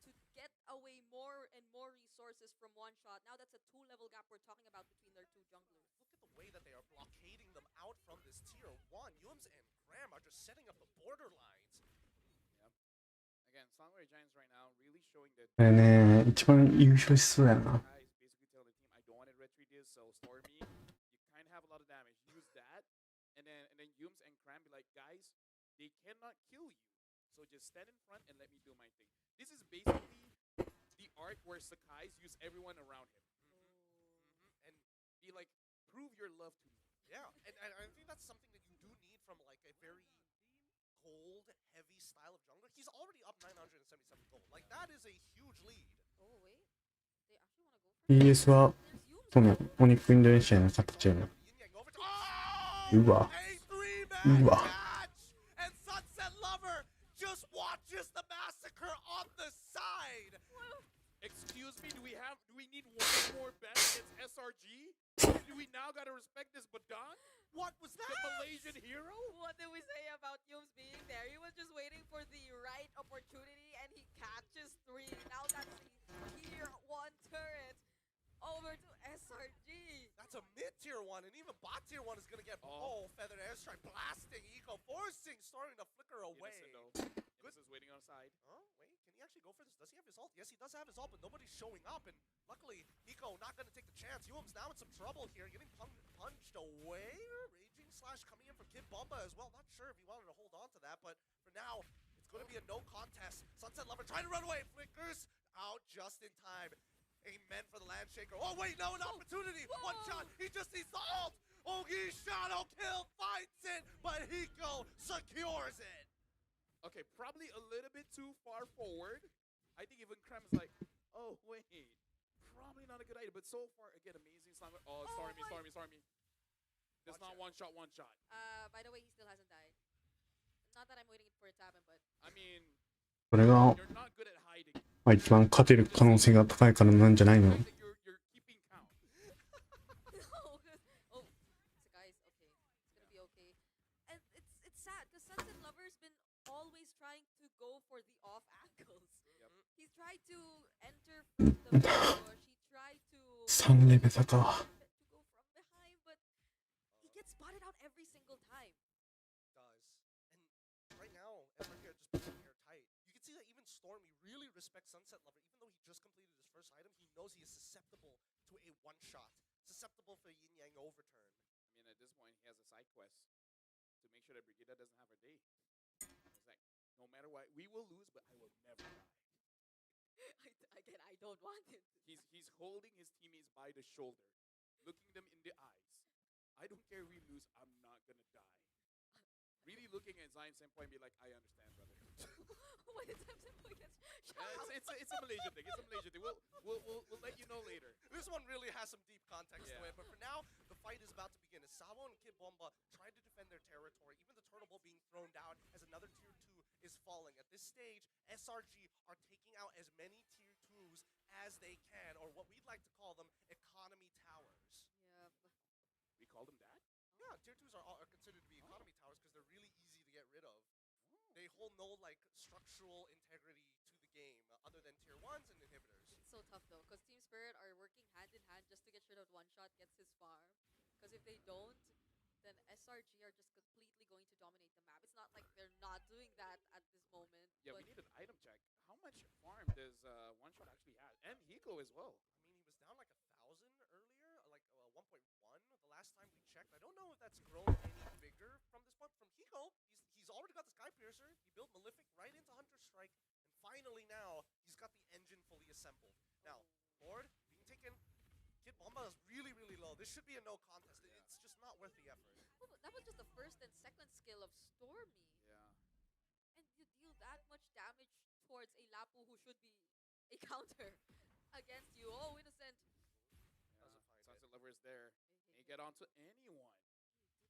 to get away more and more resources from one shot. Now that's a 2-level gap we're talking about between their two junglers. Look at the way that they are blockading them out from this tier 1. Yums and Graham are just setting up the border lines. Yep. Again, Songway Giants right now really showing that これね一番優勝しそうやな guys basically tell the team, I don't want to retreat this, so Stormy, you kind of have a lot of damage. Use that, and then Yums and Cram be like, guys, they cannot kill you, so just stand in front and let me do my thing. This is basically the arc where Sakai's use everyone around him. And be like, prove your love to me. Yeah, and I think that's something that you do need from like a very cold, heavy style of jungler. He's already up 977 gold. Like, that is a huge lead. Oh, wait. They actually want to go for ES はそのオニックインドネシアの形やなうわうわ And Sunset Lover just watches the massacre on the side. Excuse me, do we need one more bet against SRG? Do we now gotta respect this Badan? What was that? The Malaysian hero? What did we say about Yums being there? He was just waiting for the right opportunity, and he catches 3. Now that's the tier 1 turret over to SRG. That's a mid-tier 1, and even bot tier 1 is gonna get Feathered Airstrike blasting Eco, forcing Stormy to flicker away. Good. Is waiting on the side. Oh, wait, can he actually go for this? Does he have his ult? Yes, he does have his ult, but nobody's showing up, and luckily, Eco not gonna take the chance. Yum's now in some trouble here, getting punched away. Raging slash coming in from Kid Bomba as well. Not sure if he wanted to hold on to that, but for now, it's gonna be a no contest. Sunset Lover trying to run away, flickers out just in time. Amen for the land shaker. Oh wait, no, an opportunity. Whoa. One shot, he just needs the ult. Ogi Shadow Kill finds it, but Hiko secures it. Okay, probably a little bit too far forward. I think even Cram is like, oh wait, probably not a good idea. But so far, again, amazing song. Oh, Stormy. There's not one shot. By the way, he still hasn't died. Not that I'm waiting for it to happen, but I mean, これが you're not good at hiding. まあ一番勝てる可能性が高いからなんじゃないの no. Oh, so guys, okay, it's gonna be okay. And it's sad because Sunset Lover's been always trying to go for the off angles. He's tried to enter from the bush. He tried to 3レベルだか to go from behind, but he gets spotted out every single time. Does. And right now, SRG are just playing airtight. You can see that even Stormy really respects Sunset Lover. Even though he just completed his first item, he knows he is susceptible to a one-shot. Susceptible for a yin-yang overturn. I mean, at this point, he has a side quest to make sure that Brigida doesn't have her day. It's like, no matter what, we will lose, but I will never die. I don't want it. He's holding his teammates by the shoulder, looking them in the eyes. I don't care if we lose, I'm not gonna die. Really looking at Zion Senpai and be like, I understand, brother. What is Zion Senpai against? It's a Malaysian thing. It's a Malaysian thing. We'll let you know later. This one really has some deep context to Yeah. it, but for now, the fight is about to begin. As Sabo and Kid Bomba try to defend their territory, even the turtle ball being thrown down as another tier 2 is falling. At this stage, SRG are taking out as many tier 2s as they can, or what we'd like to call them, economy towers. Yep. We call them that? Yeah, tier 2s are considered to be economy towers because they're really easy to get rid of. They hold no like structural integrity to the game other than tier 1s and inhibitors. It's so tough though, because Team Spirit are working hand in hand just to get sure that one shot gets his farm. Because if they don't, then SRG are just completely going to dominate the map. It's not like they're not doing that at this moment. Yeah, but we need an item check. How much farm does One Shot actually have? And Hiko as well. I mean, he was down like 1,000 earlier, like 1.1 the last time we checked. I don't know if that's grown any bigger from this point. From Hiko, he's already got the Sky Piercer. He built Malefic right into Hunter Strike, and finally now he's got the engine fully assembled. Now, Lord being taken. Kid Bomba is really, really low. This should be a no contest. It's just not worth the effort. Oh, but that was just the first and second skill of Stormy. Yeah. And you deal that much damage towards a Lapu who should be a counter against you. Oh, innocent. Sunset Lover is there. Ain't get onto anyone.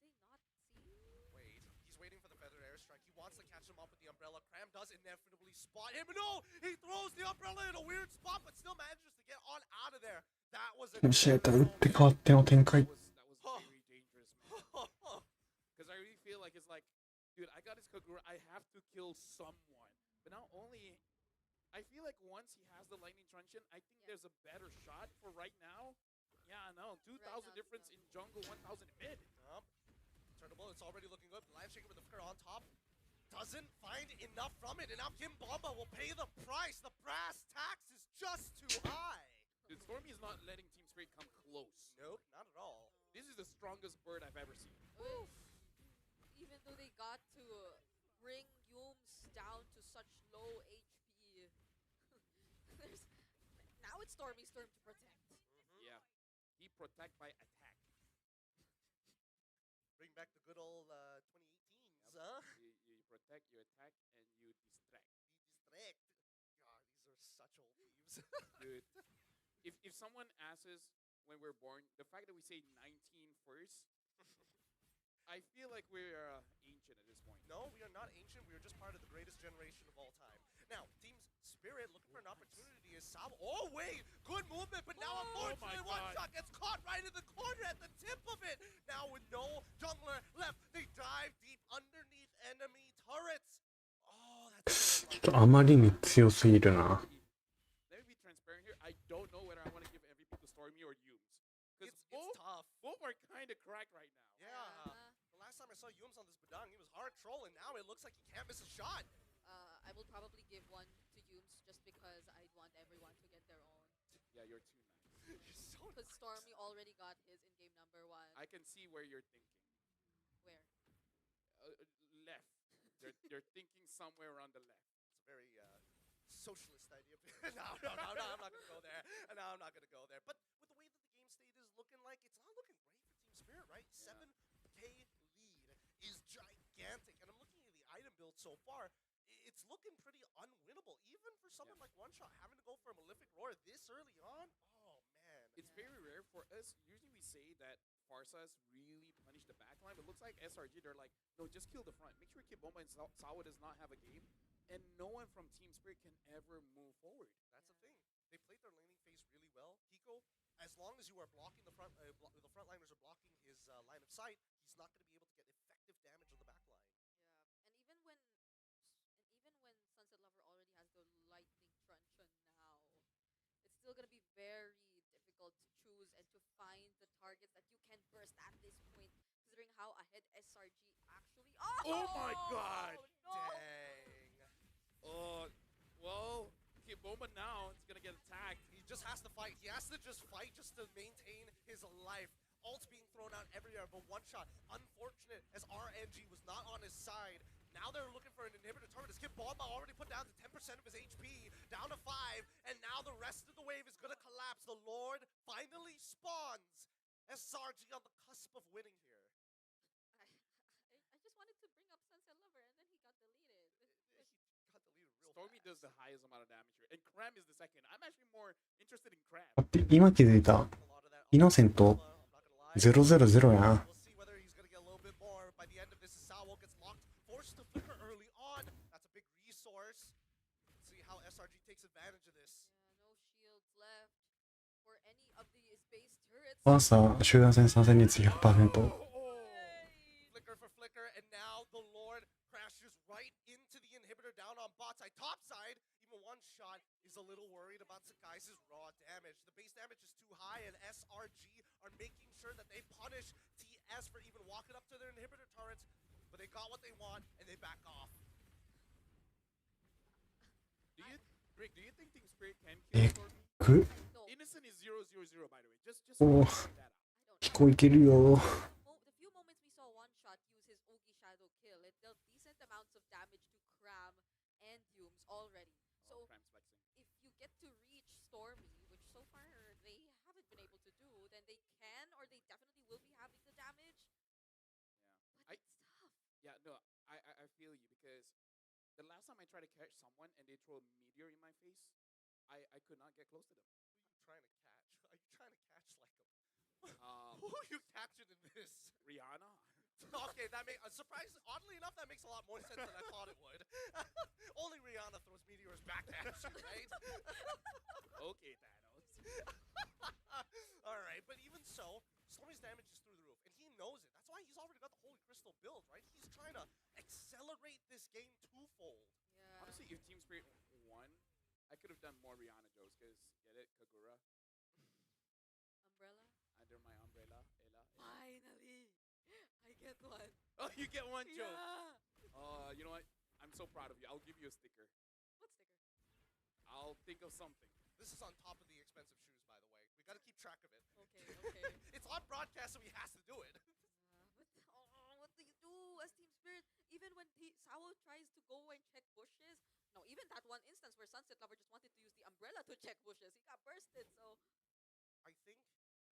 Do they not see? Wait, he's waiting for the feathered airstrike. He wants to catch him up with the umbrella. Cram does inevitably spot him. No! He throws the umbrella in a weird spot, but still manages to get on out of there. That was a シエタ打って変わっての展開。 That was very dangerous, man. Because I really feel like it's like, dude, I got his Kagura. I have to kill someone. But not only, I feel like once he has the lightning truncheon, I think there's a better shot for right now. Yeah, no, 2,000 difference in jungle, 1,000 mid. Turnable, it's already looking good. Live shaker with the flicker on top. Doesn't find enough from it, and now Kim Bomba will pay the price. The brass tax is just too high. Dude, Stormy is not letting Team Spirit come close. Nope, not at all. This is the strongest bird I've ever seen. Oof. Even though they got to bring Yums down to such low HP. Now it's Stormy's turn to protect. Yeah. He protect by attack. Bring back the good old 2018s, Yep. huh? You protect, you attack, and you distract. Distract. God, these are such old memes. Dude, if someone asks when we're born, the fact that we say 19 first, I feel like we're ancient at this point. No, we are not ancient. We are just part of the greatest generation of all time. Now, Team Spirit looking for an opportunity is Sabo. Oh, wait! Good movement, but now unfortunately one shot gets caught right in the corner at the tip of it. Now with no jungler left, they dive deep underneath enemy turrets. Oh, that's ちょっとあまりに強すぎるな。 Let me be transparent here. I don't know whether I want to give MVP to Stormy or Yums. Because it's tough. Both are kind of cracked right now. Yeah. The last time I saw Yums on this Badang, he was hard trolling. Now it looks like he can't miss a shot. I will probably give one to Yums just because I want everyone to get their own. Yeah, you're too nice. You're so Because Stormy already got his in game number 1. I can see where you're thinking. Where? Left. They're thinking somewhere around the left. It's a very socialist idea. No, I'm not going to go there. No, I'm not going to go there. But with the way that the game state is looking like, it's not looking great for Team Spirit, right? Yeah. 7K lead is gigantic. And I'm looking at the item build so far. It's looking pretty unwinnable, even for someone like One Shot having to go for a Malefic Roar this early on. Oh, man. It's very rare for us. Usually we say that Farsas really punish the backline, but it looks like SRG, they're like, no, just kill the front. Make sure Kid Bomba and Sawa does not have a game, and no one from Team Spirit can ever move forward. That's the thing. They played their laning phase really well. Hiko, as long as you are blocking the frontliners are blocking his line of sight, he's not going to be able to get effective damage on the backline. Yeah. And even when Sunset Lover already has the lightning truncheon now, it's still going to be very difficult to choose and to find the targets that you can burst at this point, considering how ahead SRG actually. Oh my god! No! Dang. Well, Kid Bomba now is going to get attacked. He just has to fight. He has to just fight just to maintain his life. Ults being thrown out everywhere, but One Shot, unfortunate as RNG was not on his side. Now they're looking for an inhibitor turret. As Kid Bomba already put down to 10% of his HP, down to 5, and now now the rest of the wave is gonna collapse. The Lord finally spawns. SRG on the cusp of winning here. I just wanted to bring up Sunset Lover and then he got deleted. He got deleted real Stormy does the highest amount of damage here, and Cram is the second. I'm actually more interested in Cram. 待って今気づいた。イノセント000やん。 We'll see whether he's gonna get a little bit more. By the end of this, Sawo gets locked, forced to flicker early on. That's a big resource. Let's see how SRG takes advantage of this. No shields left for any of the space turrets. ファーサー集団戦参戦率 100%。 Flicker for flicker, and now the Lord crashes right into the inhibitor down on bot side. Top side, even one shot is a little worried about Sakai's raw damage. The base damage is too high, and SRG are making sure that they punish TS for even walking up to their inhibitor turrets, but they got what they want, and they back off. Rick, do you think Team Spirit can kill Stormy? く Innocent is 000, by the way. Just お point that out. 聞こえてるよ。 The few moments we saw One Shot use his Ogi Shadow kill, it dealt decent amounts of damage to Cram and Yumes already. So if you get to reach Stormy, which so far they haven't been able to do, then they can or they definitely will be having the damage. But it's tough. Yeah, no, I feel you because the last time I tried to catch someone and they throw a meteor in my face, I could not get close to them. Who are you trying to catch? Are you trying to catch like a... Who are you captured in this? Rihanna? Okay, that makes... surprise, oddly enough, that makes a lot more sense than I thought it would. Only Rihanna throws meteors back at you, right? Okay, Thanos. Alright, but even so, Stormy's damage is through the roof, and he knows it. That's why he's already got the Holy Crystal build, right? He's trying to accelerate this game twofold. Yeah. Honestly, if Team Spirit won, I could have done more Rihanna jokes because, get it, Kagura? Umbrella? Under my umbrella, Ella. Finally! I get one. Oh, you get one joke? Yeah! You know what? I'm so proud of you. I'll give you a sticker. What sticker? I'll think of something. This is on top of the expensive shoes, by the way. We gotta keep track of it. Okay, okay. It's on broadcast, so he has to do it. But what do you do as Team Spirit? Even when Sawo tries to go and check bushes, no, even that one instance where Sunset Lover just wanted to use the umbrella to check bushes, he got bursted. So I think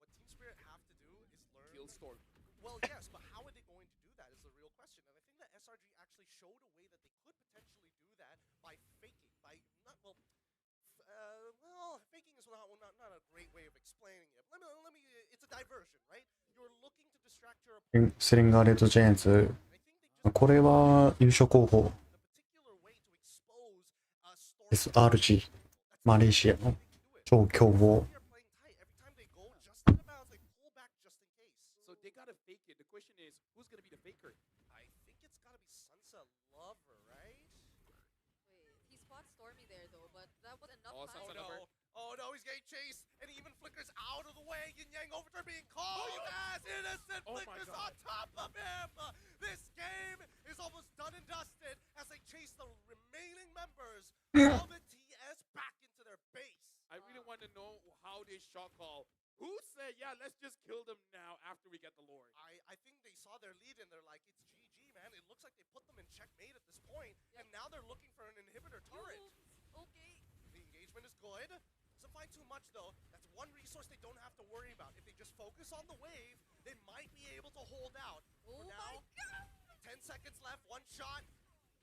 what Team Spirit have to do is learn... Kill Storm. Well, yes, but how are they going to do that is the real question. And I think that SRG actually showed a way that they could potentially do that by faking, by not, well, faking is not a great way of explaining it. Let me, it's a diversion, right? You're looking to distract your opponent. セレンガーレッドジャイアンツ。これは優勝候補。SRG。マレーシアの超強豪。So they gotta fake it. The question is, who's gonna be the faker? I think it's gotta be Sunset Lover, right? wait, he spots Stormy there though, but that was enough Oh, time. Sunset Lover. Oh no, he's getting chased, and he even flickers out of the way. Yin Yang Overturn being called as Innocent flickers on top of him. This game is almost done and dusted as they chase the remaining members of the TS back into their base. I really want to know how they shot call. Who said, yeah, let's just kill them now after we get the Lord? I think they saw their lead and they're like, it's GG, man. It looks like they put them in checkmate at this point, and now they're looking for an inhibitor turret. Okay. The engagement is good. Doesn't find too much though. That's one resource they don't have to worry about. If they just focus on the wave, they might be able to hold out. Oh For my now, God. 10 seconds left, one shot.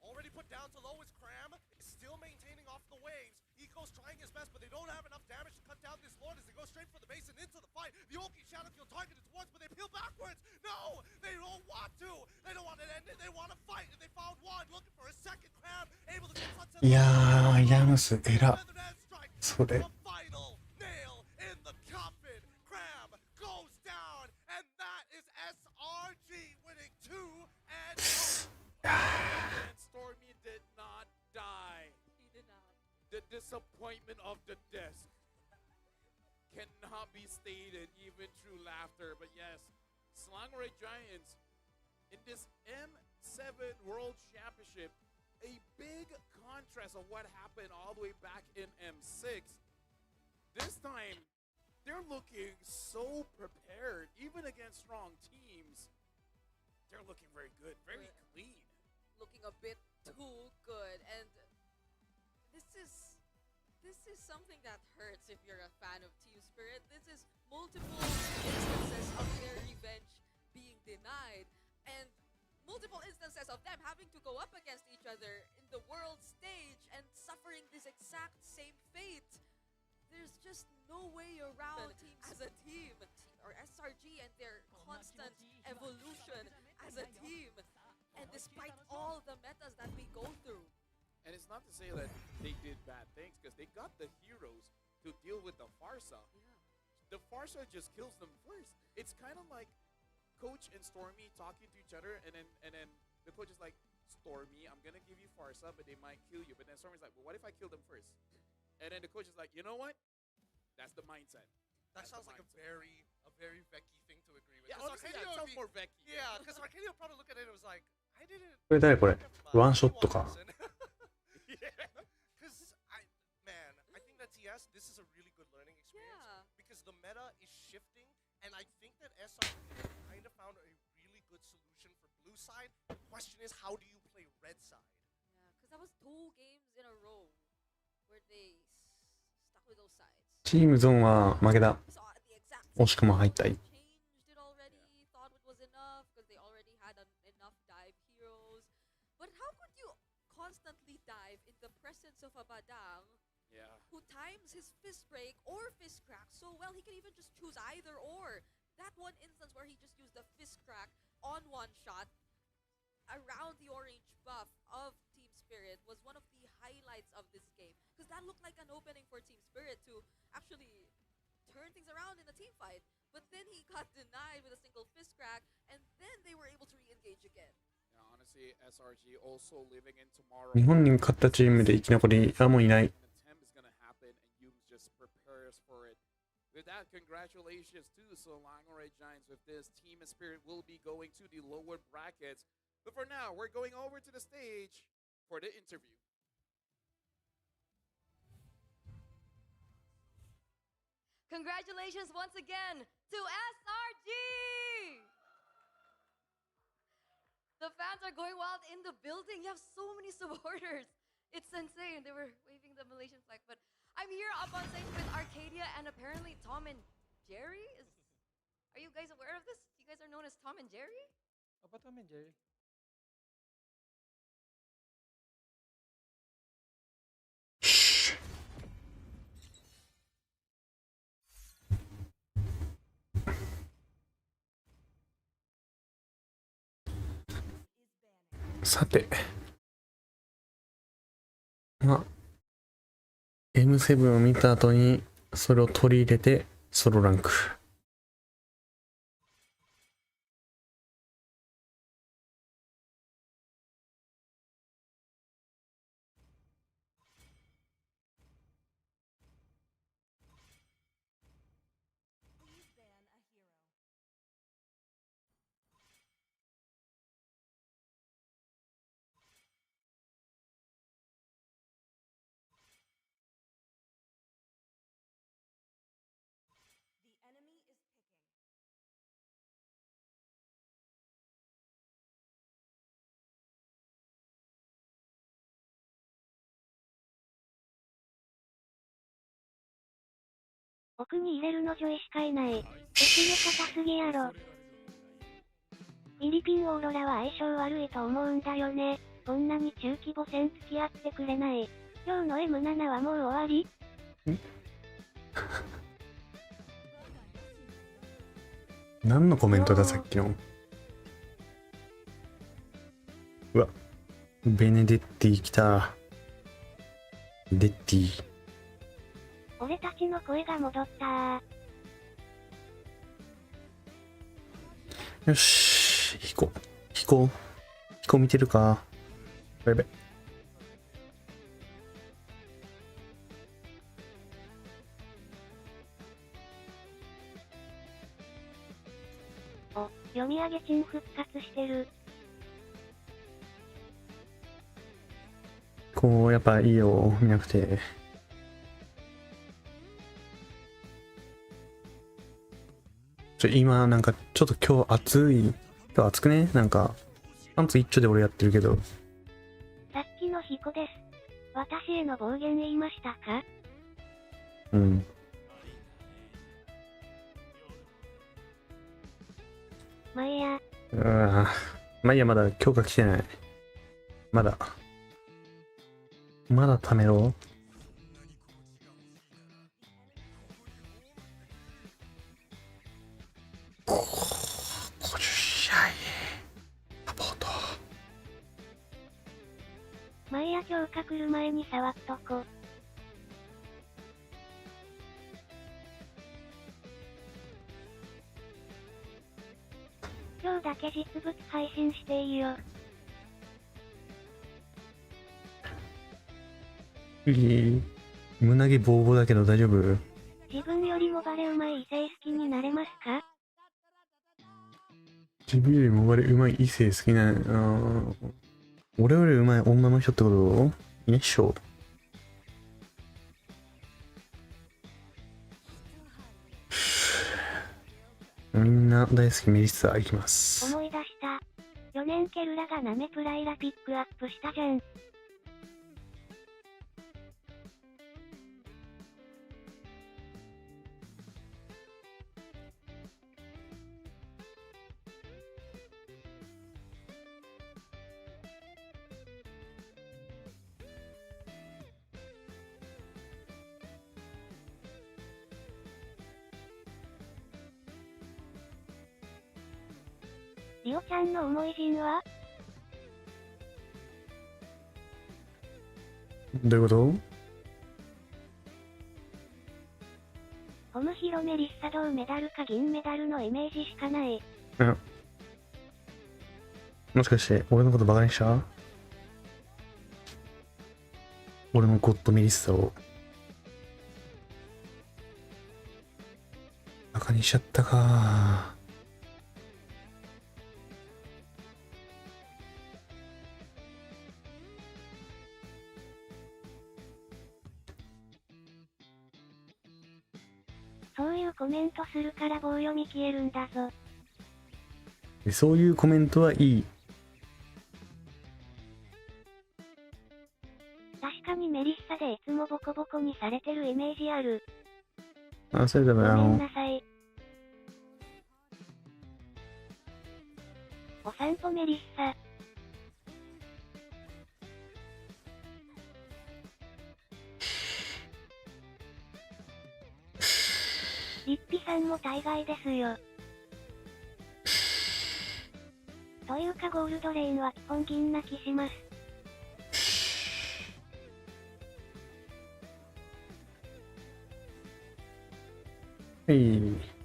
Already put down to low is Cram. Is still maintaining off the waves. Eco's trying his best, but they don't have enough damage to cut down this Lord as they go straight for the base and into the fight. The Oki Shadow Kill targeted towards, but they peel backwards. No, they don't want to. They don't want it ended. They want to fight, and they found one looking for a second. Cram able to get Sunset. いやー、ヤムス、えら。それ。 Final nail in the coffin. Cram goes down, and that is SRG winning 2 and 0. And Stormy did not die. He did not. The disappointment of the disc cannot be stated even through laughter. But yes, Slangray Giants in this M7 World Championship, a big contrast of what happened all the way back in M6. This time, they're looking so prepared, even against strong teams. They're looking very good, very clean. Looking a bit too good, and this this is something that hurts if you're a fan of Team Spirit. This is multiple instances of their revenge being denied, and multiple instances of them having to go up against each other in the world stage and suffering this exact same fate. There's just no way around as a team, or SRG and their constant evolution as a team. And despite all the metas that we go through. And it's not to say that they did bad things, because they got the heroes to deal with the Farsa. The Farsa just kills them first. It's kind of like Coach and Stormy talking to each other, and then the coach is like, Stormy, I'm gonna give you Farsa, but they might kill you. But then Stormy's like, well, what if I kill them first? And then the coach is like, you know what? That's the mindset. That sounds like a very Vecchi thing to agree with. Yeah, honestly, that sounds more Vecchi. Yeah, because Arcadia would probably look at it and was like, I didn't. これ誰これワンショットか。Because man, I think that TS, this is a really good learning experience because the meta is shifting, and I think that SR kind of found a really good solution for blue side. The question is, how do you play red side? Yeah, because that was 2 games in a row where they stuck with those sides. チームゾーンは負けた。惜しくも敗退。But how could you constantly dive in the presence of a Badang who times his fist break or fist crack so well he can even just choose either or? That one instance where he just used the fist crack on one shot around the orange buff of Team Spirit was one of the highlights of this game, because that looked like an opening for Team Spirit to actually turn things around in a team fight. But then he got denied with a single fist crack, and then they were able to re-engage again. Honestly, SRG also living in tomorrow. 日本に勝ったチームで生き残り、もういない。With that, congratulations to Selangor Giants. With this, Team Spirit will be going to the lower brackets. But for now, we're going over to the stage for the interview. Congratulations once again to SRG! The fans are going wild in the building. You have so many supporters. It's insane. They were waving the Malaysian flag. But I'm here up on stage with Arcadia and apparently Tom and Jerry. Are you guys aware of this? You guys are known as Tom and Jerry? Apa Tom and Jerry? Shh. さて、M7 を見た後にそれを取り入れてソロランク。奥に入れるの女医しかいない。うちの硬すぎやろ。フィリピンオーロラは相性悪いと思うんだよね。こんなに中規模戦付き合ってくれない。今日の M7 はもう終わり？何のコメントださっきの。うわ、ベネデッティ来た。デッティ。俺たちの声が戻ったー。よし、飛行見てるか。バイバイ。お、読み上げチン復活してる。こうやっぱいいよ見なくて。今なんかちょっと今日暑くね。なんかパンツ一丁で俺やってるけど。さっきの彦です。私への暴言言いましたか？うん。まあいいや。まあいいや、まだ強化来てない。まだ貯めろ。50試合サポート。まあいいや、強化来る前に触っとこ。今日だけ実物配信していいよ。胸毛ボーボーだけど大丈夫？自分よりもバレうまい異性好きになれますか？自分よりもバレうまい異性好きな、俺よりうまい女の人ってことよいしょ。みんな大好きメリッサいきます。思い出した。4年ケルラがナメプライラピックアップしたじゃん。リオちゃんの思い人は？どういうこと？ホムヒロメリッサ銅メダルか銀メダルのイメージしかない。もしかして俺のことバカにした？俺のゴッドメリッサをバカにしちゃったか。そういうコメントするから棒読み消えるんだぞ。そういうコメントはいい。確かにメリッサでいつもボコボコにされてるイメージある。それでもごめんなさい。お散歩メリッサ。リッピさんも大概ですよ。というかゴールドレーンは基本銀な気します。はい。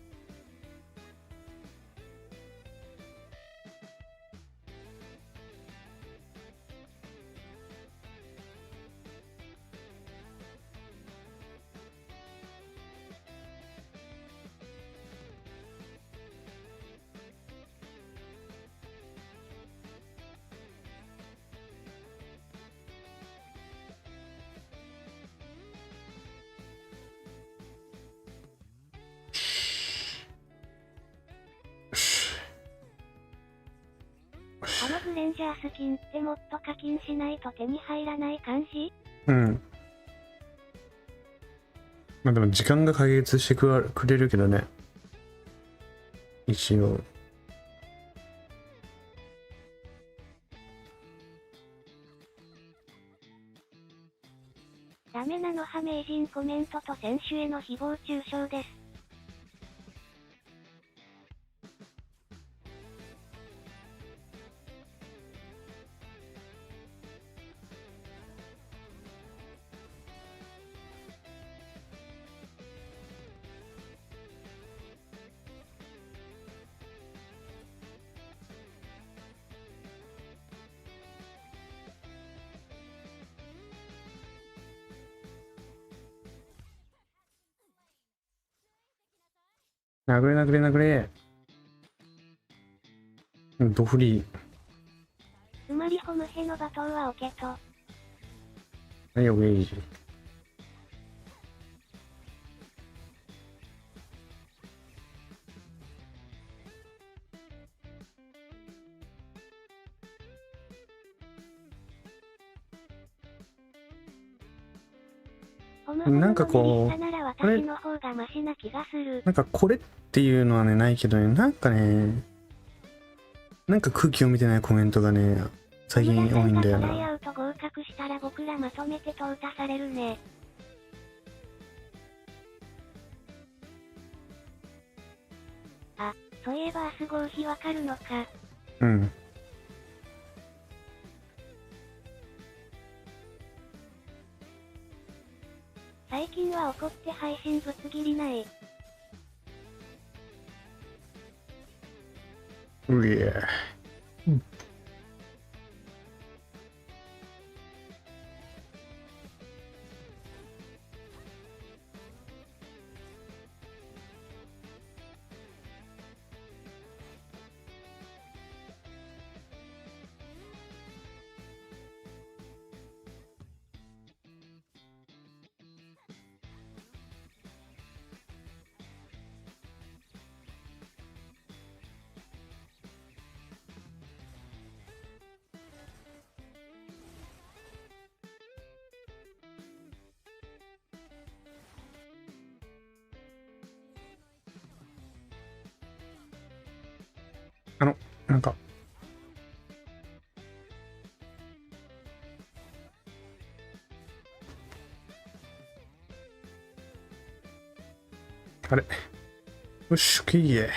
あのグレンジャースキンってもっと課金しないと手に入らない感じ？うん。まあでも時間が解決してくれるけどね。一応。ダメなのは名人コメントと選手への誹謗中傷です。殴れ殴れ殴れ。ドフリー。つまりホムヘの罵倒はオケと。はい、オゲージ。なんかこう、これ、なんかこれっていうのはね、ないけどね、なんかね、なんか空気読めてないコメントがね、最近多いんだよな。トライアウト合格したら僕らまとめて淘汰されるね。あ、そういえば明日合否わかるのか。うん。最近は怒って配信ぶつ切りない。ういえ。なんか、あれ、よし、OK いえ。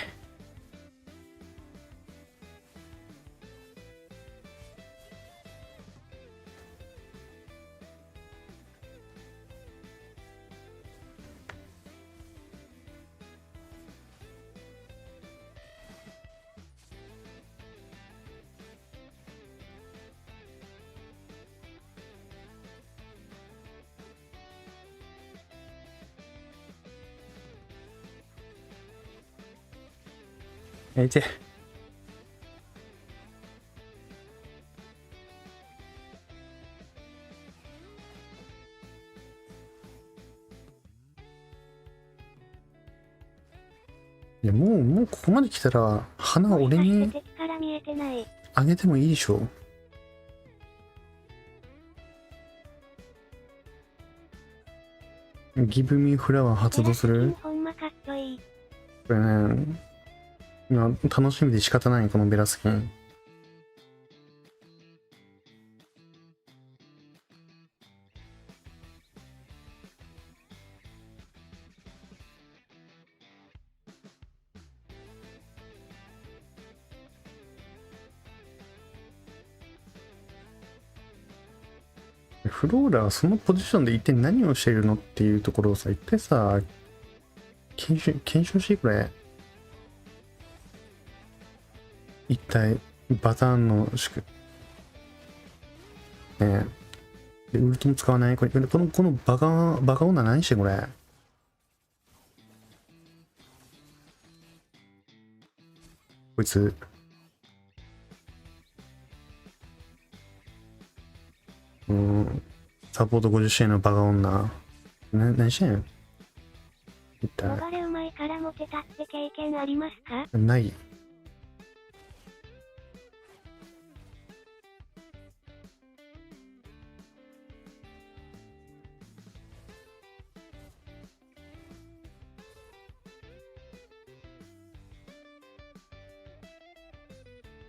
いて。いや、もうここまで来たら、花俺にあげてもいいでしょ。ギブミーフラワー発動する？これね、今楽しみで仕方ないこのベラスキン。フローラはそのポジションで一体何をしているのっていうところをさ、一回さ、検証してくれ。一体バターンのねえ。で、ウルトも使わない。このバカ女何してこれ。こいつ。サポート50試合のバカ女。何してんの？一体。モバレうまいからモテたって経験ありますか？ない。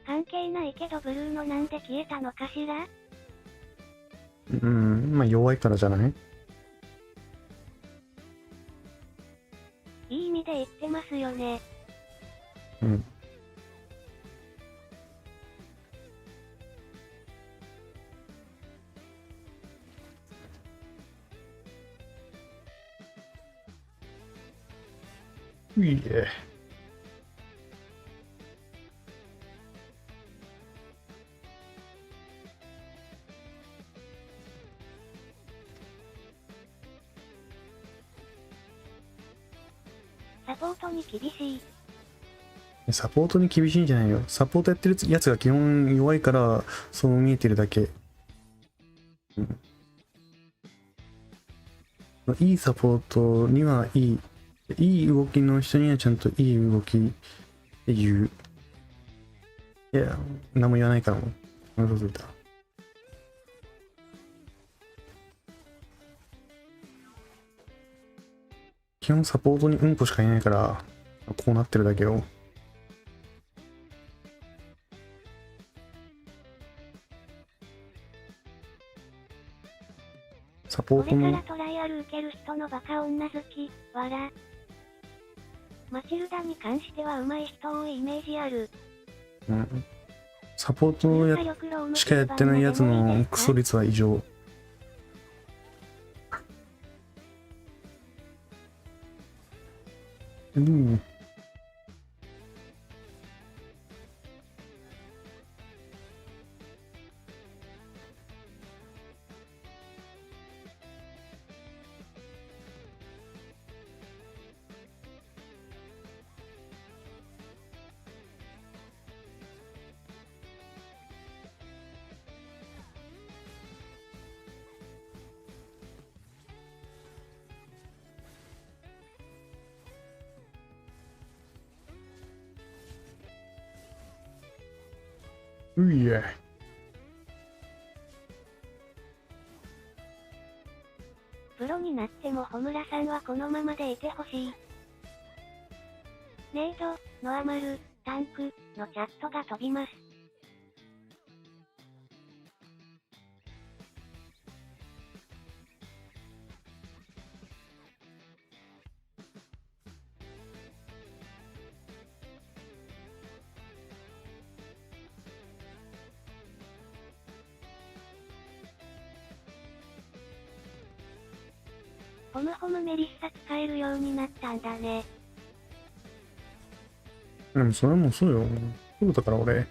関係ないけどブルーのなんで消えたのかしら？まあ弱いからじゃない？いい意味で言ってますよね。うん。いいえ。サポートに厳しい。サポートに厳しいんじゃないよ。サポートやってるやつが基本弱いから、そう見えてるだけ。いいサポートにはいい動きの人にはちゃんといい動きっていう。いや、何も言わないからもう。そうだ。基本サポートにうんこしかいないから、こうなってるだけよ。サポートこれのからトライアル受ける人のバカ女好き、わら。マチルダに関しては上手い人多いイメージある。うん、サポートしかやってないやつのクソ率は異常。うん。ういえ。プロになっても穂村さんはこのままでいてほしい。ネイド、ノアマル、タンクのチャットが飛びます。ホムホムメリッサ使えるようになったんだね。でもそれもそうよ。そうだから俺。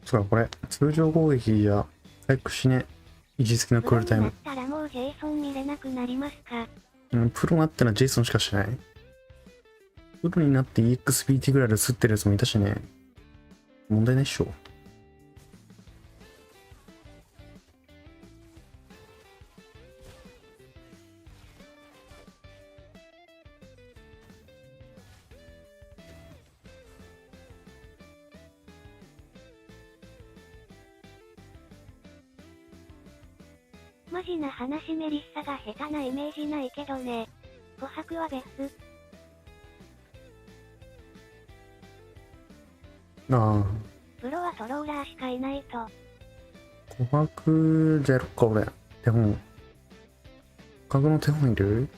そうか、これ。通常攻撃や回復しね。維持付きのクールタイム。プロになったらもうジェイソン見れなくなりますか？プロになったらジェイソンしかしない。プロになって EXPT ぐらいで吸ってるやつもいたしね。問題ないっしょ。マジな話メリッサが下手なイメージないけどね。琥珀は別。ああ。プロはトローラーしかいないと。琥珀じゃやろっか俺。手本。琥珀の手本いる？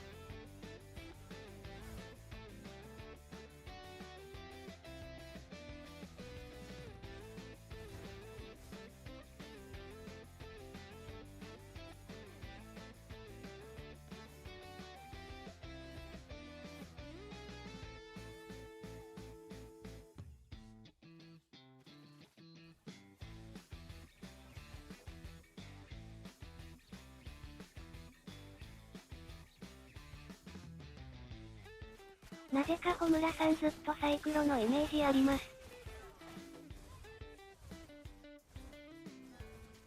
なぜか穂村さんずっとサイクロのイメージあります。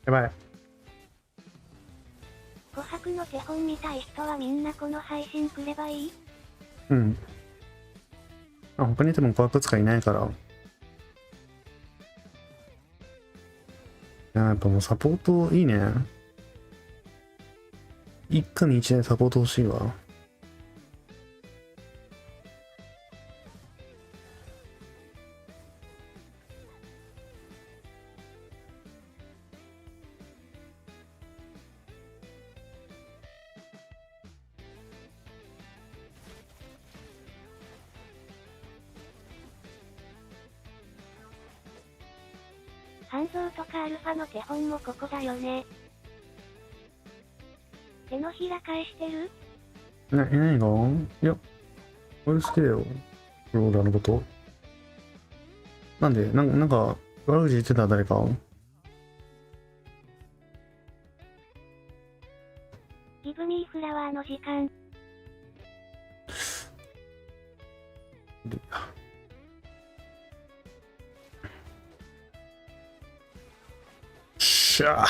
やばい。琥珀の手本見たい人はみんなこの配信くればいい？うん。あ、他にでも琥珀使いないから。いや、やっぱもうサポートいいね。一家に一台サポート欲しいわ。半蔵とかアルファの手本もここだよね。手のひら返してる？何が？いや、俺好きだよ。ローラーのこと。なんで、なんか、悪口言ってた誰か？ギブミーフラワーの時間。しゃあ。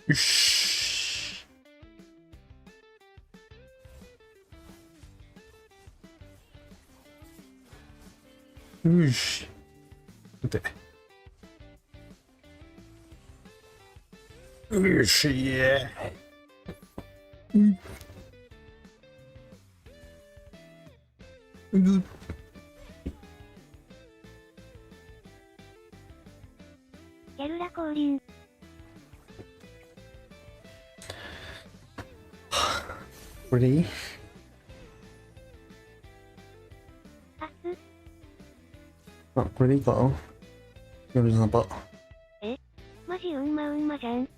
よし。よし。待って。よし、イエーイ。ゲルラ降臨。これでいい？あ、これでいいか？47%。マジうんまじゃん。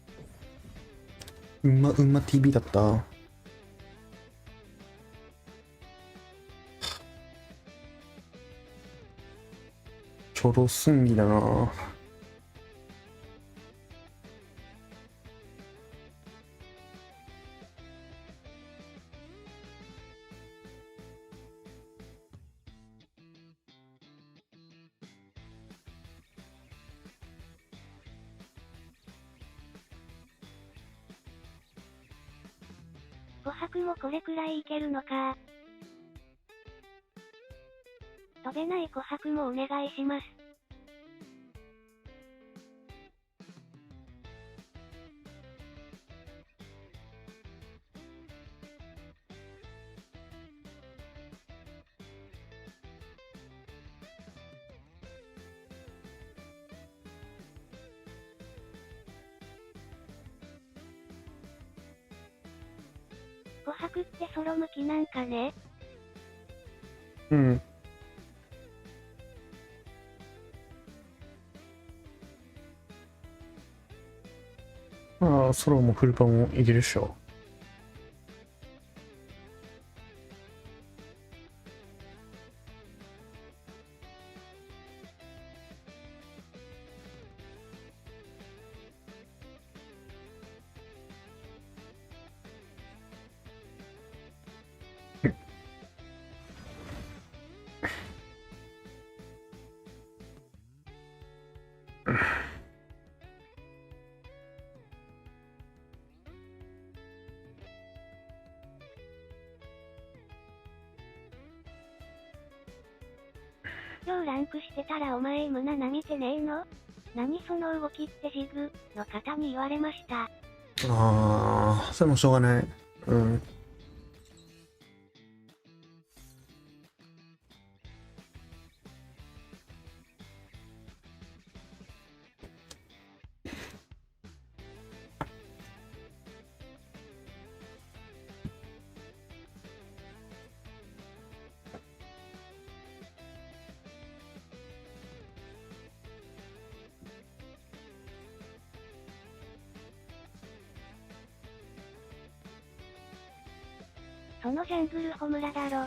うんま TV だった。ちょろすんぎだな。5泊もこれくらいいけるのか。飛べない琥珀もお願いします。琥珀ってソロ向きなんかね。うん。まあ、ソロもフルパンもいけるっしょ。今日ランクしてたらお前M7見てねえの？何その動きってジグの方に言われました。ああ、それもしょうがない。うん。そのジャングルホムラだろ。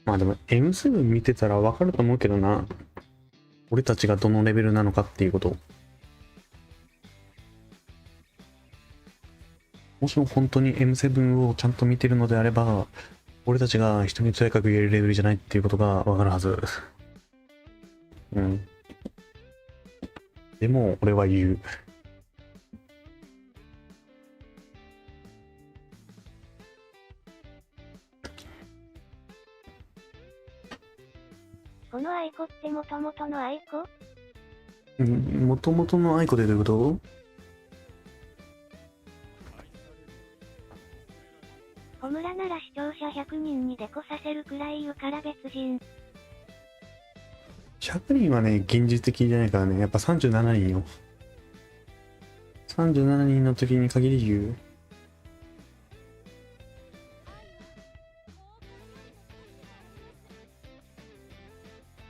まあでも M7 見てたらわかると思うけどな。俺たちがどのレベルなのかっていうこと。もしも本当に M7 をちゃんと見てるのであれば、俺たちが人にとやかく言えるレベルじゃないっていうことがわかるはず。うん。でも俺は言う。このアイコって元々のアイコ？元々のアイコでどういうこと？小村なら視聴者100人にデコさせるくらい言うから別人。100人はね、現実的じゃないからね。やっぱ37人よ。37人の時に限り言う。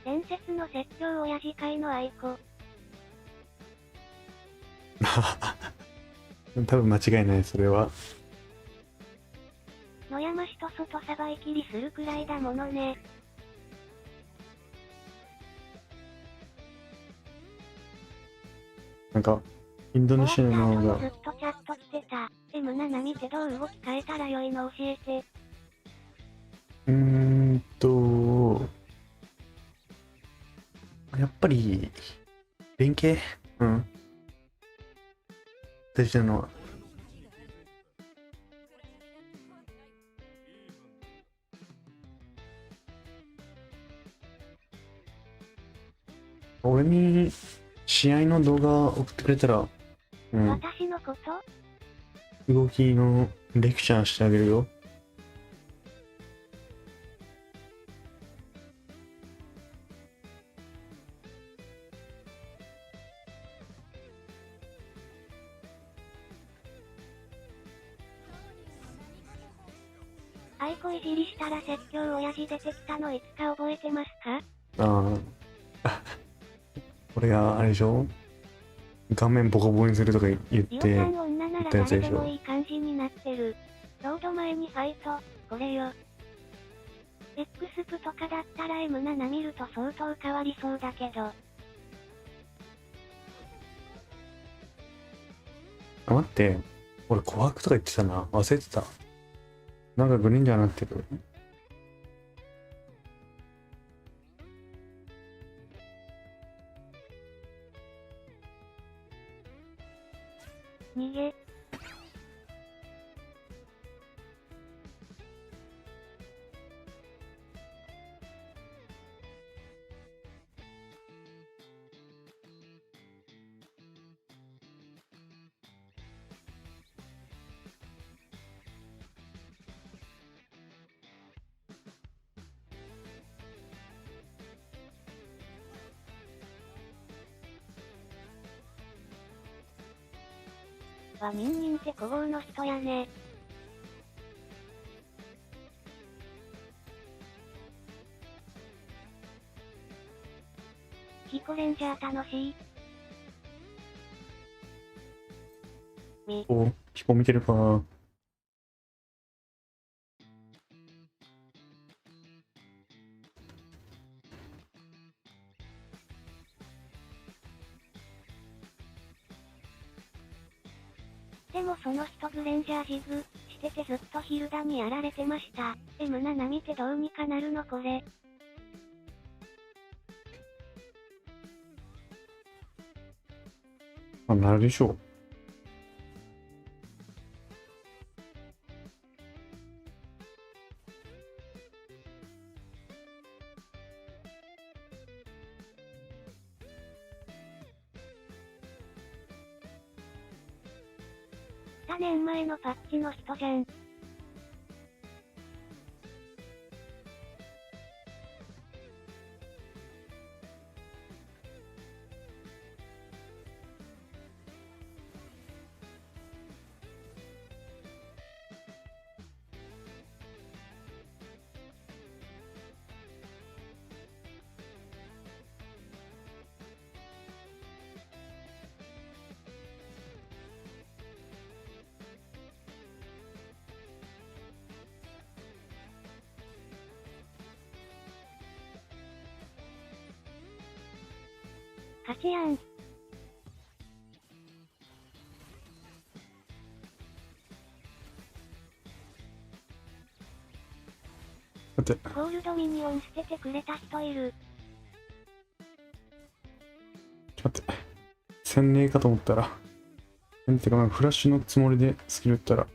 伝説の説教親父会のアイコ。多分間違いない、それは。野山市と外さばいきりするくらいだものね。なんか、インドネシアの方が。ずっとチャット来てた。M7 見てどう動き変えたら良いの教えて。やっぱり、連携うん。大事なのは。俺に試合の動画送ってくれたら、うん、私のこと動きのレクチャーしてあげるよ。アイコいじりしたら説教親父出てきたのいつか覚えてますか？ああ。これがあれでしょ、顔面ボコボコにするとか言って、リオさん女なら言ったやつでしょ。誰でもいい感じになってる。ロード前にファイト、これよ。X プとかだったら M7 見ると相当変わりそうだけど。あ、待って。俺、琥珀とか言ってたな。忘れてた。なんかグリーンじゃなってる。逃げ。はミンミンって古豪の人やね。キコレンジャー楽しい。お、ヒコ見てるか。でもその人グレンジャージグしててずっとヒルダにやられてました。M7 見てどうにかなるのこれ。あ、なるでしょう。2年前のパッチの人じゃん。勝ちやん。待って。ゴールドミニオン捨ててくれた人いる。待って。洗礼かと思ったら。てか、フラッシュのつもりでスキル打ったら。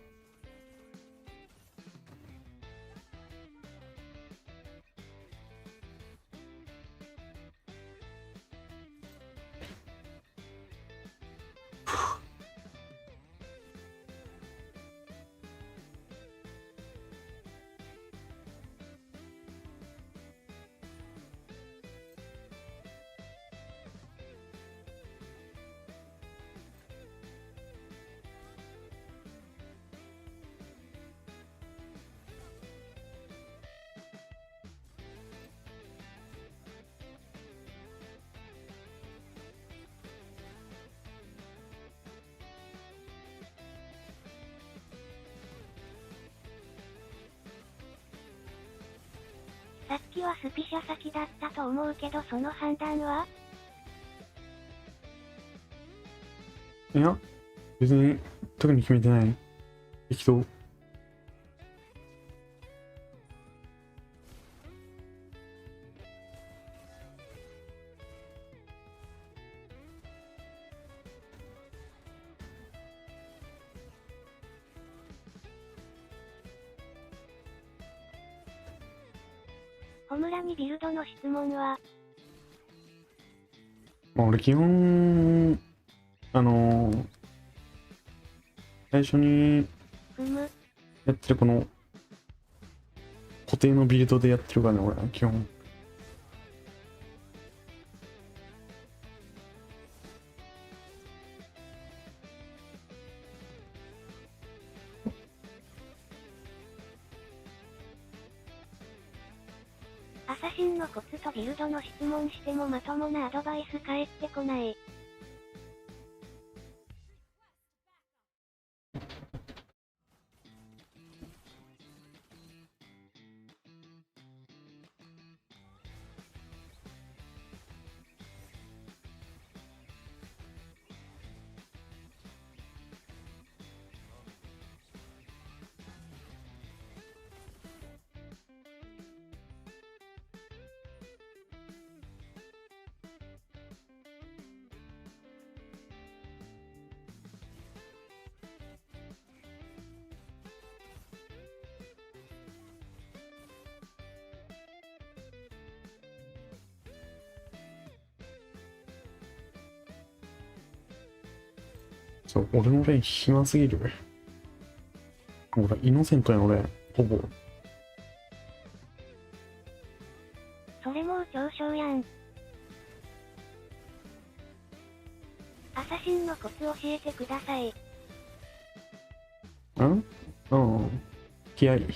さっきはスピシャ先だったと思うけどその判断は？いや、別に特に決めてない。適当。ホムラにビルドの質問は、まあ俺基本、最初にやってるこの固定のビルドでやってるからね、俺は基本。アサシンのコツとビルドの質問してもまともなアドバイス返ってこない。そう、俺のレーン暇すぎる。俺、イノセントやん、俺、ほぼ。それもう上昇やん。アサシンのコツ教えてください。気合い。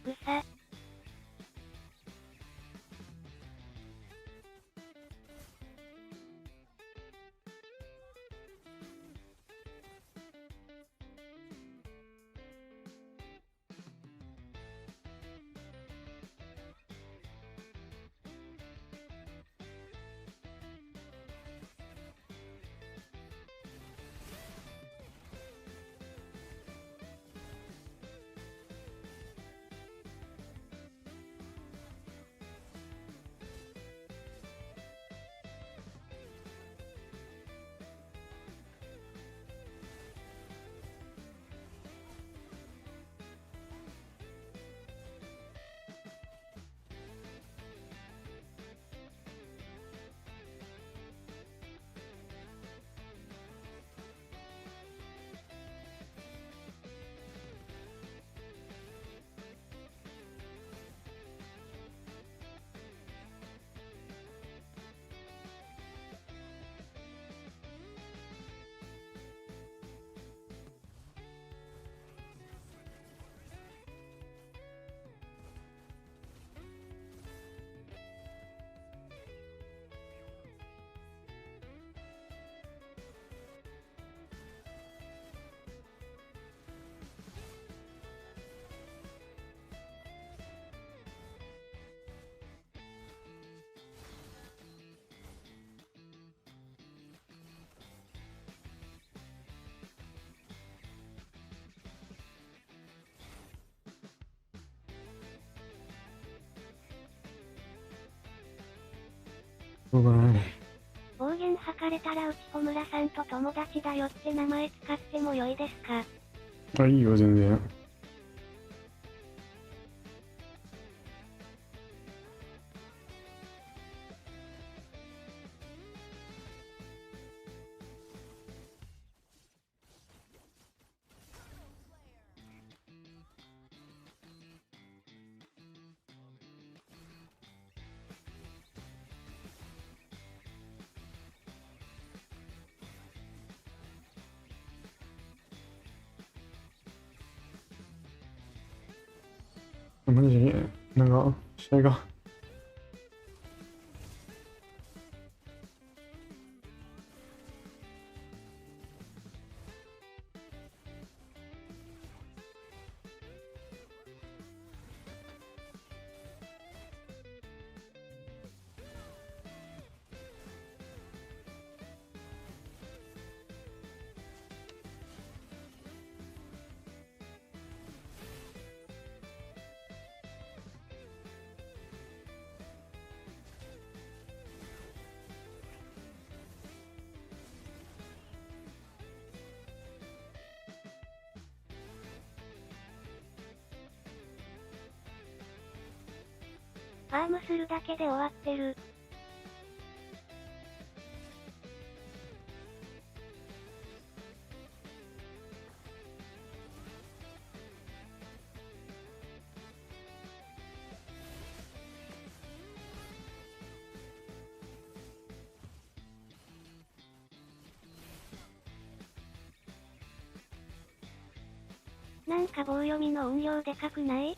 うさ。そうだね。暴言吐かれたらうち小村さんと友達だよって名前使っても良いですか？あ、いいよ、全然。マジで、なんか、試合が。ファームするだけで終わってる。なんか棒読みの音量でかくない？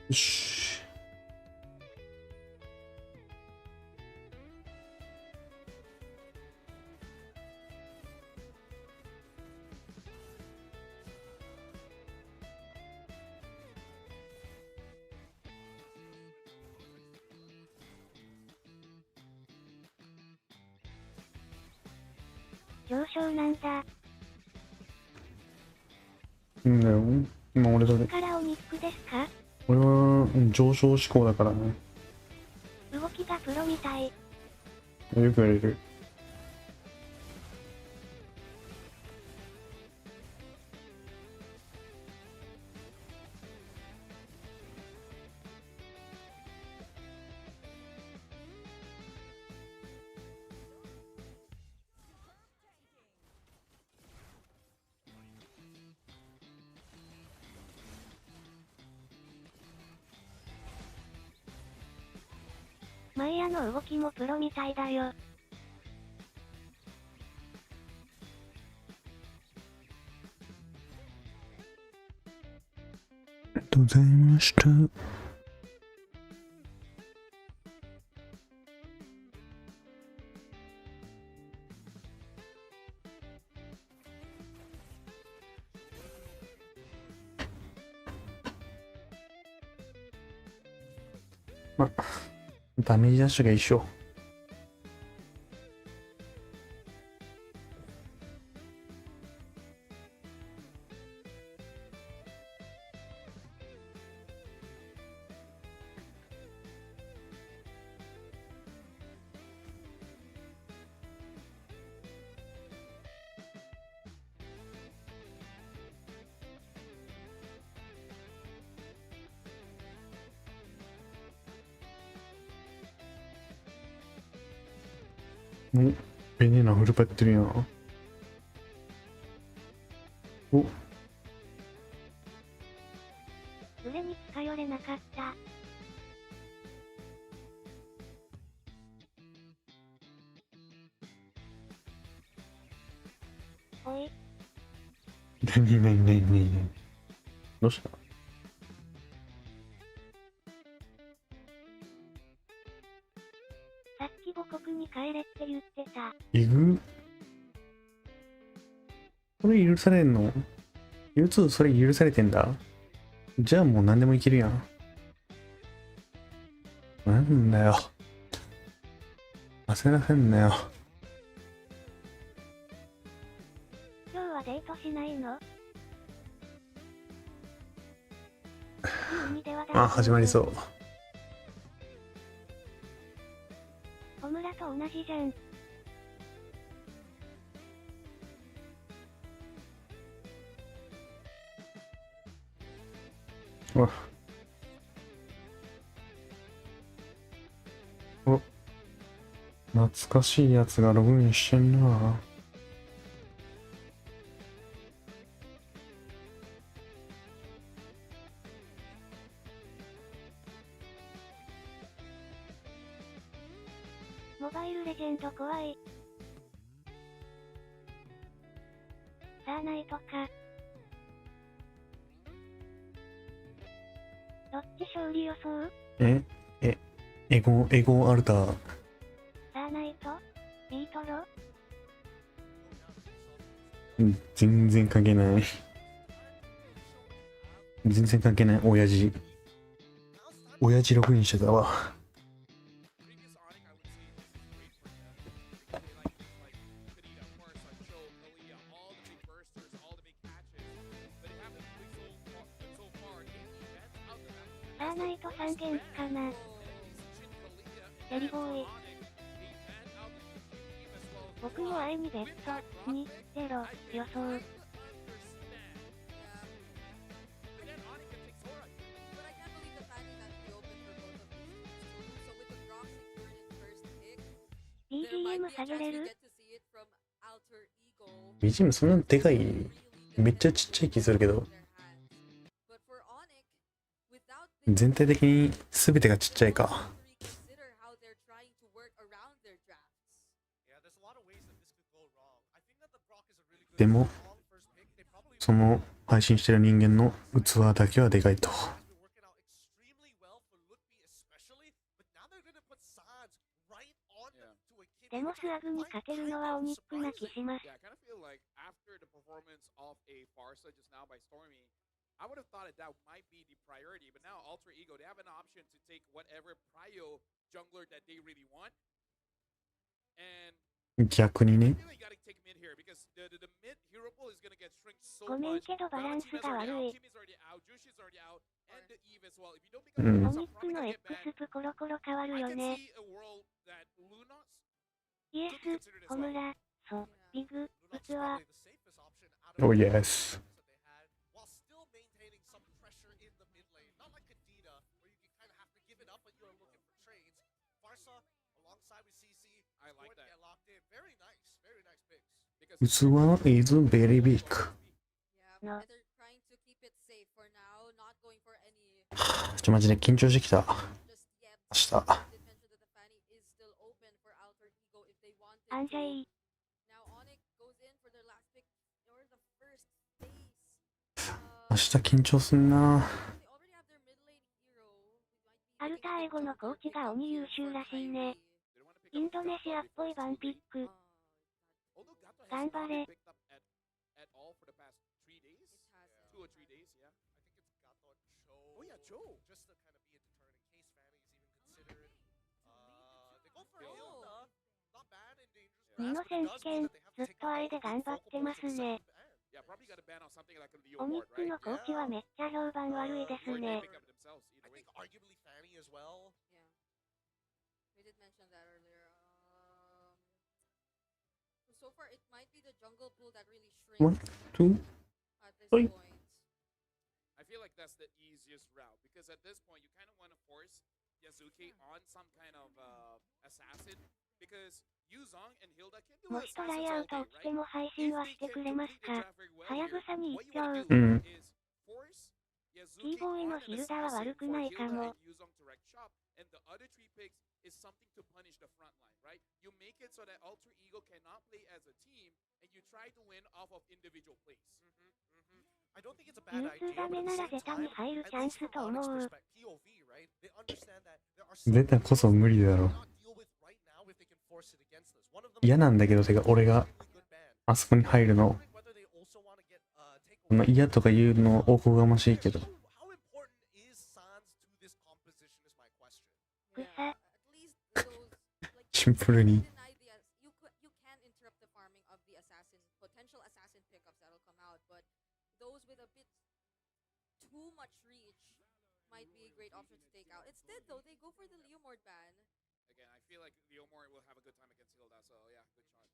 よし。上昇なんだ。んだよ。今俺どれ？からオニックですか？俺は、上昇志向だからね。動きがプロみたい。よく言われる。マイヤの動きもプロみたいだよ。ありがとうございました。ま、ダメージダッシュが一緒。お、ベネーナフルパやってるやん。お、腕に近寄れなかった。おい。なにどうした？さっき母国に帰れって言ってた。えぐ？これ許されんの？ U2 それ許されてんだ。じゃあもう何でもいけるやん。なんだよ。焦らせんなよ。今日はデートしないの？あ、始まりそう。小村と同じじゃん。うわ。懐かしいやつがログインしてんな。モバイルレジェンド怖い。さあないとか。どっち勝利予想？エゴアルター。さあないとビートロ？全然関係ない。全然関係ない。親父ログインしてたわ。さあないと3元気かな。デリボーイ。僕も愛にベッド2、0予想。BGM 下げれる？ BGM そんなでかい？めっちゃちっちゃい気するけど。全体的に全てがちっちゃいか。でもその配信してる人間の器だけはでかいと。でもスワグに勝てるのはオニックな気します。I would have thought that might be the priority, but now Alter Ego, they have an option to take whatever prio jungler that they really want. And 逆にね。ごめんけどバランスが悪い。オニックの X プコロコロ変わるよね。イエス、ホムラ、ソ、ビグ、器。Oh yes。器 is very big。マジで緊張してきた。明日。アンジェイ。明日緊張すんな。アルターエゴのコーチが鬼優秀らしいね。インドネシアっぽいバンピック。頑張れ。2の選手権、ずっと愛で頑張ってますね。オニックのコーチはめっちゃ評判悪いですね。So far, it might be the jungle pool that really shrinks 1, 2, at this 3. point. I feel like that's the easiest route because at this point you kind of want to force Yasuke on some kind of assassin because Yuzong and Hilda can do もしトライアウト起きても配信はしてくれますか？はやぶさに一票。T ボーイのヒルダは悪くないかも。is something to punish the front line, right? You make it so that Alter Ego cannot play as a team, and you try to win off of individual plays. I don't think it's a bad idea, ダメならゼタに入るチャンスと思う。ゼタこそ無理だろ。嫌なんだけど、てか俺があそこに入るの。まあ、嫌とか言うのおこがましいけど。シンプルに。Instead, though, they go for the Leomord ban. Again, I feel like Leomord will have a good time against Hilda, so yeah, good shot.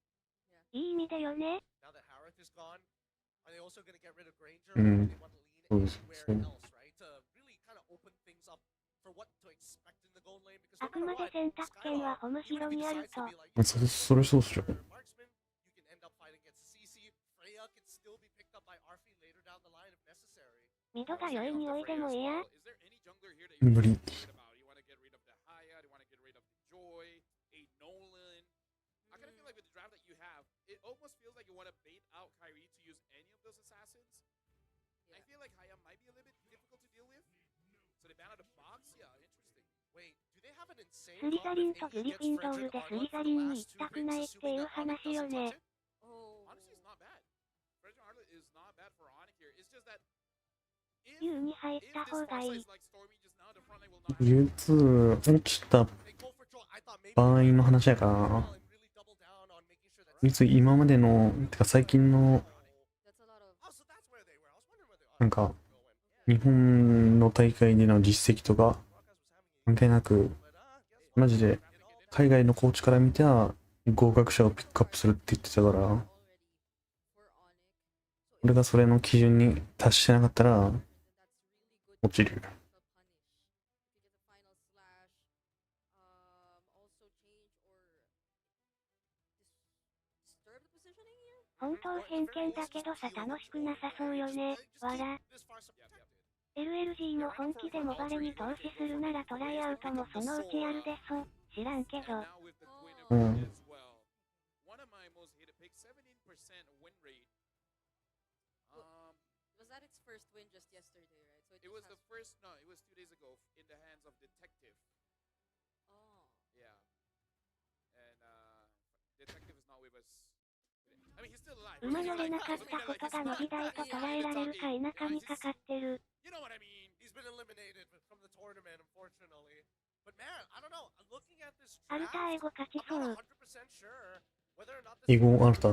いい意味だよね。Now that Harith is gone, are they also going to get rid of Granger? Or do they want to lean anywhere else, right? To really kind of open things up for what to expect in the あくまで選択権はホムヒロにあると。それそうっしょ。ミドが良い匂いでもいや。無理。It almost feels like you want to bait out Kyrie to use any of those assassins. I feel like Haya might be a little bit difficult to deal with. So they ban out the box? Yeah, interesting. Wait, do they have an insane スリザリンとグリフィンドールでスリザリンに行きたくないっていう話よね。Honestly, it's not bad. Frederick Arlet is not bad for Onyx here. It's just that U に入った方がいい。U2 落ちた場合の話やからな。今までの、てか最近の、なんか、日本の大会での実績とか関係なく、マジで海外のコーチから見ては合格者をピックアップするって言ってたから、俺がそれの基準に達してなかったら、落ちる。本当偏見だけどさ楽しくなさそうよね。わら。LLG も本気でモバレに投資するならトライアウトもそのうちやるでそ。知らんけど。うん。Was that its first win just yesterday, right? So it was the first, no, it was 2 days ago in the hands of Detective. Oh. Yeah. And Detective is not with us. I mean, he's still alive. 馬乗れなかったことが伸び台と捉えられるか否かにかかってる。You know what I mean? He's been eliminated from the tournament, unfortunately. But man, I don't know. Looking at this アルタ英語勝ちそう。100% sure whether or not this 英語アルタ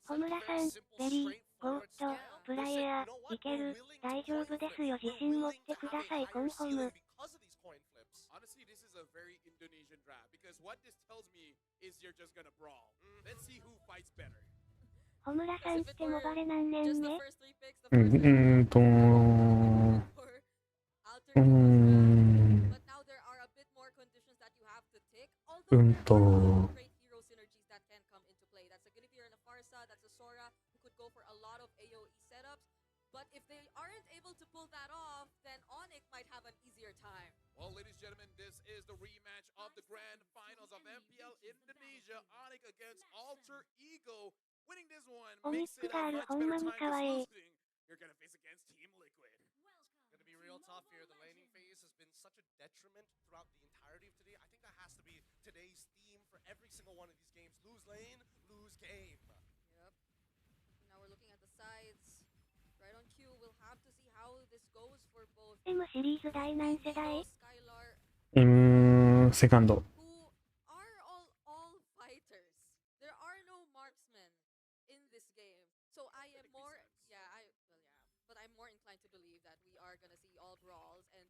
小村さん、ベリー、ゴーッド、プライヤー、いける、大丈夫ですよ自信持ってくださいコンホム。Honestly, this is a very Indonesian draft because what this tells me is you're just gonna brawl. Let's see who fights better. 小村さんってモバレ何年目？But if they aren't able to pull that off, then Onyx might have an easier time. Well, ladies and gentlemen, this is the rematch of the grand finals of MPL Indonesia. Onyx against Alter Ego. Winning this one makes it a much better time for losing. You're gonna face against Team Liquid. Gonna be real tough here. The laning phase has been such a detriment throughout the entirety of today. I think that has to be today's theme for every single one of these games. Lose lane, lose game. Yep. Now we're looking at the sides. Right on cue, we'll have to see how this goes for both. M シリーズ第何世代？ M セカンド。Who are all fighters. There are no marksmen in this game. So I am more, but I'm more inclined to believe that we are gonna see all brawls and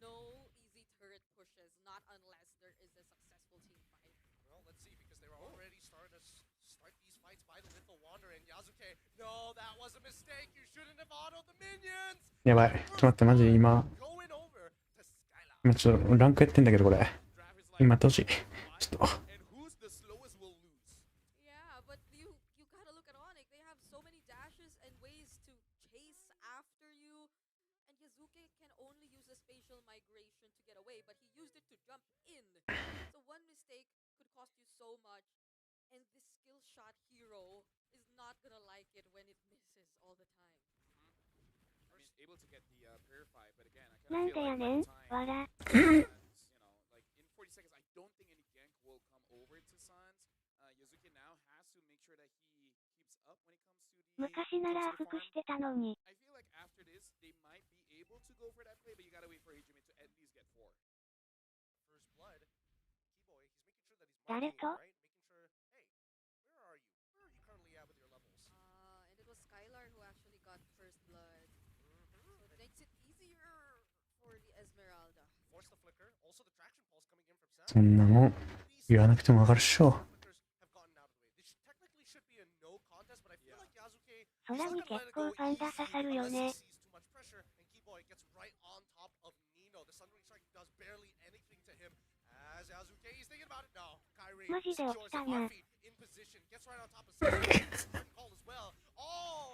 no easy turret pushes, not unless there is a successful team fight. Well, let's see because they were already starting to start these fights by the Little Wanderer and Yasuke. No, that was a mistake. You shouldn't have autoed the minions. やばい。ちょっと待って、マジで今ちょっとランクやってんだけどこれ。今やってほしい。ちょっと。Yeah, but you gotta look at Onyx. They have so many dashes and ways to chase after you. And Yasuke can only use a spatial migration to get away, but he used it to jump in. So one mistake could cost you so much. And this skill shot hero is not gonna like it when it misses all the time. Able to get the purify, but again, I なんでやねん、わら。you know, like in 40 seconds, I don't think any gank will come over to Sans. Yasuke now has to make sure that he keeps up when it comes to the. 昔ならアフクしてたのに。 I feel like after this, they might be able to go for that play, but you gotta wait for Hijime to at least get 4. First blood. Keyboy, he's making sure that he's 誰と？ right? Making sure, hey, where are you? Where are you currently at with your levels? And it was Skylar who actually got first blood. So it makes it easier for the Esmeralda. Force the flicker. Also the traction pulse coming in from Sam. そんなの言わなくてもわかるっしょ。空に結構パンダ刺さるよね。マジで落ちたな。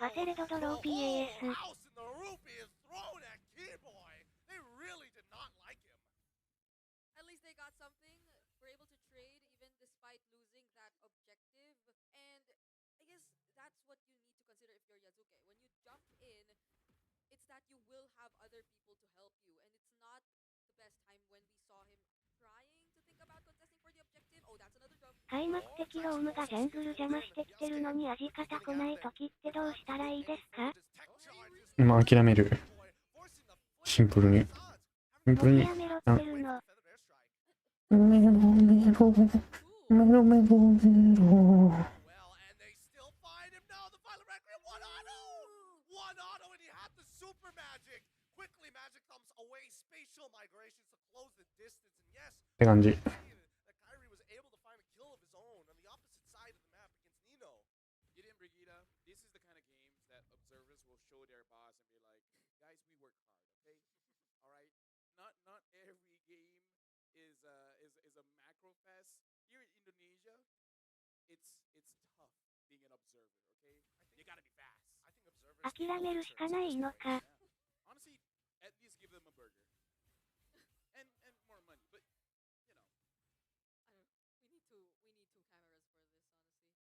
ハセレドドロー PAS。At least they got something. We're able to trade even despite losing that objective. And I guess that's what you need to consider if you're Yazuke. When you jump in, it's that you will have other people to help you. And it's not the best time when we saw him trying to think about contesting for the objective. Oh, that's another jump. 開幕的ロームがジャングル邪魔してきてるのに味方来ない時ってどうしたらいいですか？まあ諦める。シンプルに。シンプルに。諦めろってるの。メロメロ。メロメロメロ。って感じ。Not every game is a macro fest. Here in Indonesia, it's tough being an observer. Okay, you gotta be fast. I think observers. 諦めるしかないのか。Honestly, at least give them a burger and more money. But you know, we need two cameras for this. Honestly,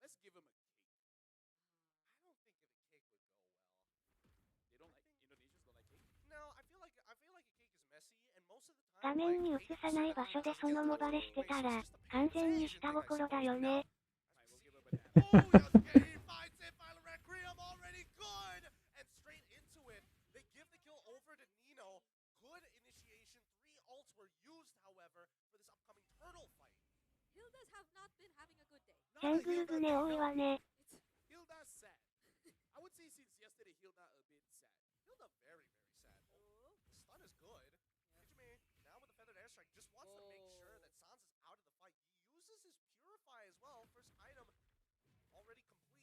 let's give them a cake. I don't think if a cake would go well. They don't like Indonesians don't like cake. No, I feel like a cake is messy, and most of the time. 画面に映さない場所でそのモバレしてたら完全に下心だよね。ジャングルグネ多いわね。Hilda's sad. I would say since yesterday, Hilda a bit sad. Hilda very sad. The stun is good. Hijime, now with the feathered airstrike, just wants to make sure that Sans is out of the fight. He uses his Purify as well. First item already complete.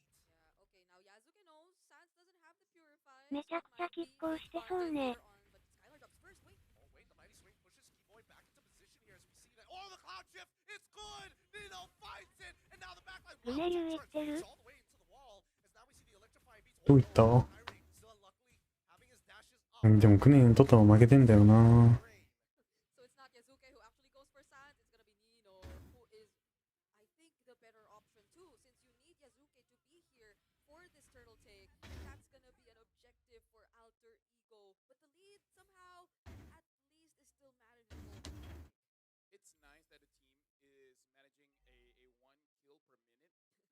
Yeah, okay, now Yazuke knows Sans doesn't have the Purify. めちゃくちゃ拮抗してそうね。Oh wait, the mighty swing pushes Keyboy back into position here as we see that. Oh, the cloud shift! It's good! Nino fights it! And now the backline. グネ流いってる。どういった？でもクネンとったら負けてんだよな。So it's not Yazuke who actually goes for Sans. It's gonna be Nino, who is, I think, the better option too. Since you need Yazuke to be here for this turtle take, that's gonna be an objective for Alter Ego. But the lead somehow, at least, is still manageable. It's nice that the team is managing a 1 kill per minute.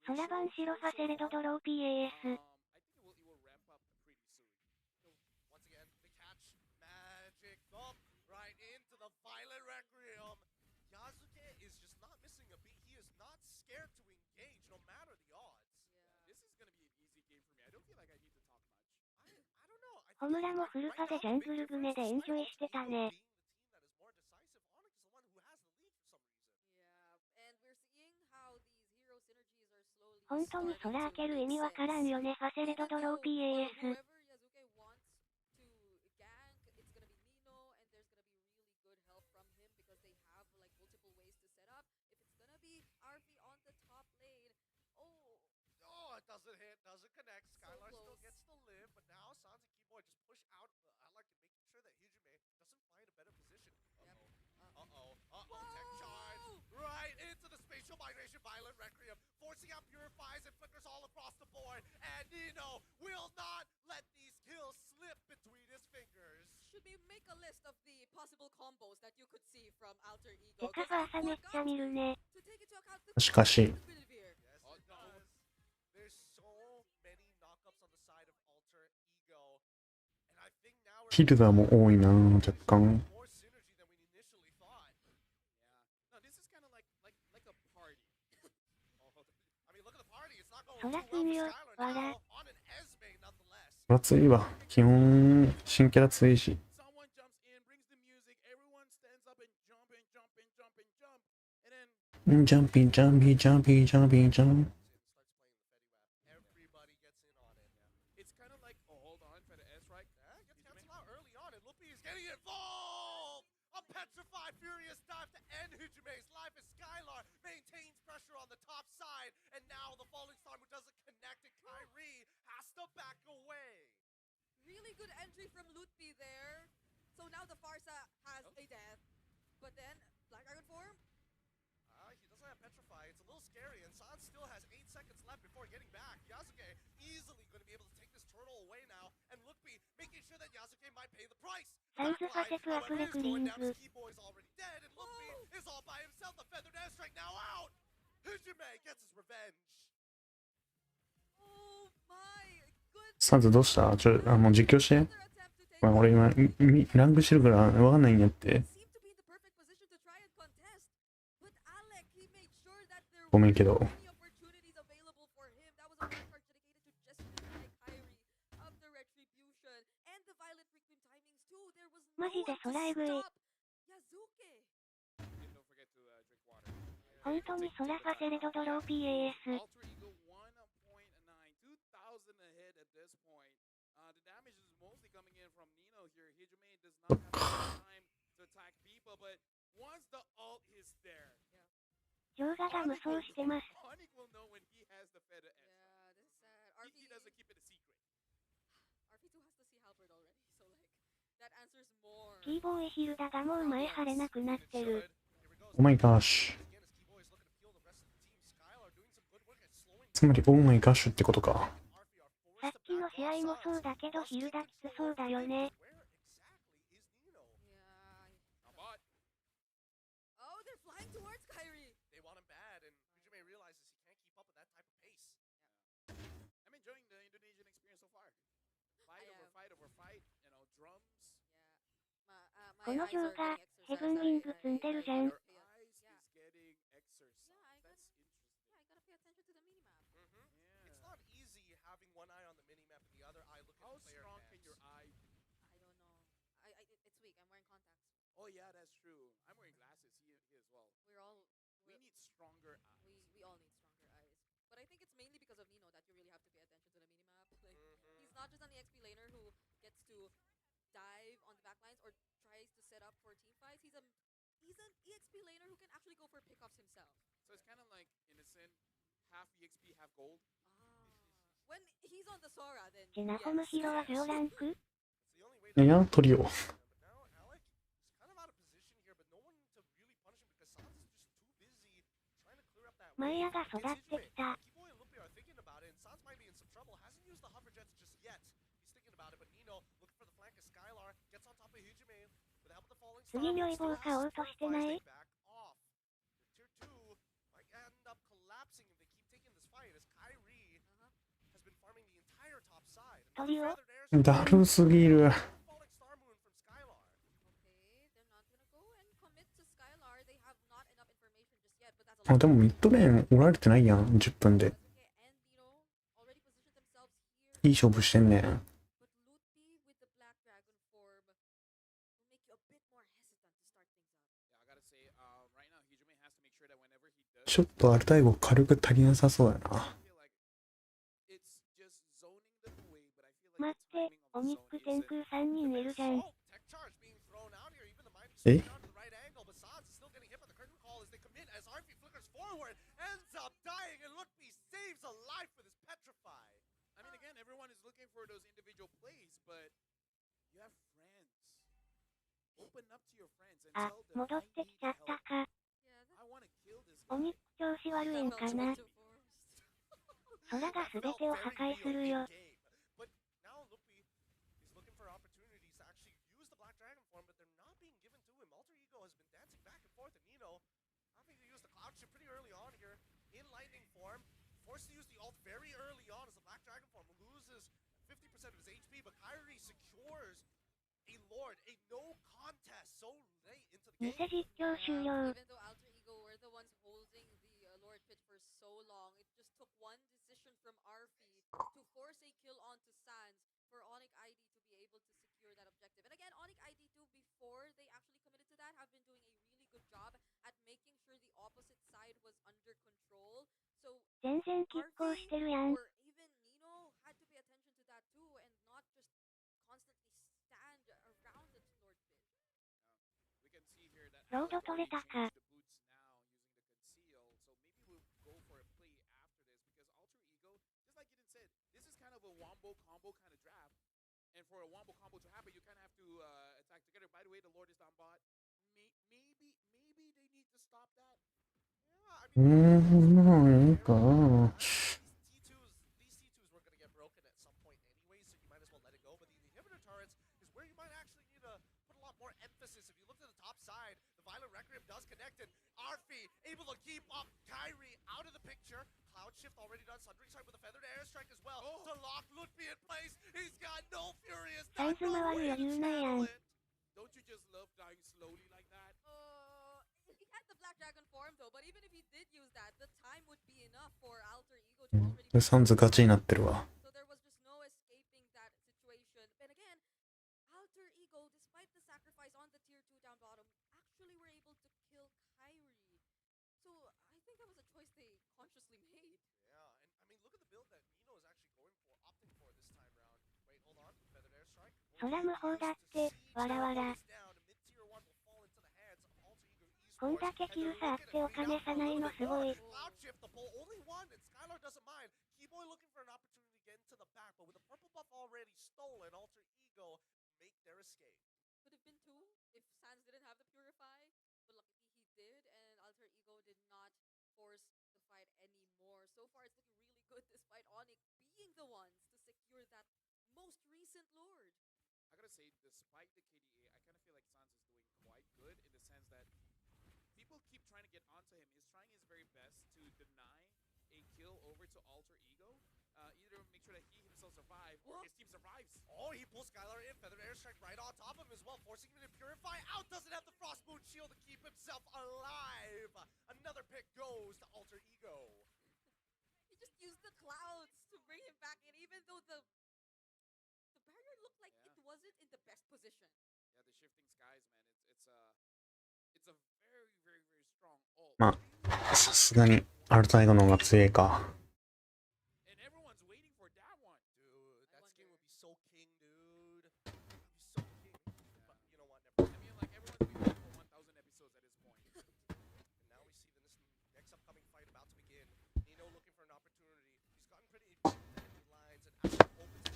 空番白ハセレドドロー PAS。I think it will ramp up pretty soon. Once again, the catch, magic thump right into the Violet Requiem. Yazuke is just not missing a beat. He is not scared to engage, no matter the odds. This is gonna be an easy game for me. I don't feel like I need to talk much. I don't know. ホムラもフルパでジャングルグネでエンジョイしてたね。本当に空開ける意味わからんよね。ハセレドドロー PAS。Doesn't hit, doesn't connect. Skylar still gets the live, but now Sans and Keyboy just push out. I like to make sure that Hijime doesn't find a better position. Tech charge right into the spatial migration Violent Requiem, forcing out purifies and flickers all across the board. And Nino will not let these kills slip between his fingers. Should we make a list of the possible combos that you could see from Alter デ Ego? カファーサめっちゃ見るね。しかし。There's so many knockups on the side of Alter Ego, and I think now ヒルダも多いな若干。 more synergy than we initially thought. Yeah. No, this is kind of like a party. I mean, look at the party. It's not going 空 too つ well み for よ、 Skylar わら。 now on an Esme nonetheless. そら強いわ。基本新キャラ強いし。 Someone jumps in, brings the music, everyone stands up and jump and jump and jump and jump, and then jumping, jumping, jumping, jumping, jumping. it's kind of like, oh, hold on, for the S right? Gets canceled out early on, and Luffy is getting involved. A petrified, furious dive to end Hijume's life as Skylar maintains pressure on the top side. And now the falling star who doesn't connect and Kyrie has to back away. Really good entry from Lutfi there. So now the Farsa has a death. But then, Black Dragon form? He doesn't have Petrify. It's a little scary, and San still has 8 seconds left before getting back. Yasuke easily going to be able to take this turtle away now, and Lutfi making sure that Yasuke might pay the price. サイズファセプアプレクリング。 Keyboy's already dead, and Lutfi is all by himself. The feathered airstrike now out. Hijume gets his revenge. Oh my goodness. サンズどうした？もう実況して。まあ、俺今、ランクしてるからわかんないんやって。ごめんけど。マジで空えぐい。本当に空ファセレドドロー PAS。ジョーガが無双してます。キーボーイヒルダがもう前張れなくなってる。オーマイガッシュ。つまりオーマイガッシュってことか。さっきの試合もそうだけどヒルダきつそうだよね。このジョーがヘブンウィング積んでるじゃん。Oh yeah, that's true. I'm wearing glasses. He as well. We need stronger eyes. We all need stronger eyes. But I think it's mainly because of Nino that you really have to pay attention to the minimap. Like he's not just an EXP laner who gets to dive on the backlines or tries to set up for team fights. He's an EXP laner who can actually go for pickoffs himself. So it's kind of like innocent, half EXP, half gold. When he's on the Sora, then ジェナコムヒロは上ランク？いや、トリオ。マイヤが育ってきた。次如意棒買おうとしてない？トリオ？だるすぎる。あ、でもミッドレーンおられてないやん、10分で。いい勝負してんねん。ちょっとアルタイゴ軽く足りなさそうやな。待って、オニック天空3人いるじゃん。え？Everyone is looking for those individual plays, but you have friends. Open up to your friends and あ、 tell them 戻ってきちゃったか。 I want to kill this オ guy. ニック調子悪いんかな。空が全てを破壊するよ。Forced to use the ult very early on as the Black Dragon form loses 50% of his HP, but Kyrie secures a Lord, a no contest so late into the game. 偽実況終了。 Even though Alter Ego were the ones holding the Lord pit for so long, it just took one decision from Arfi to force a kill onto Sans for Onyx ID to be able to secure that objective. And again, Onyx ID2, before they actually committed to that, have been doing a really good job at making sure the opposite side was under control. So 全然拮抗してるやん。 or even Nino had to pay attention to that too and not just constantly stand around the Lord pit. We can ロード取れたか。And for a wombo combo to happen, you kind of have to attack together. By the way, the Lord is down bot. Maybe they need to stop that. Mm-hmm. These T2s were going to get broken at some point anyway, so you might as well let it go. But the inhibitor turrets is where you might actually need to put a lot more emphasis. If you look to the top side, the Violent Requiem does connect, and Arfi able to keep up Kyrie out of the picture. Cloud Shift already done. Sundering Strike with a feathered airstrike as well. To lock Ludwig in place. He's got no Furious. Don't you just love dying slowly like that? He had the Black Dragon form though, but even if he did use that, the time would be enough for Alter Ego to already. サンズガチになってるわ。 So there was just no escaping that situation. And again, Alter Ego, despite the sacrifice on the tier 2 down bottom, actually were able to kill Kyrie. So I think that was a choice they consciously made. Yeah, and I mean, look at the build that Nino is actually opting for this time round. Wait, hold on. Feathered airstrike. そら無法だって、わらわら。こんだけキル差あってお金差ないのすごい。Keyboy looking for an opportunity to get into the back, but with the purple buff already stolen, Alter Ego make their escape. Could have been two if Sans didn't have the Purify, but luckily he did, and Alter Ego did not force the fight anymore. So far it's looking really good despite Onyx being the ones to secure that most recent Lord. I gotta say, despite the KDA, I kind of feel like Sans is doing quite good in the sense that people keep trying to get onto him. He's trying his very best to deny a kill over to Alter Ego. Either make sure that he himself survives or his team survives. Oh, he pulls Skylar in, feathered airstrike right on top of him as well, forcing him to purify out. Doesn't have the Frost Moon shield to keep himself alive. Another pick goes to Alter Ego. He just used the clouds to bring him back in, even though the barrier looked like it wasn't in the best position. Yeah, the shifting skies, man. It's a very, very, very strong ult. まあ、さすがにアルタイゴの方が強いか。And everyone's waiting for that one. Dude, that skin would be so king, dude. It'd be so king. But you know what? Never. I mean, like everyone's been waiting for 1,000 episodes at this point. And now we see this next upcoming fight about to begin. Nino looking for an opportunity. He's gotten pretty lines and actually opens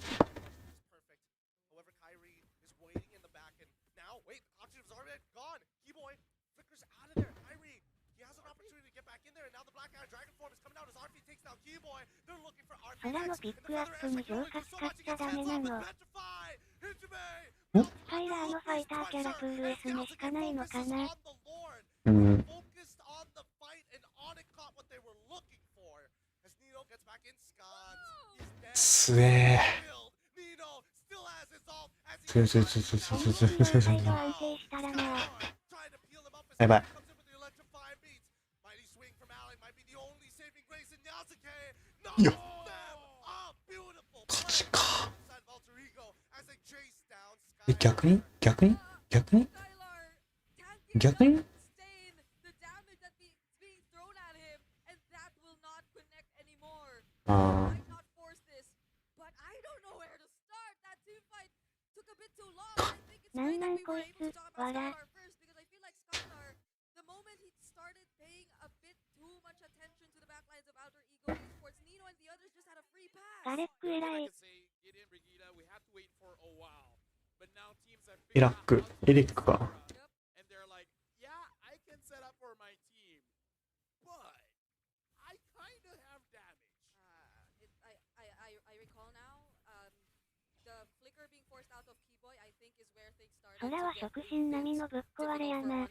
is perfect. However, Kyrie is waiting in the back, and now wait, the option is already gone. Keyboy flickers out of there. Kyrie, he has an opportunity to get back in there, and now the Black Iron Dragon form is coming out as RP takes down Keyboy. They're looking for RP 空のピックアップに浄化使っちゃダメなの。スカイラーのファイターキャラプール S にしかないのかな。うん。つえー。やばい。よっ。勝ちか。逆にああ。なんなんこいつ、わら。ガレック偉い。イラック、エリックか。空は触診並みのぶっ壊れやな。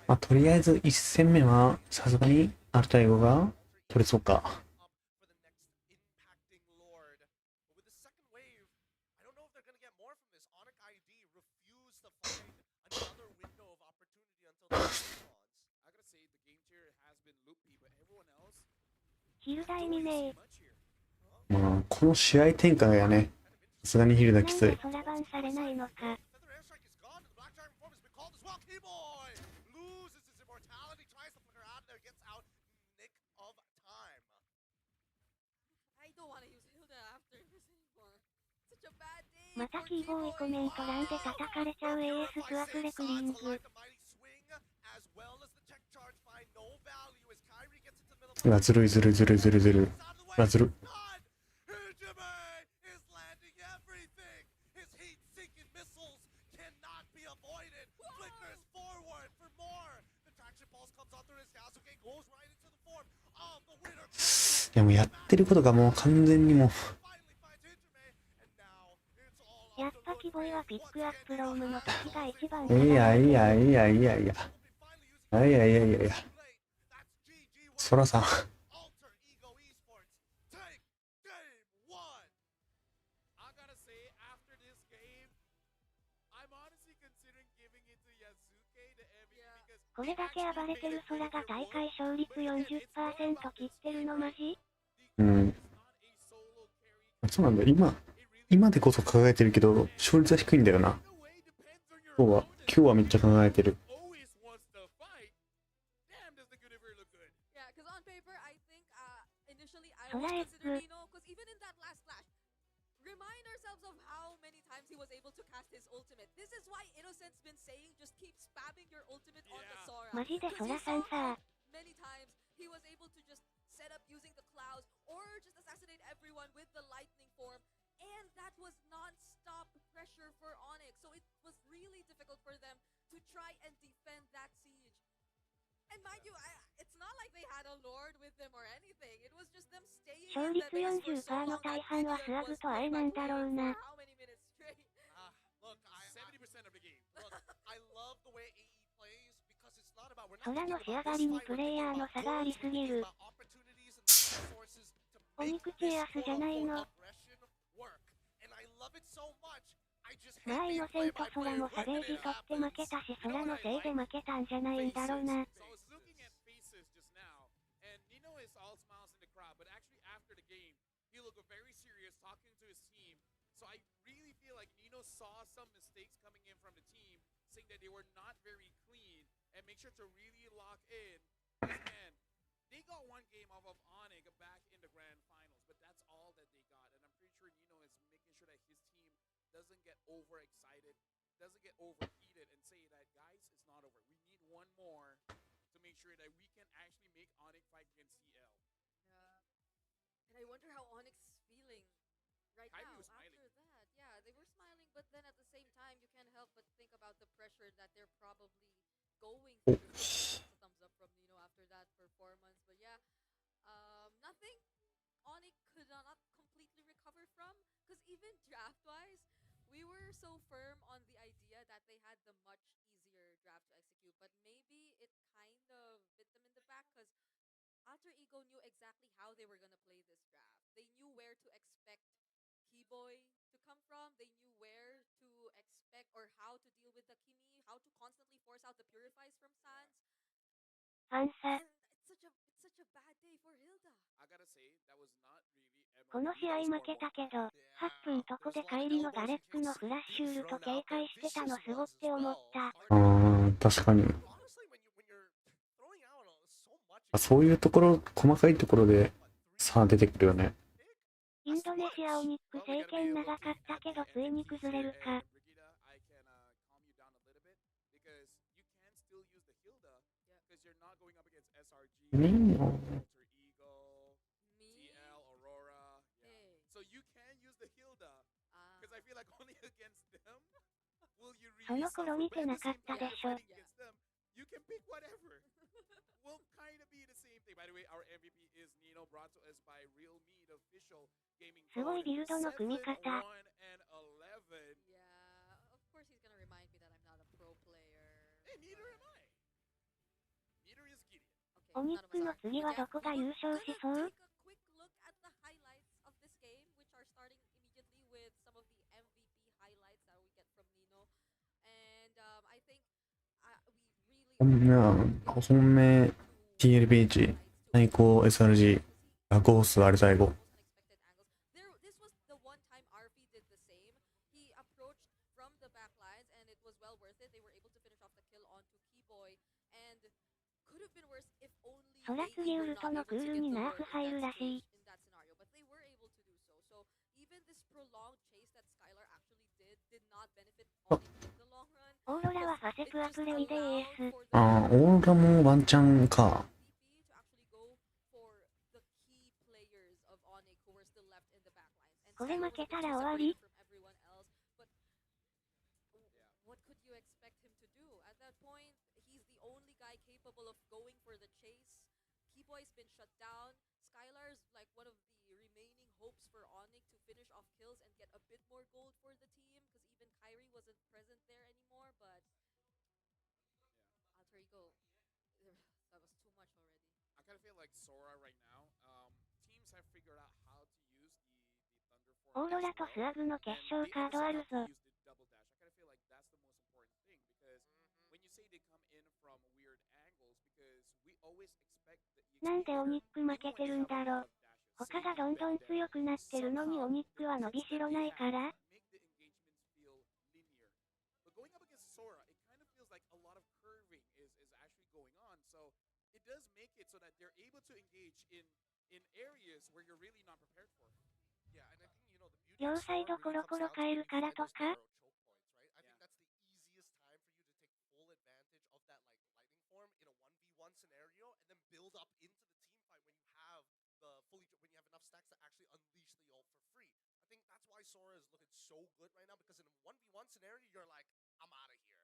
まあ、とりあえず1戦目はさすがにアルタイゴが取れそうか。ヒルダイミネー。まあ、この試合展開がね、さすがにヒルダきつい。なんで空バンされないのか。I don't want to use Hilda. またキーボーイコメント欄で叩かれちゃう AS スワクレクリング。うわ、ずるいずるいずるいずるいずるい。うわ、ずる。いやもうやってることがもう完全にもう。やっぱキボイはピックアップロームの時が一番。いやいやいやいやいや。いやいやいやいやいや。そらさん。これだけ暴れてる空が大会勝率 40% 切ってるのマジ？うん。そうなんだ。今でこそ考えてるけど、勝率は低いんだよな。今日はめっちゃ考えてる。ソラエッグ。Remind ourselves of how many times he was able to cast his ultimate. This is why Innocent's been saying just keep spamming your ultimate on the Sora. マジでソラさんさ。Many times he was able to just set up using the clouds or just assassinate everyone with the lightning form. And that was non-stop pressure for Onyx. So it was really difficult for them to try and defend that siege. And mind you, it's not like they had a lord with them or anything. It was just them staying 勝率 40% の大半はスワブとアエなんだろうな。空の仕上がりにプレイヤーの差がありすぎる。お肉チェアスじゃないの。まあイノセント空もサベージ取って負けたし空のせいで負けたんじゃないんだろうな。So I really feel like Nino saw some mistakes coming in from the team, saying that they were not very clean, and make sure to really lock in. Man, they got one game off of Onyx back in the grand finals, but that's all that they got. And I'm pretty sure Nino is making sure that his team doesn't get overexcited, doesn't get overheated, and say that, guys, it's not over. We need one more to make sure that we can actually make Onyx fight against CL. Yeah. And I wonder how Onyx is feeling right now after that. Yeah, they were smiling, but then at the same time, you can't help but think about the pressure that they're probably going through. That's a thumbs up from Nino after that performance. But yeah, nothing Onyx could not completely recover from, because even draft-wise, we were so firm on the idea that they had the much easier draft to execute, but maybe it kind of bit them in the back, because Alter Ego knew exactly how they were going to play this draft. They knew where to expect Keyboy to come from. They knew where to expect or how to deal with the Kimi, how to constantly force out the Purifies from Sans. And it's such a bad day for Hilda. I gotta say, that was not really この試合負けたけど、8分とこで帰りのガレックのフラッシュールと警戒してたのすごって思った。確かに。そういうところ、細かいところで差出てくるよね。インドネシアオニック政権長かったけどついに崩れるか。その頃見てなかったでしょ。will kind of be the same thing. By the way, our MVP is Nino, brought to us by Real Meat Official Gaming. すごいビルドの組み方。Yeah, of course he's gonna remind me that I'm not a pro player. Hey, neither am I. Neither is Gideon. オニックの次はどこが優勝しそう？ Take a quick look at the highlights of this game, which are starting immediately with some of the MVP highlights that we get from Nino. And I think本命 TLBH 最高 SRG ゴースあれ最後。This was the one time RP did the same. He approached from the back lines and it was well worth it. They were able to finish off the kill onto Keyboy and could have been worse if only そら次ウルトのクールにナーフ入るらしい。in that scenario, but they were able to do so. So even this prolonged chase that's オーロラはファセプアプレイで AS。あー、オーロラもワンチャンか。これ負けたら終わり。What could you expect him to do? At that point, he's the only guy capable of going for the chase. Keyboy's been shut down. Skylar's like one of the remaining hopes for Onyx to finish off kills and get a bit more gold for the team, because even Kyrie wasn't present there anymore, but Alter Ego, that was too much already. I kind of feel like Sora right now, teams have figured out how to use the Thunder オーロラとスワグの決勝カードあるぞ。 なんでオニック負けてるんだろ。他がどんどん強くなってるのにオニックは伸びしろないから。 両サイドコロコロ変えるからとか。 build up into the team fight when you have enough stacks to actually unleash the ult for free. I think that's why Sora is looking so good right now, because in a 1v1 scenario, you're like, I'm out of here.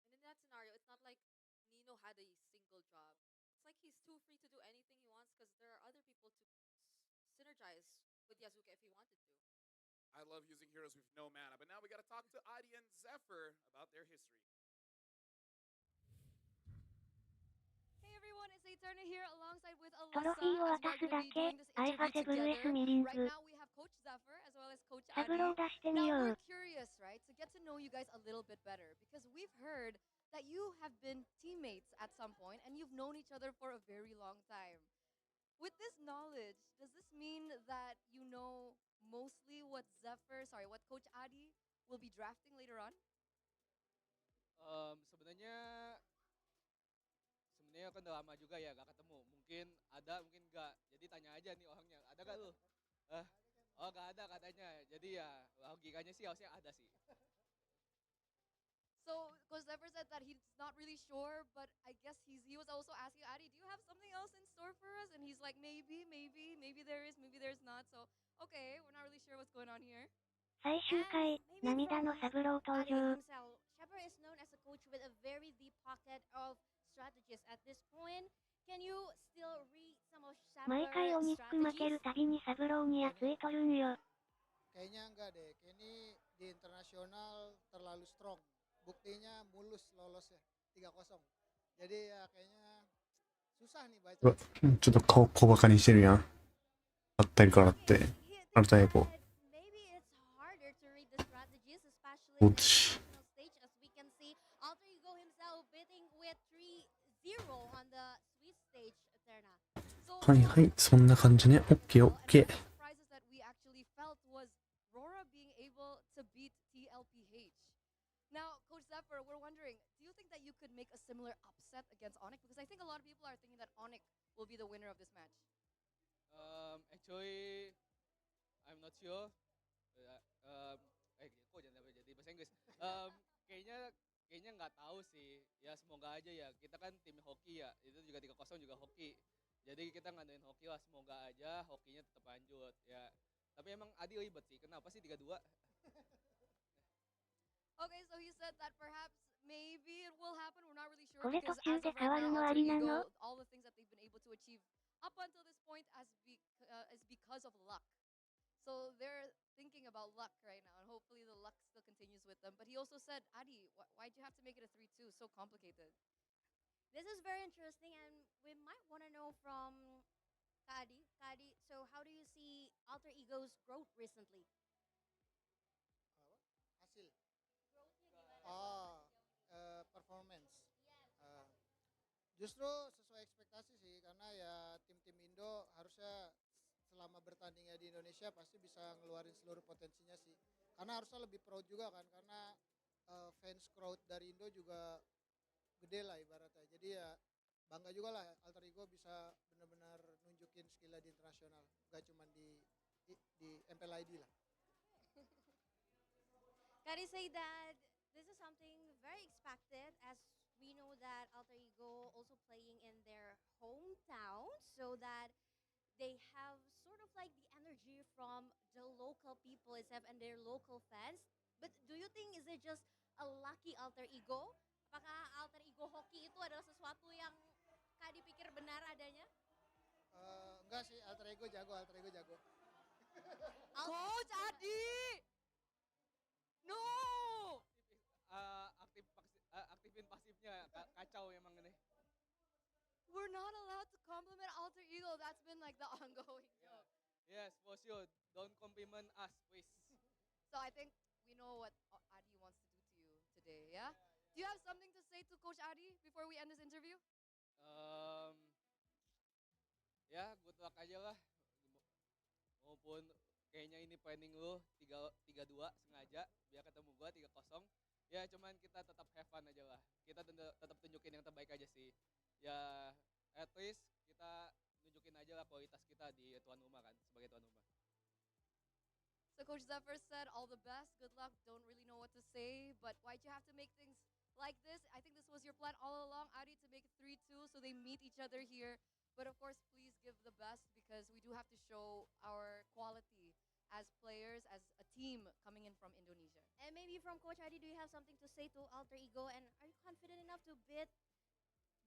And in that scenario, it's not like Nino had a single job. It's like he's too free to do anything he wants, because there are other people to synergize with Yasuke if he wanted to. I love using heroes with no mana, but now we gotta talk to Adi and Zephyr about their history. Everyone, it's Eterna here alongside with トロフィーを Alessa 渡 as す we're だ going to be け doing this アイファ interview セブル together. エスミリン Right グ now we have Coach Zephyr as well as Coach サブ Adi. ロー出してみ Now よ we're う。 curious, right, to get to know you guys a little bit better, because we've heard that you have been teammates at some point and you've known each other for a very long time. With this knowledge, does this mean that you know mostly what Coach Adi will be drafting later on? Sebenarnya kan udah lama juga ya gak ketemu. Mungkin ada, mungkin enggak. Jadi tanya aja nih orangnya, ada gak lu? Oh gak ada katanya. Jadi ya logikanya sih harusnya ada sih. So Coach Zephyr said that he's not really sure, but I guess he was also asking Adi, do you have something else in store for us? And he's like, maybe there is, maybe there's not. So okay, we're not really sure what's going on here. 最終回、涙のサブロー登場。 Shepard is known as a coach with a very deep pocket of strategists at this point. Can you still read some of 毎回オニック負けるたびにサブローに熱いとるんよ。 Kayaknya enggak deh, ini di internasional terlalu strong. Buktinya mulus lolosnya 3-0. Jadi ya kayaknya susah nih baca. うわ、ちょっと顔小バカにしてるやん。あったりからって。あれだよ、こう。こっち。はいはい、そんな感じね。オッケーオッケー。Now, Coach Zephyr, we're wondering, do you think that you could make a similar upset against Onyx? Because I think a lot of people are thinking that Onyx will be the winner of this match. Actually, I'm not sure. Kok jangan jadi bahasa Inggris. Kayaknya nggak tahu sih. Ya semoga aja ya. Kita kan tim hoki ya. Itu juga 3-0 juga hoki. Jadi kita ngadain hoki lah. Semoga aja hokinya tetap lanjut ya. Tapi emang Adi ribet sih. Kenapa sih 3-2? Okay, so he said that perhaps maybe it will happen. We're not really sure これ途 because 中 as で of 変わ right る now, のあ Alter りなの Ego, all the things that they've been able to achieve up until this point is because of luck. So they're thinking about luck right now, and hopefully the luck still continues with them. But he also said, Adi, why'd you have to make it a 3-2? So complicated. This is very interesting, and we might want to know from Kadi. So how do you see Alter Ego's growth recently? Hasil. Performance. Justru sesuai ekspektasi sih, karena ya tim-tim Indo harusnya selama bertandingnya di Indonesia pasti bisa ngeluarin seluruh potensinya sih. Karena harusnya lebih proud juga kan, karena fans crowd dari Indo juga gede lah ibaratnya. Jadi ya bangga juga lah Alter Ego bisa benar-benar nunjukin skillnya di internasional, gak cuma di MPL ID lah. Kadi say that This is something very expected as we know that Alter Ego also playing in their hometown so that they have sort of like the energy from the local people itself and their local fans. But do you think is it just a lucky Alter Ego? Apakah Alter Ego hoki itu adalah sesuatu yang Kak dipikir benar adanya? Enggak sih, alter ego jago. Coach Adi! No! Aktifin pasifnya kacau emang ini. We're not allowed to compliment Alter Ego. That's been like the ongoing joke. Yes, for sure. Don't compliment us, please. So I think we know what Adi wants to do to you today, yeah? Do you have something to say to Coach Adi before we end this interview? Ya, good luck aja lah. Maupun kayaknya ini planning lu 3-2 sengaja biar ketemu gua 3-0. Ya, cuman kita tetap have fun aja lah. Kita tetap tunjukin yang terbaik aja sih. Ya, at least kita nunjukin aja lah kualitas kita di tuan rumah kan, sebagai tuan rumah. So Coach Zephyr said all the best, good luck, don't really know what to say, but why'd you have to make things like this? I think this was your plan all along, Adi, to make it 3-2 so they meet each other here. But of course, please give the best because we do have to show our quality as players, as a team coming in from Indonesia. And maybe from Coach Adi, do you have something to say to Alter Ego? And are you confident enough to beat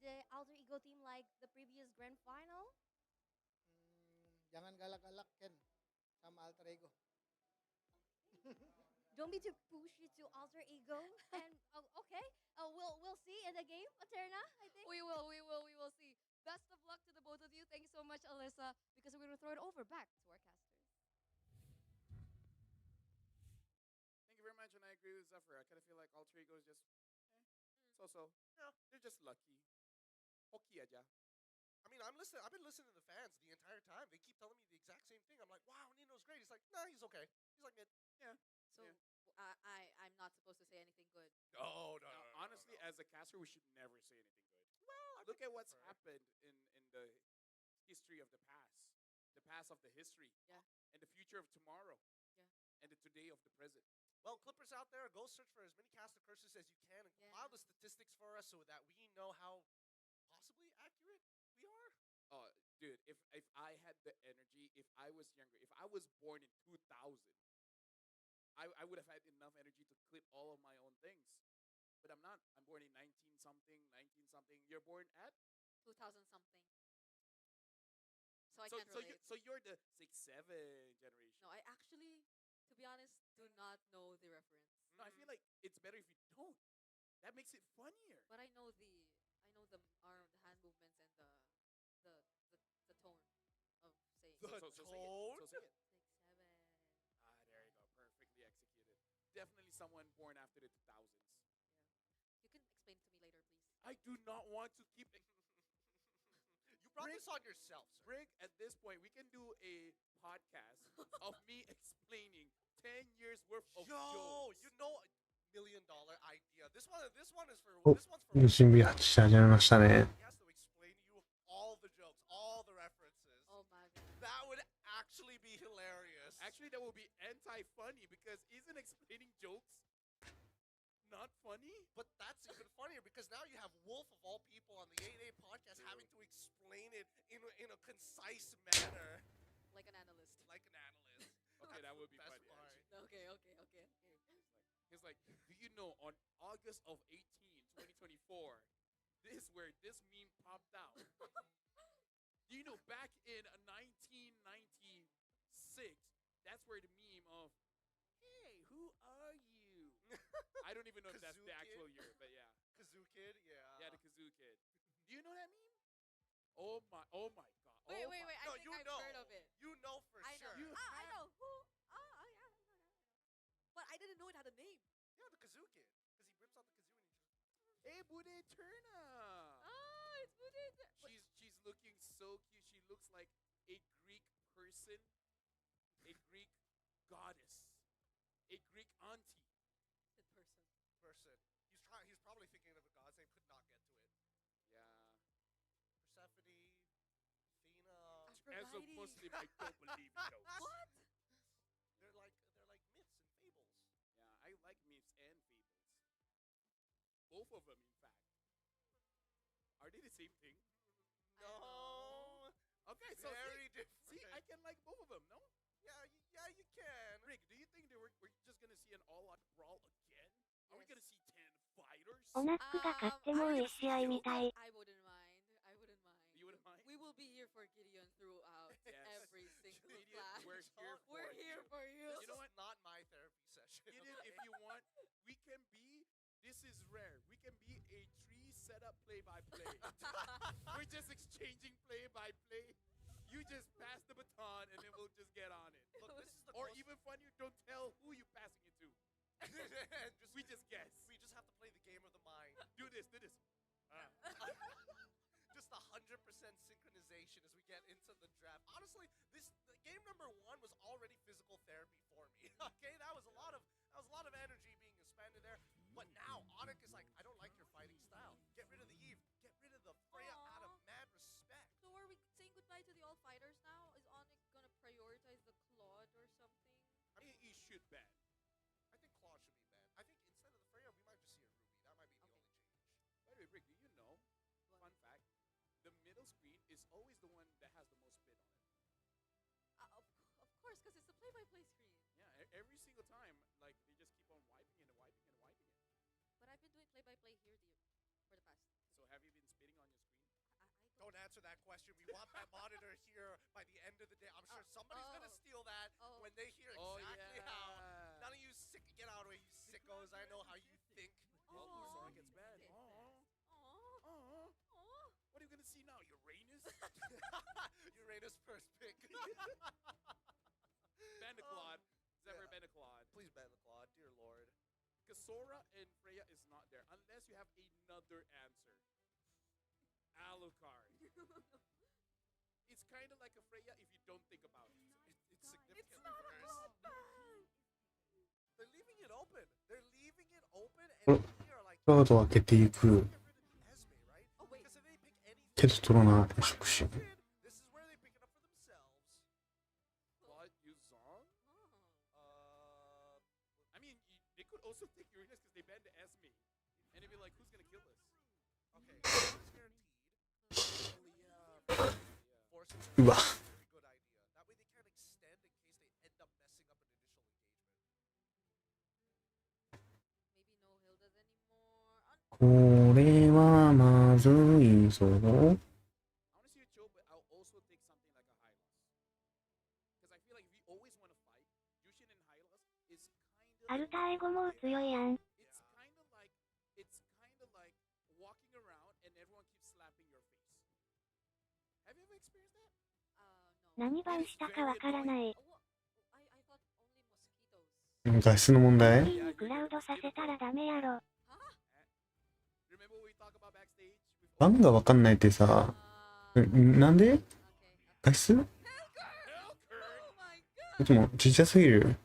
the Alter Ego team like the previous grand final? Jangan galak-galak Ken sama alter ego. Don't be too pushy to Alter Ego. And okay, we'll see in the game, Eterna, I think. We will see. Best of luck to the both of you. Thank you so much, Alyssa, because we're going to throw it over back to our casters. Thank you very much, and I agree with Zephyr. I kind of feel like Alter Ego is just, so-so. Yeah, they're just lucky. Hoki aja. I mean, I've been listening to the fans the entire time. They keep telling me the exact same thing. I'm like, wow, Nino's great. He's like, nah, he's okay. He's like mid. Yeah. So I'm not supposed to say anything good. No. Honestly, as a caster, we should never say anything good. Well, look at what's happened in the history of the past of the history, and the future of tomorrow, and the today of the present. Well, Clippers out there, go search for as many caster curses as you can and compile the statistics for us so that we know how possibly accurate we are. Oh, dude, if I had the energy, if I was younger, if I was born in 2000, I would have had enough energy to clip all of my own things. But I'm not. I'm born in 19-something. You're born at? 2000-something. So I can't relate. So you're the 6-7 generation. No, I actually, to be honest, do not know the reference. No, I feel like it's better if you don't. That makes it funnier. But I know the arm, the hand movements, and the tone of saying. So say it. 6-7. There you go. Perfectly executed. Definitely someone born after the 2000s. You can explain to me later, please. I do not want to keep. You brought this on yourself, sir. Brig, at this point, we can do a podcast of me explaining 10 years worth of jokes. You know, $1 million idea. This one is for. Oh, This one's for. 準備はし始めましたね。 He has to explain to you all the jokes, all the references. Oh my god. That would actually be hilarious. Actually, that would be anti-funny because isn't explaining jokes not funny? But that's even funnier because now you have Wolf of all people on the 8A podcast having to explain it in a concise manner. Like an analyst. Okay, that would be Best funny. part. Actually. Okay. He's like, do you know on August of 2024, this is where this meme popped out. Do you know back in 1996, that's where the meme of, hey, who are you? I don't even know if that's the actual year, but yeah. Kazoo Kid, yeah. Yeah, the Kazoo Kid. Do you know that meme? Oh my god. Wait. No, I think I've heard of it. You know for sure. I know. Who? Yeah. But I didn't know it had a name. Yeah, the Kazoo Kid. Because he rips out the kazoo and he just. Hey, Bude Turna. It's Bude. She's looking so cute. She looks like a Greek person, a Greek goddess, a Greek auntie. Person. He's probably thinking of a god's name, could not get to it. Yeah. Persephone, Athena. As a Muslim, I don't believe in those. What? They're like myths and fables. Yeah, I like myths and fables. of them, in fact. Are they the same thing? No. Okay, so Very different. see, I can like both of them, no? Yeah, you can. Rick, do you think we're just gonna see an all-out brawl again? Are we gonna see 10 fighters? おナックが勝ってもう一試合みたい。I wouldn't mind. I wouldn't mind. You wouldn't mind? We will be here for Gideon throughout every single Gideon, class. we're here for you. You know what? Not my therapy session. Gideon, if you want, we can be. This is rare. We can be a tree setup play-by-play. We're just exchanging play-by-play. You just pass the baton and then we'll just get on it. Look, this is the or closest- even funnier, don't tell who you're passing it to. We just guess. We just have to play the game of the mind. Do this. Just 100% synchronization as we get into the draft. Honestly, game number 1 was already physical therapy for me. Okay, that was a lot of energy being expended there. But now Onyx is like, I don't like your fighting style. Get rid of the Eve. Get rid of the Freya out of mad respect. So are we saying goodbye to the all fighters now? Is Onyx gonna prioritize the Claude or something? He should ban. I think Claw should be banned. I think instead of the Freya, we might just see a Ruby. That might be the only change. By the way, Rick, do you know, fun fact, the middle screen is always the one that has the most spit on it. Of course, because it's the play-by-play screen. Yeah, every single time, like, they just keep on wiping it and wiping it and wiping it. But I've been doing play-by-play here for the past. So have you been spitting on your screen? Don't answer that question. We want that monitor here by the end of the day. I'm sure somebody's going to steal that when they hear exactly how. None of you get out of the way, you sickos. I know how you think. Well, Sora gets banned. What are you going to see now? Uranus? Uranus first pick. Ban the Claude. Zephyr, ban the Claude. Please ban the Claude, dear lord. Because Sora and Freya is not there unless you have another answer. Alucard. It's kind of like a Freya if you don't think about it. It's significantly worse. They're leaving it open. They're leaving it open, and we are like. カードを開けていく。けど取らない。触手。 This is where they pick it up for themselves. Claude Yuzong? I mean, they could also take Uranus because they banned the Esme. And they'd be like, who's going to kill us? Okay, it's guaranteed. Forcing うわ。 very good idea. That way they can't extend in case they end up messing up an initial engagement. Maybe no Hildas anymore. これはまずいぞ。I want to see a chill, but I'll also take something like a high loss. Because I feel like if we always want to fight, Jushin and high loss is kind of. アルタエゴも強いやん。 It's kind of like walking around and everyone keeps slapping your face. Have you ever experienced that? 何番したかわからない。 I thought only mosquitoes. 画質の問題？クラウドさせたらダメやろ。 Remember what we talked about backstage? バンがわかんないってさ、なんで？画質？でもちっちゃすぎる。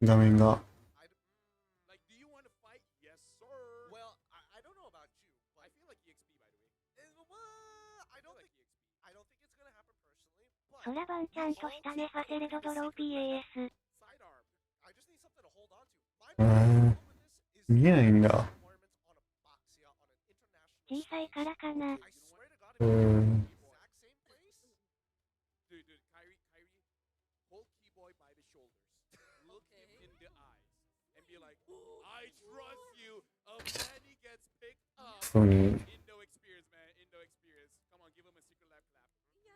画面が。 Like, do you want to fight? Yes, sir. Well, I don't know about you, but I feel like EXP, by the way. I don't think it's gonna happen personally. But 空番ちゃんとしたねファセレドドロー PAS。 sidearm. I just need something to hold on to. My 見えないんだ。 deployments on a Boxia on an international. 小さいからかな。 I swear to God, if it's the exact same place. Dude, Kyrie, hold Keyboy by the shoulders. Look him in the eyes. And be like, I trust you. A penny gets picked up. そうに。 Indo experience, man. Indo experience. Come on, give him a secret lap clap. Yeah,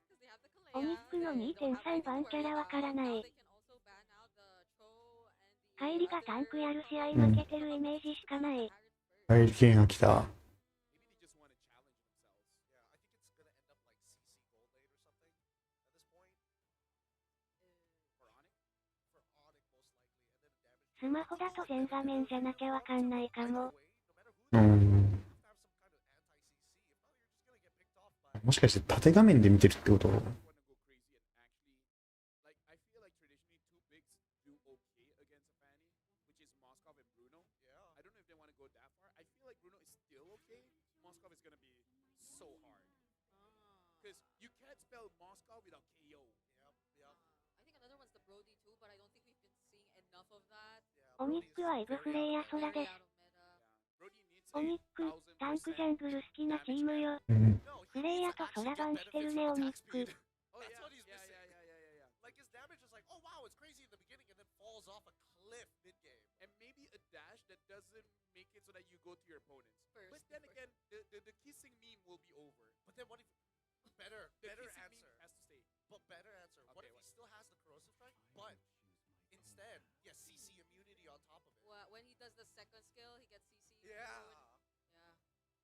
because they have the お肉の 2.3 番キャラわからない。 They can also ban out the Cho and the 帰りがタンクやる試合負けてるイメージしかない。ハリケーンが来た。 Maybe they just want to challenge themselves. Yeah, I think it's gonna end up like CC Gold Late or something at this point. For Onyx? For Onyx, most likely. And then the damage. スマホだと全画面じゃなきゃわかんないかも。もしかして縦画面で見てるってこと？ Like, I feel like traditionally two bigs do okay against a Fanny, which is Moskov and Bruno. Yeah. I don't know if they want to go that far. I feel like Bruno is still okay. Moskov is gonna be so hard. Because you can't spell Moskov without KO. Yep. I think another one's the Brody too, but I don't think we've been seeing enough of that. お肉はイブフレイヤ空です。お肉、タンクジャングル好きなチームよ。フレイヤと空番してるねお肉。That's what he's missing. Like his damage is like, oh wow, it's crazy in the beginning and then falls off a cliff mid-game. And maybe a dash that doesn't make it so that you go to your opponents. But then again, the kissing meme will be over. But then what if better The answer? kissing meme has to stay. But better answer. What if he still has the corrosive strike, but instead he has CC immunity on top of it? When he does the second skill, he gets CC. Yeah. Yeah.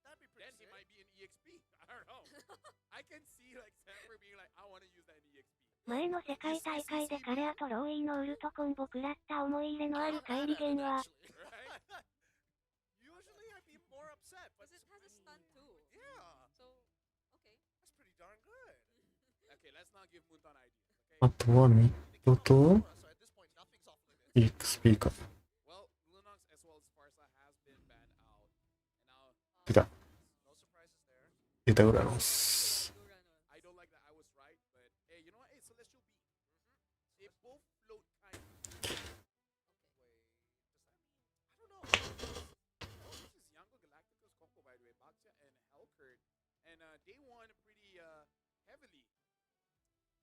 That'd be pretty Then he sick. might be an EXP. I don't know. I can see like Sanford being like, I want to use that in EXP. 前の世界大会でカレアとローイーのウルトコンボ食らった思い入れのある帰り弦は、Usually I'd be more upset, but Because it has a stun too. yeah, So, okay. that's pretty darn good. Okay, let's not give Munton ideas. あとはミッドと So at this point, nothing's off limits. EXP か。 Well, Lunox as well as Sparsa has been banned out. And now 出た。 No surprises there. 出たぐらいのす。 I don't like that I was right, but hey, you know what? Hey, Celestial B. They both float kind of. I don't know. Oh, this is Yango Galacticus Coco, by the way. Baxia and Hellkurt. And they won pretty heavily.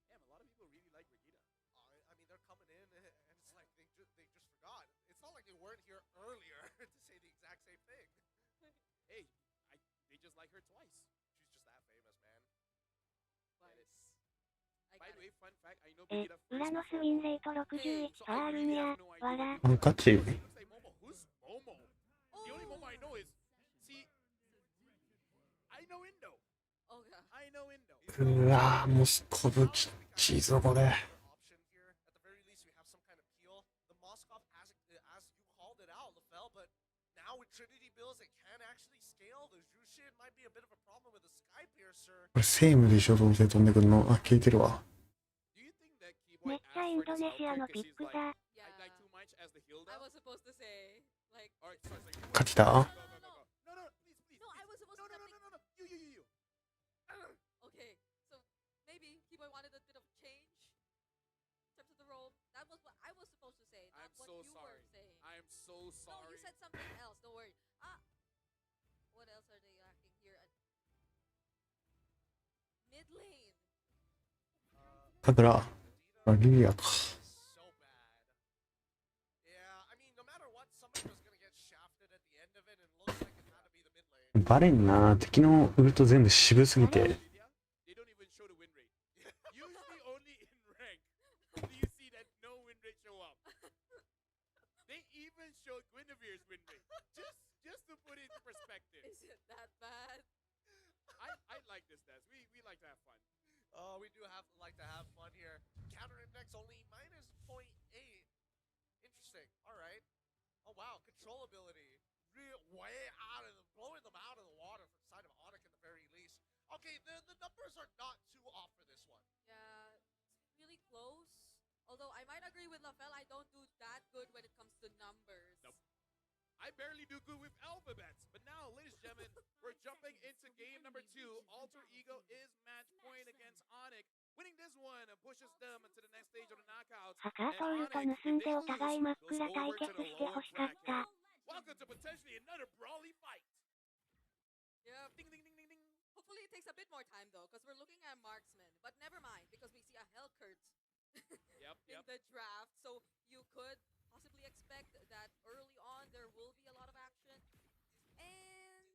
Damn, a lot of people really like Vegeta. I mean, they're coming in, and it's like they just forgot. It's not like they weren't here earlier to say the exact same thing. Hey, they just like her twice. She's just that famous, man. By the way, fun fact, I know え、 Vegeta 裏のスウィンレート61%あるんや、わら。ハンカチ。 Looks like Momo. Who's Momo? The only Momo I know is, see, I know Indo. Oh yeah. I know Indo. うわぁ、モスコブきっちいぞ、これ。 Option here. At the very least, we have some kind of peel. The Moskov, as you called it out, LaFell, but now with Trinity builds, it can actually scale. The Jushin might be a bit of a problem with the Sky Piercer. これセームでしょ、どうせ飛んでくるの。あ、消えてるわ。 Do you think that めっ Keyboy ちゃイ asked ン for ド this ネシア Hellkurt の because ピッ he's ク like, だ。 I like too much as the I Hilda? was supposed to say, like, Alright, sorry. 勝ちた Go. No, please. no, I was supposed to No. You. Okay, so maybe Keyboy wanted a bit of change in terms of the role. That was what I was supposed to say, not I'm what so you sorry. were saying. I am so No, sorry. you said something else. Don't worry. What else are they lacking here? Mid lane. カブラ。あ、リリアか。 So bad. Yeah, I mean, no matter what, somebody was gonna get shafted at the end of it, and it looks like it had to be the mid lane. バレんな。敵のウルト全部渋すぎて。 They don't even show the win rate. Usually only in rank do you see that no win rate show up. They even showed Guinevere's win rate. Just to put it into perspective. Is it that bad? I like this dance. We like to have fun. We do like to have fun here. Counter index only minus 0.8. Interesting. All right. Oh wow, controllability. Way out of blowing them out of the water from the side of Onic at the very least. Okay, the numbers are not too off for this one. Yeah, it's really close. Although I might agree with LaFell, I don't do that good when it comes to numbers. Nope. I barely do good with alphabets. But now, ladies and gentlemen, we're jumping into game number 2. Alter Ego is match point against Onic. Winning this one pushes them to the next stage of the knockouts. ハカーとウルト盗んでお互い真っ暗対決してほしかった。 Welcome to potentially another brawly fight. Yeah. Ding, ding, ding, ding, ding. Hopefully it takes a bit more time though, because we're looking at marksman. But never mind, because we see a Hellkurt in the draft. So you could possibly expect that early on there will be a lot of action. And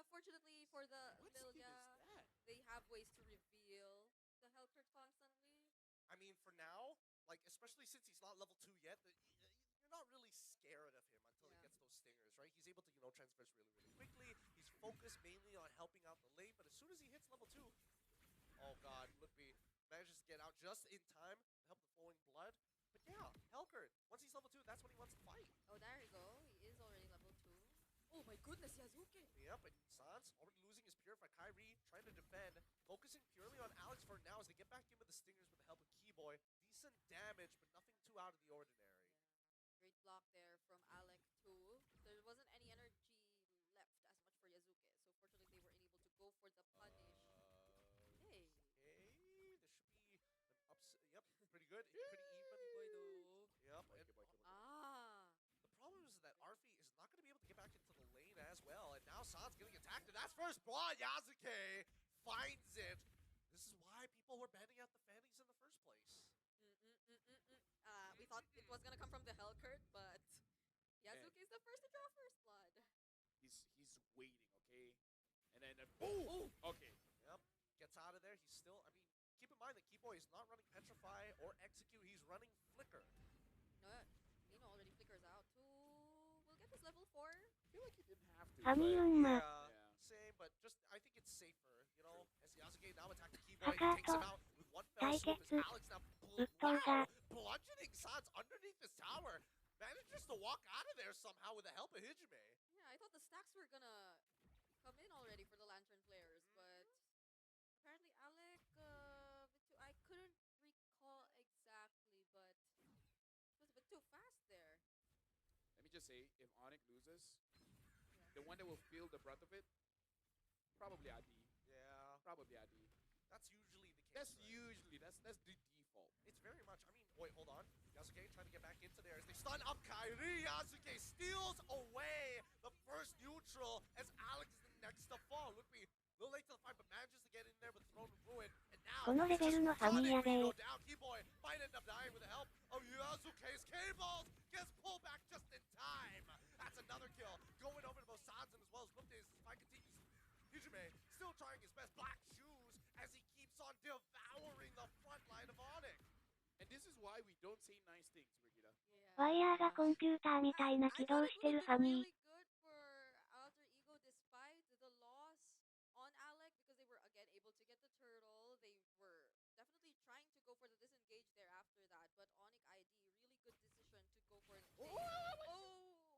fortunately for the Lilia, they have ways to reveal the Hellkurt constantly. I mean, for now, like especially since he's not level 2 yet, you're not really scared of him until he gets those stingers, right? He's able to, transverse really, really quickly. He's focused mainly on helping out the lane, but as soon as he hits level 2, oh god, Lippy manages to get out just in time to help the flowing blood. But yeah, Hellkurt, once he's level 2, that's when he wants to fight. Oh, there you go. He is already level 2. Oh my goodness, Yazuke. Yep, and Sans already losing his Purify. Kyrie trying to defend, focusing purely on Alex for now as they get back in with the stingers with the help of Keyboy. Decent damage, but nothing too out of the ordinary. Great block there from Alec too. There wasn't any energy left as much for Yazuke, so fortunately they were able to go for the punish. Hey. This should be an yep, pretty good, pretty even. Yep. Ah. The problem is that Arfi is not going to be able to get back into the lane as well, and now San's getting attacked, and that's first blood. Yasuke finds it. This is why people were banning out the Fannies in the first place. We thought it was gonna come from the Hellcurt, but Yasuke is the first to draw first blood. He's waiting, okay? And then boom! Okay. Yep, gets out of there. He's still, I mean, keep in mind that Keyboy is not running Petrify or Execute. He's running Flicker. No, Nino already flickers out to. We'll get this level 4. I feel like he didn't have to. Yeah, same, but just I think it's safer, you know. As Yasuke now attacking Keyboy, he takes him out with one fell swoop. As Alex now bludgeoning Sans underneath this tower. Manages to walk out of there somehow with the help of Hijime. Yeah, I thought the stacks were gonna come in already for the Lantern players, but apparently Alec, I couldn't recall exactly, but it was a bit too fast there. Let me just say, if Onyx loses, the one that will feel the brunt of it, probably ID. Yeah. Probably ID. That's usually the case. That's the default. It's very much, I mean, wait, hold on. Yasuke trying to get back into there as they stun up Kairi. Yasuke steals away the first neutral as Alex is the next to fall. Look, a little late to the fight, but manages to get in there with Throne of Ruin. And now, このレベルのファミヤベイ。 down. Keyboy might end up dying with the help of Yasuke's K-Balls. Gets pulled back just in time. That's another kill. Going over to both sides and as well as Lookdays. This fight continues. Hijime still trying his best. Black shoes as he keeps on devouring the front line of Onyx. And this is why we don't say nice things, Brigida. ワイヤーがコンピューターみたいな起動してるファニー。 Good for Alter Ego despite the loss on Alec because they were again able to get the turtle. They were definitely trying to go for the disengage there after that, but Onyx ID really good decision to go for it.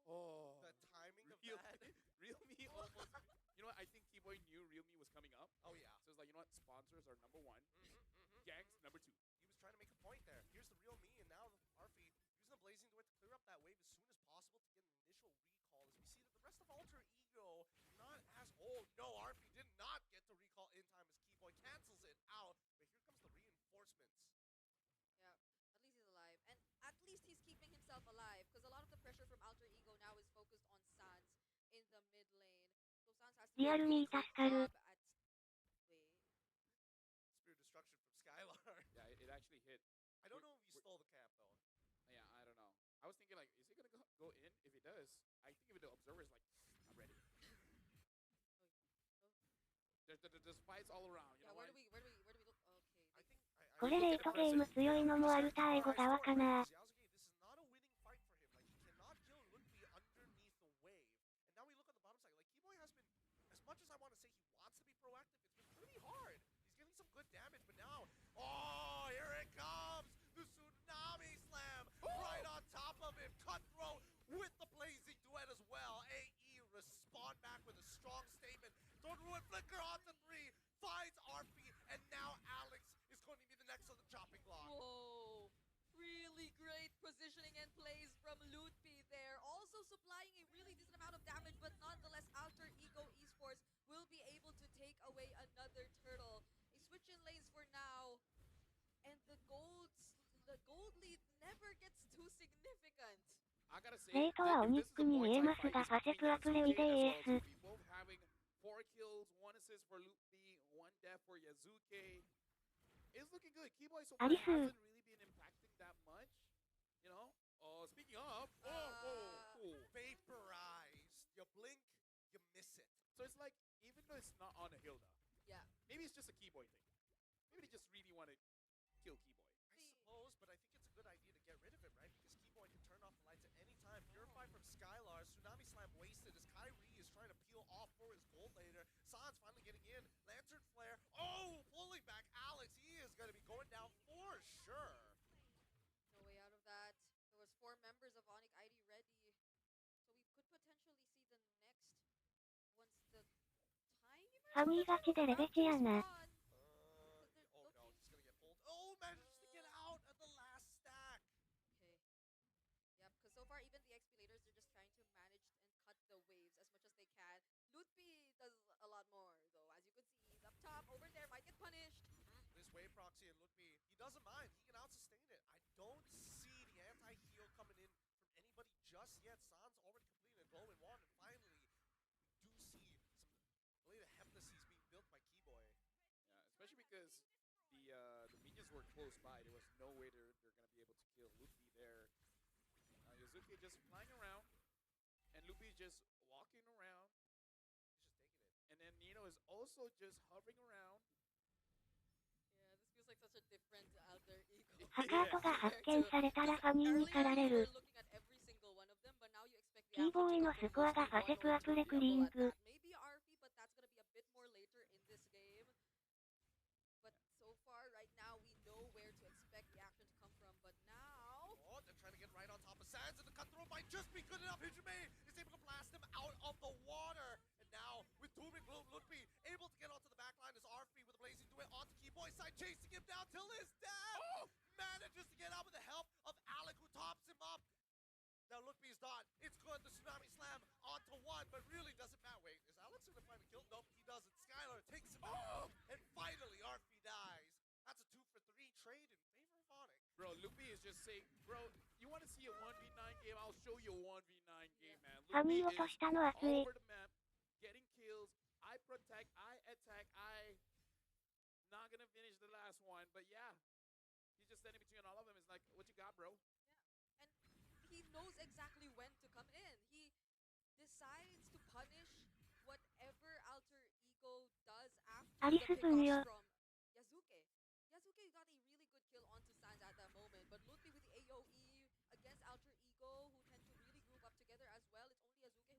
Oh, the timing of Real, that. Real Me almost. You know what? I think Keyboy knew Real Me was coming up. Oh yeah. So it's like, you know what? Sponsors are number 1. Gangs number 2. He was trying to make a point there. Here's the Real Me, and now Arfi using the Blazing Door to clear up that wave as soon as possible to get an initial recall. As we see that the rest of Alter Ego not as old. No, Arfi did not get to recall in time as Keyboy cancels it out. But here comes the reinforcements. Yeah, at least he's alive, and at least he's keeping himself alive because a lot of the pressure from Alter Ego now is focused on Sans in the mid lane. So Sans has to do a Real really Me good 助かる。 job at Spear Destruction from Skylar. Yeah, it actually hit. I don't know if he stole the cap, though. Yeah, I don't know. I was thinking, like, is he going to go in? If he does, I think if the observer is like, I'm ready. There's fights all around. You Yeah, know where what? do we look? Okay. これレートゲーム強いのもアルタエゴ側かな。 Yasuke, this is not a winning fight for him. Like, he cannot kill Ludwig underneath the wave. And now we look on the bottom side. Like, Keyboy has been, as much as I want to say he wants to be proactive, it's been pretty hard. He's getting some good damage, but now, oh, here it comes! The Tsunami Slam right on top of him. Cutthroat with the Blazing Duet as well. AE respond back with a strong statement. Don't ruin Flicker onto 3. Finds RP, and now Alex is going to be the next on the chopping block. Whoa! Really great positioning and plays from Lutpi there. Also supplying a really decent amount of damage, but nonetheless, Alter Ego Esports will be able to take away another turtle. A switch in lanes for now, and the gold lead never gets too significant. I gotta say, レートはお肉に見えますが、ファセプアプレイでエース。 both having 4 kills, 1 assist for Luffy, 1 death for Yazuke. It's looking good. Keyboy so far hasn't really been impacting that much. You know? Speaking of, vaporized. You blink, you miss it. So it's like, even though it's not on a Hilda, yeah, maybe it's just a Keyboy thing. Maybe they just really want to kill Keyboy. I suppose, but I think it's a good idea to get rid of it, right? Because Keyboy can turn off the lights at any time. Purify from Skylar. Tsunami Slam wasted as Kyrie is trying to peel off for his gold later. Sans finally getting in. Lantern Flare. Oh, pulling back Alex. He is going to be going down for sure. No way out of that. There was 4 members of Onyx ID ready. So we could potentially see the next once the timer. ファニー勝ちでレベチやな。 Oh no, he's going to get pulled. Oh, manages to get out at the last stack. Okay. Yep, because so far even the XP leaders are just trying to manage and cut the waves as much as they can. Lutpi does a lot more though. As you can see, he's up top over there, might get punished. This wave proxy and Lutfi, he doesn't mind. He can out-sustain it. I don't see the anti-heal coming in from anybody just yet. Sans already completed a glow in wand, and finally, we do see especially because the minions were close by. There was no way they're gonna be able to kill Luffy there. Yazuki just flying around, and Luffy just walking around. He's just taking it. And then Nino is also just hovering around. Yeah, this feels like such a different alter ego. ハカートが発見されたらファニーに駆られる。 Looking at every single one of them, but now you expect the キーボーイのスコアがファセクアプレクリング。 maybe RP, but that's gonna be a bit more later in this game. But so far, right now, we know where to expect the action to come from. But now, oh, they're trying to get right on top of Sands, and the cut throw might just be good enough. Hijime is able to blast him out of the water. And now, with Dooming Bloom, Ludwig able to get onto the back line as RP with a blazing duet onto Keyboy side, chasing him down till his death. Oh! Manages to get out with the help of Alec, who tops him up. Now Ludwig's done. It's good. The Tsunami Slam onto one, but really doesn't matter. Wait, is Alex going to find a kill? Nope, he doesn't. Skylar takes him out. And finally, RP dies. That's a 2-for-3 trade in favor of Onyx. Bro, Luffy is just saying, bro, you want to see a 1v9 game? I'll show you a 1v9 game, man. ファミー落としたの熱 all い。 over the map, getting kills. I protect, I attack, I not gonna finish the last one, but yeah. He's just standing between all of them. It's like, what you got, bro? and he knows exactly when to come in. He decides to punish whatever alter ego does after アリ the ス君よ。 pickups from Yazuke. Yazuke got a really good kill onto Sans at that moment, but Ludwig with the AoE against alter ego, who tend to really group up together as well. It's only Yazuke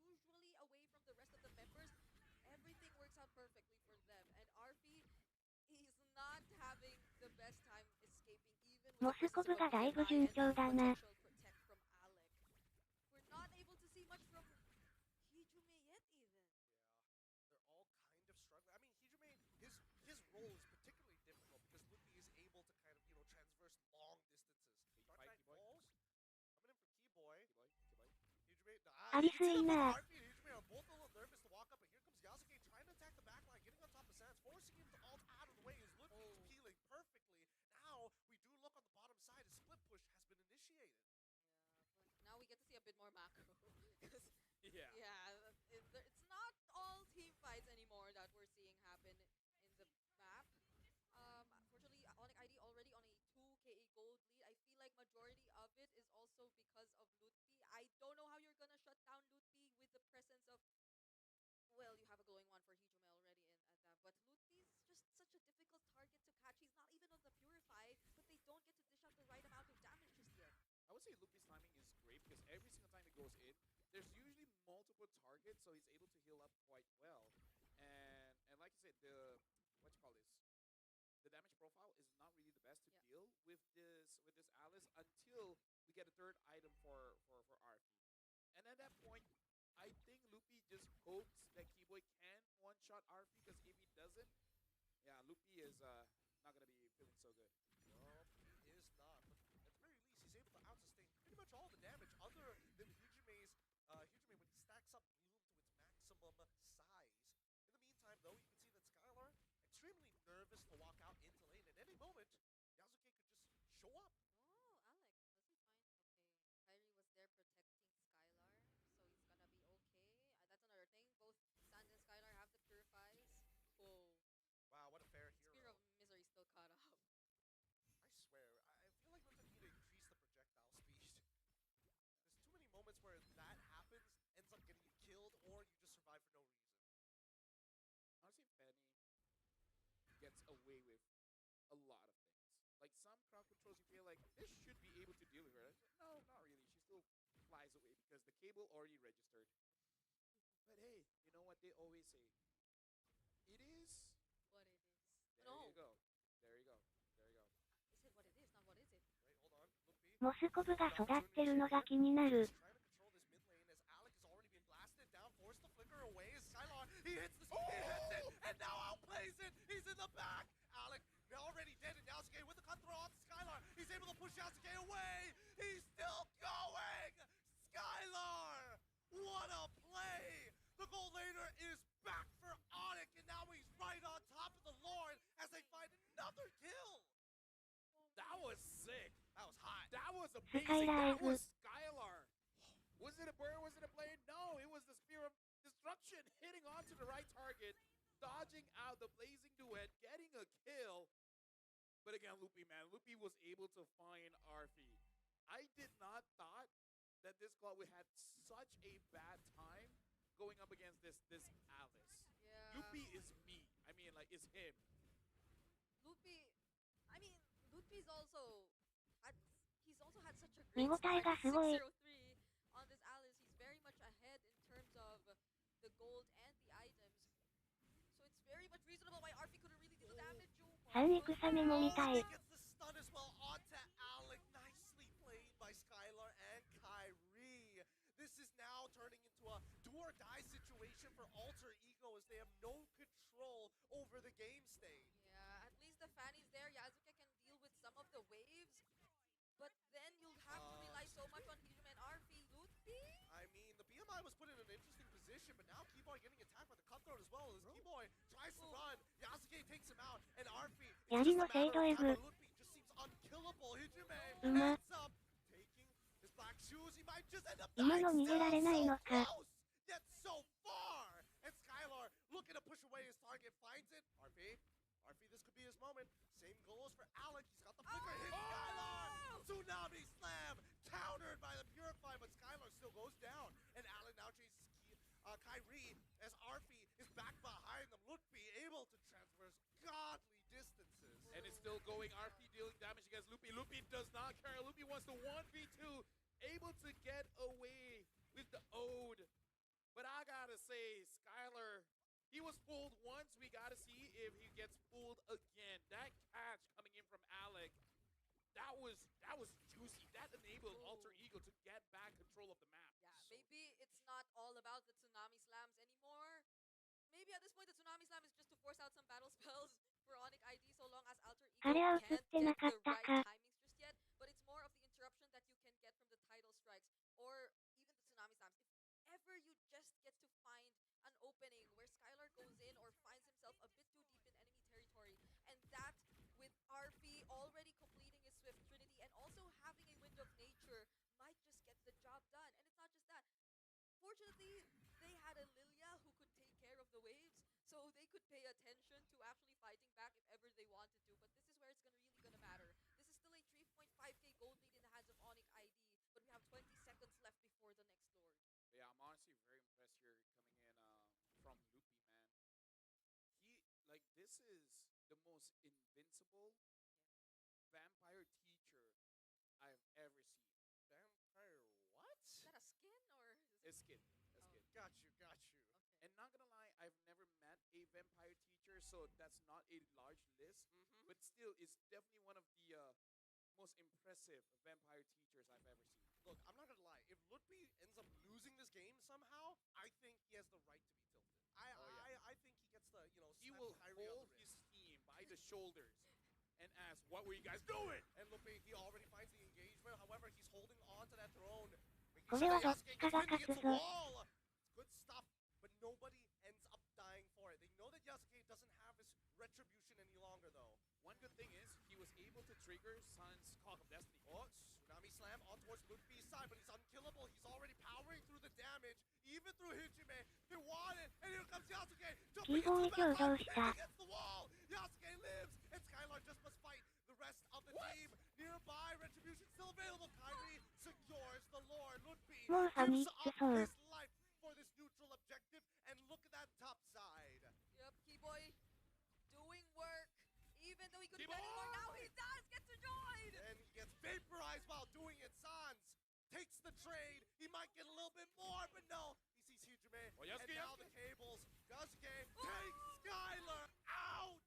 who's usually away from the rest of the members. Everything works out perfectly for them, and RP, he's not having the best time escaping even with モ the スコ presence ブ of が a だいぶ BNI 順 and 調だな。 potential protect from Alec. We're not able to see much from Hijume yet even. They're all kind of struggling. I mean, Hijime, his role is particularly difficult because Ludwig is able to kind of, transverse long distances. Dark Knight falls. Coming in for Keyboy. Hijime, アリスいいな。 RP and Hijime are both a little nervous to walk up, but here comes Yasuke trying to attack the back line, getting on top of Sans, forcing him to ult out of the way as Ludwig is peeling perfectly. Now, we do look on the bottom side, a split push has been initiated. But now we get to see a bit more macro. 'Cause, Yeah. it's not all team fights anymore that we're seeing happen in the map. Unfortunately, Onyx ID already on a 2 KE gold lead. I feel like majority of it is also because of Lutfi. I don't know how you're gonna shut down Lutfi with the presence of, well, you have a glowing one for Hijume already at that, but Lutfi's just such a difficult target to catch. He's not even on the Purify, but they don't get to dish out the right amount of damage just yet. I would say Luffy's timing is great because every single time he goes in, there's usually multiple targets, so he's able to heal up quite well. And like I said, the damage profile is not really the best to deal with this Alice until we get a third item for RP. And at that point, I think Luffy just hopes that Keyboy can one-shot RP because if he doesn't, yeah, Luffy is not gonna be feeling so good. No, he is not. But at the very least, he's able to out-sustain pretty much all the damage other than Hijume when he stacks up Bloom to its maximum size. In the meantime, though, you can see that Skylar, extremely nervous to walk out into lane. At any moment, Yasuke could just show up. Oh, Alec, does he find? Okay, Kyrie was there protecting Skylar, so he's gonna be okay. That's another thing. Both Sans and Skylar have the Purifies. Whoa. Wow, what a fair hero. Spear of Misery still caught up. I swear, I feel like we're going to need to increase the projectile speed. There's too many moments where that happens, ends up getting you killed, or you just survive for no reason. Honestly, Fanny gets away with a lot of things. Like some crowd controls, you feel like this should be able to deal with her. No, not really. She still flies away because the cable already registered. But hey, you know what they always say? It is what it is. There No. you go. There you go. There you go. Is it what it is? Not what is it? Wait, hold on. Luffy. モスコブが育ってるのが気になる。 Trying to control this mid lane as Alec has already been blasted down, forced to flicker away. As Skylon, he hits the he hits it, and now outplays it. He's in the back. Alec already dead, and Yasuke with the cut throw on Skylar. He's able to push Yasuke away. He's still going. Skylar, what a play! The gold laner is back for Onyx, and now he's right on top of the Lord as they find another kill. That was sick. That was hot. That was amazing. Skylar. That was Skylar. Was it a bird? Was it a blade? No, it was the Spear of Destruction hitting onto the right target, dodging dodging out the blazing duet, getting a kill. But again, Loopy, man, Loopy was able to find Arfi. I did not thought that this squad would have such a bad time going up against this Alice. Yeah. Loopy is me. I mean, like, it's him. Loopy, I mean, Loopy's also he's also had such a 見 great 応え start. がすごい。 603 on this Alice. He's very much ahead in terms of the gold and the items. So it's very much reasonable why Arfi couldn't really deal the damage. 3戦目も見たい。 Gets the stun as well onto Alec. Nicely played by Skylar and Kyrie. This is now turning into a do or die situation for Alter Ego as they have no control over the game state. Yeah, at least the Fanny's there. Yazuke can deal with some of the waves. But then you'll have to rely so much on Hijime and Arfi. Loopy? I mean, the BMI was put in an interesting position, but now Keyboy getting attacked by the cutthroat as well as Keyboy tries to run. Yasuke takes him out, and Arfi. 槍の精度エグ。 Loopy just seems unkillable. Hijime うま。 ends up taking his black shoes. He might just end up 今 dying の逃げられないのか。 close, yet so far. And Skylar looking to push away his target, finds it. Arfi, this could be his moment. Same goals for Alec. He's got the flicker. Hit Skylar. Tsunami slam countered by the Purify, but Skylar still goes down. And Alec now chases Kyrie as Arfi is back behind them. Lookby able to traverse godly distances. And it's still going. RP dealing damage against Loopy. Loopy does not care. Loopy wants to 1v2. Able to get away with the Ode. But I gotta say, Skylar, he was fooled once. We gotta see if he gets fooled again. That catch coming in from Alec, that was juicy. That enabled Alter Ego to get back control of the map. Yeah, maybe it's not all about the Tsunami Slams anymore. Maybe at this point the Tsunami Slam is just to force out some battle spells for Onyx ID so long as Alter Ego あれは映 can't ってな get かっ the た right か。 timings just yet. But it's more of the interruption that you can get from the tidal strikes or even the Tsunami Slams. If ever you just get to find an opening where Skylar goes in or finds himself a bit too deep in enemy territory, and that with Arfi already completing his Swift Trinity and also having a Wind of Nature might just get the job done. And it's not just that. Fortunately, they had a Lilia who could take care of the waves, so they could pay attention to actually fighting back if ever they wanted to. But this is where it's really gonna matter. This is still a 3.5k gold lead in the hands of Onyx ID, but we have 20 seconds left before the next Lord. Yeah, I'm honestly very impressed here coming in from Loopy, man. This is the most invincible vampire teacher I've ever seen. Vampire what? Is that a skin or is it? It's skin. It's skin. Got you. Okay. And not gonna lie, I've never met a vampire teacher, so that's not a large list. But still, it's definitely one of the most impressive vampire teachers I've ever seen. Look, I'm not gonna lie. If Lutby ends up losing this game somehow, I think he has the right to be tilted. I think he gets the, He slap will Kyrie on hold the his wrist. team by the shoulders and ask, "What were you guys doing?" And Lutby, he already finds the engagement. However, he's holding on to that throne. これはどっちかが勝つぞ。 Good stuff, but nobody ends up dying for it. They know that Yasuke doesn't have his retribution any longer, though. One good thing is he was able to trigger Sun's Clock of Destiny. Oh, Tsunami Slam on towards Lutby's side, but he's unkillable. He's already powering through the damage, even through Hijime. They want it, and here comes Yasuke. Jumping into the back line, against the wall. Yasuke lives, and Skylar just must fight the rest of the team. Nearby, retribution still available. Kyrie secures the Lord. Lutbyもうファミ gives ック up そう his life for this neutral objective, and look at that top side. Yep, Keyboy doing work. Even though he could have done more, now he does get to join! And he gets vaporized while doing it. Sans takes the trade. He might get a little bit more, but no. He sees Hijime, and now the cables. Yasuke takes Skylar out!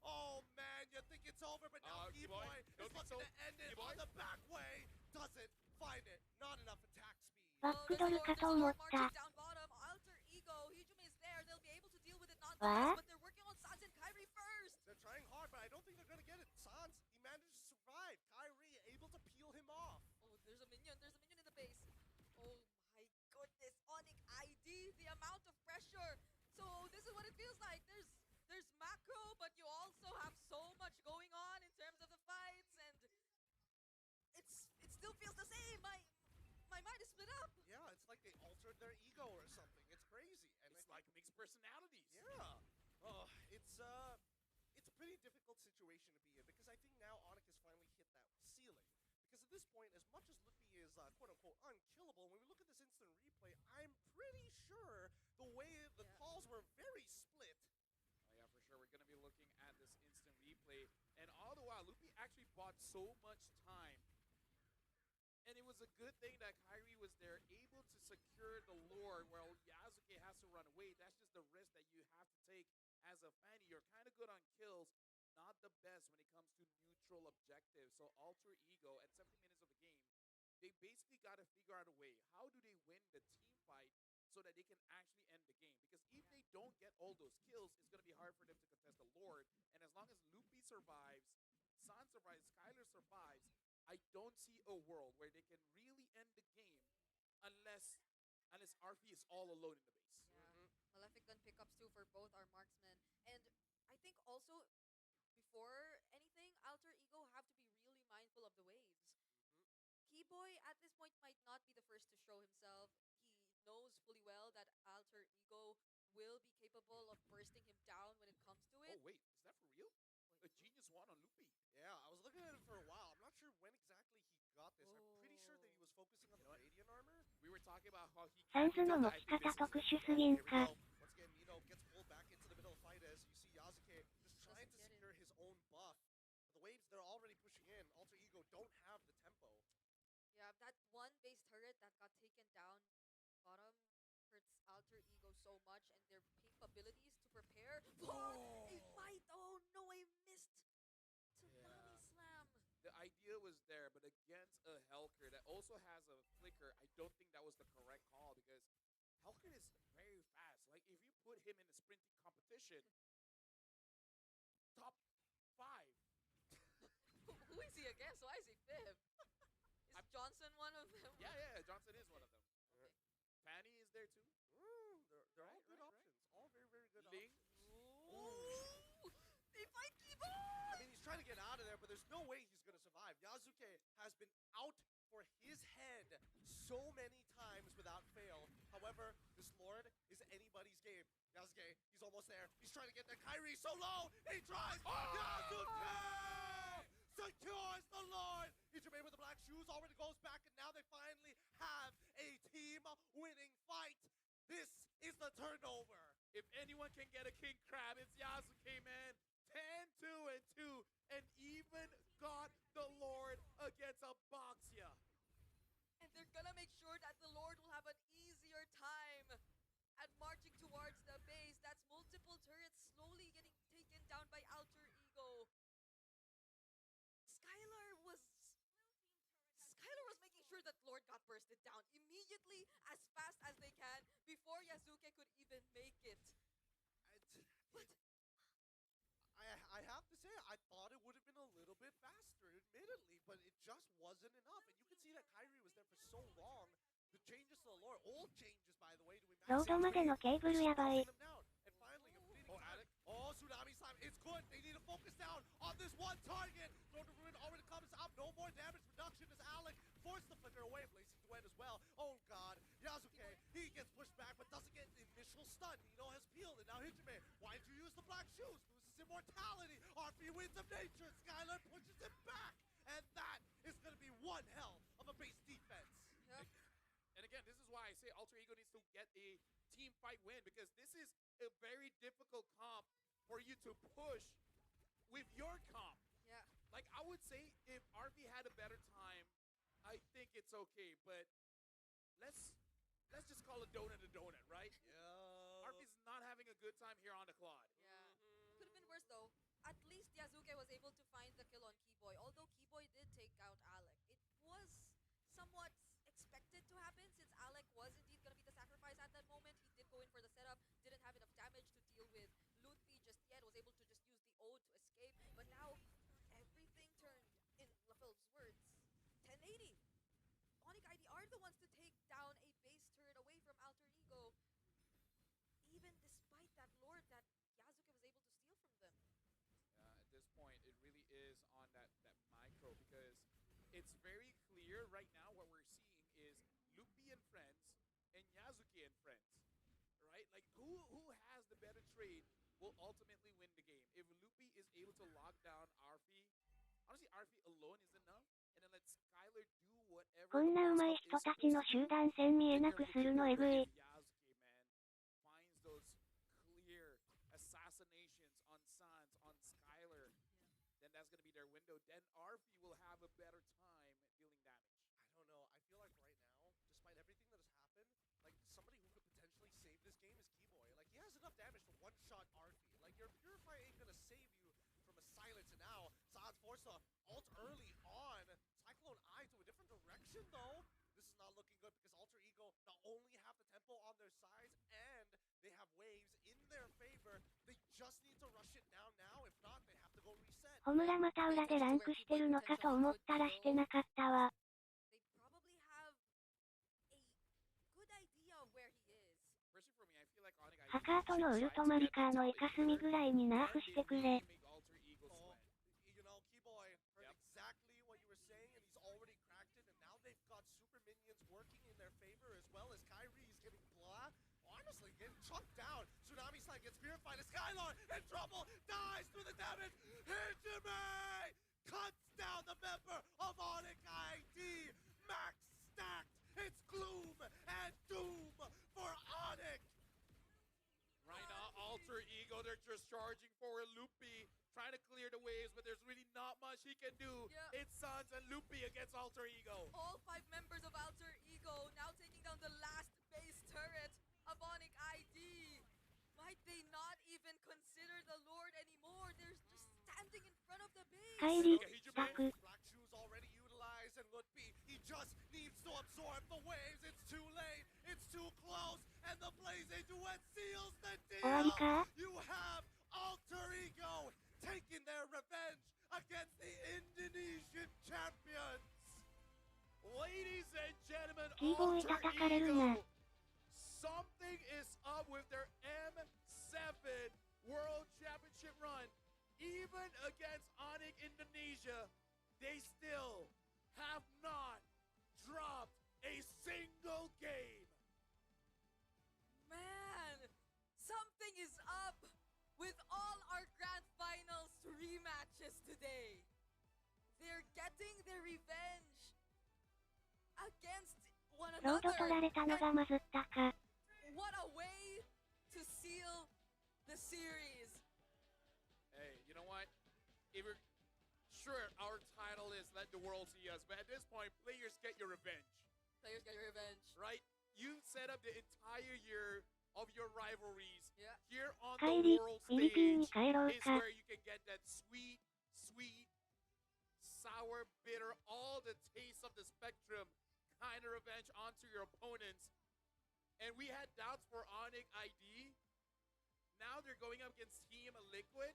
Oh man, you think it's over, but now Keyboy is looking to end it on the back way. Doesn't find it. Not enough attack speed. バックドルかと思った。 Down bottom, Alter Ego, Hijime is there. They'll be able to deal with it What? nonetheless, but they're working on Sans and Kyrie first. They're trying hard, but I don't think they're gonna get it. Sans, he managed to survive. Kyrie able to peel him off. Oh, there's a minion in the base. Oh my goodness, Onyx ID, the amount of pressure. So this is what it feels like. There's macro, but you also have so much going on in terms of the fights, and it still feels the same. My mind is split up. Yeah, it's like they altered their ego or something. It's crazy. And It's like mixed personalities. Yeah. Oh, this point, as much as Lippy is quote-unquote unkillable, when we look at this instant replay, I'm pretty sure the way the calls were very split. Oh, yeah, for sure. We're going to be looking at this instant replay. And all the while, Lupi actually bought so much time. And it was a good thing that Kyrie was there, able to secure the Lord, while Yasuke has to run away. That's just the risk that you have to take as a Fanny. You're kind of good on kills, not the best when it comes to neutral objectives. So Alter Ego, at 70 minutes of the game, they basically got to figure out a way. How do they win the team fight so that they can actually end the game? Because if they don't get all those kills, it's going to be hard for them to contest the Lord. And as long as Lupi survives, San survives, Skylar survives, I don't see a world where they can really end the game unless RP is all alone in the base. Yeah. Malefic gun pickups too for both our marksmen. And I think also, before anything, Alter Ego have to be really mindful of the waves. Keyboy at this point might not be the first to show himself. He knows fully well that Alter Ego will be capable of bursting him down when it comes to it. Oh wait, is that for real? A genius one on Lupi. Yeah, I was looking at it for a while. I'm not sure when exactly he got this. I'm pretty sure that he was focusing on the radiant armor. We were talking about how he サンズの持ち方特殊すぎんか。 Once again, gets pulled back into the middle of the fight as you see Yasuke just trying to secure his own buff. The waves, they're already pushing in. Alter Ego don't have the tempo. Yeah, that one base turret that got taken down bottom hurts Alter Ego so much, and their capabilities to prepare for a fight. Oh no, I missed. Tsunami slam. The idea was there, but against a Helker that also has a flicker, I don't think that was the correct call, because Helker is very fast. Like, if you put him in a sprinting competition, top 5. Who is he against? Why is he fifth? Is Johnson one of them? Yeah, Johnson is one of them. Okay. Fanny is there too. They're all good options. All very, very good Ling. options. Ooh, they fight Keyboy! I mean, he's trying to get out of there, but there's no way he's going to survive. Yasuke has been out for his head so many times without fail. However, this Lord is anybody's game. Yasuke, he's almost there. He's trying to get there. Kyrie so low. He tries. Yasuke secures the Lord. Ichibei with the black shoes already goes back, and now they finally have a team-winning fight. This is the turnover. If anyone can get a king crab, it's Yasuke, man. 10-2-2, and even got the Lord against a Boxia. And they're gonna make sure that the Lord will have an easier time at marching towards the base. That's multiple turrets slowly getting taken down by Alter Ego. Skylar was making sure that Lord got bursted down immediately, as fast as they can, before Yasuke could even make it. But I have to say, I thought it would have been a little bit faster, admittedly, but it just wasn't enough. And you can see that Kyrie was there for so long. The changes to the lore, old changes, by the way, to ロードまでのケーブルやばい。 and finally completing Alec. Oh, Tsunami Slam. It's good. They need to focus down on this one target. Lord of Ruin already comes up. No more damage reduction as Alec forced the flicker away. Blazing to end as well. Oh, God. Yasuke, he gets pushed back, but doesn't get the initial stun. Nino has peeled it. Now Hichime, why did you use the black shoes? Loses immortality. RP Winds of Nature. Skylar pushes him back. And that is going to be one hell of a base defense. Yep. And again, this is why I say Alter Ego needs to get a team fight win, because this is a very difficult comp for you to push with your comp. Yeah. Like, I would say if RV had a better time, I think it's okay, but let's just call a donut, right? Yeah. RV's not having a good time here on the Claude. Yeah. Could have been worse though. At least Yasuke was able to find the kill on Keyboy, although Keyboy did take out Alec. It was somewhat expected to happen, since Alec was indeed going to be the sacrifice at that moment. He did go in for the setup, didn't have enough damage to deal with Lutfi just yet, was able to just use the ode to escape, but now everything turned, in LaFil's words, 1080. Onic ID are the ones to take down a base turret away from Alter Ego, even despite that Lord that Yasuke was able to steal from them. At this point, it really is on that micro, because it's very clear right now what we're seeing is Lupi and friends and Yasuke and friends, right? Like, who has the better trade will ultimately win the game. If Lupi is able to lock down Arfi, honestly, Arfi alone is enough, こんな上手い人たちの集団戦見えなくするのえぐい。Damage to one-shot Arfi. Like, your Purify ain't gonna save you from a silence, and now Saad's forced to ult early on. Cyclone Eye to a different direction, though. This is not looking good because Alter Ego not only have the tempo on their sides, and they have waves in their favor. They just need to rush it down now. If not, they have to go reset. ホムラまた裏でランクしてるのかと思ったらしてなかったわ。ハカートのウルトマリカーのイカスミぐらいにナーフしてくれ。Chunked down. Tsunami Slide gets purified. Skylord in trouble. Dies through the damage. Hijime cuts down the member of Onyx ID. Max stacked. It's gloom and doom for Onyx. Right now, Alter Ego, they're just charging for Loopy, trying to clear the waves, but there's really not much he can do. Yeah. It's Suns and Loopy against Alter Ego. All 5 members of Alter Ego now taking down the last base turret of Onyx ID. Might they not even consider the Lord anymore? They're just standing in front of the base. Black Shoes already utilized, and Lutfi, he just needs to absorb the waves. It's too late. It's too close. And the Blazing Duet seals the deal. You have Alter Ego taking their revenge against the Indonesian champions. Ladies and gentlemen, Alter Ego. Something is up with their M7 World Championship run. Even against Onyx Indonesia, they still have not dropped a single game. Man, something is up with all our grand finals rematches today. They're getting their revenge against one ロード another. 取られたのがまずったか。What a way to seal the series. Hey, you know what? If we're sure our title is Let the World See Us, but at this point, players get your revenge. Players get your revenge. Right? You set up the entire year of your rivalries. Yeah. Here on 帰 the り、 world フィリピンに stage 帰ろう is か。 where you can get that sweet, sour, bitter, all the taste of the spectrum kind of revenge onto your opponents. And we had doubts for Onyx ID. Now they're going up against Team Liquid.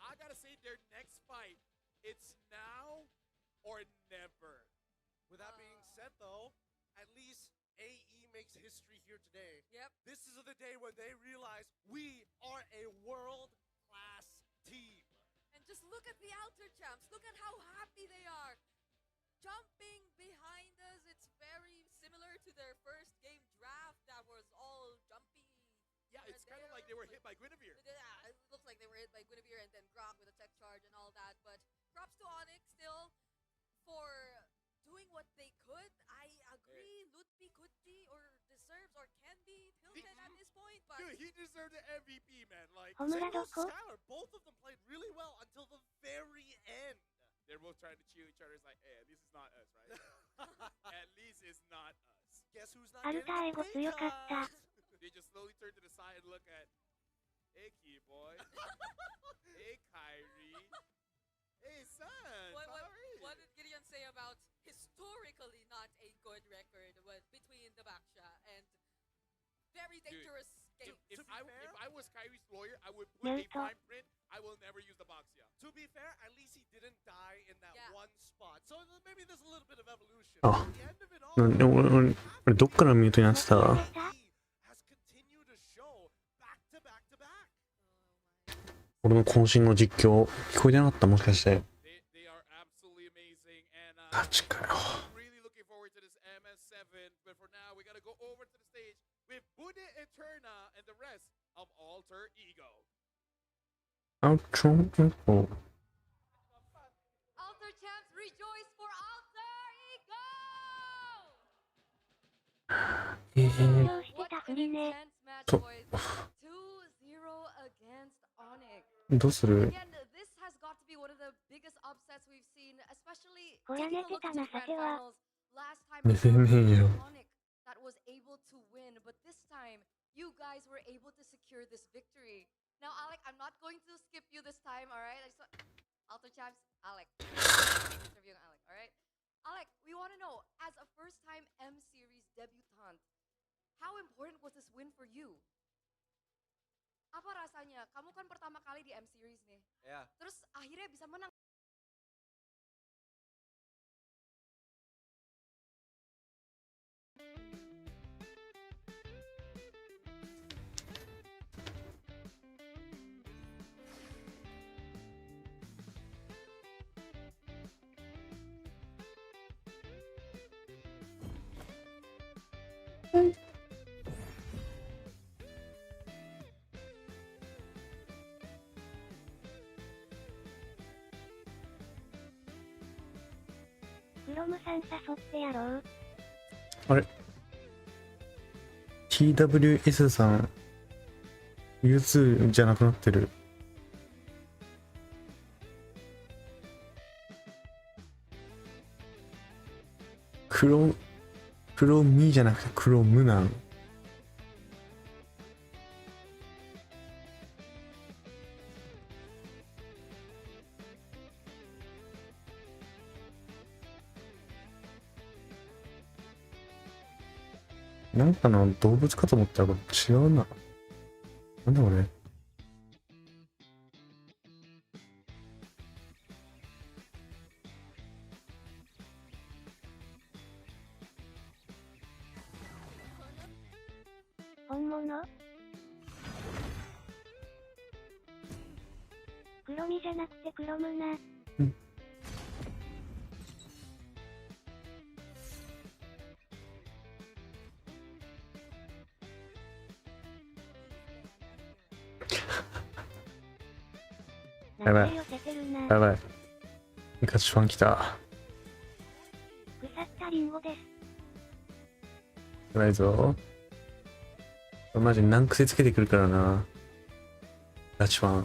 I gotta say, their next fight, it's now or never. With that being said, though, at least AE makes history here today. Yep. This is the day when they realize we are a world-class team. And just look at the Outer Champs. Look at how happy they are. Jumping behind us, it's very similar to their first game draft that was all jumpy. Yeah, it's kind of like they were hit by Guinevere. Yeah, it looks like they were hit by Guinevere and then Grok with a tech charge and all that. But props to Onyx still for doing what they could. I agree, Lutfi could be or deserves or can be tilted at this point. But Dude, he deserved the MVP, man. Like, ホムラどこ？ Skylar, both of them played really well until the very end. They're both trying to cheer each other. It's like, hey, at least it's not us, right? At least it's not us. Guess who's not アルタエゴ強かった。 They just slowly turn to the side and look at, hey, key boy. Hey, Kyrie. Hey, son. What did Gideon say about historically not a good record between the Baksha and very dangerous game? If I was Kyrie's lawyer, I would put a fine print. I will never use the Baxia. To be fair, at least he didn't die in that one spot. So maybe there's a little bit of evolution. あ At the end of it all, 俺どっからミュートになってた has continued to show back to back to back. 俺の渾身の実況聞こえてなかったもしかして They are absolutely amazing, and ガチかよ I'm really looking forward to this MS7. But for now, we gotta go over to the stage with Bude Eterna and the rest of Alter Ego. Outro. Alter Champs rejoice for してたふりね。と、どうする？こりゃ寝てたな、さては。寝てねえよ。that was able to win, but this time you guys were able to secure this victory. Now, Alec, I'm not going to skip you this time, all right? Alter Champs, Alec. Interviewing Alec, all right? Alec, we want to know, as a first-time M Series debutant, how important was this win for you? Apa rasanya? Kamu kan pertama kali di M Series nih. Yeah. Terus akhirnya bisa menang.クロムさん誘ってやろう。あれ TWS さん U2 じゃなくなってる。クロミじゃなくてクロムなん。なんかの動物かと思ったら違うな。なんだこれ。本物？黒身じゃなくて黒ムナ。やばい。やばい。ガチファン来た。腐ったリンゴです。やばいぞ。マジ難癖つけてくるからな。ガチファン。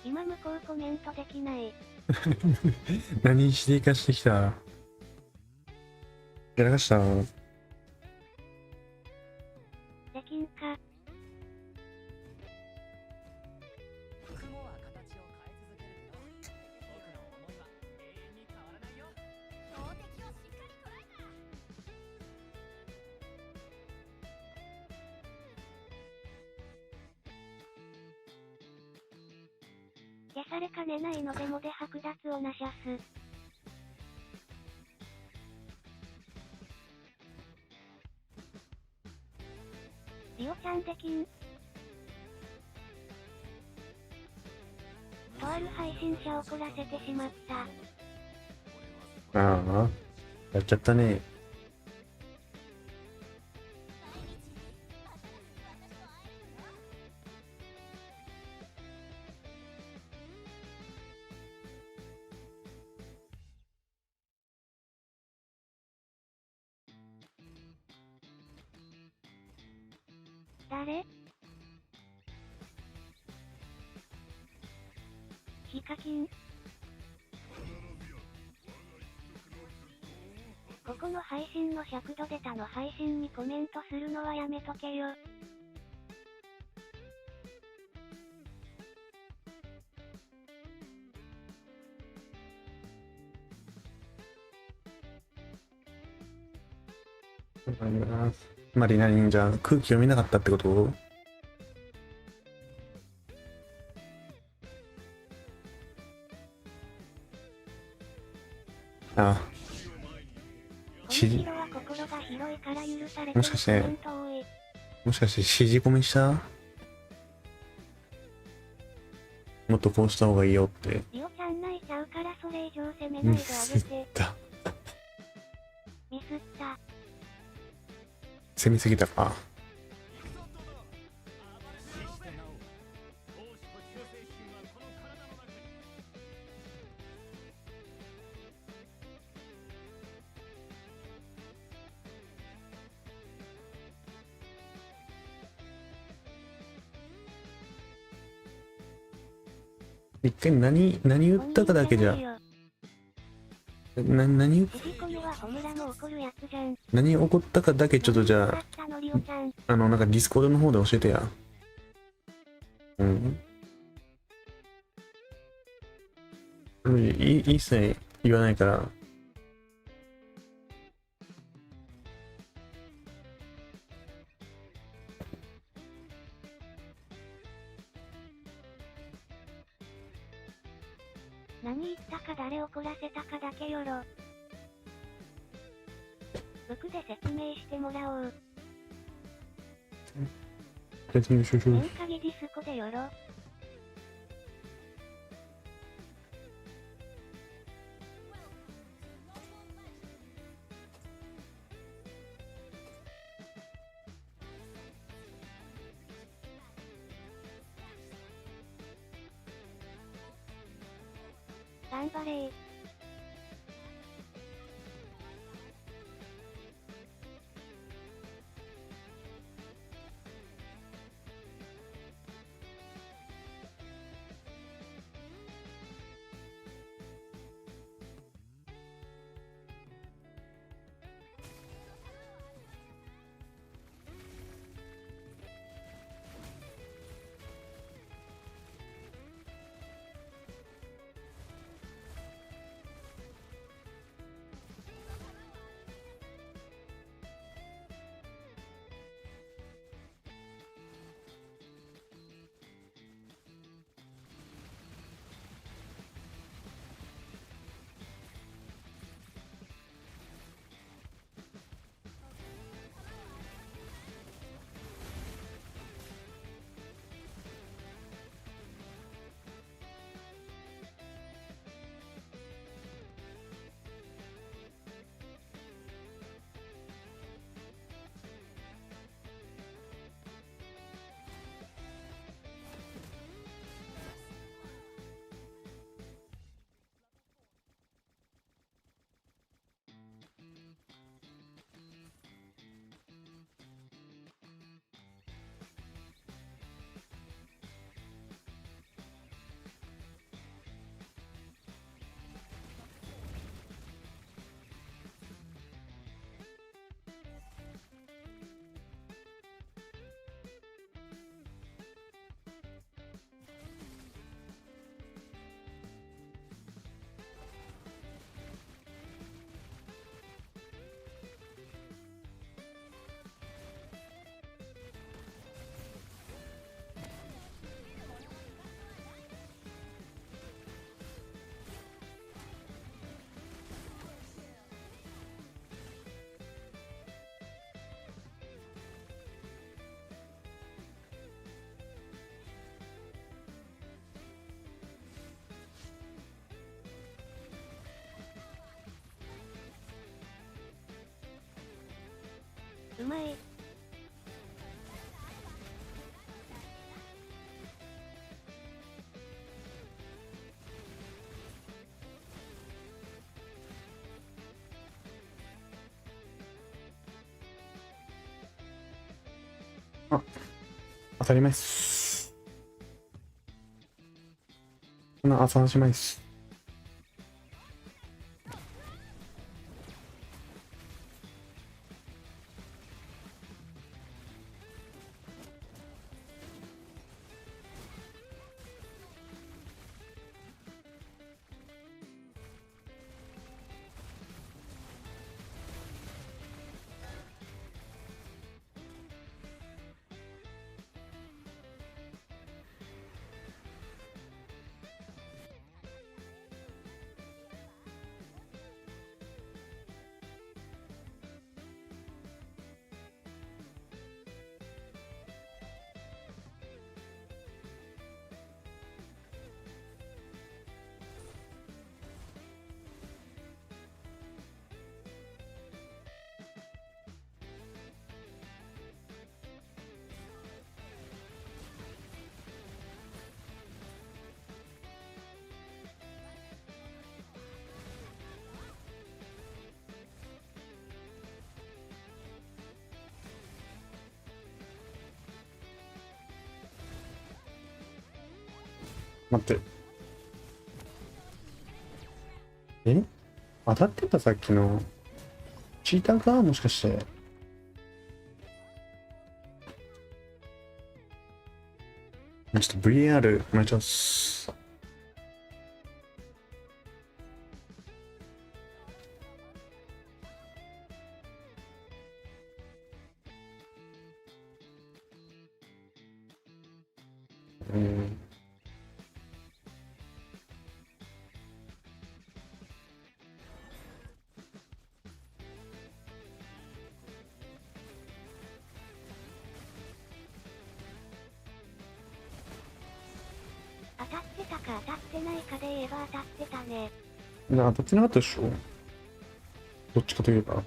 今向こうコメントできない。何指定化してきた？やらかした？できんか。消されかねないのでもで剥奪をなしゃす。リオちゃんできん。とある配信者を怒らせてしまった。ああ、やっちゃったね。誰？ヒカキン。ここの配信の尺度で他の配信にコメントするのはやめとけよ。つまり何じゃあ空気読めなかったってこと？ああ。もしかして指示込みした？もっとこうした方がいいよって。リオちゃん泣いちゃうからそれ以上責めないであげて。ミスった。攻めすぎたか。一回何言ったかだけじゃ。何起こったかだけちょっとじゃあ、なんかディスコードの方で教えてや。うん。一切言わないから。何言ったか誰怒らせたかだけよろ。僕で説明してもらおう。説明しましょう。面影ディスコでよろ。頑張れー。うまい。あ、当たり前っす。そんな朝しまいっす。待って。当たってたさっきの。チーターかもしかして。ちょっと VAR お願いします。当たってたか当たってないかで言えば当たってたね。当たってなかったでしょ。どっちかといえば。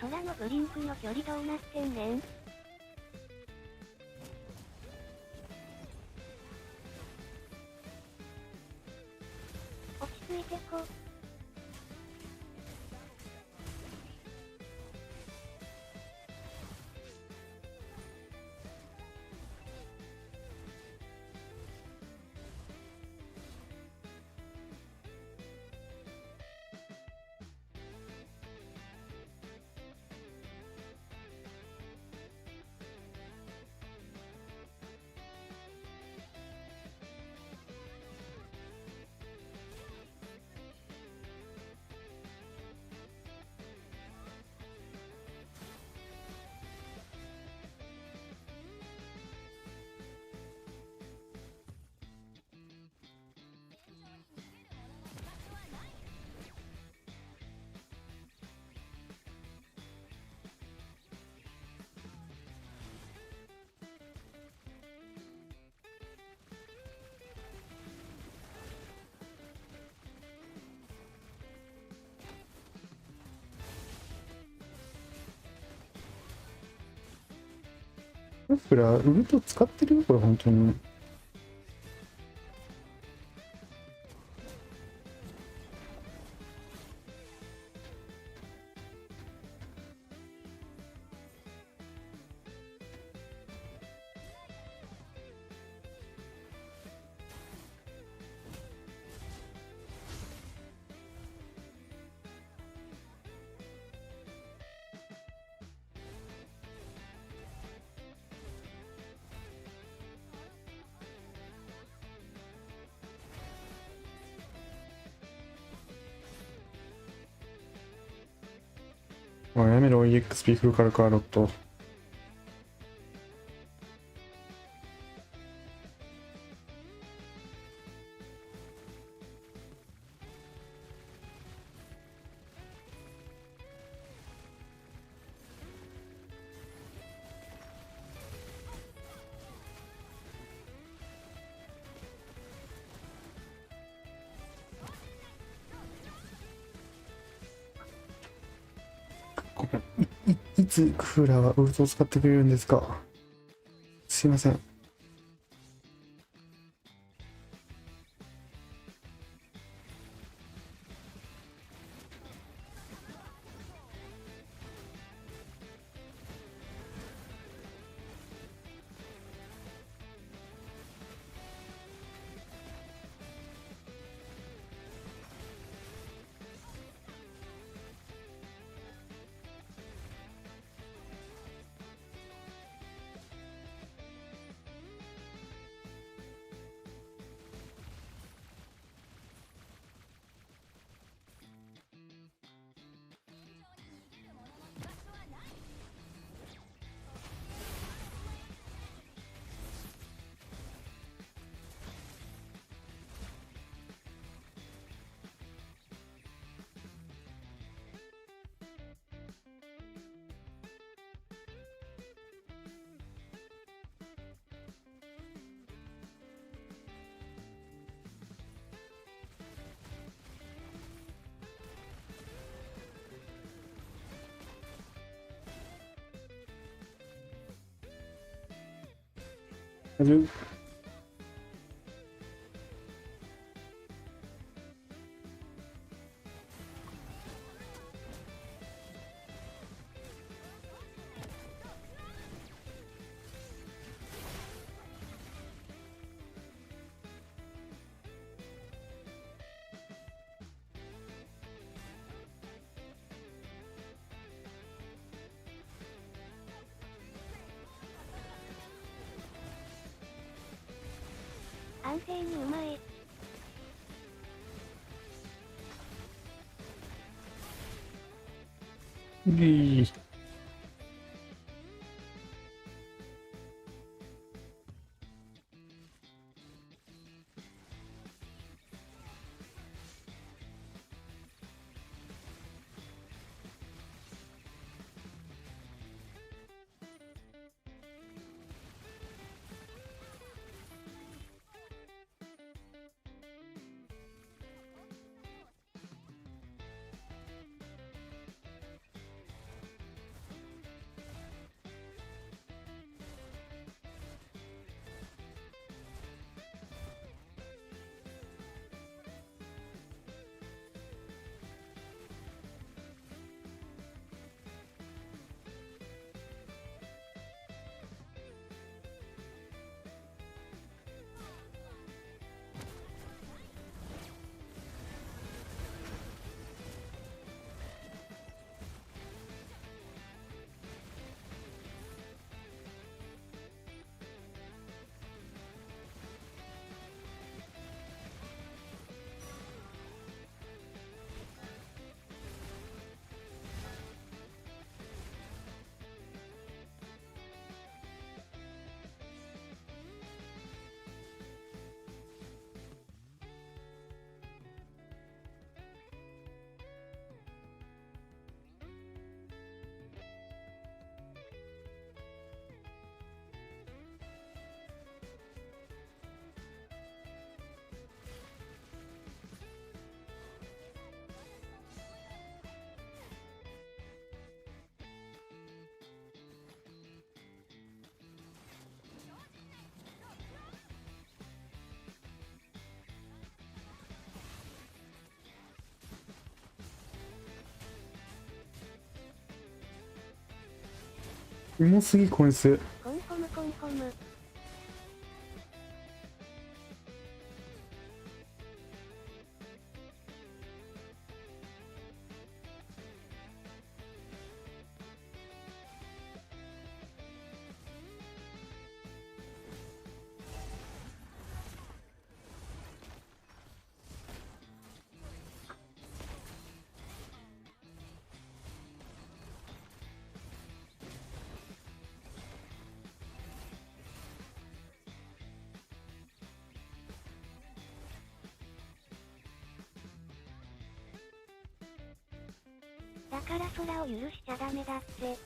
空のブリンクの距離どうなってんねん。落ち着いてこ。フラウルト使ってるよこれ本当に。やめろ EXP フルカルカーロット。いつクフラはウルトを使ってくれるんですか。すいません。大丈夫？安静にうまい。うますぎこいつ。コンコムコンコム。だから空を許しちゃダメだって。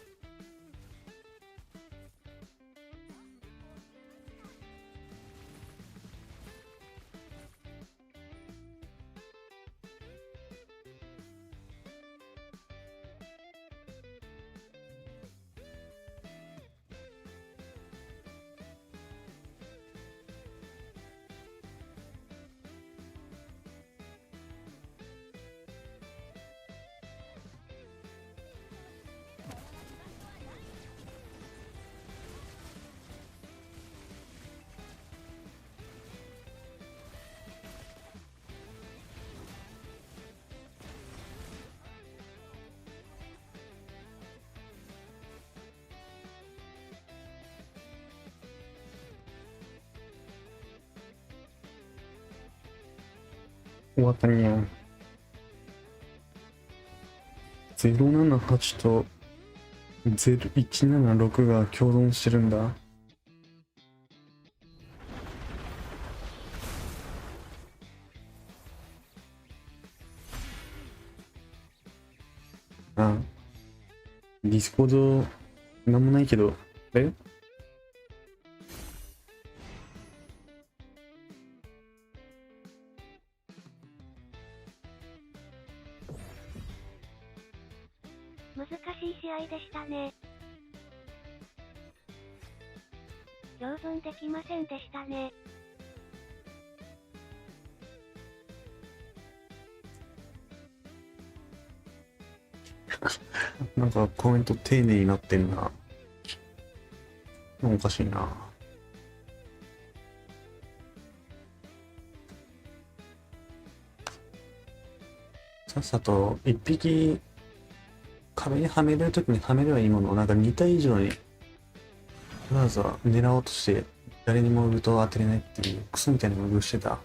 終わったにゃん。078と0176が共存してるんだ。あ、ディスコードなんもないけど、え？難しい試合でしたね。共存できませんでしたね。なんかコメント丁寧になってんな。おかしいな。さっさと一匹壁にはめるときにはめればいいものをなんか2体以上にわざわざ狙おうとして誰にもウルトを当てれないっていうクソみたいなムーブしてた。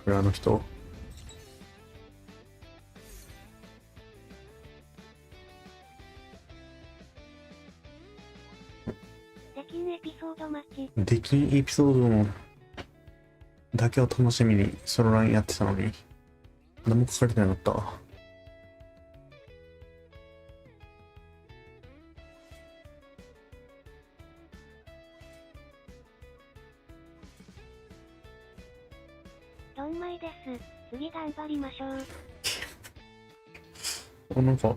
裏の人。できんエピソード待ち。できんエピソードもだけを楽しみにソロランやってたのに何も書かれてなかったわ。ドンマイです。次頑張りましょう。お、なんか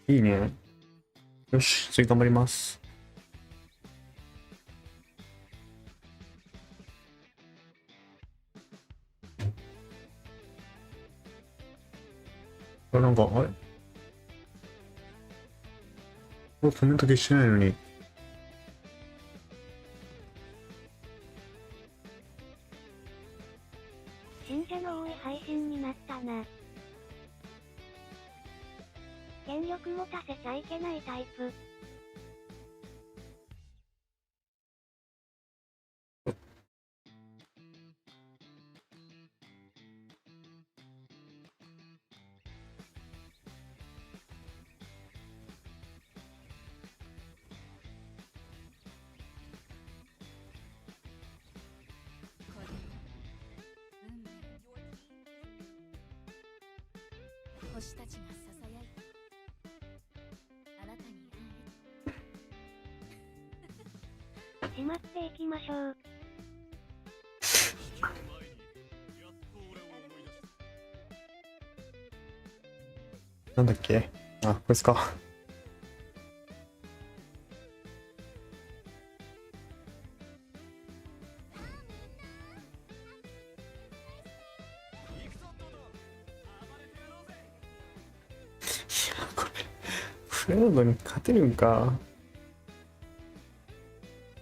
いいね。よし、次頑張ります。なんか、あれコメント消してないのに。信者の多い配信になったな。権力持たせちゃいけないタイプ。星たちがささやいたあなたに会えしまっていきましょう。なんだっけ、あ、これですか。フレードに勝てるんか。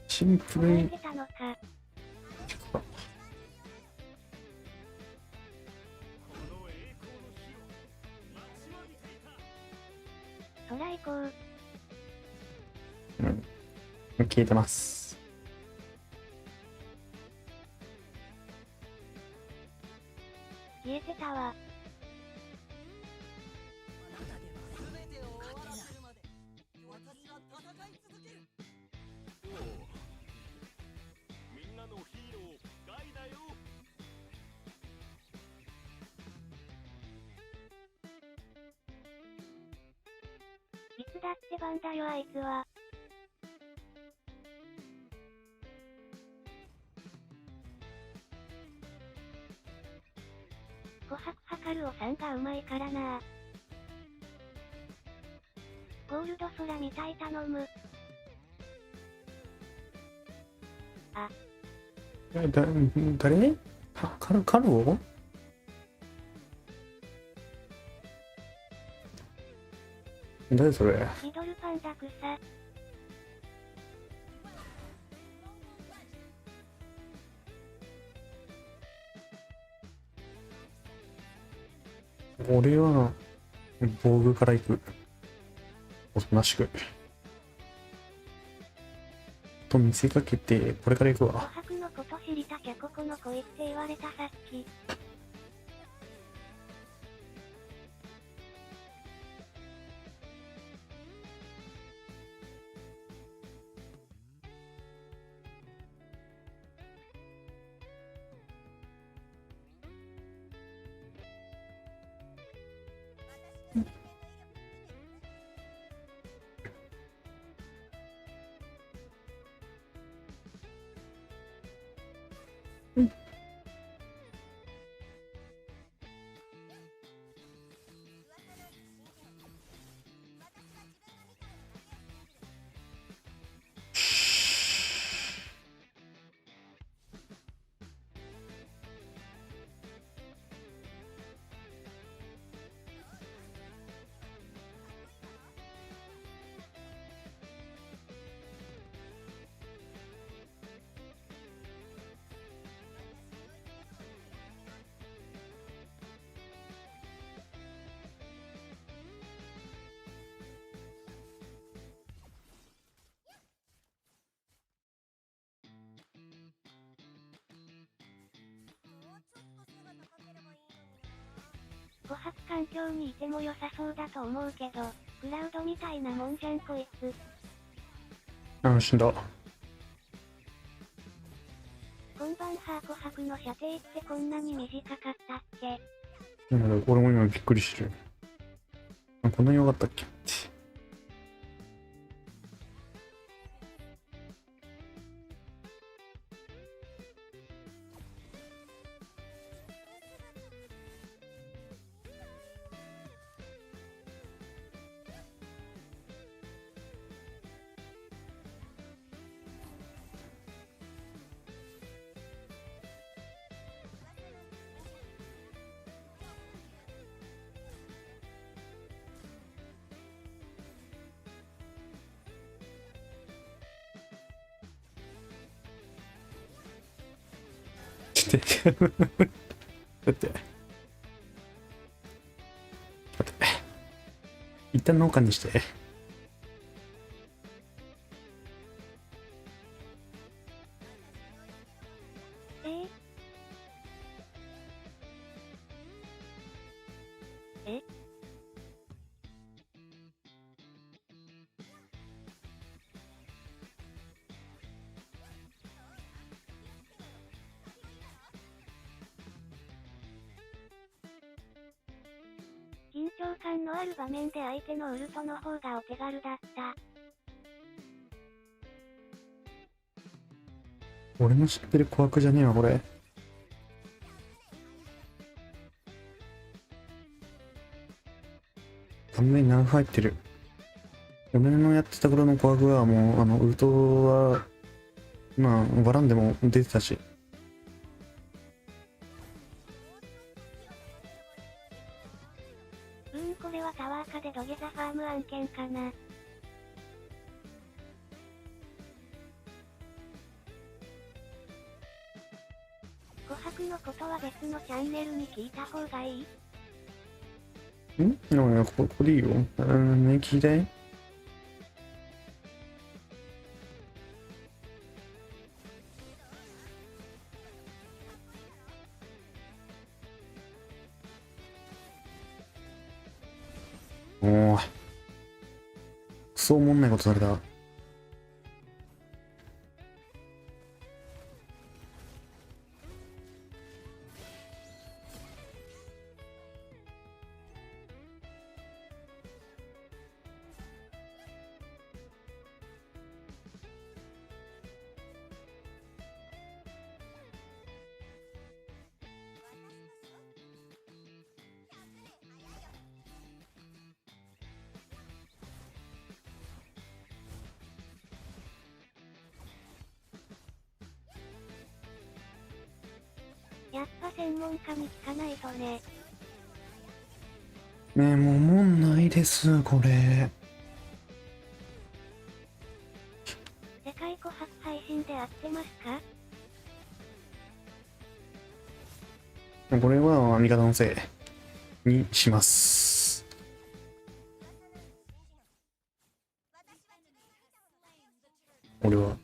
シンプルにトライ行こう。聞いてます。消えてたわ。いつだって番だよあいつは。琥珀測るおさんがうまいからな。ゴールド空みたい頼む。あ。誰？カルオ？誰それ？ミドルパンダ草。俺は防具から行く。おとなしく。と見せかけてこれから行くわ。琥珀のこと知りたきゃここの子行って言われたさっき。琥珀環境にいても良さそうだと思うけど、クラウドみたいなもんじゃんこいつ。あ、死んだ。今晩ハー琥珀の射程ってこんなに短かったっけ？なんだ、俺も今びっくりしてる。あ、こんなに良かったっけって。だって、一旦農家にして。緊張感のある場面で相手のウルトの方がお手軽だった。俺の知ってる琥珀じゃねえわ、これ。完全にナフ入ってる。俺のやってた頃の琥珀はもう、ウルトは、まあ、バランでも出てたし。これはタワー化で土下座ファーム案件かな。琥珀のことは別のチャンネルに聞いた方がいい？ここでいいよ。ね、聞いたい？おー。クソおもんないことされた。やっぱ専門家に聞かないとね。ねえ、もうおもんないです、これ。世界琥珀配信で合ってますか？これは味方のせいにします。俺は。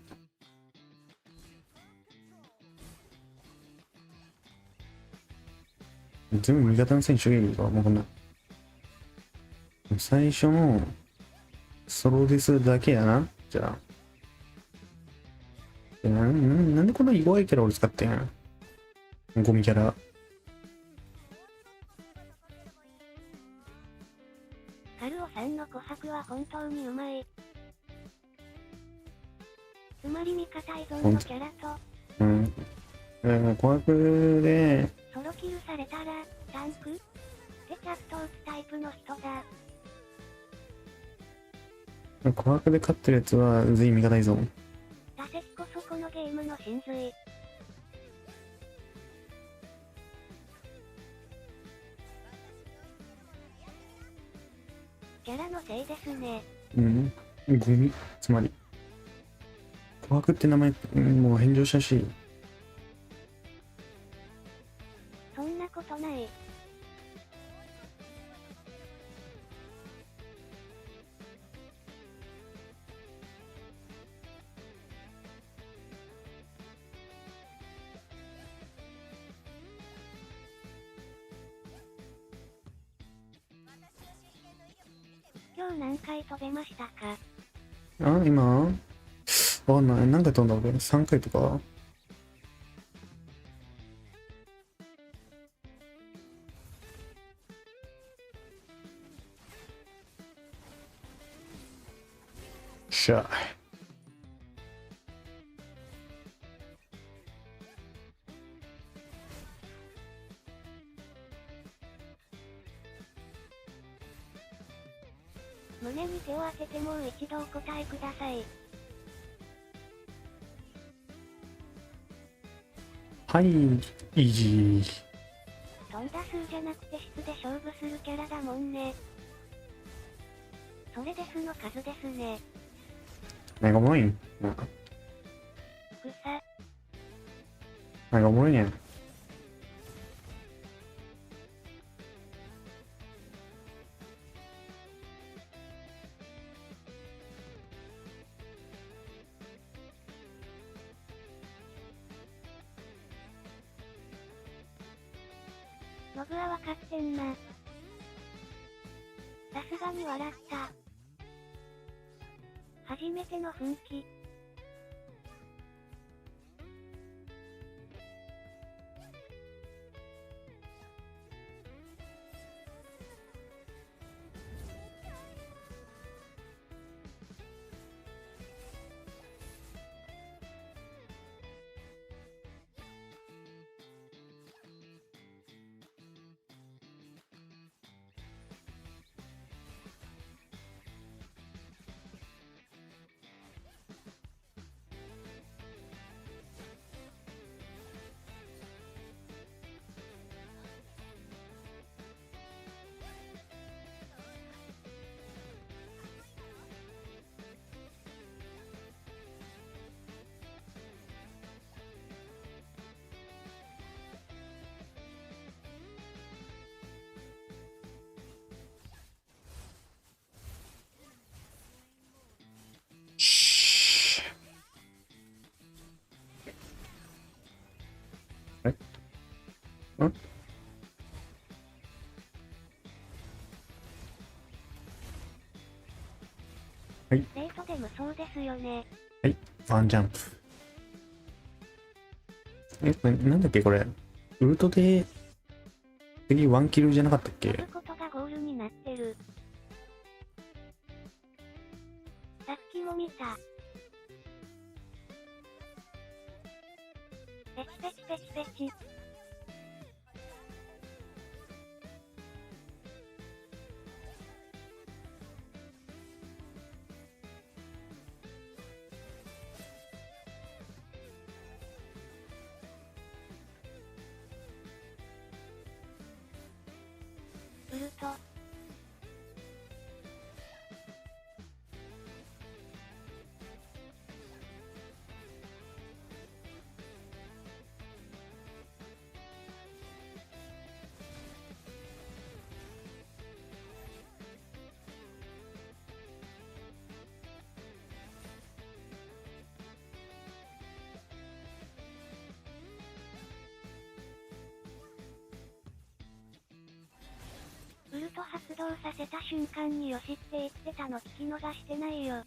全部味方のせいにしとけばいいか、もうこんな。最初のソロデスだけやな。じゃあ。なんでこんな弱いキャラ俺使ってん？ゴミキャラ。カルオさんの琥珀は本当にうまい。つまり味方依存のキャラと、琥珀で、ソロキルされたら、タンクでチャット打つタイプの人だ。琥珀で勝ってるやつは全員味方依存。打席こそこのゲームの真髄。キャラのせいですね。ゴミ。つまり。琥珀って名前、もう返上したし。そんなことない。今日何回飛べましたか？あ、今わかんない。何回飛んだ俺 ?3 回とか。しゃあ。胸に手を当ててもう一度お答えください。はい、イージー。飛んだ数じゃなくて質で勝負するキャラだもんね。それですの数ですね。何がおもろいん？なんか。草。何がおもろいねん。ノブは分かってんな。さすがに笑った。初めての奮起。はい。レートで無双ですよね。はい、ワンジャンプ。これなんだっけこれ。ウルトで、次ワンキルじゃなかったっけ？飛ぶことがゴールになってる。さっきも見た。ペチペチペチペチ。ウルト。ウルト発動させた瞬間によしって言ってたの聞き逃してないよ。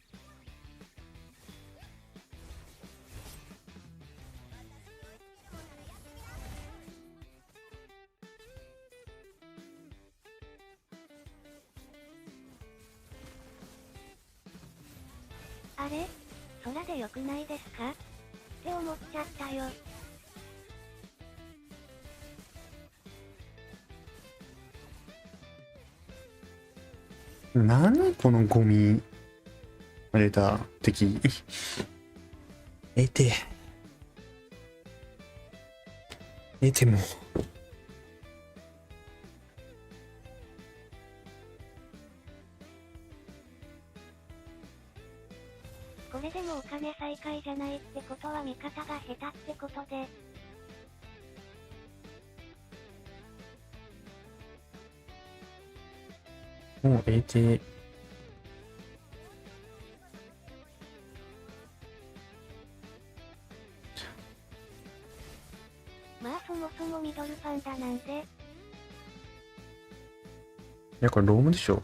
あれ？空で良くないですか？って思っちゃったよ。何このゴミ出た敵えてもこれでもお金再開じゃないってことは味方が下手ってことで。もうまあそもそもミドルパンダなんで。いやこれロームでしょ。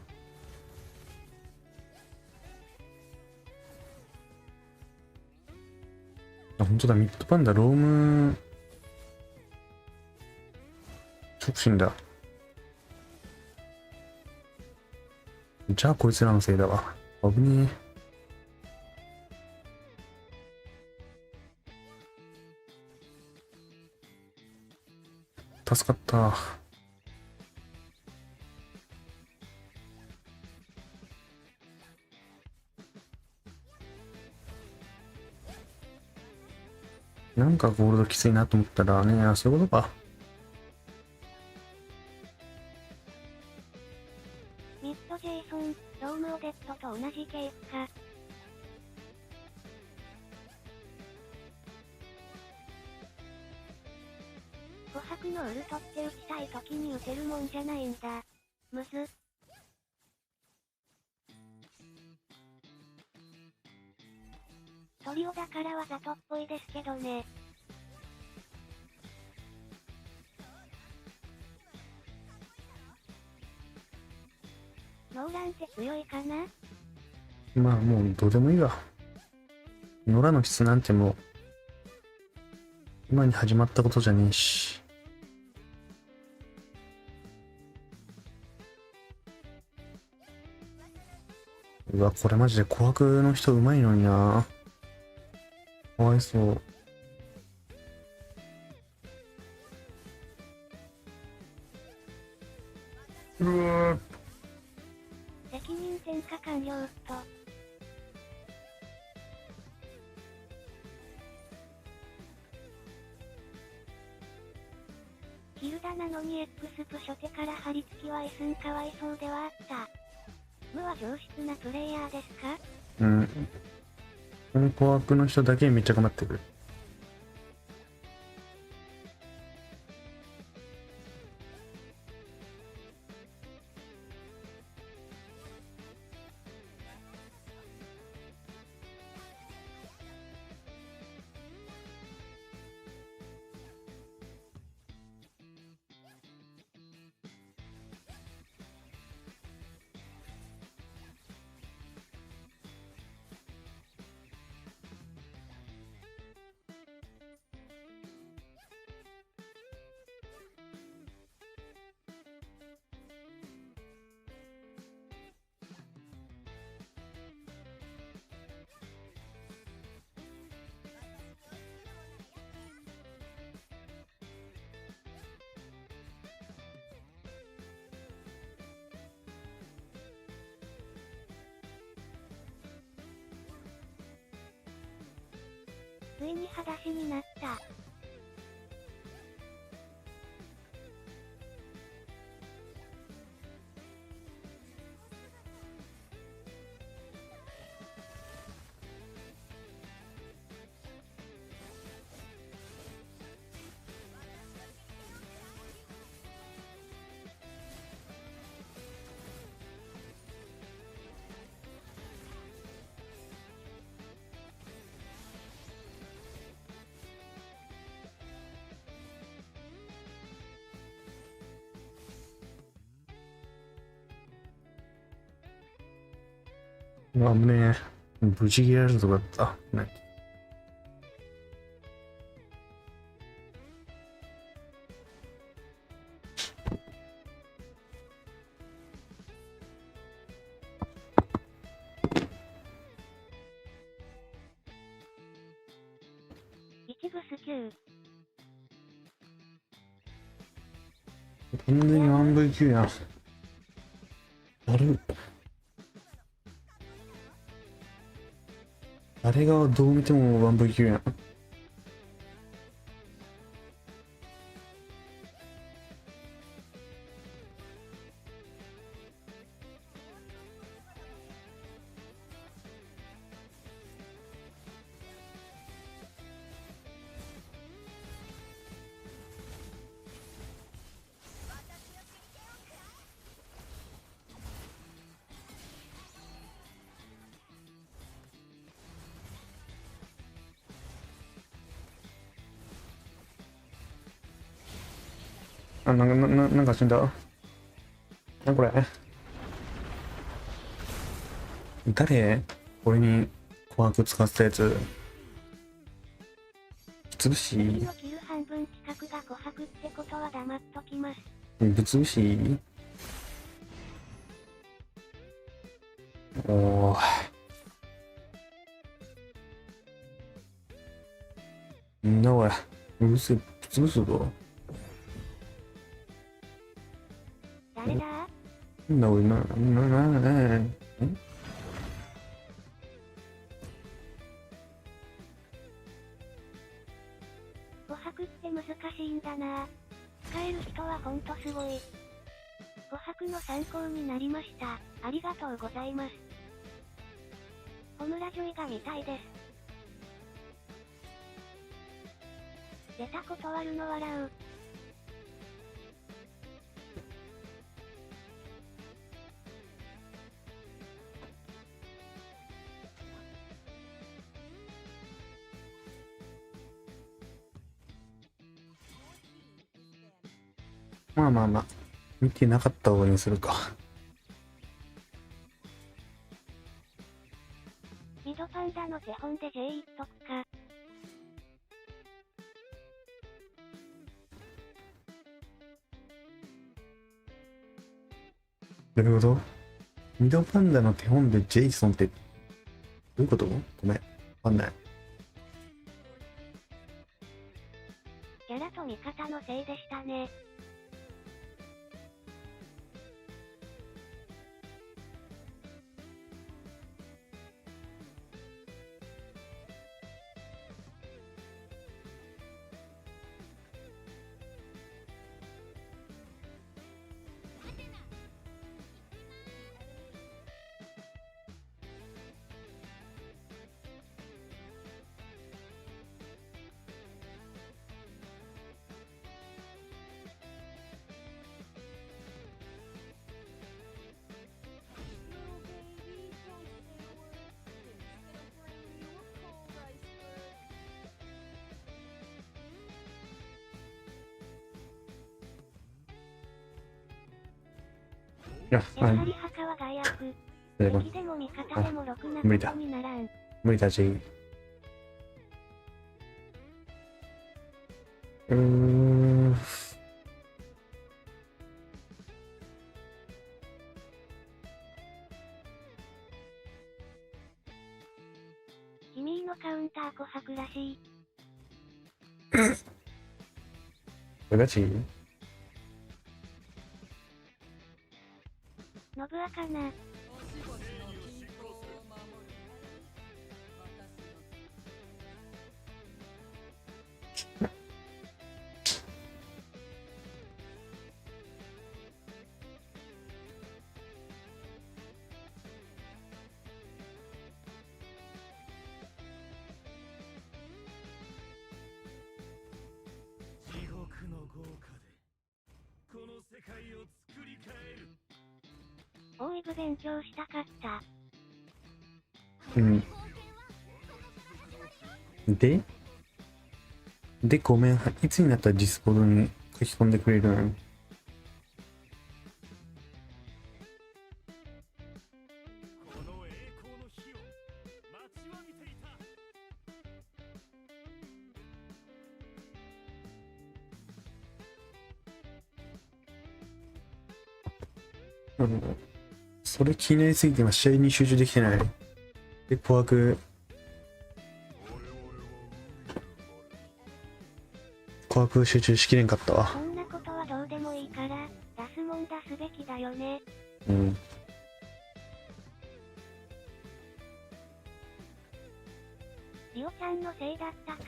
あ、本当だ、ミッドパンダ、ローム、直進だ。じゃあこいつらのせいだわ。危ねえ。助かった。なんかゴールドきついなと思ったらね、そういうことか。ミッドジェイソン、ロームオデットと同じ結果。琥珀のウルトって打ちたい時に打てるもんじゃないんだ。むず。トリオだからわざとっぽいですけどね。ノーランって強いかな？まあもうどうでもいいわ。野良の質なんてもう今に始まったことじゃねえし。うわ、これマジで琥珀の人うまいのにな。かわいそう。うわ。責任転嫁完了と。キルダなのに X プ初手から張り付きは S んかわいそうではあった。ムは上質なプレイヤーですか？うん。この琥珀の人だけめっちゃ頑張ってくる。ついに裸足になった。危ねえ。無事切られるとこだった。ね。一部スキュー。完全に 1V9 やん。あれあれがどう見ても 1V9 やん。あ、なんか死んだ。な、これ。誰？俺に琥珀使ってたやつ。つぶし次のキル半分近くが琥珀ってことは黙っときます。ぶつぶしおー。なんだこれ。うるせえ、ぶつぶすぞ。誰だ？なんだこれ、ん琥珀って難しいんだな。使える人はほんとすごい。琥珀の参考になりました。ありがとうございます。ホムラジョイが見たいです。出た断るの笑う。まあまあまあ。見てなかった方にするか。ミドパンダの手本で J 言っとくか。どういうこと？ミドパンダの手本でジェイソンってどういうこと？ごめん。わかんない。キャラと味方のせいでしたね。やはり墓は害悪。敵でも味方でもろくなことにならん。無理だ、ジェイ。君のカウンター琥珀らしい。これガチ？ノブアかな。地獄の豪華でこの世界を作り変える。大イブ勉強したかった。で、ごめん、いつになったらディスコードに書き込んでくれるの？それ気になりすぎて今試合に集中できてない。で、怖く集中しきれんかったわ。そんなことはどうでもいいから出すもん出すべきだよね。リオちゃんのせいだったか。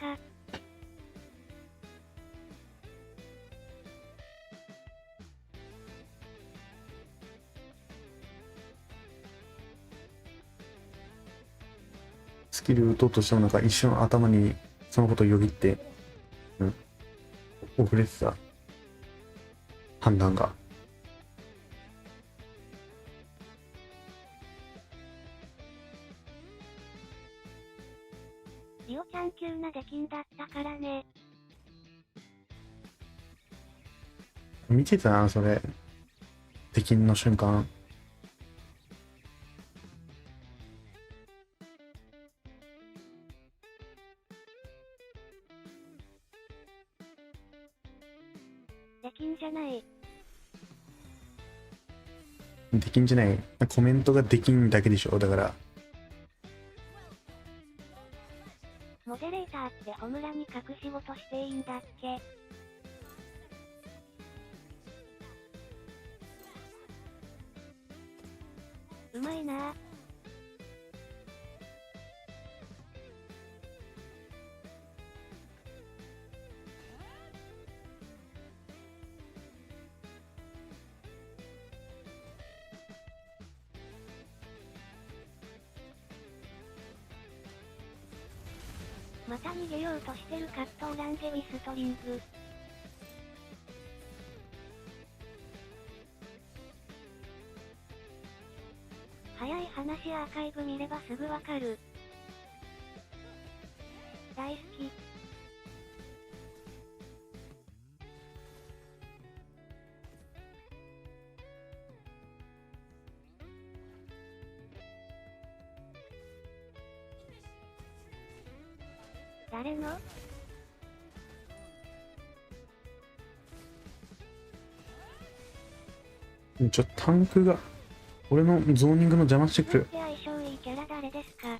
スキル打とうとしてもなんか一瞬頭にそのことをよぎって、遅れてた判断が。リオちゃん急な出禁だったからね。見てたな、それ。出禁の瞬間。できんじゃない。できんじゃない。コメントができんだけでしょ。だから。モデレーターってホムラに隠し事していいんだっけ？うまいなぁ。また逃げようとしてるカットオランゲミストリング。早い話アーカイブ見ればすぐわかる。大好き。誰の？タンクが俺のゾーニングの邪魔してくる。相性いいキャラ誰ですか？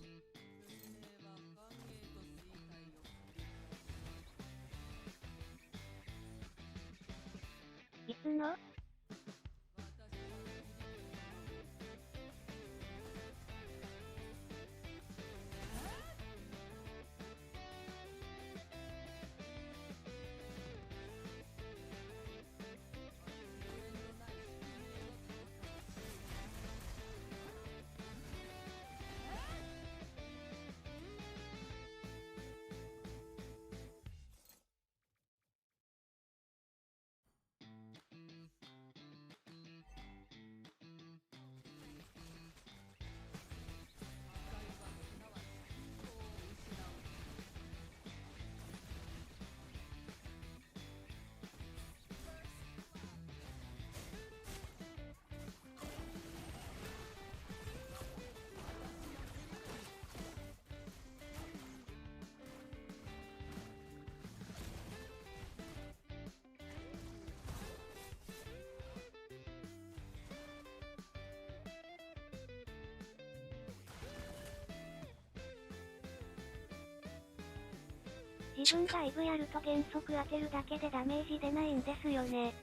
いつの？自分がイブやると原則当てるだけでダメージ出ないんですよね。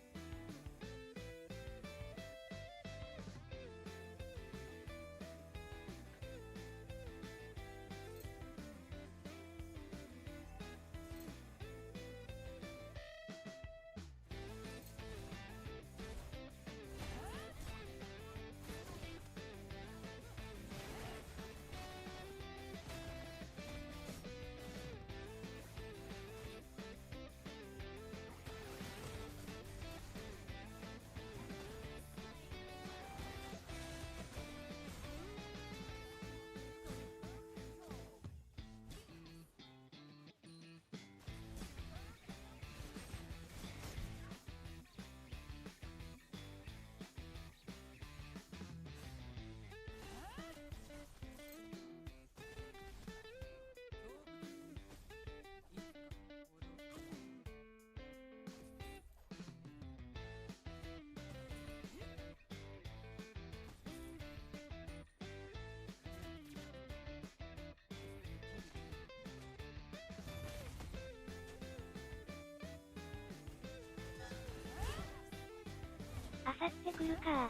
あさってくるか。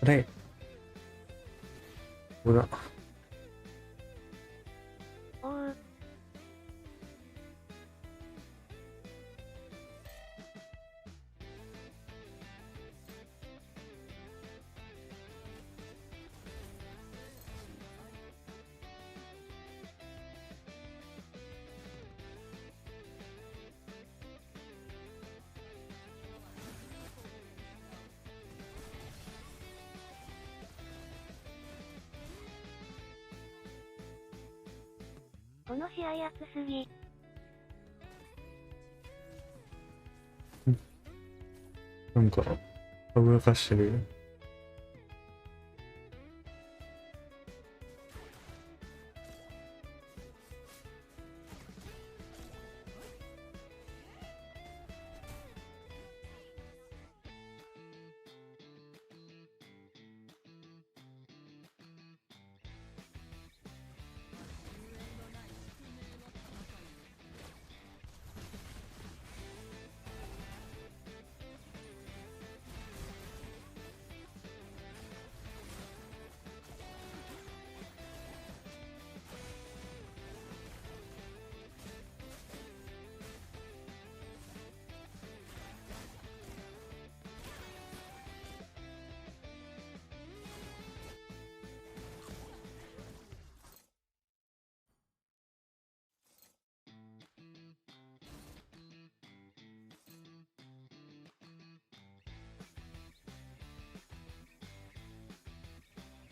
あれほら。おう。この試合熱すぎ。なんか、たぶらかしてる。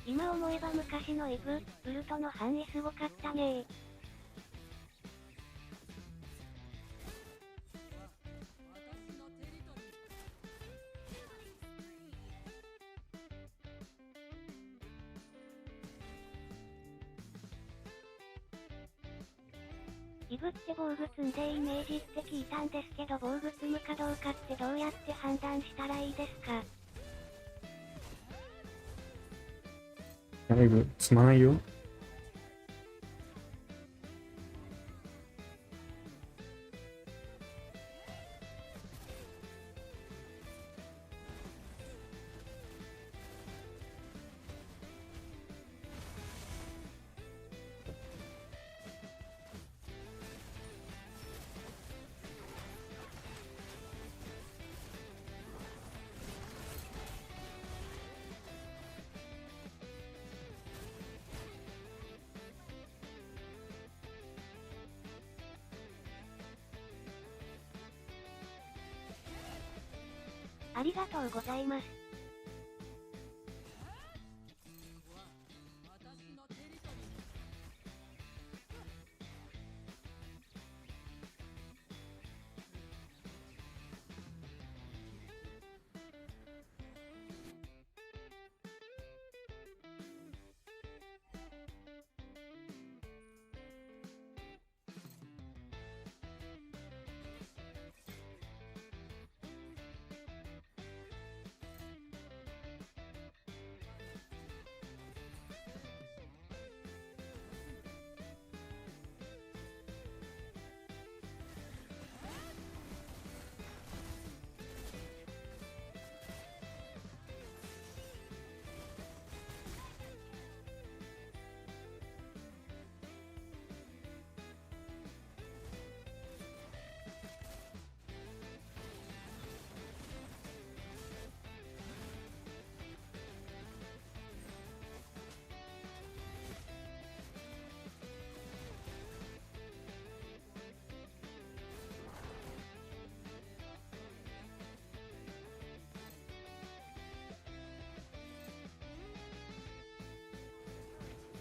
今思えば昔のイブ、ウルトの範囲すごかったね。イブって防具積んでイメージって聞いたんですけど、防具積むかどうかってどうやって判断したらいいですか？だいぶ積まないよ。ありがとうございます。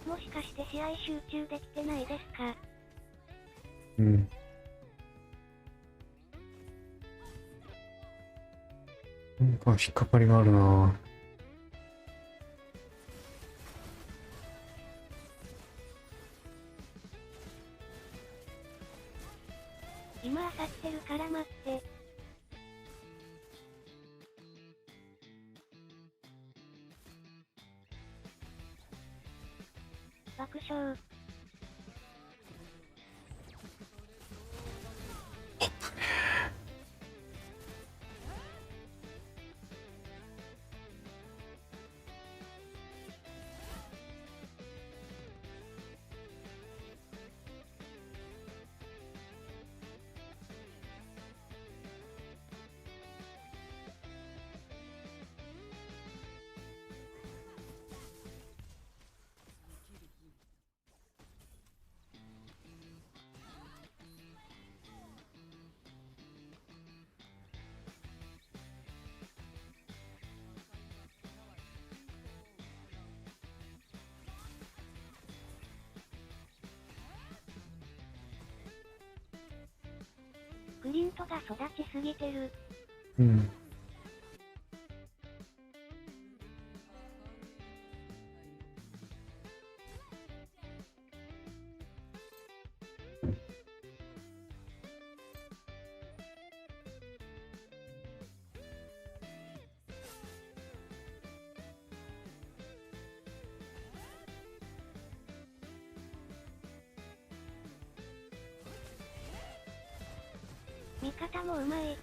もしかして試合集中できてないですか？うん。なんか引っかかりがあるな。今あさってるから待って。爆笑。クリントが育ちすぎてる。うん。味方もうまい。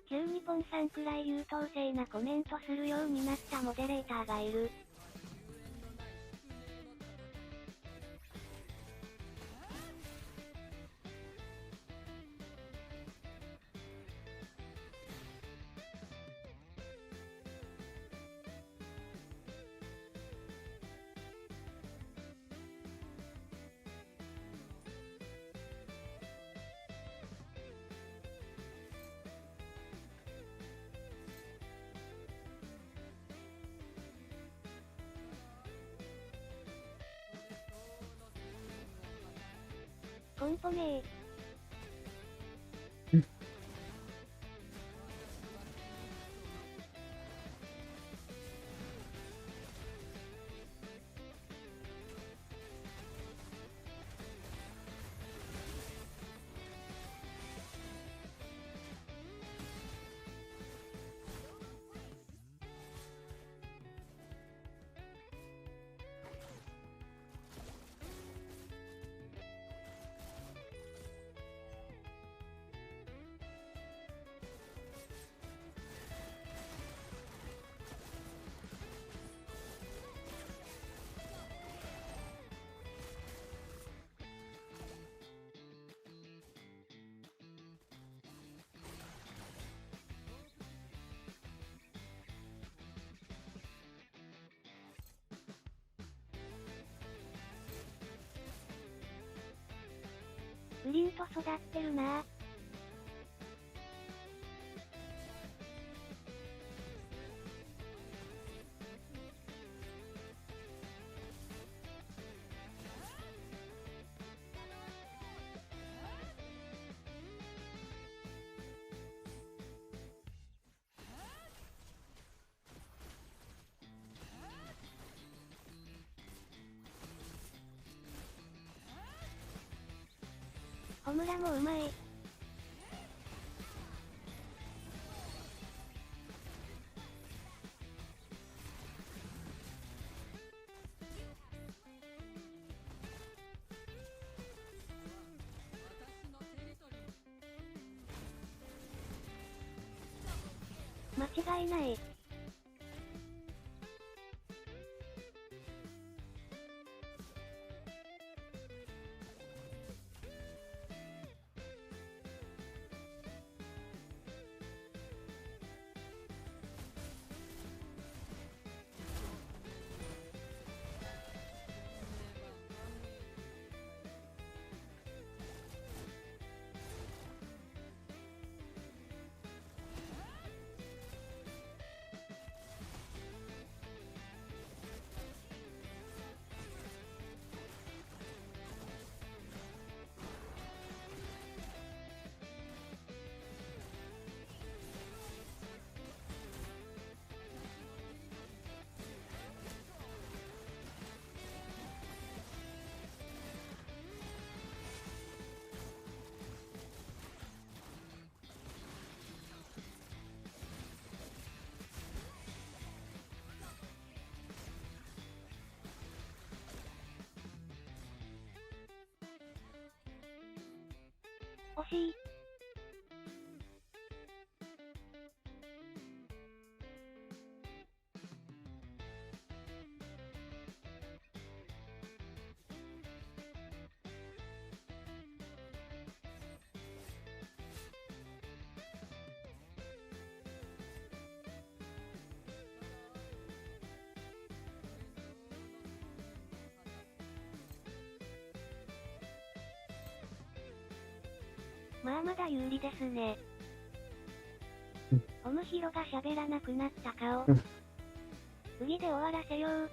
旧日本さんくらい優等生なコメントするようになったモデレーターがいる。コンポメー。プリント育ってるなぁ。ホムラもうまい。間違いない。惜しい。まあまだ有利ですね。オムヒロが喋らなくなった顔。次で終わらせよう。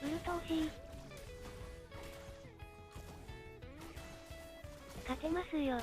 ウルト惜しい。勝てますよ。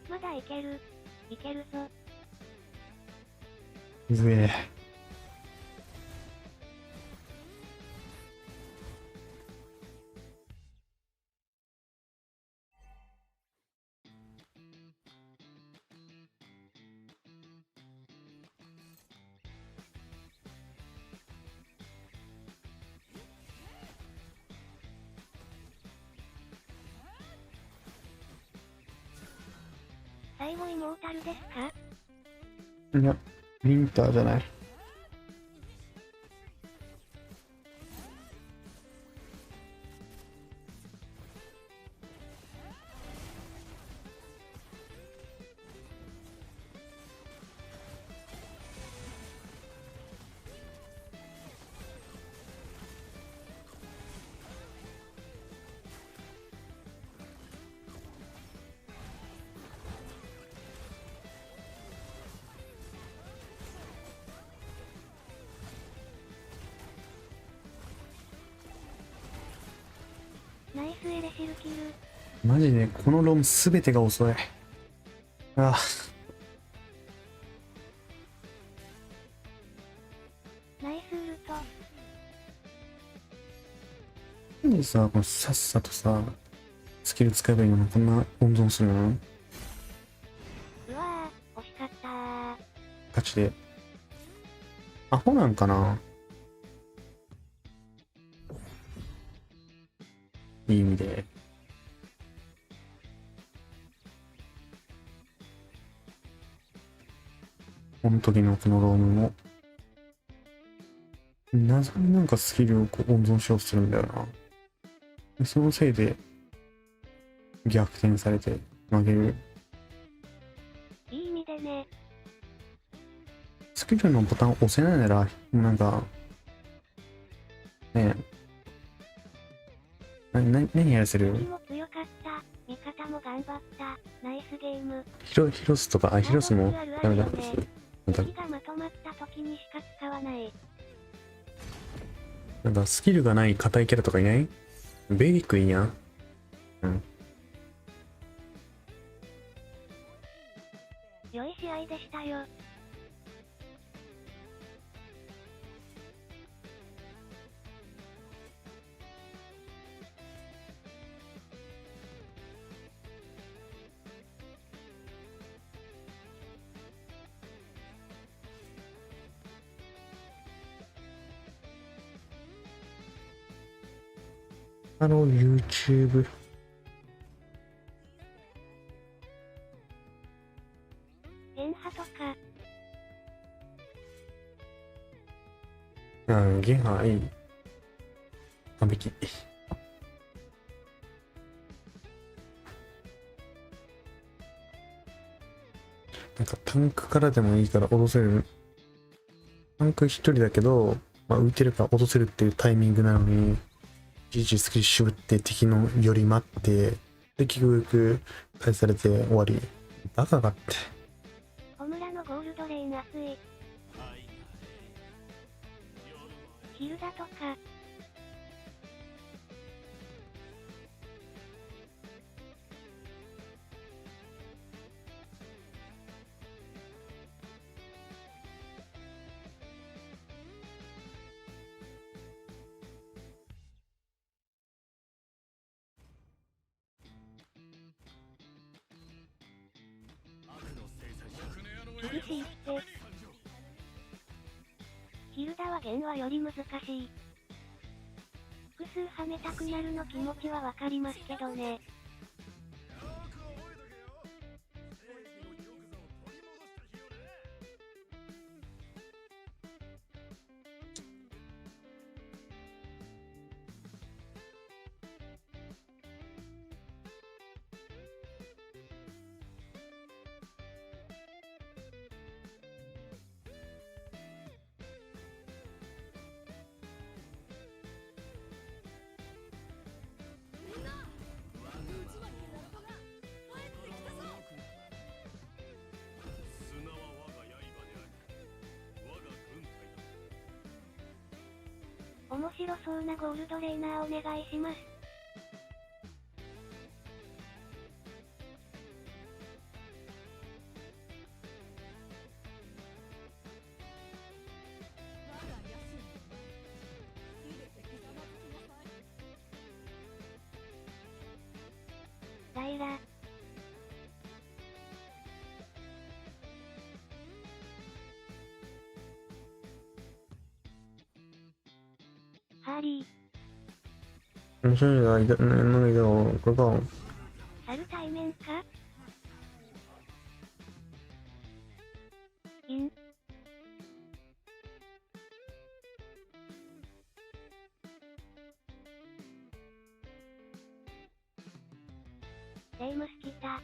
まだいける。いけるぞ。うえ。最後イモータルですか？いや、ウィンターじゃない。ナイスエレシルキル。マジでこのロムすべてが遅い。ああ。ナイスウルト。なんでさ、このさっさとさ、スキル使えばいいのにこんな温存するの？うわぁ、惜しかったー。ガチで。アホなんかな？いい意味で。この時のこのロームも謎になんかスキルをこう温存しようとするんだよな。でそのせいで逆転されて負ける。いい意味でね。スキルのボタン押せないならなんかねえ何やらせる？敵も強かった。味方も頑張った。ナイスゲーム。ヒロスとかヒロスもダメだ。敵がまとまった時にしか使わない。なんかスキルがない硬いキャラとかいない？ベリックいいやん。うん。良い試合でしたよ。YouTube。ゲンハとか。うん、ゲンハいい。完璧。なんかタンクからでもいいから脅せる。タンク一人だけど、まあ、浮いてるから脅せるっていうタイミングなのに、じじスキル絞って敵のより待って、で、結局返されて終わり。バカかって。小村のゴールドレーン熱い。ヒルダとか。厳しいって。ヒルダは弦はより難しい。複数はめたくなるの気持ちはわかりますけどね。面白そうなゴールドレーナーお願いします。イラ。ハーリー。面白いがいたのけど、これか。猿対面か？イン。レイムス来た。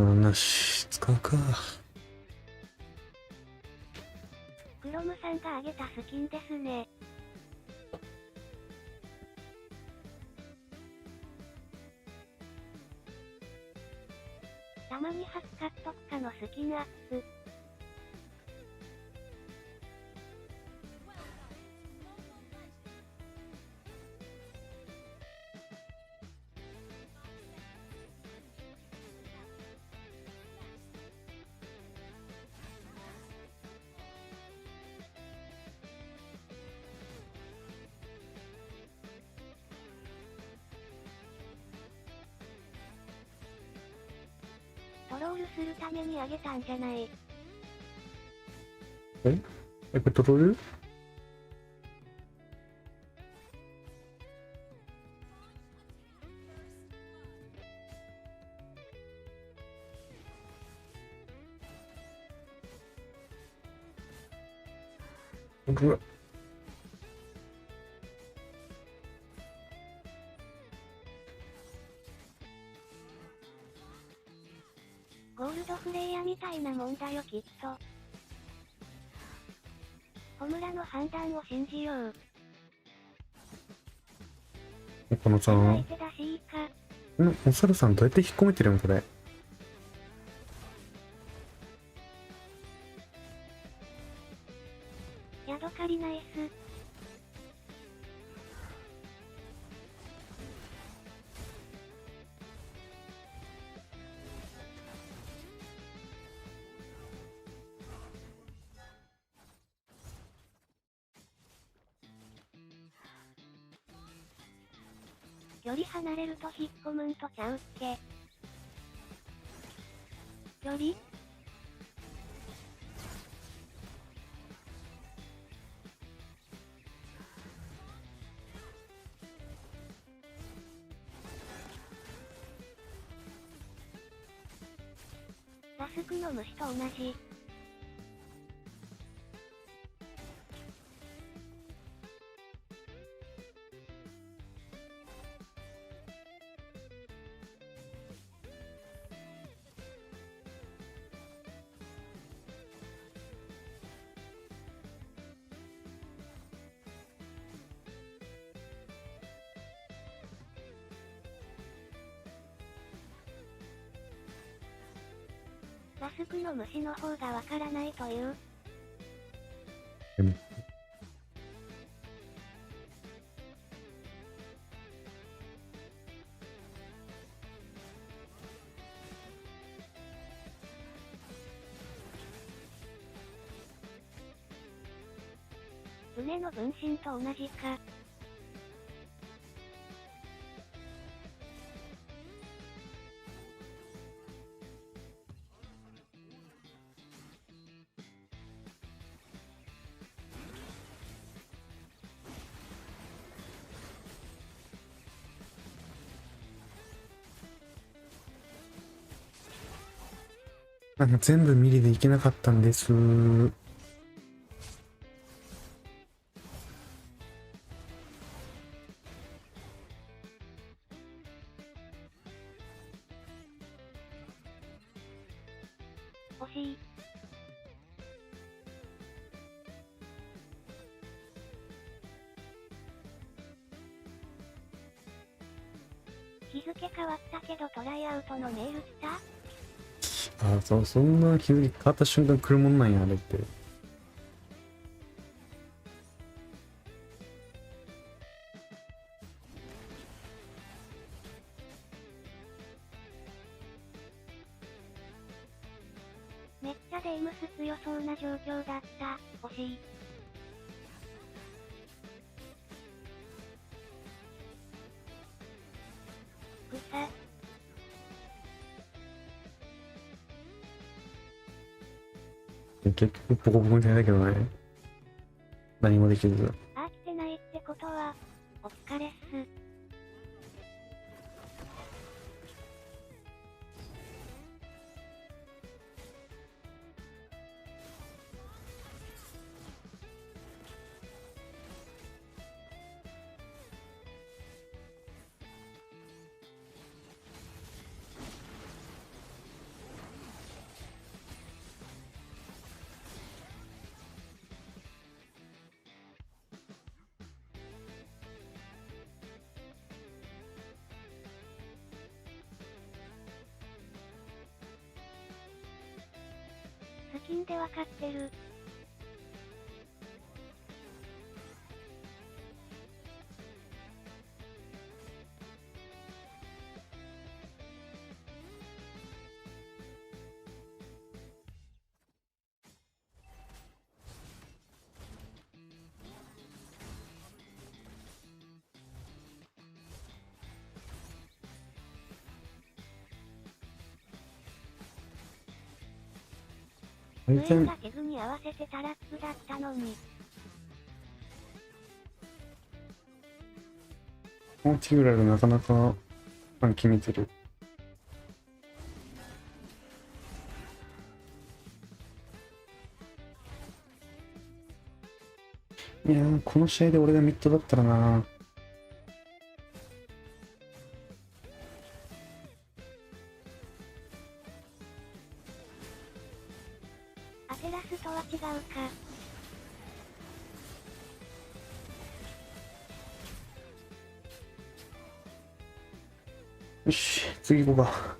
なし、使うか。クロムさんがあげたスキンですね。たまに初カットとかのスキンアップ。トロールするためにあげたんじゃない。これトロール？うわ。ゴールドフレイヤみたいなもんだよきっと。小村の判断を信じよう。このさ、相手だしいいか。お猿さんどうやって引っ込めてるのこれ。ヤドカリナイス。より離れると引っ込むんとちゃうっけ。よりラスクの虫と同じ。ラスクの虫の方がわからないという。船の分身と同じか。全部ミリでいけなかったんです。惜しい。日付変わったけどトライアウトのメール来た？あ、そんな日に変わった瞬間来るもんなんや、あれって。めっちゃデイムス強そうな状況だった。惜しい。草。結局ボコボコにされたけどね。何もできず。来てないってことは、お疲れっす。スキンでわかってる。上がケグに合わせてタラップだったのに。このチグラルなかなか決めてる。いやー、この試合で俺がミッドだったらな。アテラスとは違うか。よし、次行こうか。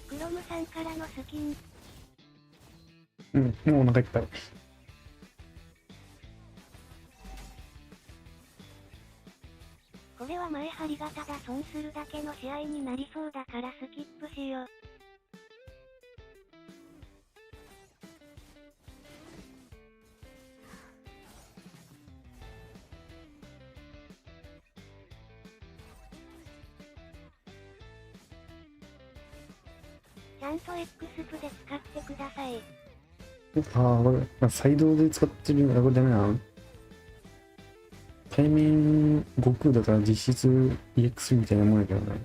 クロムさんからのスキン。うん、もうお腹いっぱい。これは前張りがただ損するだけの試合になりそうだからスキップしよう。ちゃんと X プで使ってください。ああ、これ、サイドで使ってるのがこれダメなの？対面悟空だから実質 EX みたいなもんやけどね。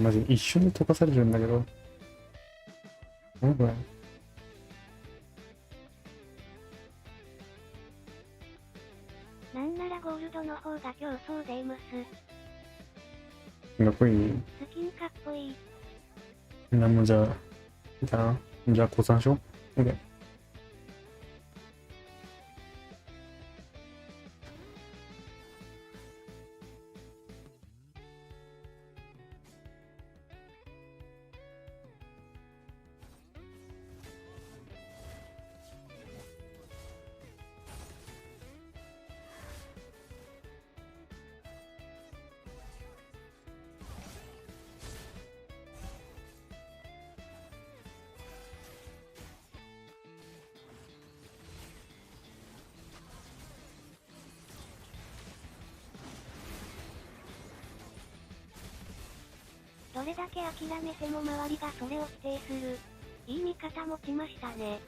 マジ一瞬で溶かされるんだけど。何これ。なんならゴールドの方が競争でいます。かっこいい。スキンかっこいい。なんもじゃあ、いいかな。じゃあ、降参しよう。OK。どれだけ諦めても周りがそれを否定する。いい見方持ちましたね。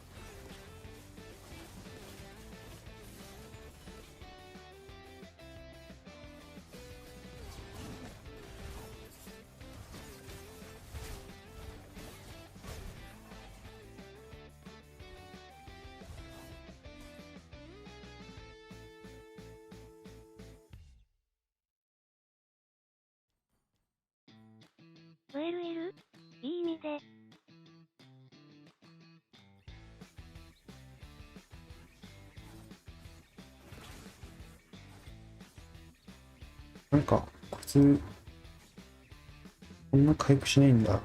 VLL? いい意味で。なんか、こいつ、こんな回復しないんだ。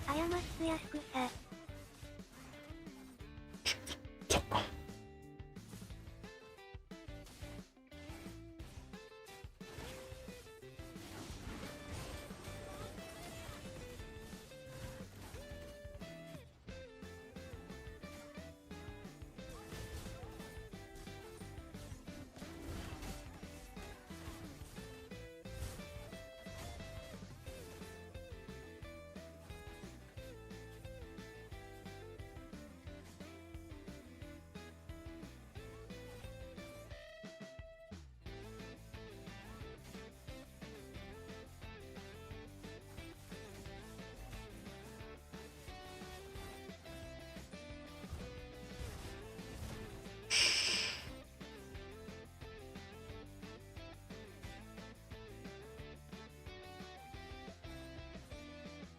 謝ってやすくさ。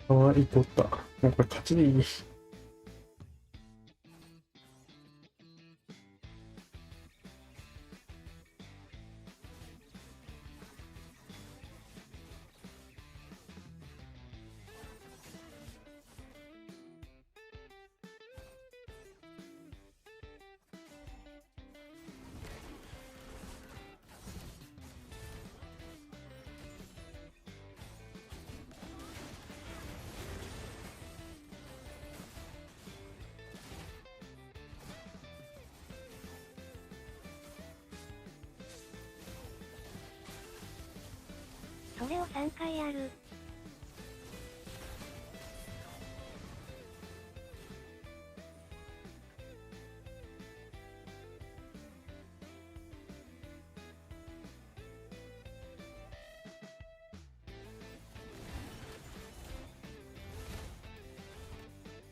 かわいい取った。もうこれ勝ちでいい。それを3回やる。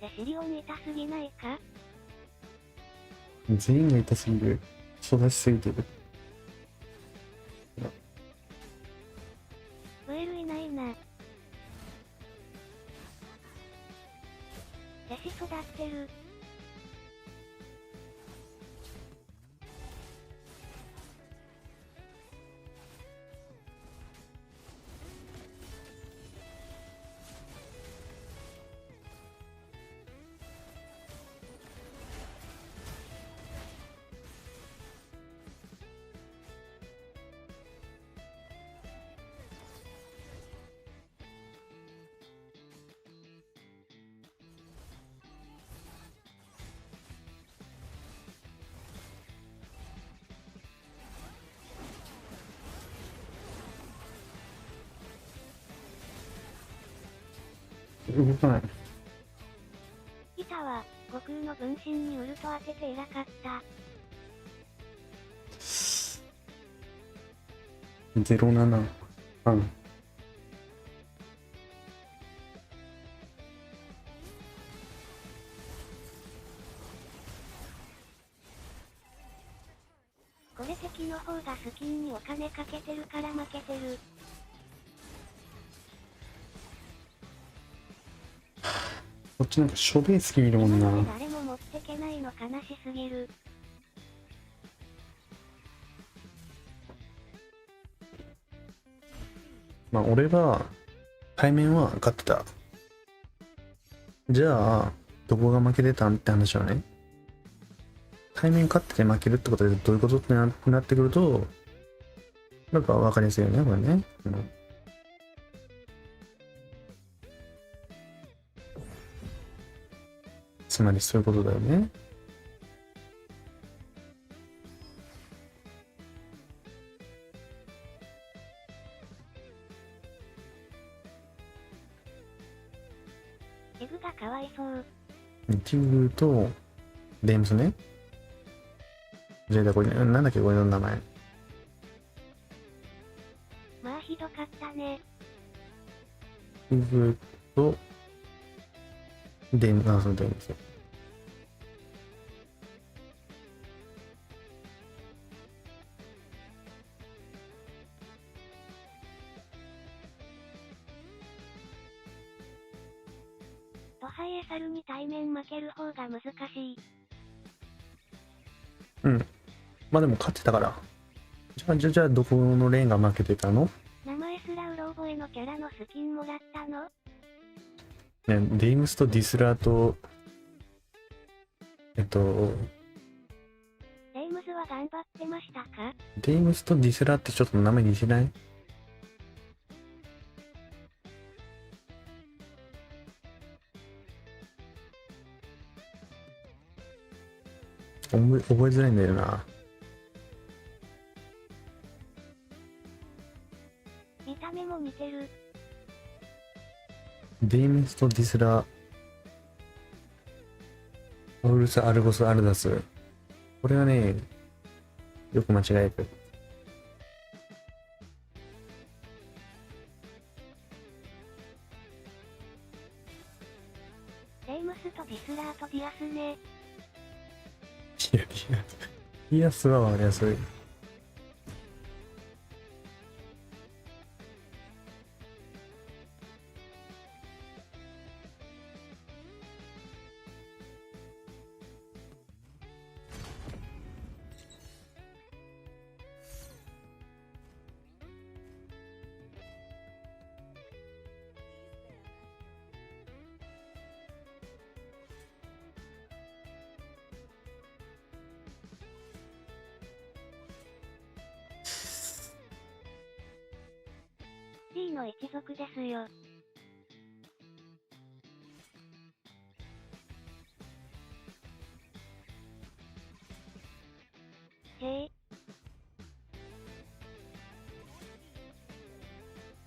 で、シリオン痛すぎないか？全員が痛すぎる。育ちすぎてる。ウェルいないな。弟子育ってる。動かない。いたわ。悟空の分身にウルト当てて偉かった。07。うん。これ敵の方がスキンにお金かけてるから負けてる。こっちなんかしょべえスキンいるもんな。誰も持ってけないの悲しすぎる。まあ俺は対面は勝ってた。じゃあどこが負けてたんって話はね。対面勝ってて負けるってことでどういうことってなってくると、なんか分かりやすいよね、これね。つまりそういうことだよね。エグがかわいそう。ティグとデームスね。じゃあこれなんだっけこれの名前。まあひどかったね。ティグとデームス、あ、そのデームス。ドハイエサルに対面負ける方が難しい。うん。まあでも勝ってたから。じゃあどこのレーンが負けてたの？名前すらうろ覚えのキャラのスキンもらったの？ね、デイムスとディスラーと、デイムズは頑張ってましたか？デイムスとディスラーってちょっと名前似てない？覚えづらいんだよな。見た目も似てる。デイムスとディスラー、オウルス、アルゴス、アルダス。これはね、よく間違える。デイムスとディスラーとディアスね。いや、ディアスはわかりやすい。D の一族ですよ。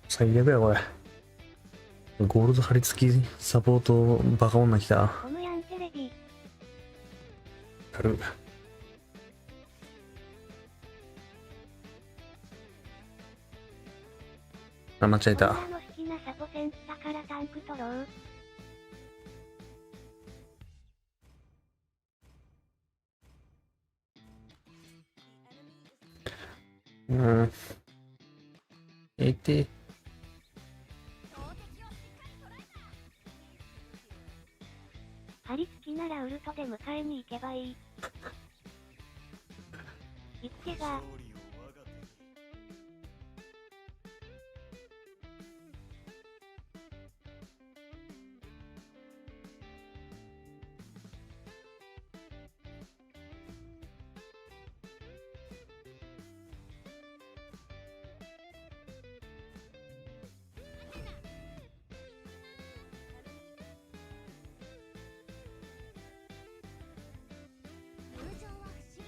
最悪やこれ。ゴールド貼り付きサポートバカ女来た。トムヤンテレビ。軽っ。あ、間違えた。女の好きなサポセンだからタンク取ろう。張り付きならウルトで迎えに行けばいい。行くけが。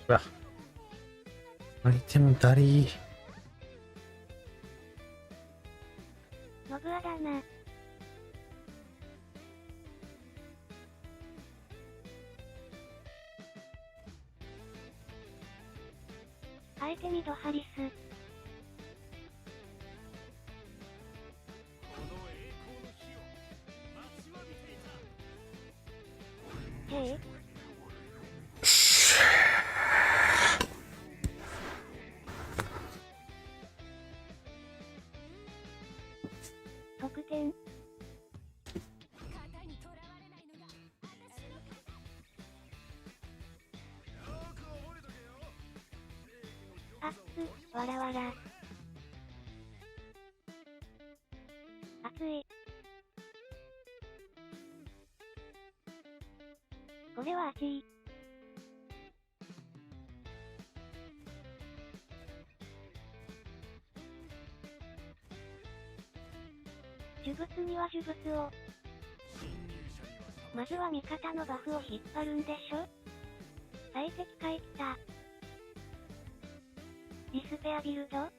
うわ。アイテムダリー。ノブアだな。相手にドハリス。へえ。得点。アップ、わらわら。熱い。これは熱い。呪物には呪物を。まずは味方のバフを引っ張るんでしょ。最適解来た。ディスペアビルド。こ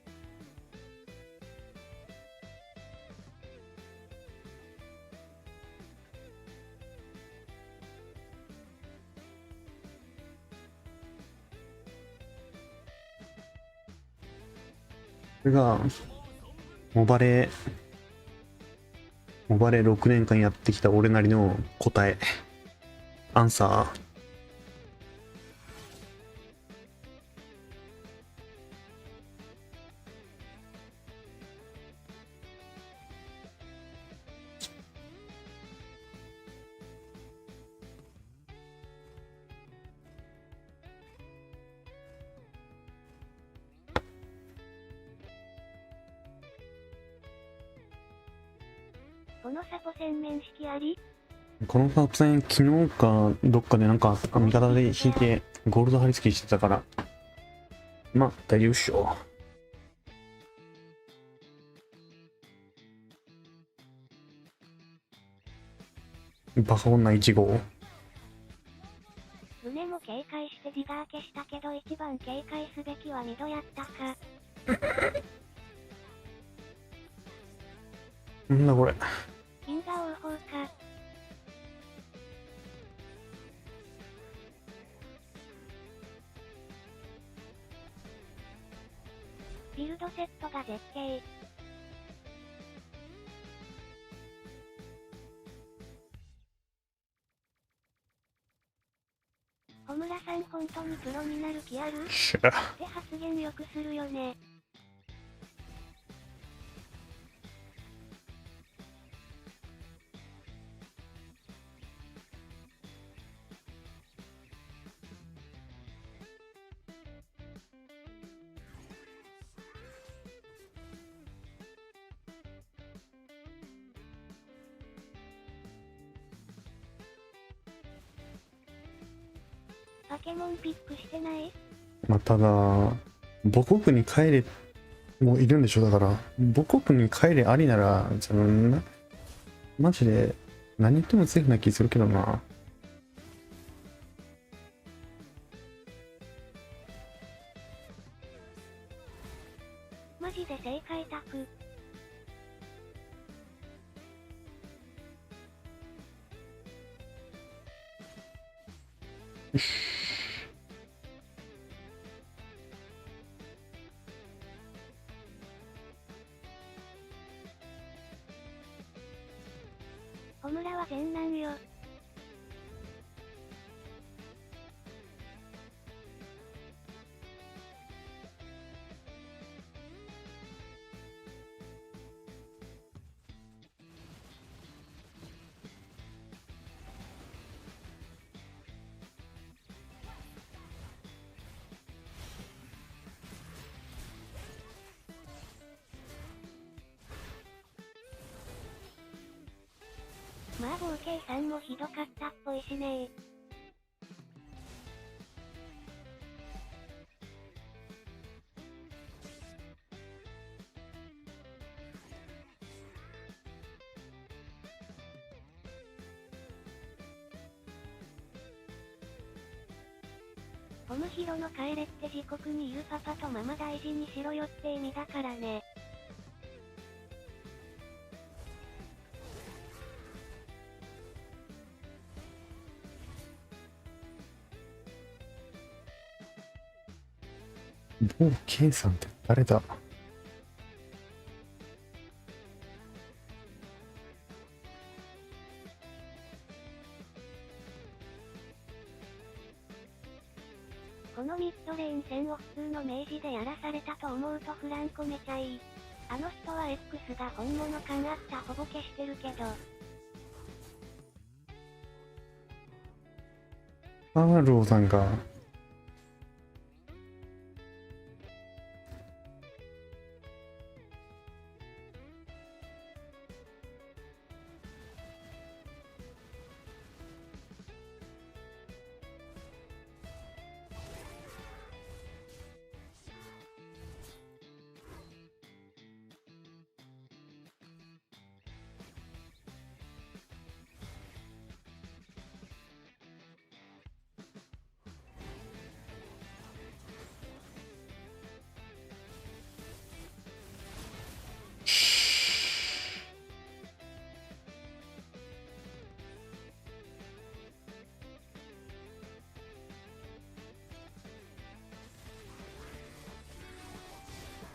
れがモバレ6年間やってきた俺なりの答え。アンサー。このサポ戦面識あり？このサポ戦昨日かどっかでなんか味方で引いてゴールド貼り付けしてたから、まあ大丈夫っしょ。バカ女1号。胸も警戒して自我消したけど一番警戒すべきは2度やったか。なんだこれ。銀河王鵬か。ビルドセットが絶景。小村さん本当にプロになる気ある？って発言よくするよね。ポケモンピックしてない？まあただ母国に帰れもいるんでしょ。だから母国に帰れありならマジで何言ってもセーフな気するけどな。マジで正解択。小村は全難よ。まあ合計3もひどかったっぽいしね。トムヒロの帰れって自国にいるパパとママ大事にしろよって意味だからね。某 K さんって誰だ？このミッドレーン戦を普通の明治でやらされたと思うとフランコめちゃいい。あの人は X が本物感あったほぼ消してるけど。アーローさんか。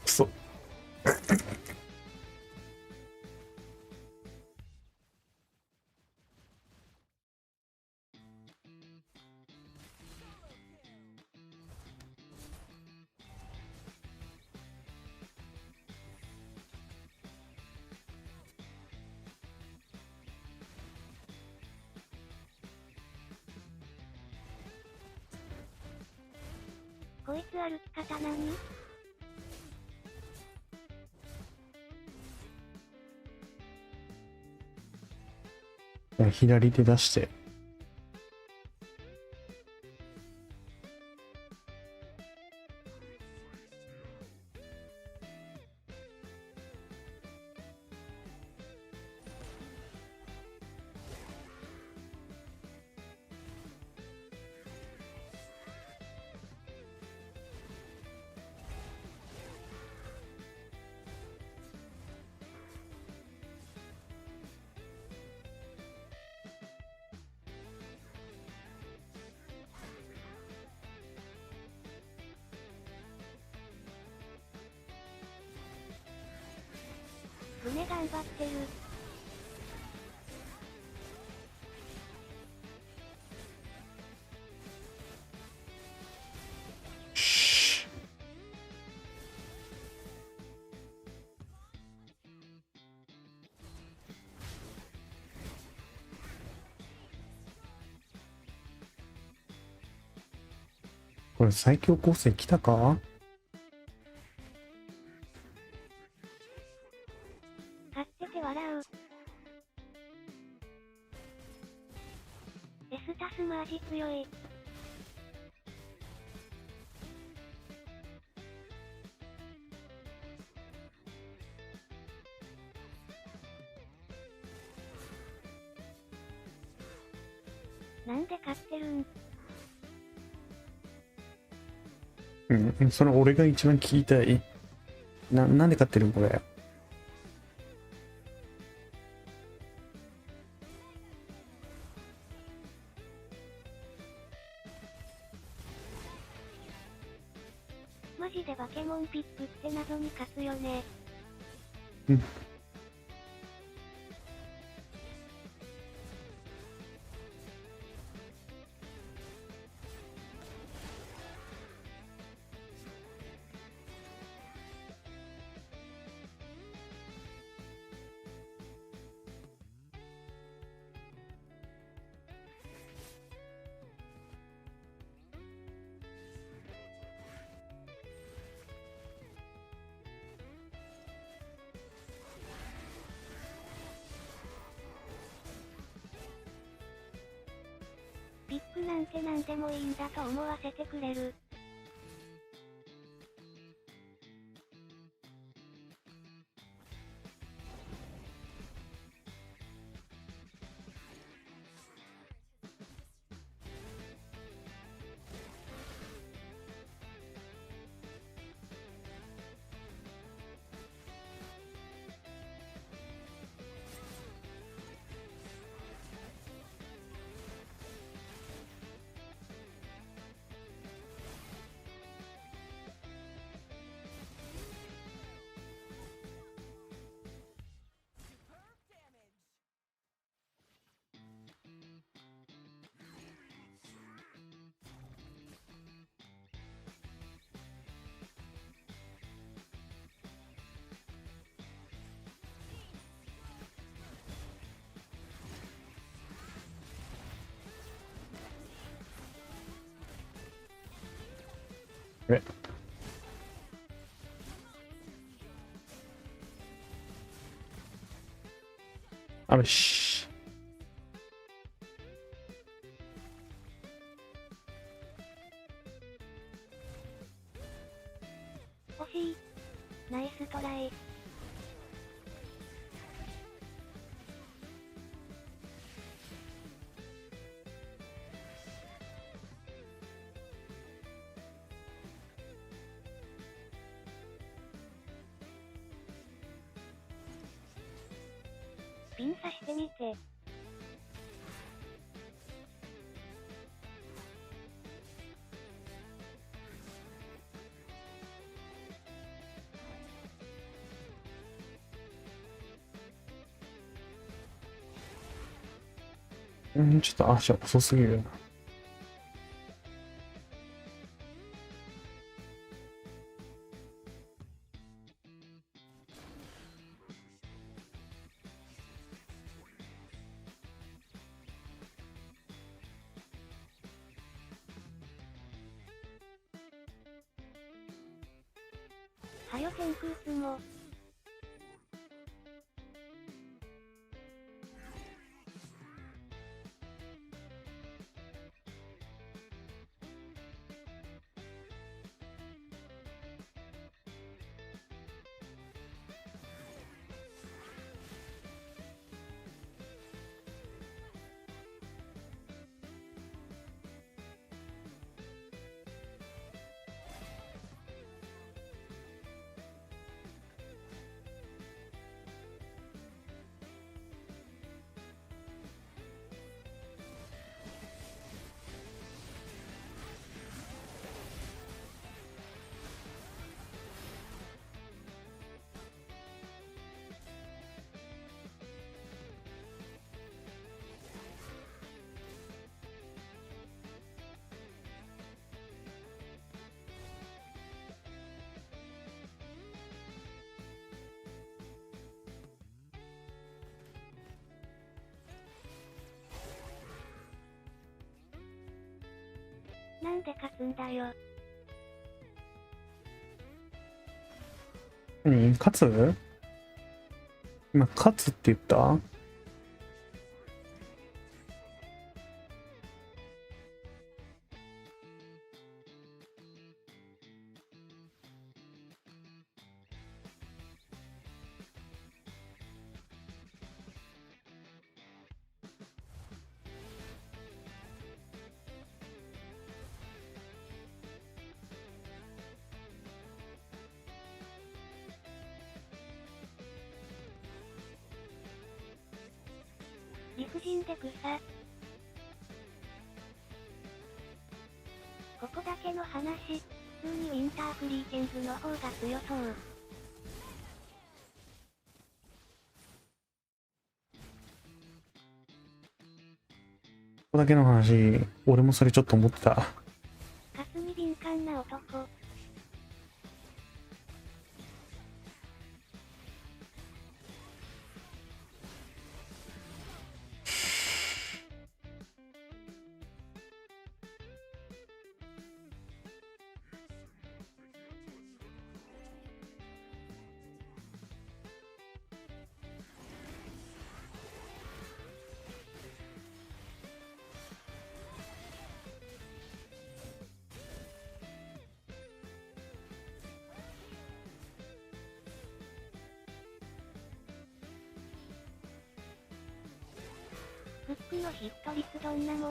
くそ。こいつ歩き方何？左手出して。船頑張ってる。これ最強構成来たか？買ってて笑う。エスタスマジ強い。なんで買ってるん？うん、それ俺が一番聞きたい。なんで買ってるんこれ。マジでバケモンピックって謎に勝つよね。うん。ピックなんて何でもいいんだと思わせてくれる。え、あるし。惜しい。ナイストライ。ピン刺してみて。うん、ちょっと足遅すぎるな。はよ天空つも。なんで勝つんだよ。勝つ？今、勝つって言った？理不尽で草。ここだけの話、普通にウィンターフリーケンズの方が強そう。ここだけの話、俺もそれちょっと思ってた。霞敏感な男。フックのヒット率どんなも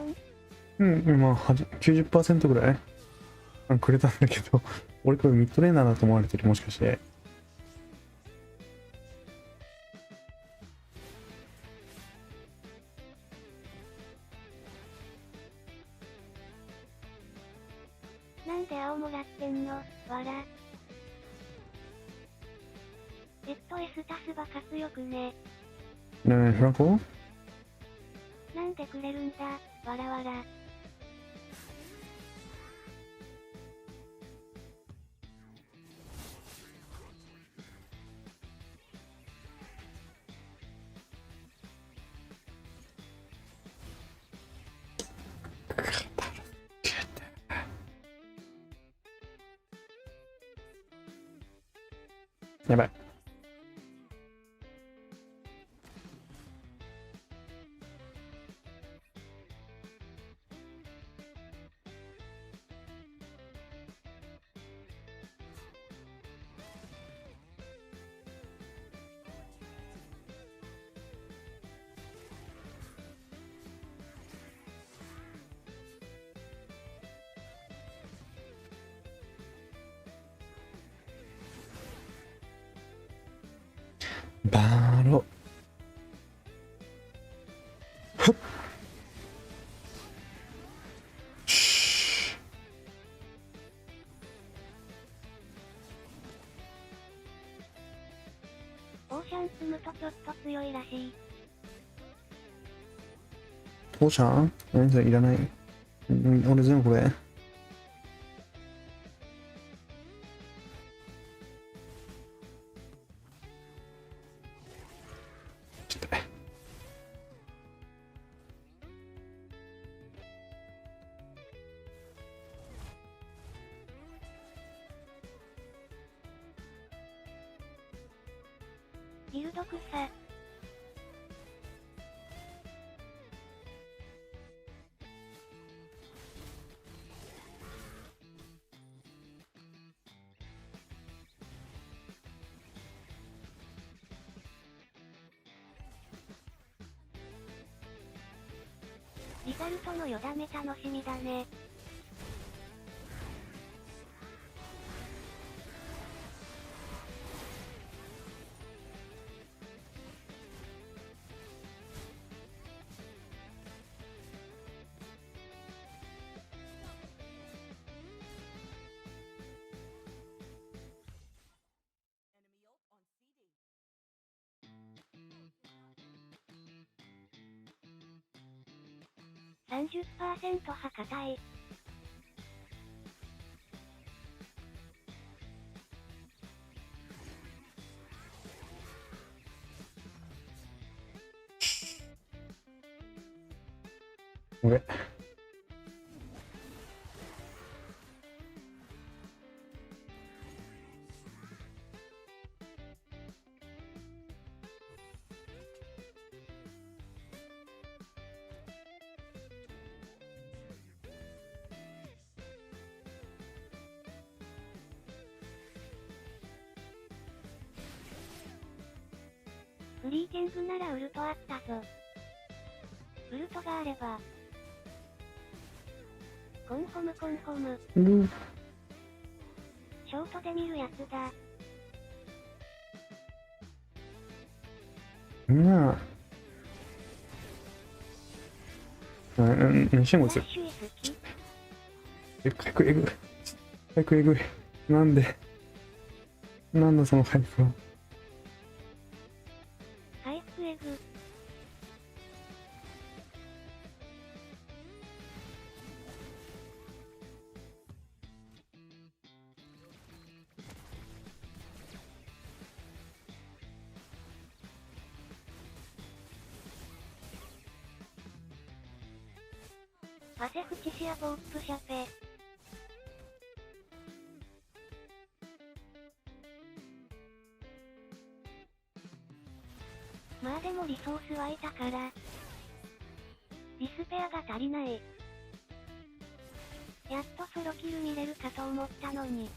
ん？まあ、90% ぐらいくれたんだけど、俺これミッドレーナーだと思われてる、もしかして。なんで青もらってんの？わら。S 足すバカ強くね。ねえ、フラコ？なんでくれるんだ、わらわら。やばい。バーロ。ふっ。オーシャン積むとちょっと強いらしい。オーシャン？何それいらない。俺全部これ。ギルド草。リザルトのよだめ楽しみだね。30% は硬い。俺フリーテングならウルトあったぞ。ウルトがあれば。コンホムコンホム。ショートで見るやつだ。何してんこいつ。回復えぐい。回復えぐい。なんでなんだその回復は。回復えぐ。パセフチシアボープシャペ。まあでもリソースはいたから。ディスペアが足りない。やっとソロキル見れるかと思ったのに。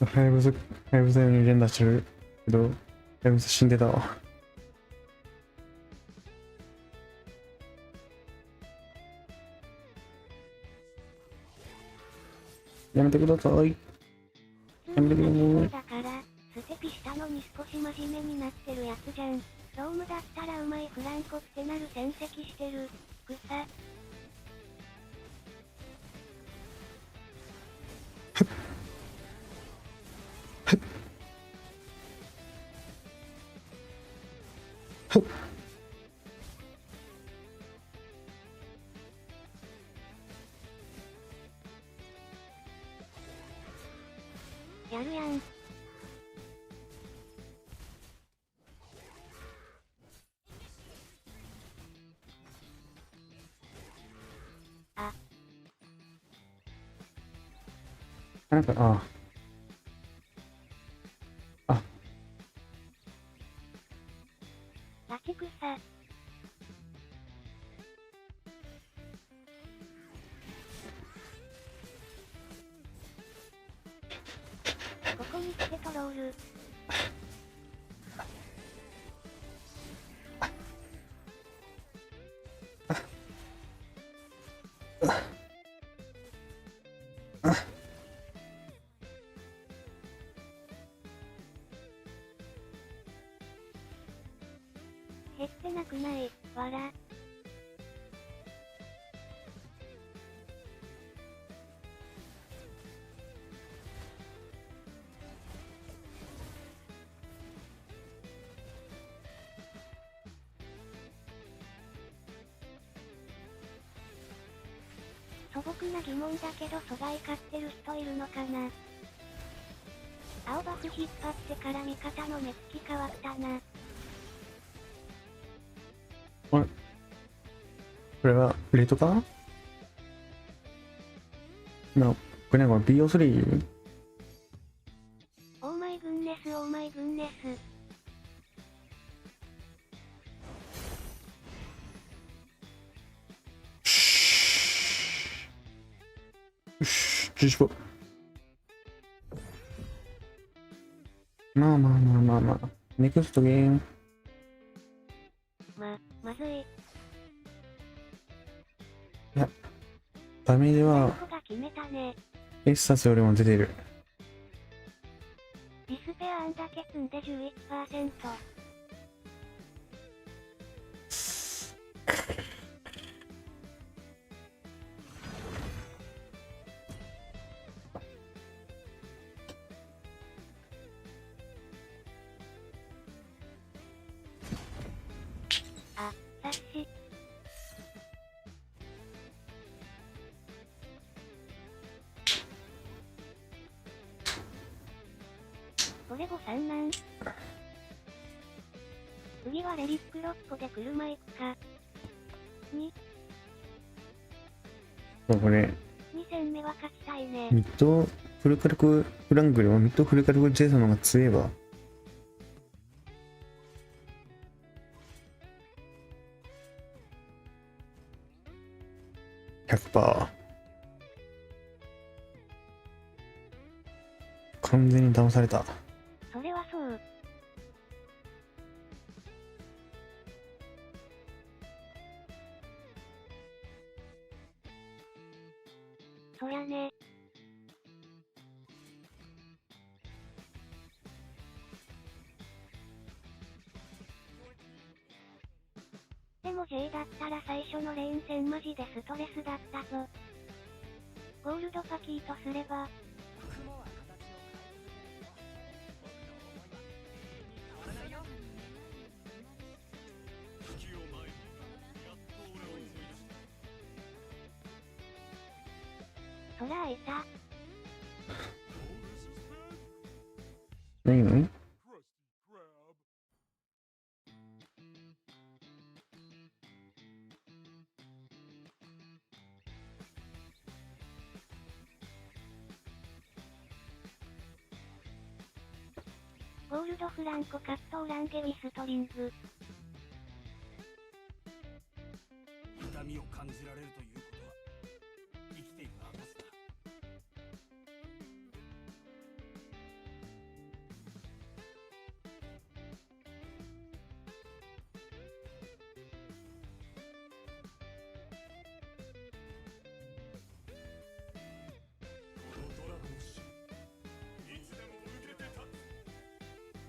ハイブズに連打してるけど、ハイブズ死んでたわ。やめてください。やめてください。だから、ステピしたのに少し真面目になってるやつじゃん。ロームだったらうまいフランコってなる戦績してる。草。やるやん。あ。なんか、あ。ラチクサ。ここに来てトロール。減ってなくない、わら。素朴な疑問だけど素材買ってる人いるのかな。青バフ引っ張ってから味方の目つき変わったな。あれこれはレートかな。これなんか BO3? オーマイグンネスオーマイグンネス。よし、15。まあ。ネクストゲーム。まずい。いや、ダメージは、エッサスよりも出てる。ディスペアンだけ積んで 11%。私。これ5三なん。次はレリック6個で車行くか。2。これ、2戦目は勝ちたいね。ミッドフルカルクフランクよりもミッドフルカルクジェイソンの方が強えば。100%。完全に騙された。それはそう。そやね。でも J だったら最初のレーン戦マジでストレスだったぞ。ゴールドパキーとすれば。そらいた。何のゴールドフランコカットオランゲウィストリング。痛みを感じられるということは生きている証だ。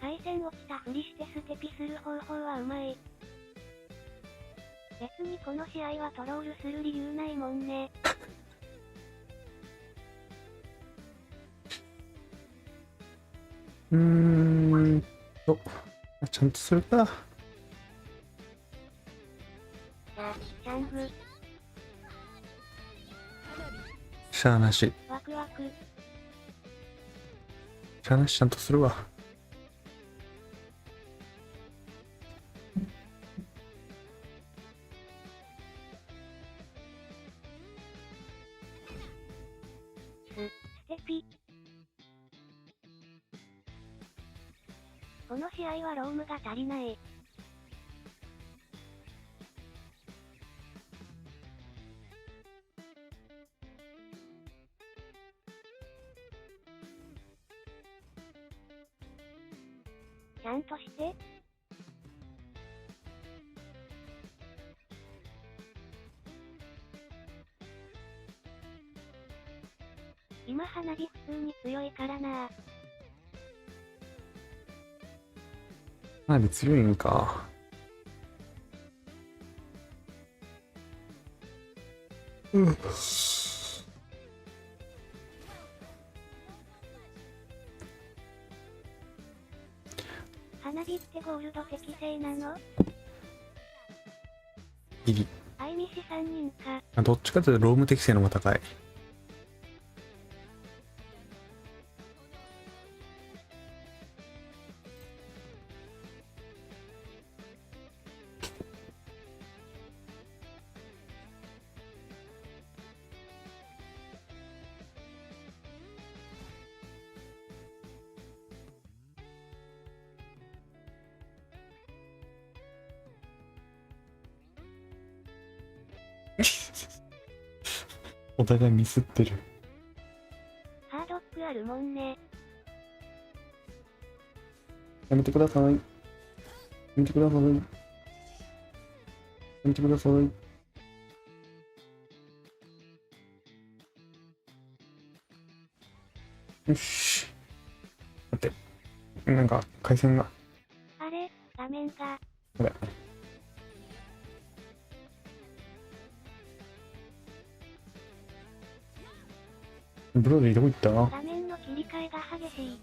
回線落ちたふりしてステピする方法はうまい。別にこの試合はトロールする理由ないもんね。ちゃんとするか。チャング。しゃあなし。ワクワク。しゃあなしちゃんとするわ。ステピ。この試合はロームが足りない。ちゃんとして。今花火普通に強いからな。花火強いんか。花火ってゴールド適正なの？ギリ。あいみし3人か。どっちかというとローム適性の方が高い。お互いミスってる。ハードックあるもんね。やめてください。やめてください。やめてください。よし。待って。なんか回線が。あれ、画面が。これ。ブロディどこ行った？画面の切り替えが激しい。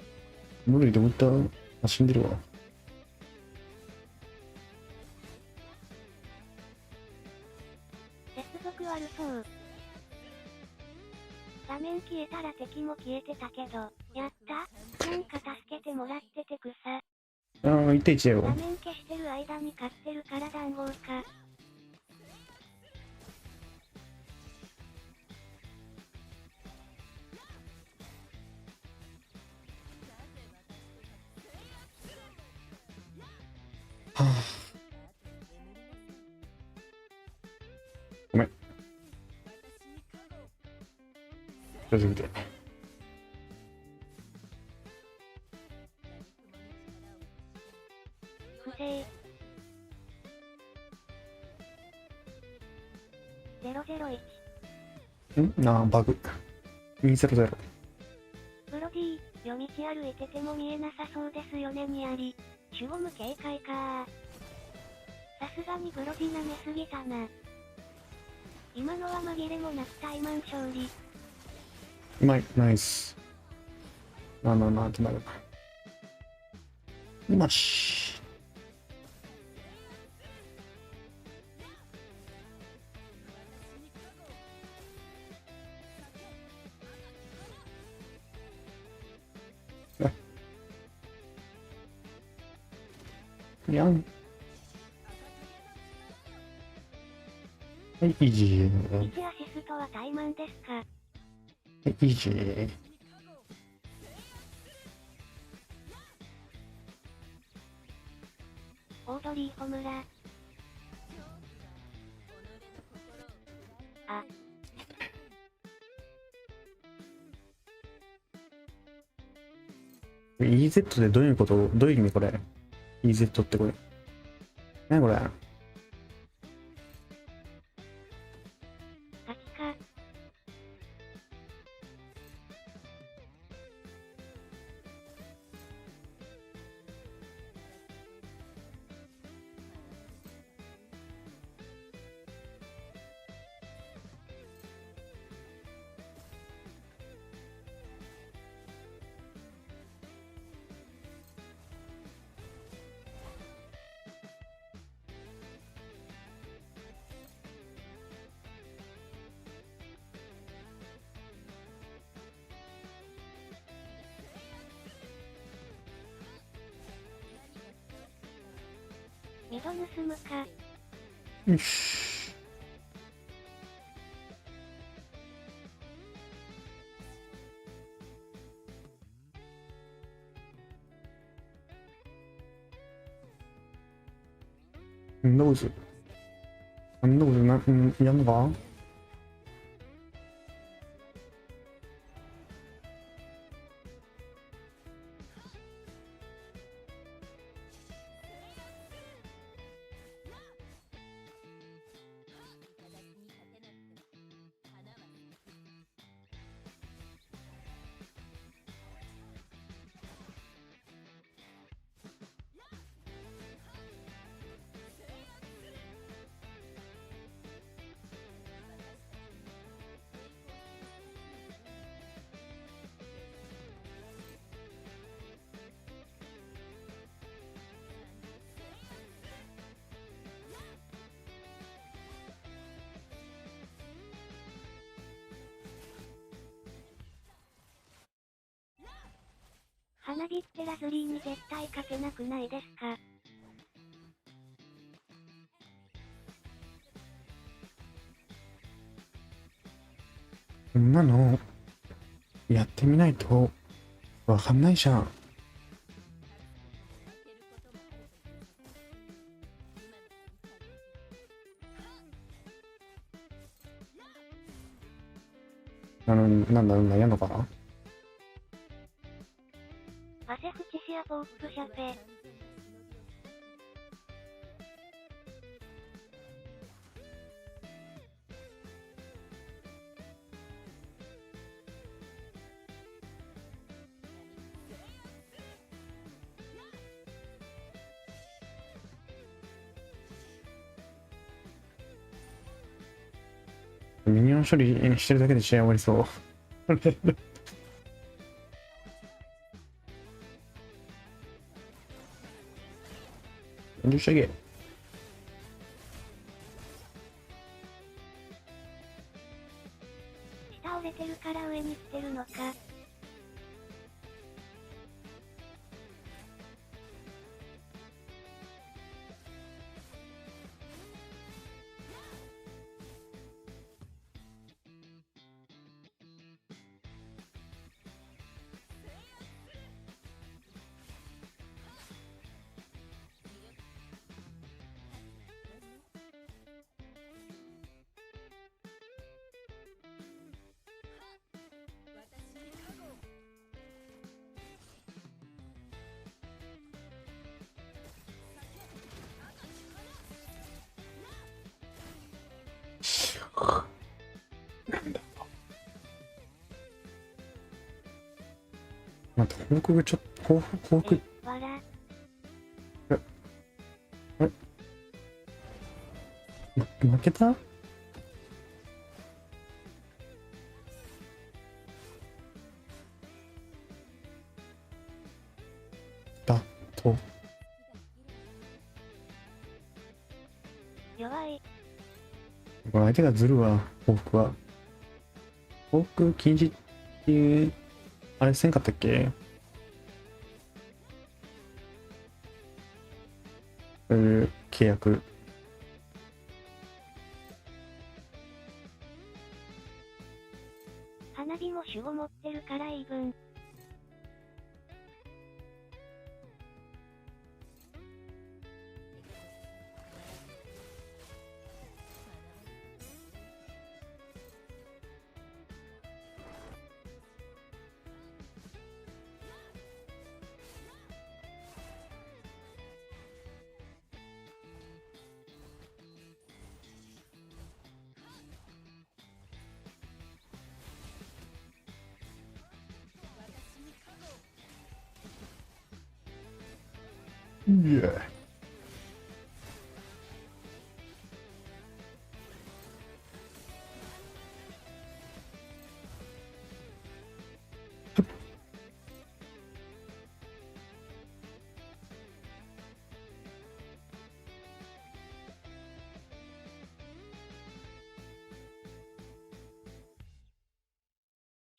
ブロディどこ行った？あ、死んでるわ。悪そう。画面消えたら敵も消えてたけど、やった。なんか助けてもらってて草。ああ、1対1だよ。画面消してる間に勝ってるから談合か。はあ、ごめん。続けて。不正。001。ああ、バグ。200。ブロディ、夜道歩いてても見えなさそうですよねにあり。守護無警戒か。さすがにブロディ舐めすぎたな。今のは紛れもなくタイマン勝利。うまい、ナイス。まあまあまあ、決まる。よし。やん。はい、イージー。1アシストはタイマンですか。はい、イージー。オードリー・ホムラ。あ。EZ でどういうこと？どういう意味これ？ EZ ってこれ。何これ？ガキか。ミド盗むか。よし。ノーズ。ノーズやんのか？花火ってラズリーに絶対勝てなくないですか？こんなのやってみないとわかんないじゃん。なんだやんのかな。アセフチシアポープシャペ。ミニオン処理してるだけで試合終わりそう。40下げ。待って、報告ちょっと、報告。わら。あれ負けただと。弱い。これ相手がずるわ、報復は。報復禁止っていう、あれせんかったっけ？そういう契約。花火も守護持ってるからイーブン。いや。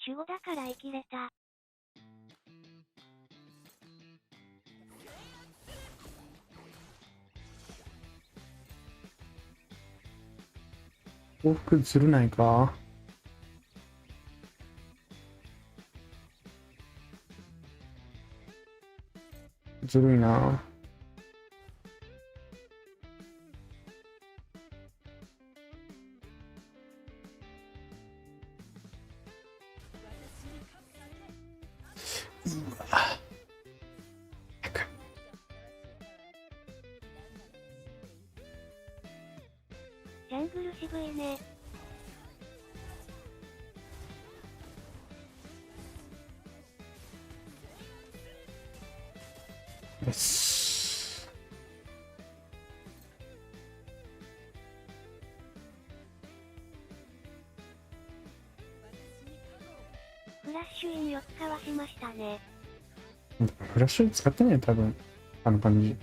守護だから生きれた。報復ずるないか？ずるいな。ジャングル渋いね。よし。フラッシュインよくかわしましたね。フラッシュ使ってないよ、多分。あの感じ。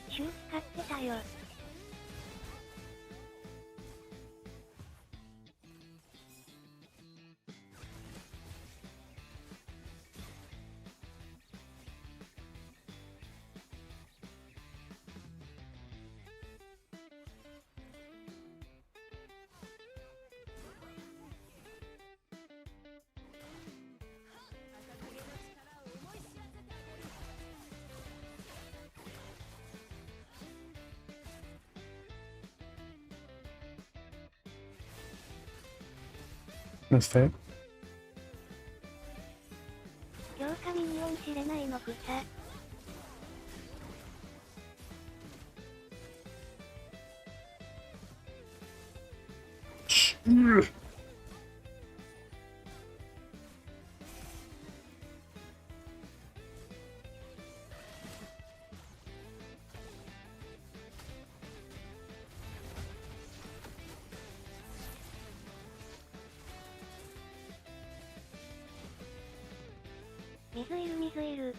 シュー使ってたよ。どうして？強化ミニオン知れないの草。水いる水いる。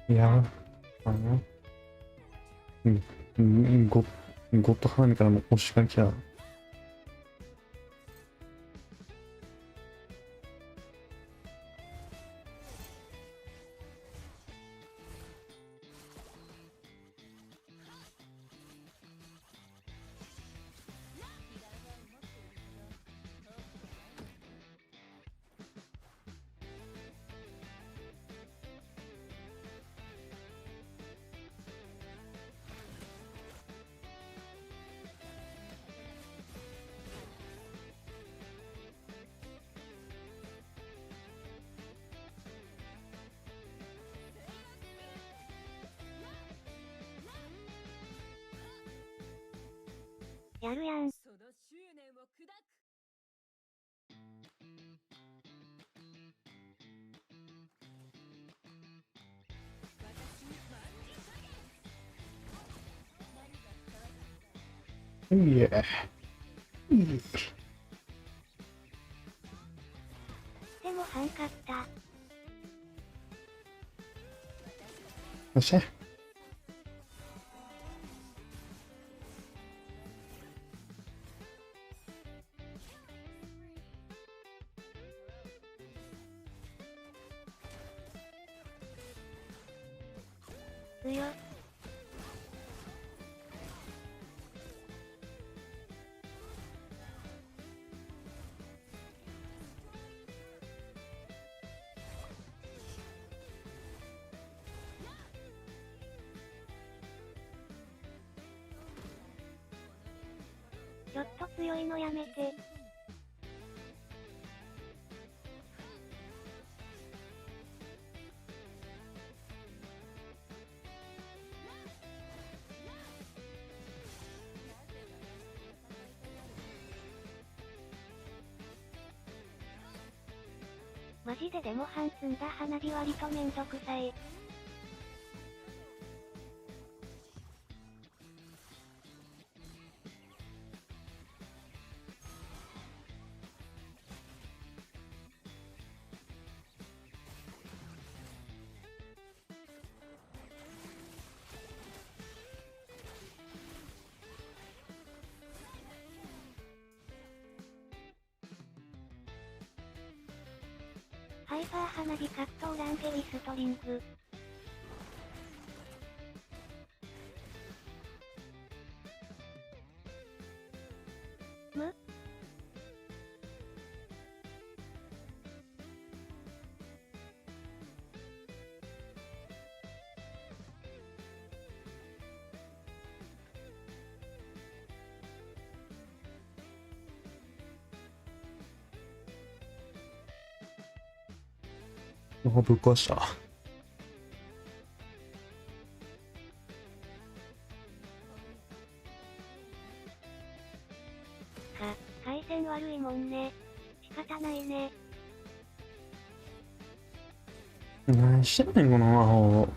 いや、ゴッドハーミからの押しかけや。やるやん。その執念を砕く。いえ。でも半勝った。よっしゃ。強っ。ちょっと強いのやめて。マジでデモ班積んだ花火割とめんどくさい。ハイパー花火カットオランゲリストリング。むぶっ壊した。回線悪いもんね。仕方ないね。何してんねんこの魔法。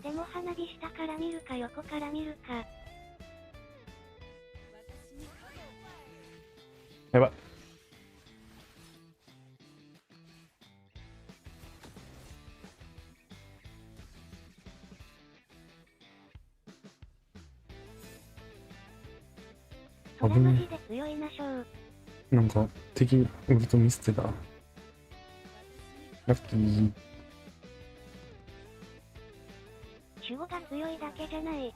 でも花火下から見るか横から見るか。やばい。それマジで強いなショー。なんか敵ウルトミスってた。ラッキー。守護が強いだけじゃない。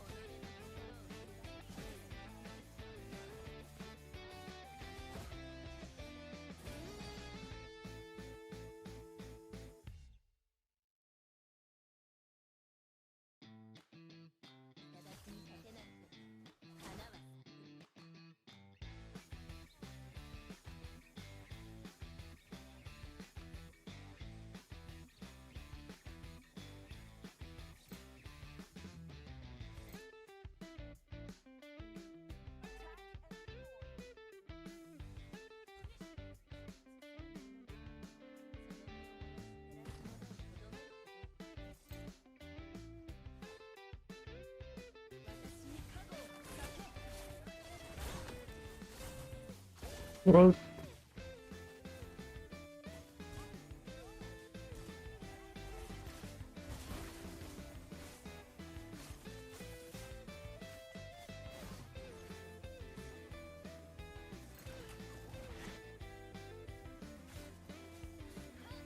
うわっ。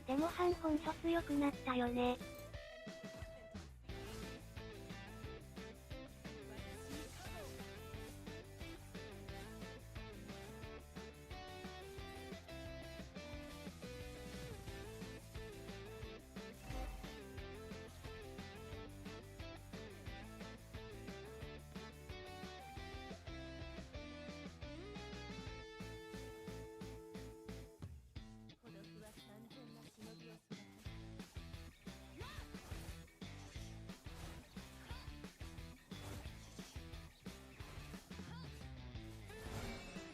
でも半ほんと強くなったよね。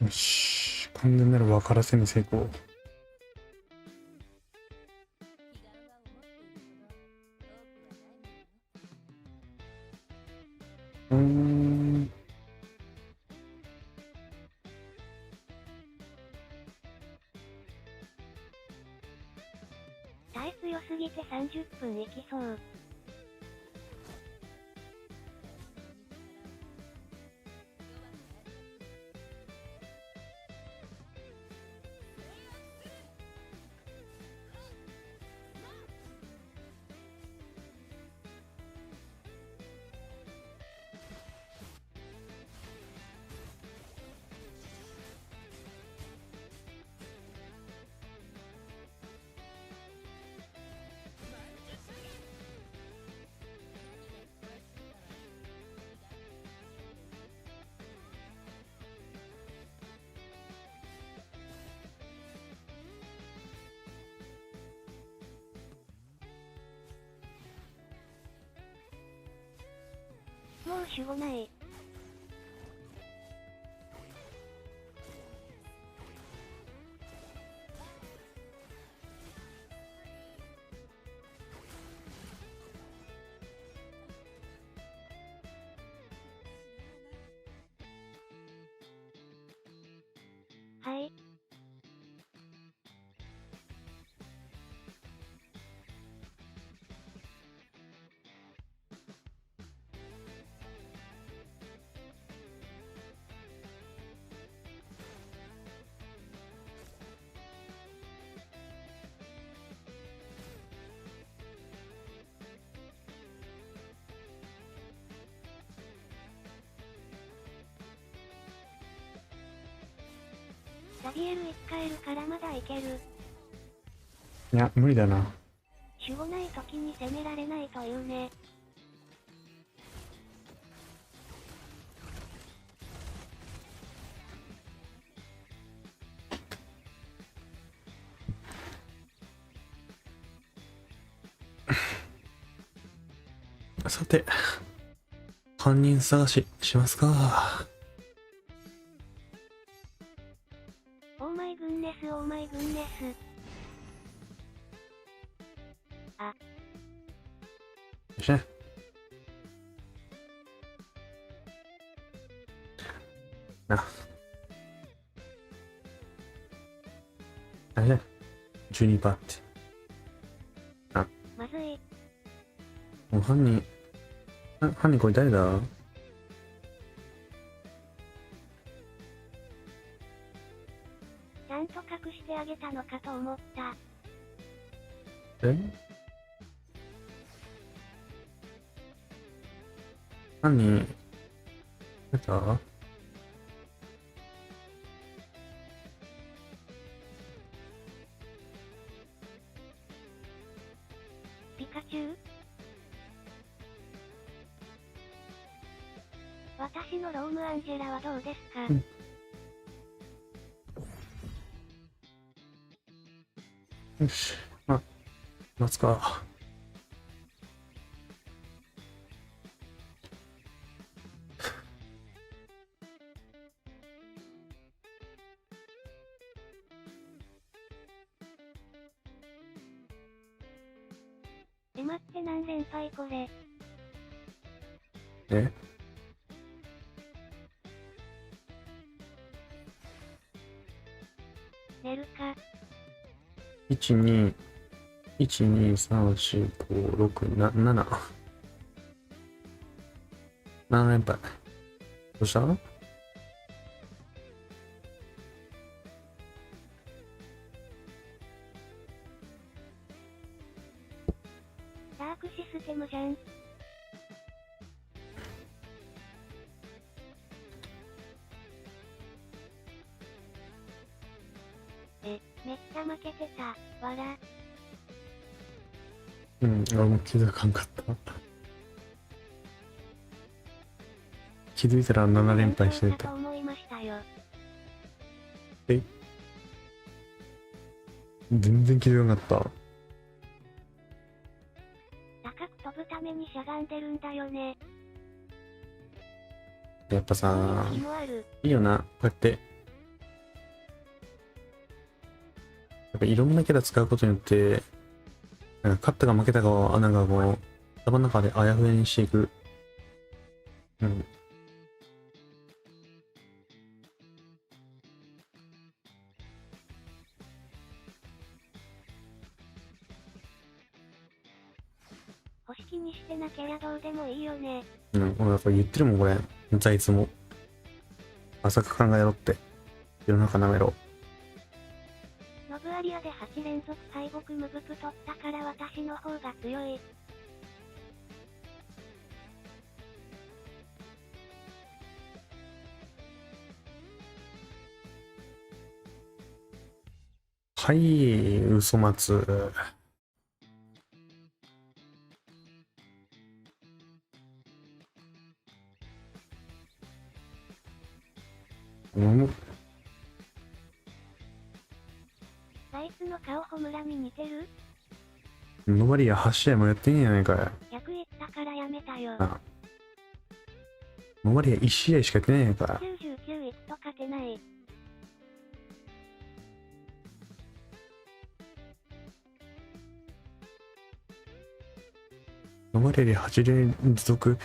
よし、完全なる分からせに成功。耐え強すぎて30分いきそう。もう守護ない。はい。ザビエル1回いるからまだいける。いや、無理だな。守護ない時に攻められないというね。さて、犯人探ししますか。オーマイグンネス、オーマイグンネス。あ。よっしゃ。な。あれ12%って。あ。まずい。もう犯人これ誰だ？ちゃんと隠してあげたのかと思った。え？犯人出た？ピカチュウ？私のロームアンジェラはどうですか？よし、あ、待つか。待って何連敗これ。え？寝るか。1、2、3、4、5、6、7。7連敗。どうした？ダークシステムじゃん。めっちゃ負けてた。わら。うん、俺も気づかんかった。気づいたら7連敗してた。思いましたよ。え？全然気づかなかった。高く飛ぶためにしゃがんでるんだよね。やっぱさ、いいよな、こうやってっぱいろんなキャラ使うことによって、なんか勝ったか負けたかを、なんかこう、頭の中であやふやにしていく。うん。星気にしてなきゃどうでもいいよね。うん、俺やっぱ言ってるもん、これ。あいつも。浅く考えろって。世の中なめろ。ノブアリアで8連続敗北ムブプ取ったから私の方が強い。はい、嘘松。あいつの顔ホムラに似てる？ノバリア8試合もやってんやないかよ。100いったからやめたよ。あ、ノバリア1試合しかやってないやないか。99いくと勝てない。ノバリアで8連続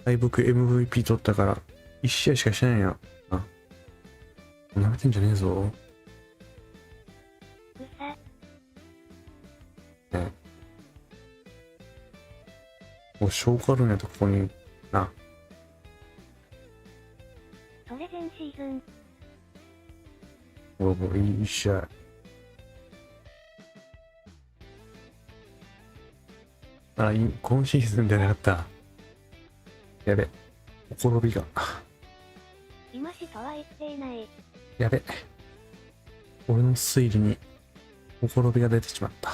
敗北 MVP 取ったから1試合しかしてないんや。あ、舐めてんじゃねえぞ。うさ。ね。もう証拠あるんやとここにな。それ前シーズン。もういい試合。あ、今シーズンでなかった。やべ。ほころびが。今しとは言っていない。やべ。俺の推理にほころびが出てしまった。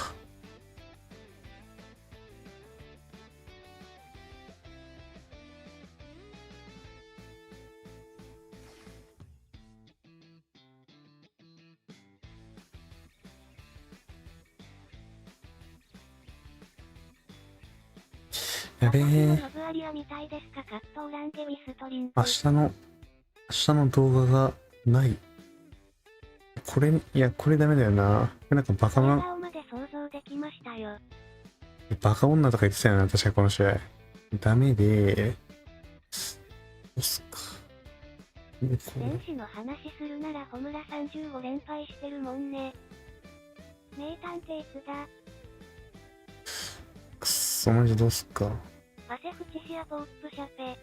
やべえ。明日の動画がない。これ、いや、これダメだよな。なんかバカ女とか言ってたよな、確かこの試合。ダメで、どうすっか。選手の話するならホムラ35連敗してるもんね。名探偵津田。くっそ、マジどうすっか。アセフチシアポープシャペ。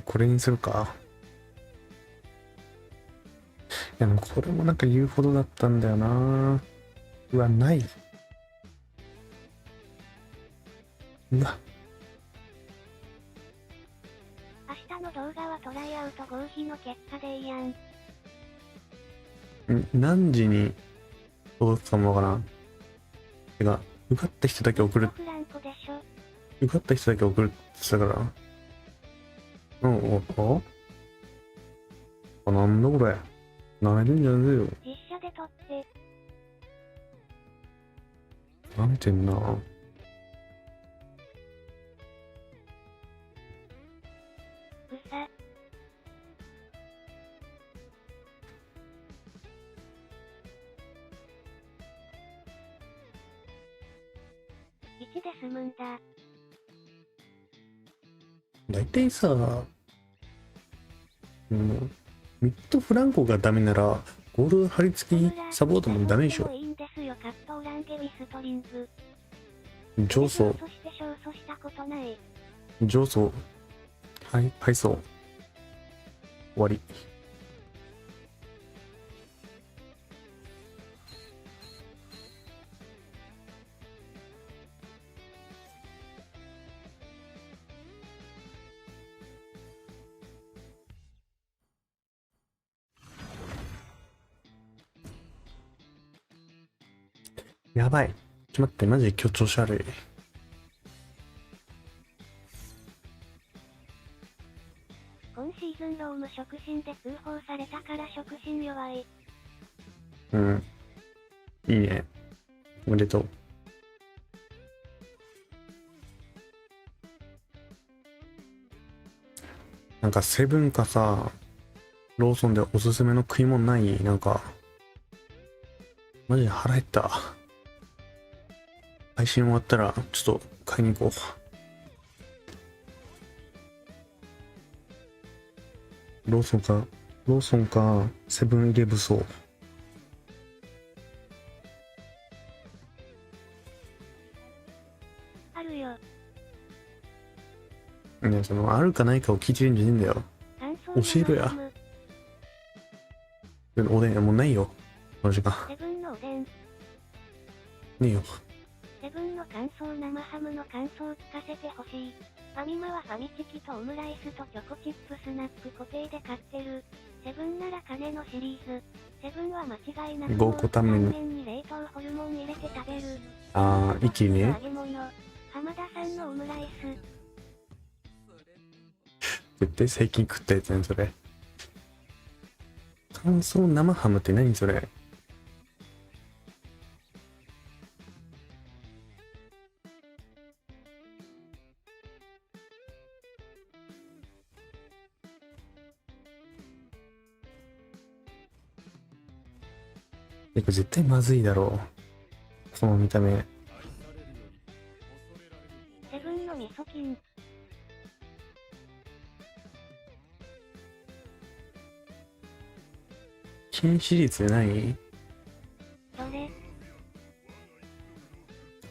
これにするか。いや、でもこれもなんか言うほどだったんだよな。うわ、ない。うわ。明日の動画はトライアウト合否の結果でいいやん。何時に届くかもわからん。てか、受かった人だけ送る。受かった人だけ送るって言ってたから。なんだこれ。舐めるんじゃねえよ。実写で撮って。舐めてんな。うさ。1で済むんだ。だいたいさ、ミッドフランコがダメなら、ゴール張り付きサポートもダメでしょ。上層。上層。はい、配送。終わり。やばい。ちょっと待って、マジで今日調子悪い。今シーズンローム触診で通報されたから触診弱い。うん。いいね。おめでとう。なんかセブンかさ、ローソンでおすすめの食い物ない？なんか、マジで腹減った。配信終わったら、ちょっと買いに行こう。ローソンか、セブンイレブンそう。あるよ。ね、その、あるかないかを聞いてるんじゃねえんだよ。教えろや。おでん、もうないよ。この時間。セブンのおでん。ねえよ。セブンの感想、生ハムの感想聞かせてほしい。ファミマはファミチキとオムライスとチョコチップスナック固定で買ってる。セブンなら金のシリーズ。セブンは間違いなく5個タンメンに冷凍ホルモン入れて食べる。あー、一気にね。揚げ物。浜田さんのオムライス。絶対最近食ったやつやん、それ。乾燥生ハムって何それ？これ絶対まずいだろう。この見た目。セブンの味噌菌。金シリーズで何？ど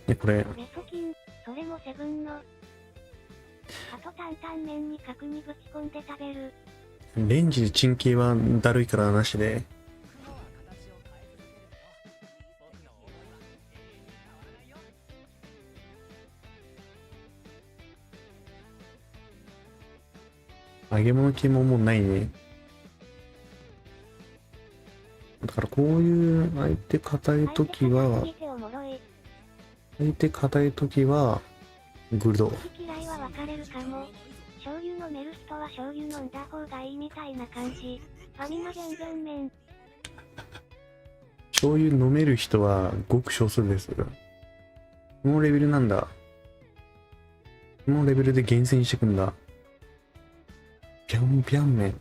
れ？これ。味噌菌、それもセブンの。あと担々麺に角煮ぶち込んで食べる。レンジでチン系はだるいからなしで。揚げ物系ももうないね。だからこういう相手硬いときは、グルド。嫌いは分かれるかも。醤油飲める人は醤油飲んだ方がいいみたいな感じ。ファミマ全然麺。醤油飲める人はごく少数です。このレベルなんだ。このレベルで厳選してくんだ。ぴゃんぴゃん麺。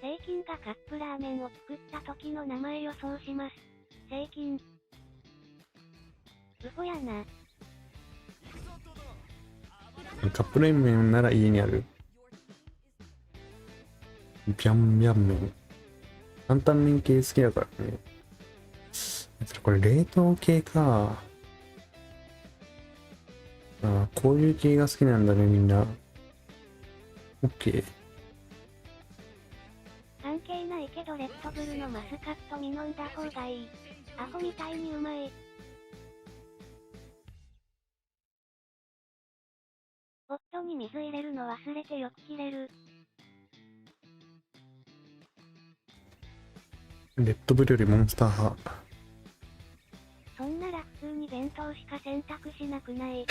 セイキンがカップラーメンを作った時の名前予想します。セイキン。ウホやな。カップラーメンなら家にある。ぴゃんぴゃん麺。担々麺系好きだからね。これ冷凍系か。あ、こういう系が好きなんだね、みんな。オッケー。関係ないけどレッドブルのマスカットに飲んだ方がいい。アホみたいにうまい。夫に水入れるの忘れてよく切れる。レッドブルよりモンスター派。そんなら普通に弁当しか選択しなくない。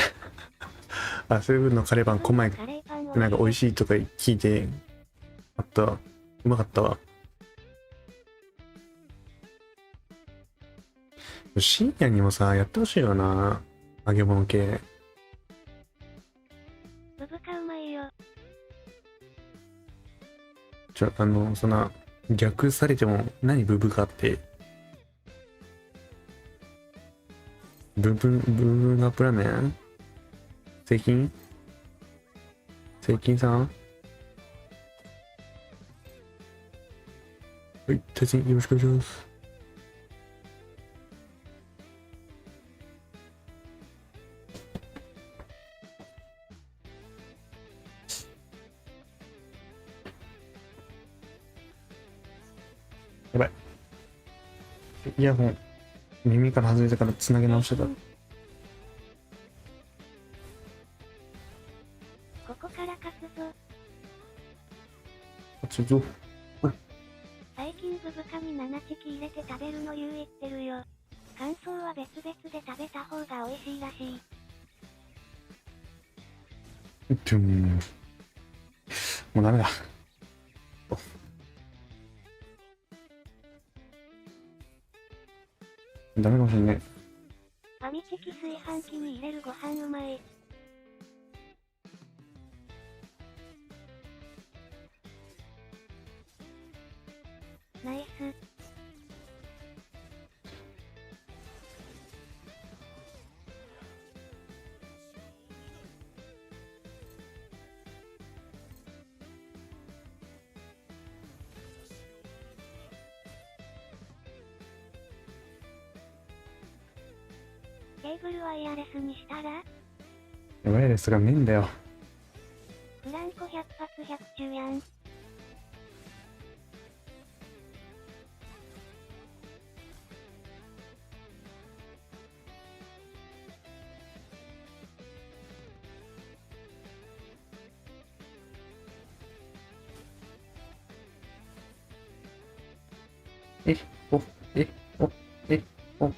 あ、セブンのカレーパン、こまい、なんか美味しいとか聞いて、あったわ。うまかったわ。深夜にもさ、やってほしいよな。揚げ物系。ブブカうまいよ。そんな、逆されても、何ブブカって。ブブンアップラーメン？セイキンさん？はい、対戦よろしくお願いします。やばい。イヤホン、耳から外れたからつなげ直してた。ここから勝つぞ。勝つぞ。最近ブブカに7チキ入れて食べるの言ってるよ。感想は別々で食べた方が美味しいらしい。もうダメだ。ダメかもしれない。ファミチキ炊飯器に入れるご飯うまい。ケーブルワイヤレスにしたらワイヤレスがねえんだよ。ブランコ100発100中やん。え、お、え、お、え、お。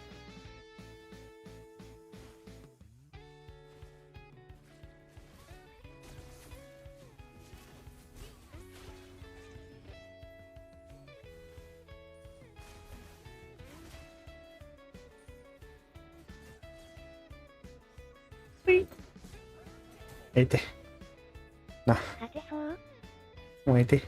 ええて。な、勝てそう？もうええて。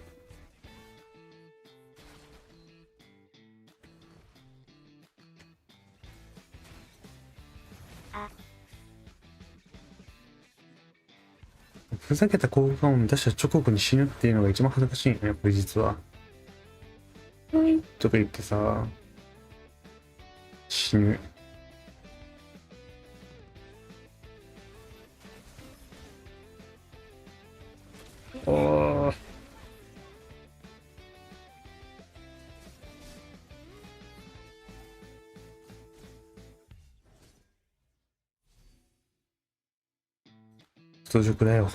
ふざけた効果音出した直後に死ぬっていうのが一番恥ずかしいよね、これ実は。はいとか言ってさ、死ぬ。おー。同塾だよ。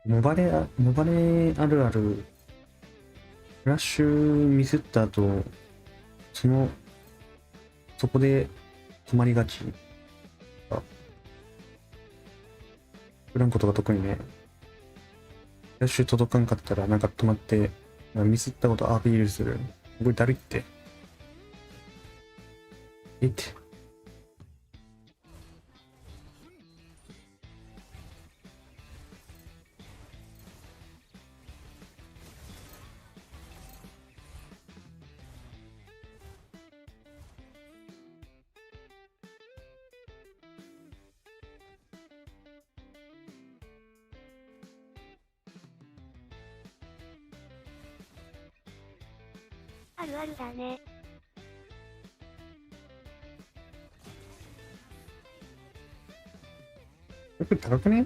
モバレあるある、フラッシュミスった後、そこで止まりがち。フランコとか特にね、フラッシュ届かんかったらなんか止まって、ミスったことアピールする。これだるいって。えって。あるあるだね。これ高くね？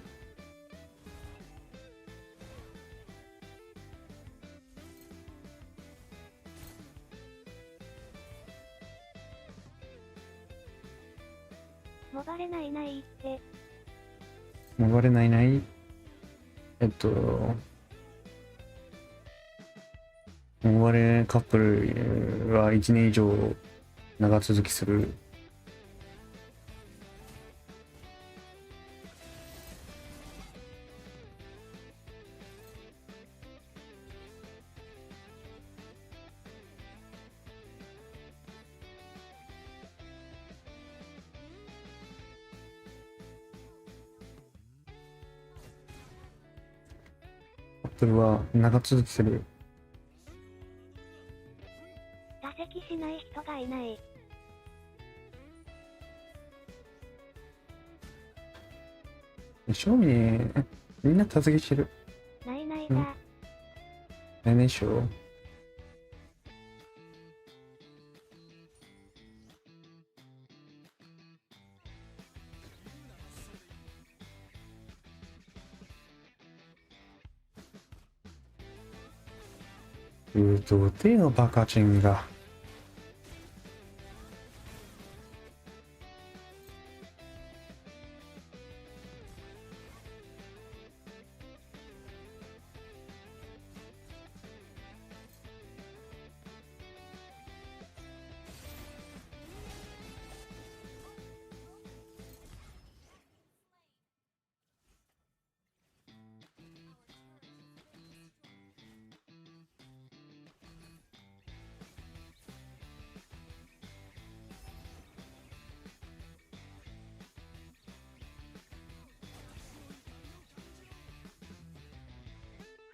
モバレないないって。モバレないないモバレカップルは1年以上長続きする。カップルは長続きする。打席しない人がいない。正味ね、みんな多席してる。ないないだ。ないないでしょ。どうてよ、バカチンが。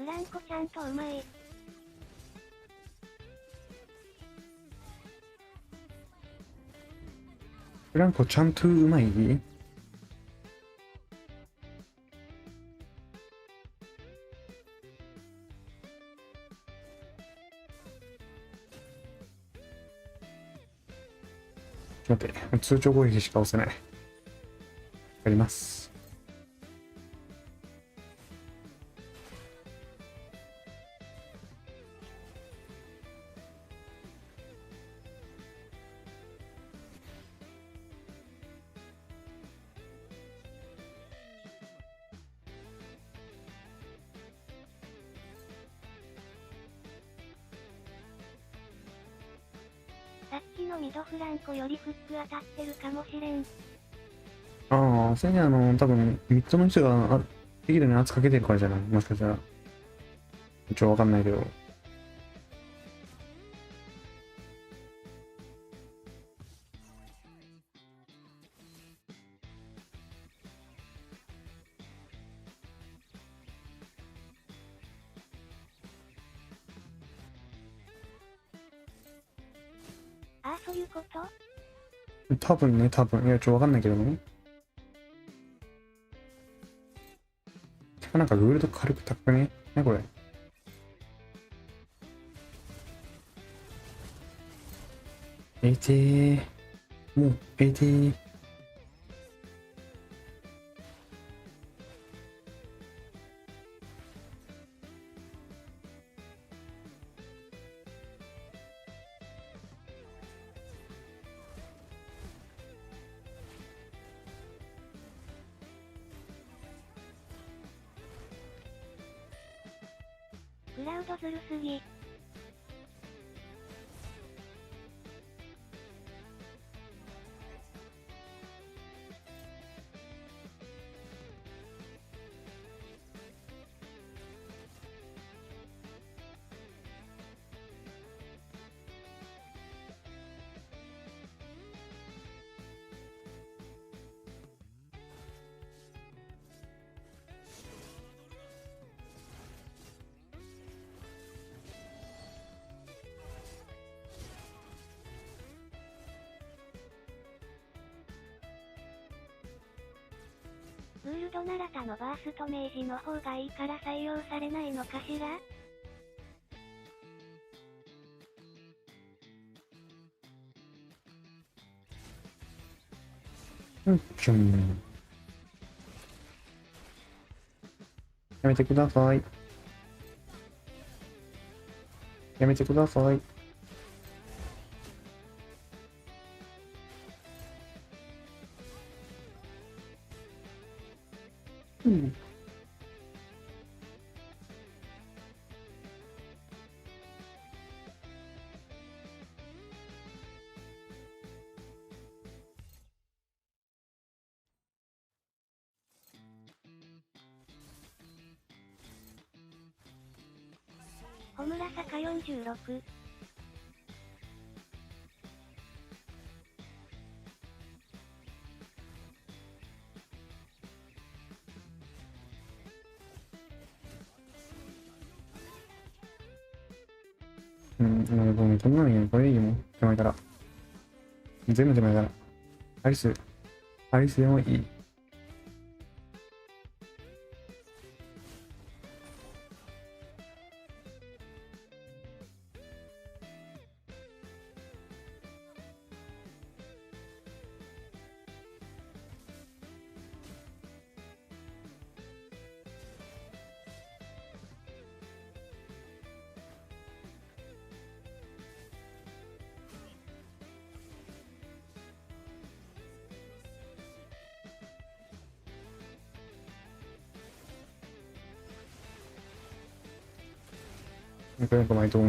フランコちゃんとうまい。フランコちゃんとうまい？待って、通常攻撃しか押せない。やります。さっきのミドフランコよりフック当たってるかもしれん。ああ、それに多分、ミッドの人が適度に圧かけてるからじゃない？もしかしたら。一応わかんないけど。ああ、そういうこと？多分ね、多分。いや、わかんないけどね。てか、なんかルールと軽く高くね。ね、これ。もう、クラウドずるすぎ。グールドなら他のバースト明治の方がいいから採用されないのかしら？やめてください。やめてください。小村坂46。もうそんなのいいよ。これいいよ。手前から。全部手前から。アリスでもいい。Oke, kemarin itu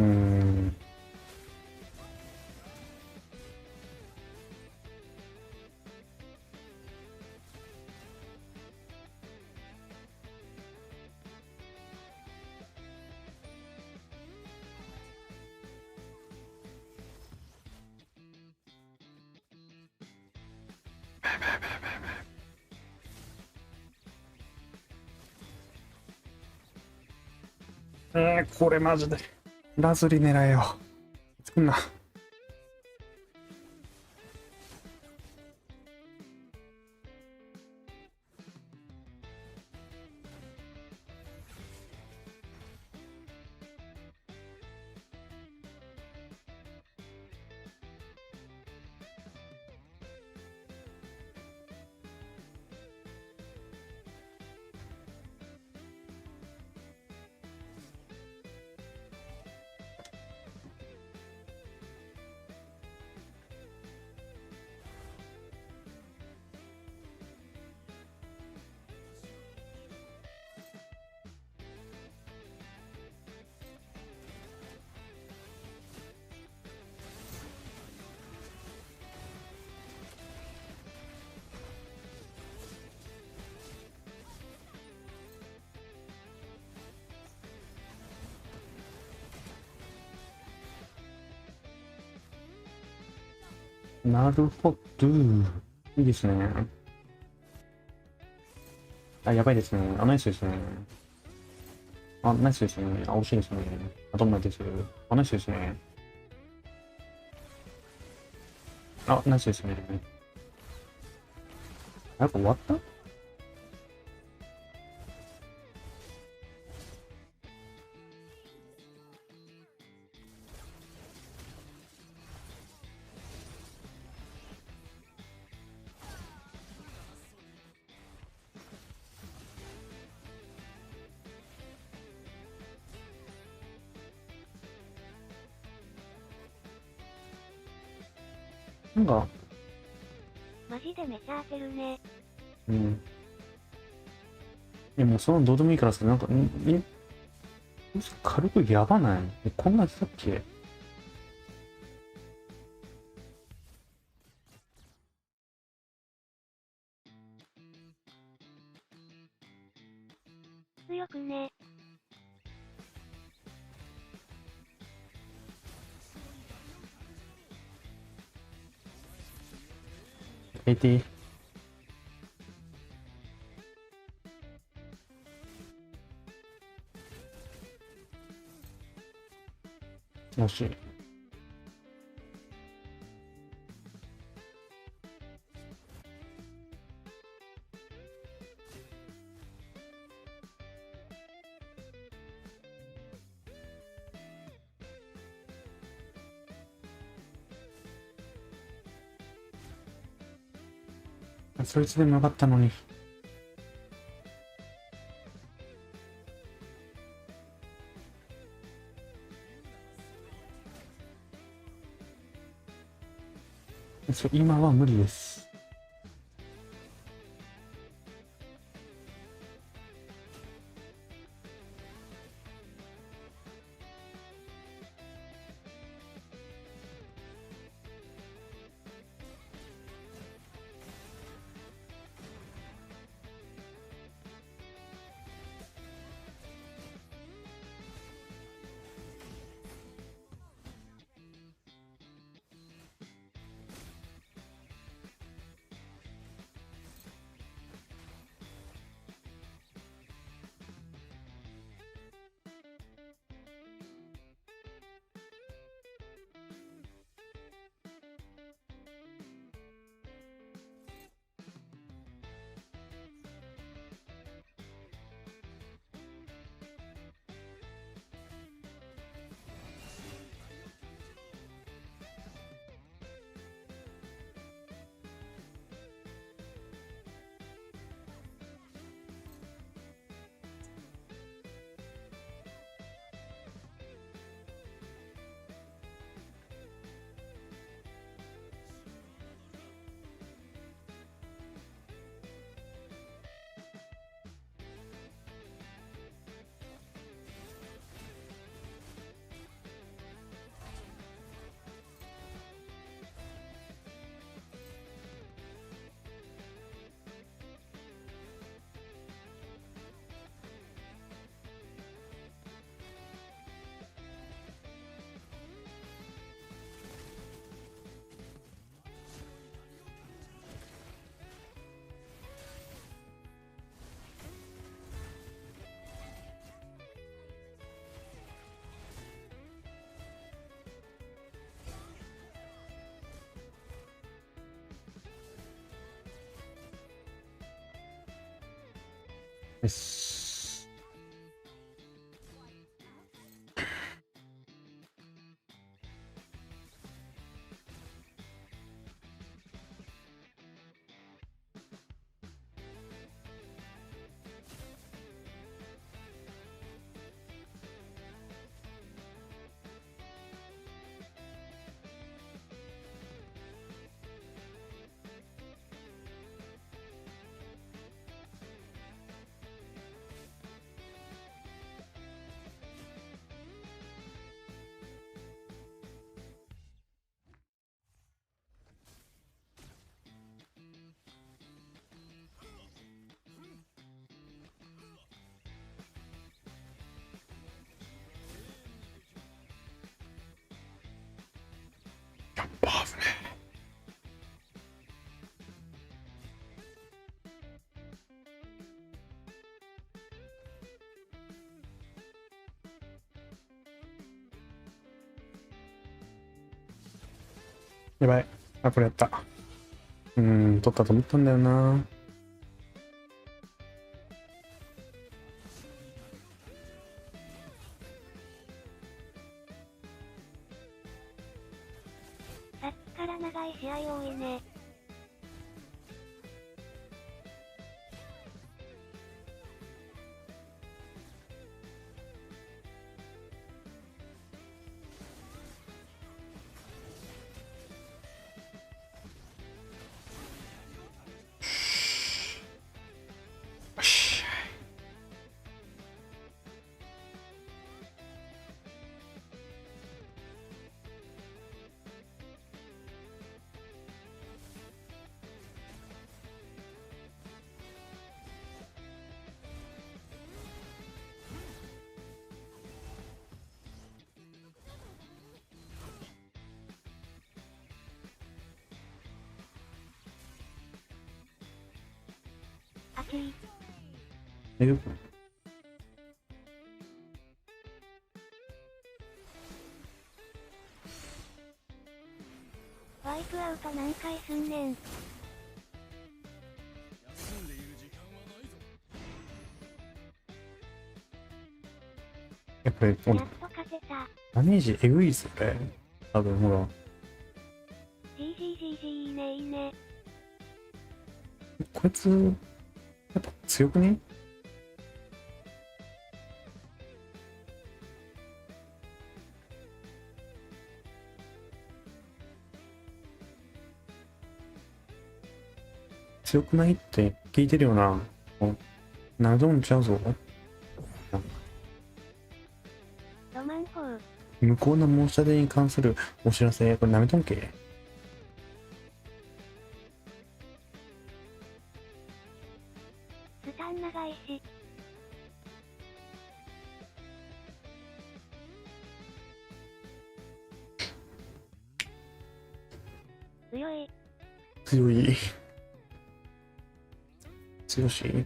これマジでラズリ狙えよ。作んな。なるほど。いいですね。あ、やばいですね。あ、ナイスですね。あ、ナイスですね。あ、惜しいですね。あ、どんなです。あ、ナイスですね。あ、ナイスですね。やっぱ終わった？なんか、マジでめちゃ当てるね。うん。いや、もうそのどうでもいいからさ、なんか、軽くやばない？こんなやつだっけ？強くね。AT。惜しい。そいつでもよかったのに。今は無理です。よし。バーフね。やばい。あ、これやった。取ったと思ったんだよな。さっきから長い試合多いね。よし。熱い。ワイプアウト何回すんねん。やっぱり、やっと勝てた。ダメージえぐいっすよね。多分、ほら。GGGG いいねいいね。こいつ、やっぱ強くね？強くないって聞いてるよな。などんちゃうぞ。ロマン砲。無効な申し立てに関するお知らせ、これなめとんけ？スタン長いし。強い。強い。強し。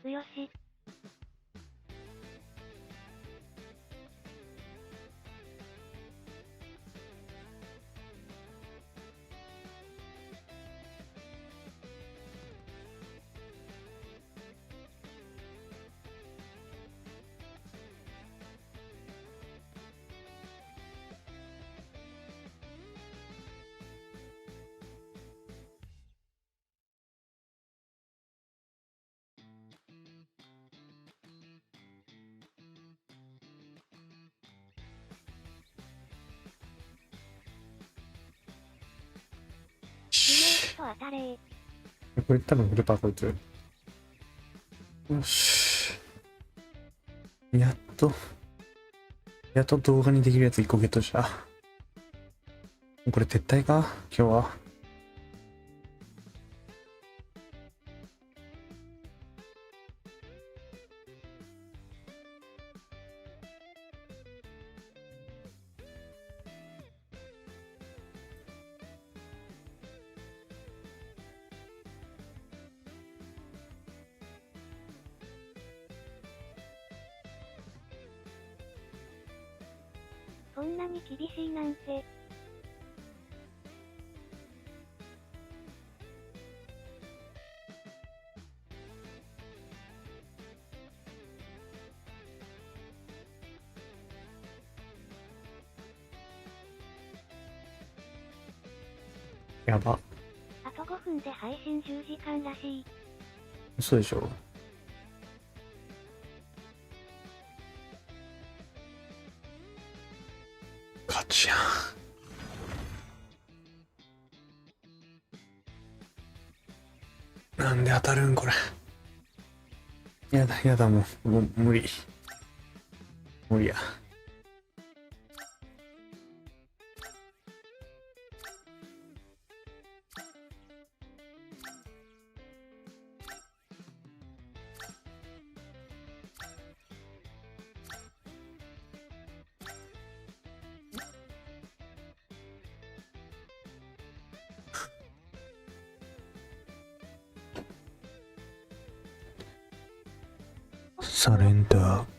強し。当たれ。これ多分フルパーこいつ。よし。やっと動画にできるやつ1個ゲットした。これ撤退か今日は。こんなに厳しいなんて。やば。あと5分で配信10時間らしい。嘘でしょ。勝ちやん。なんで当たるんこれ。やだやだ、もう無理。無理や。サレンダー。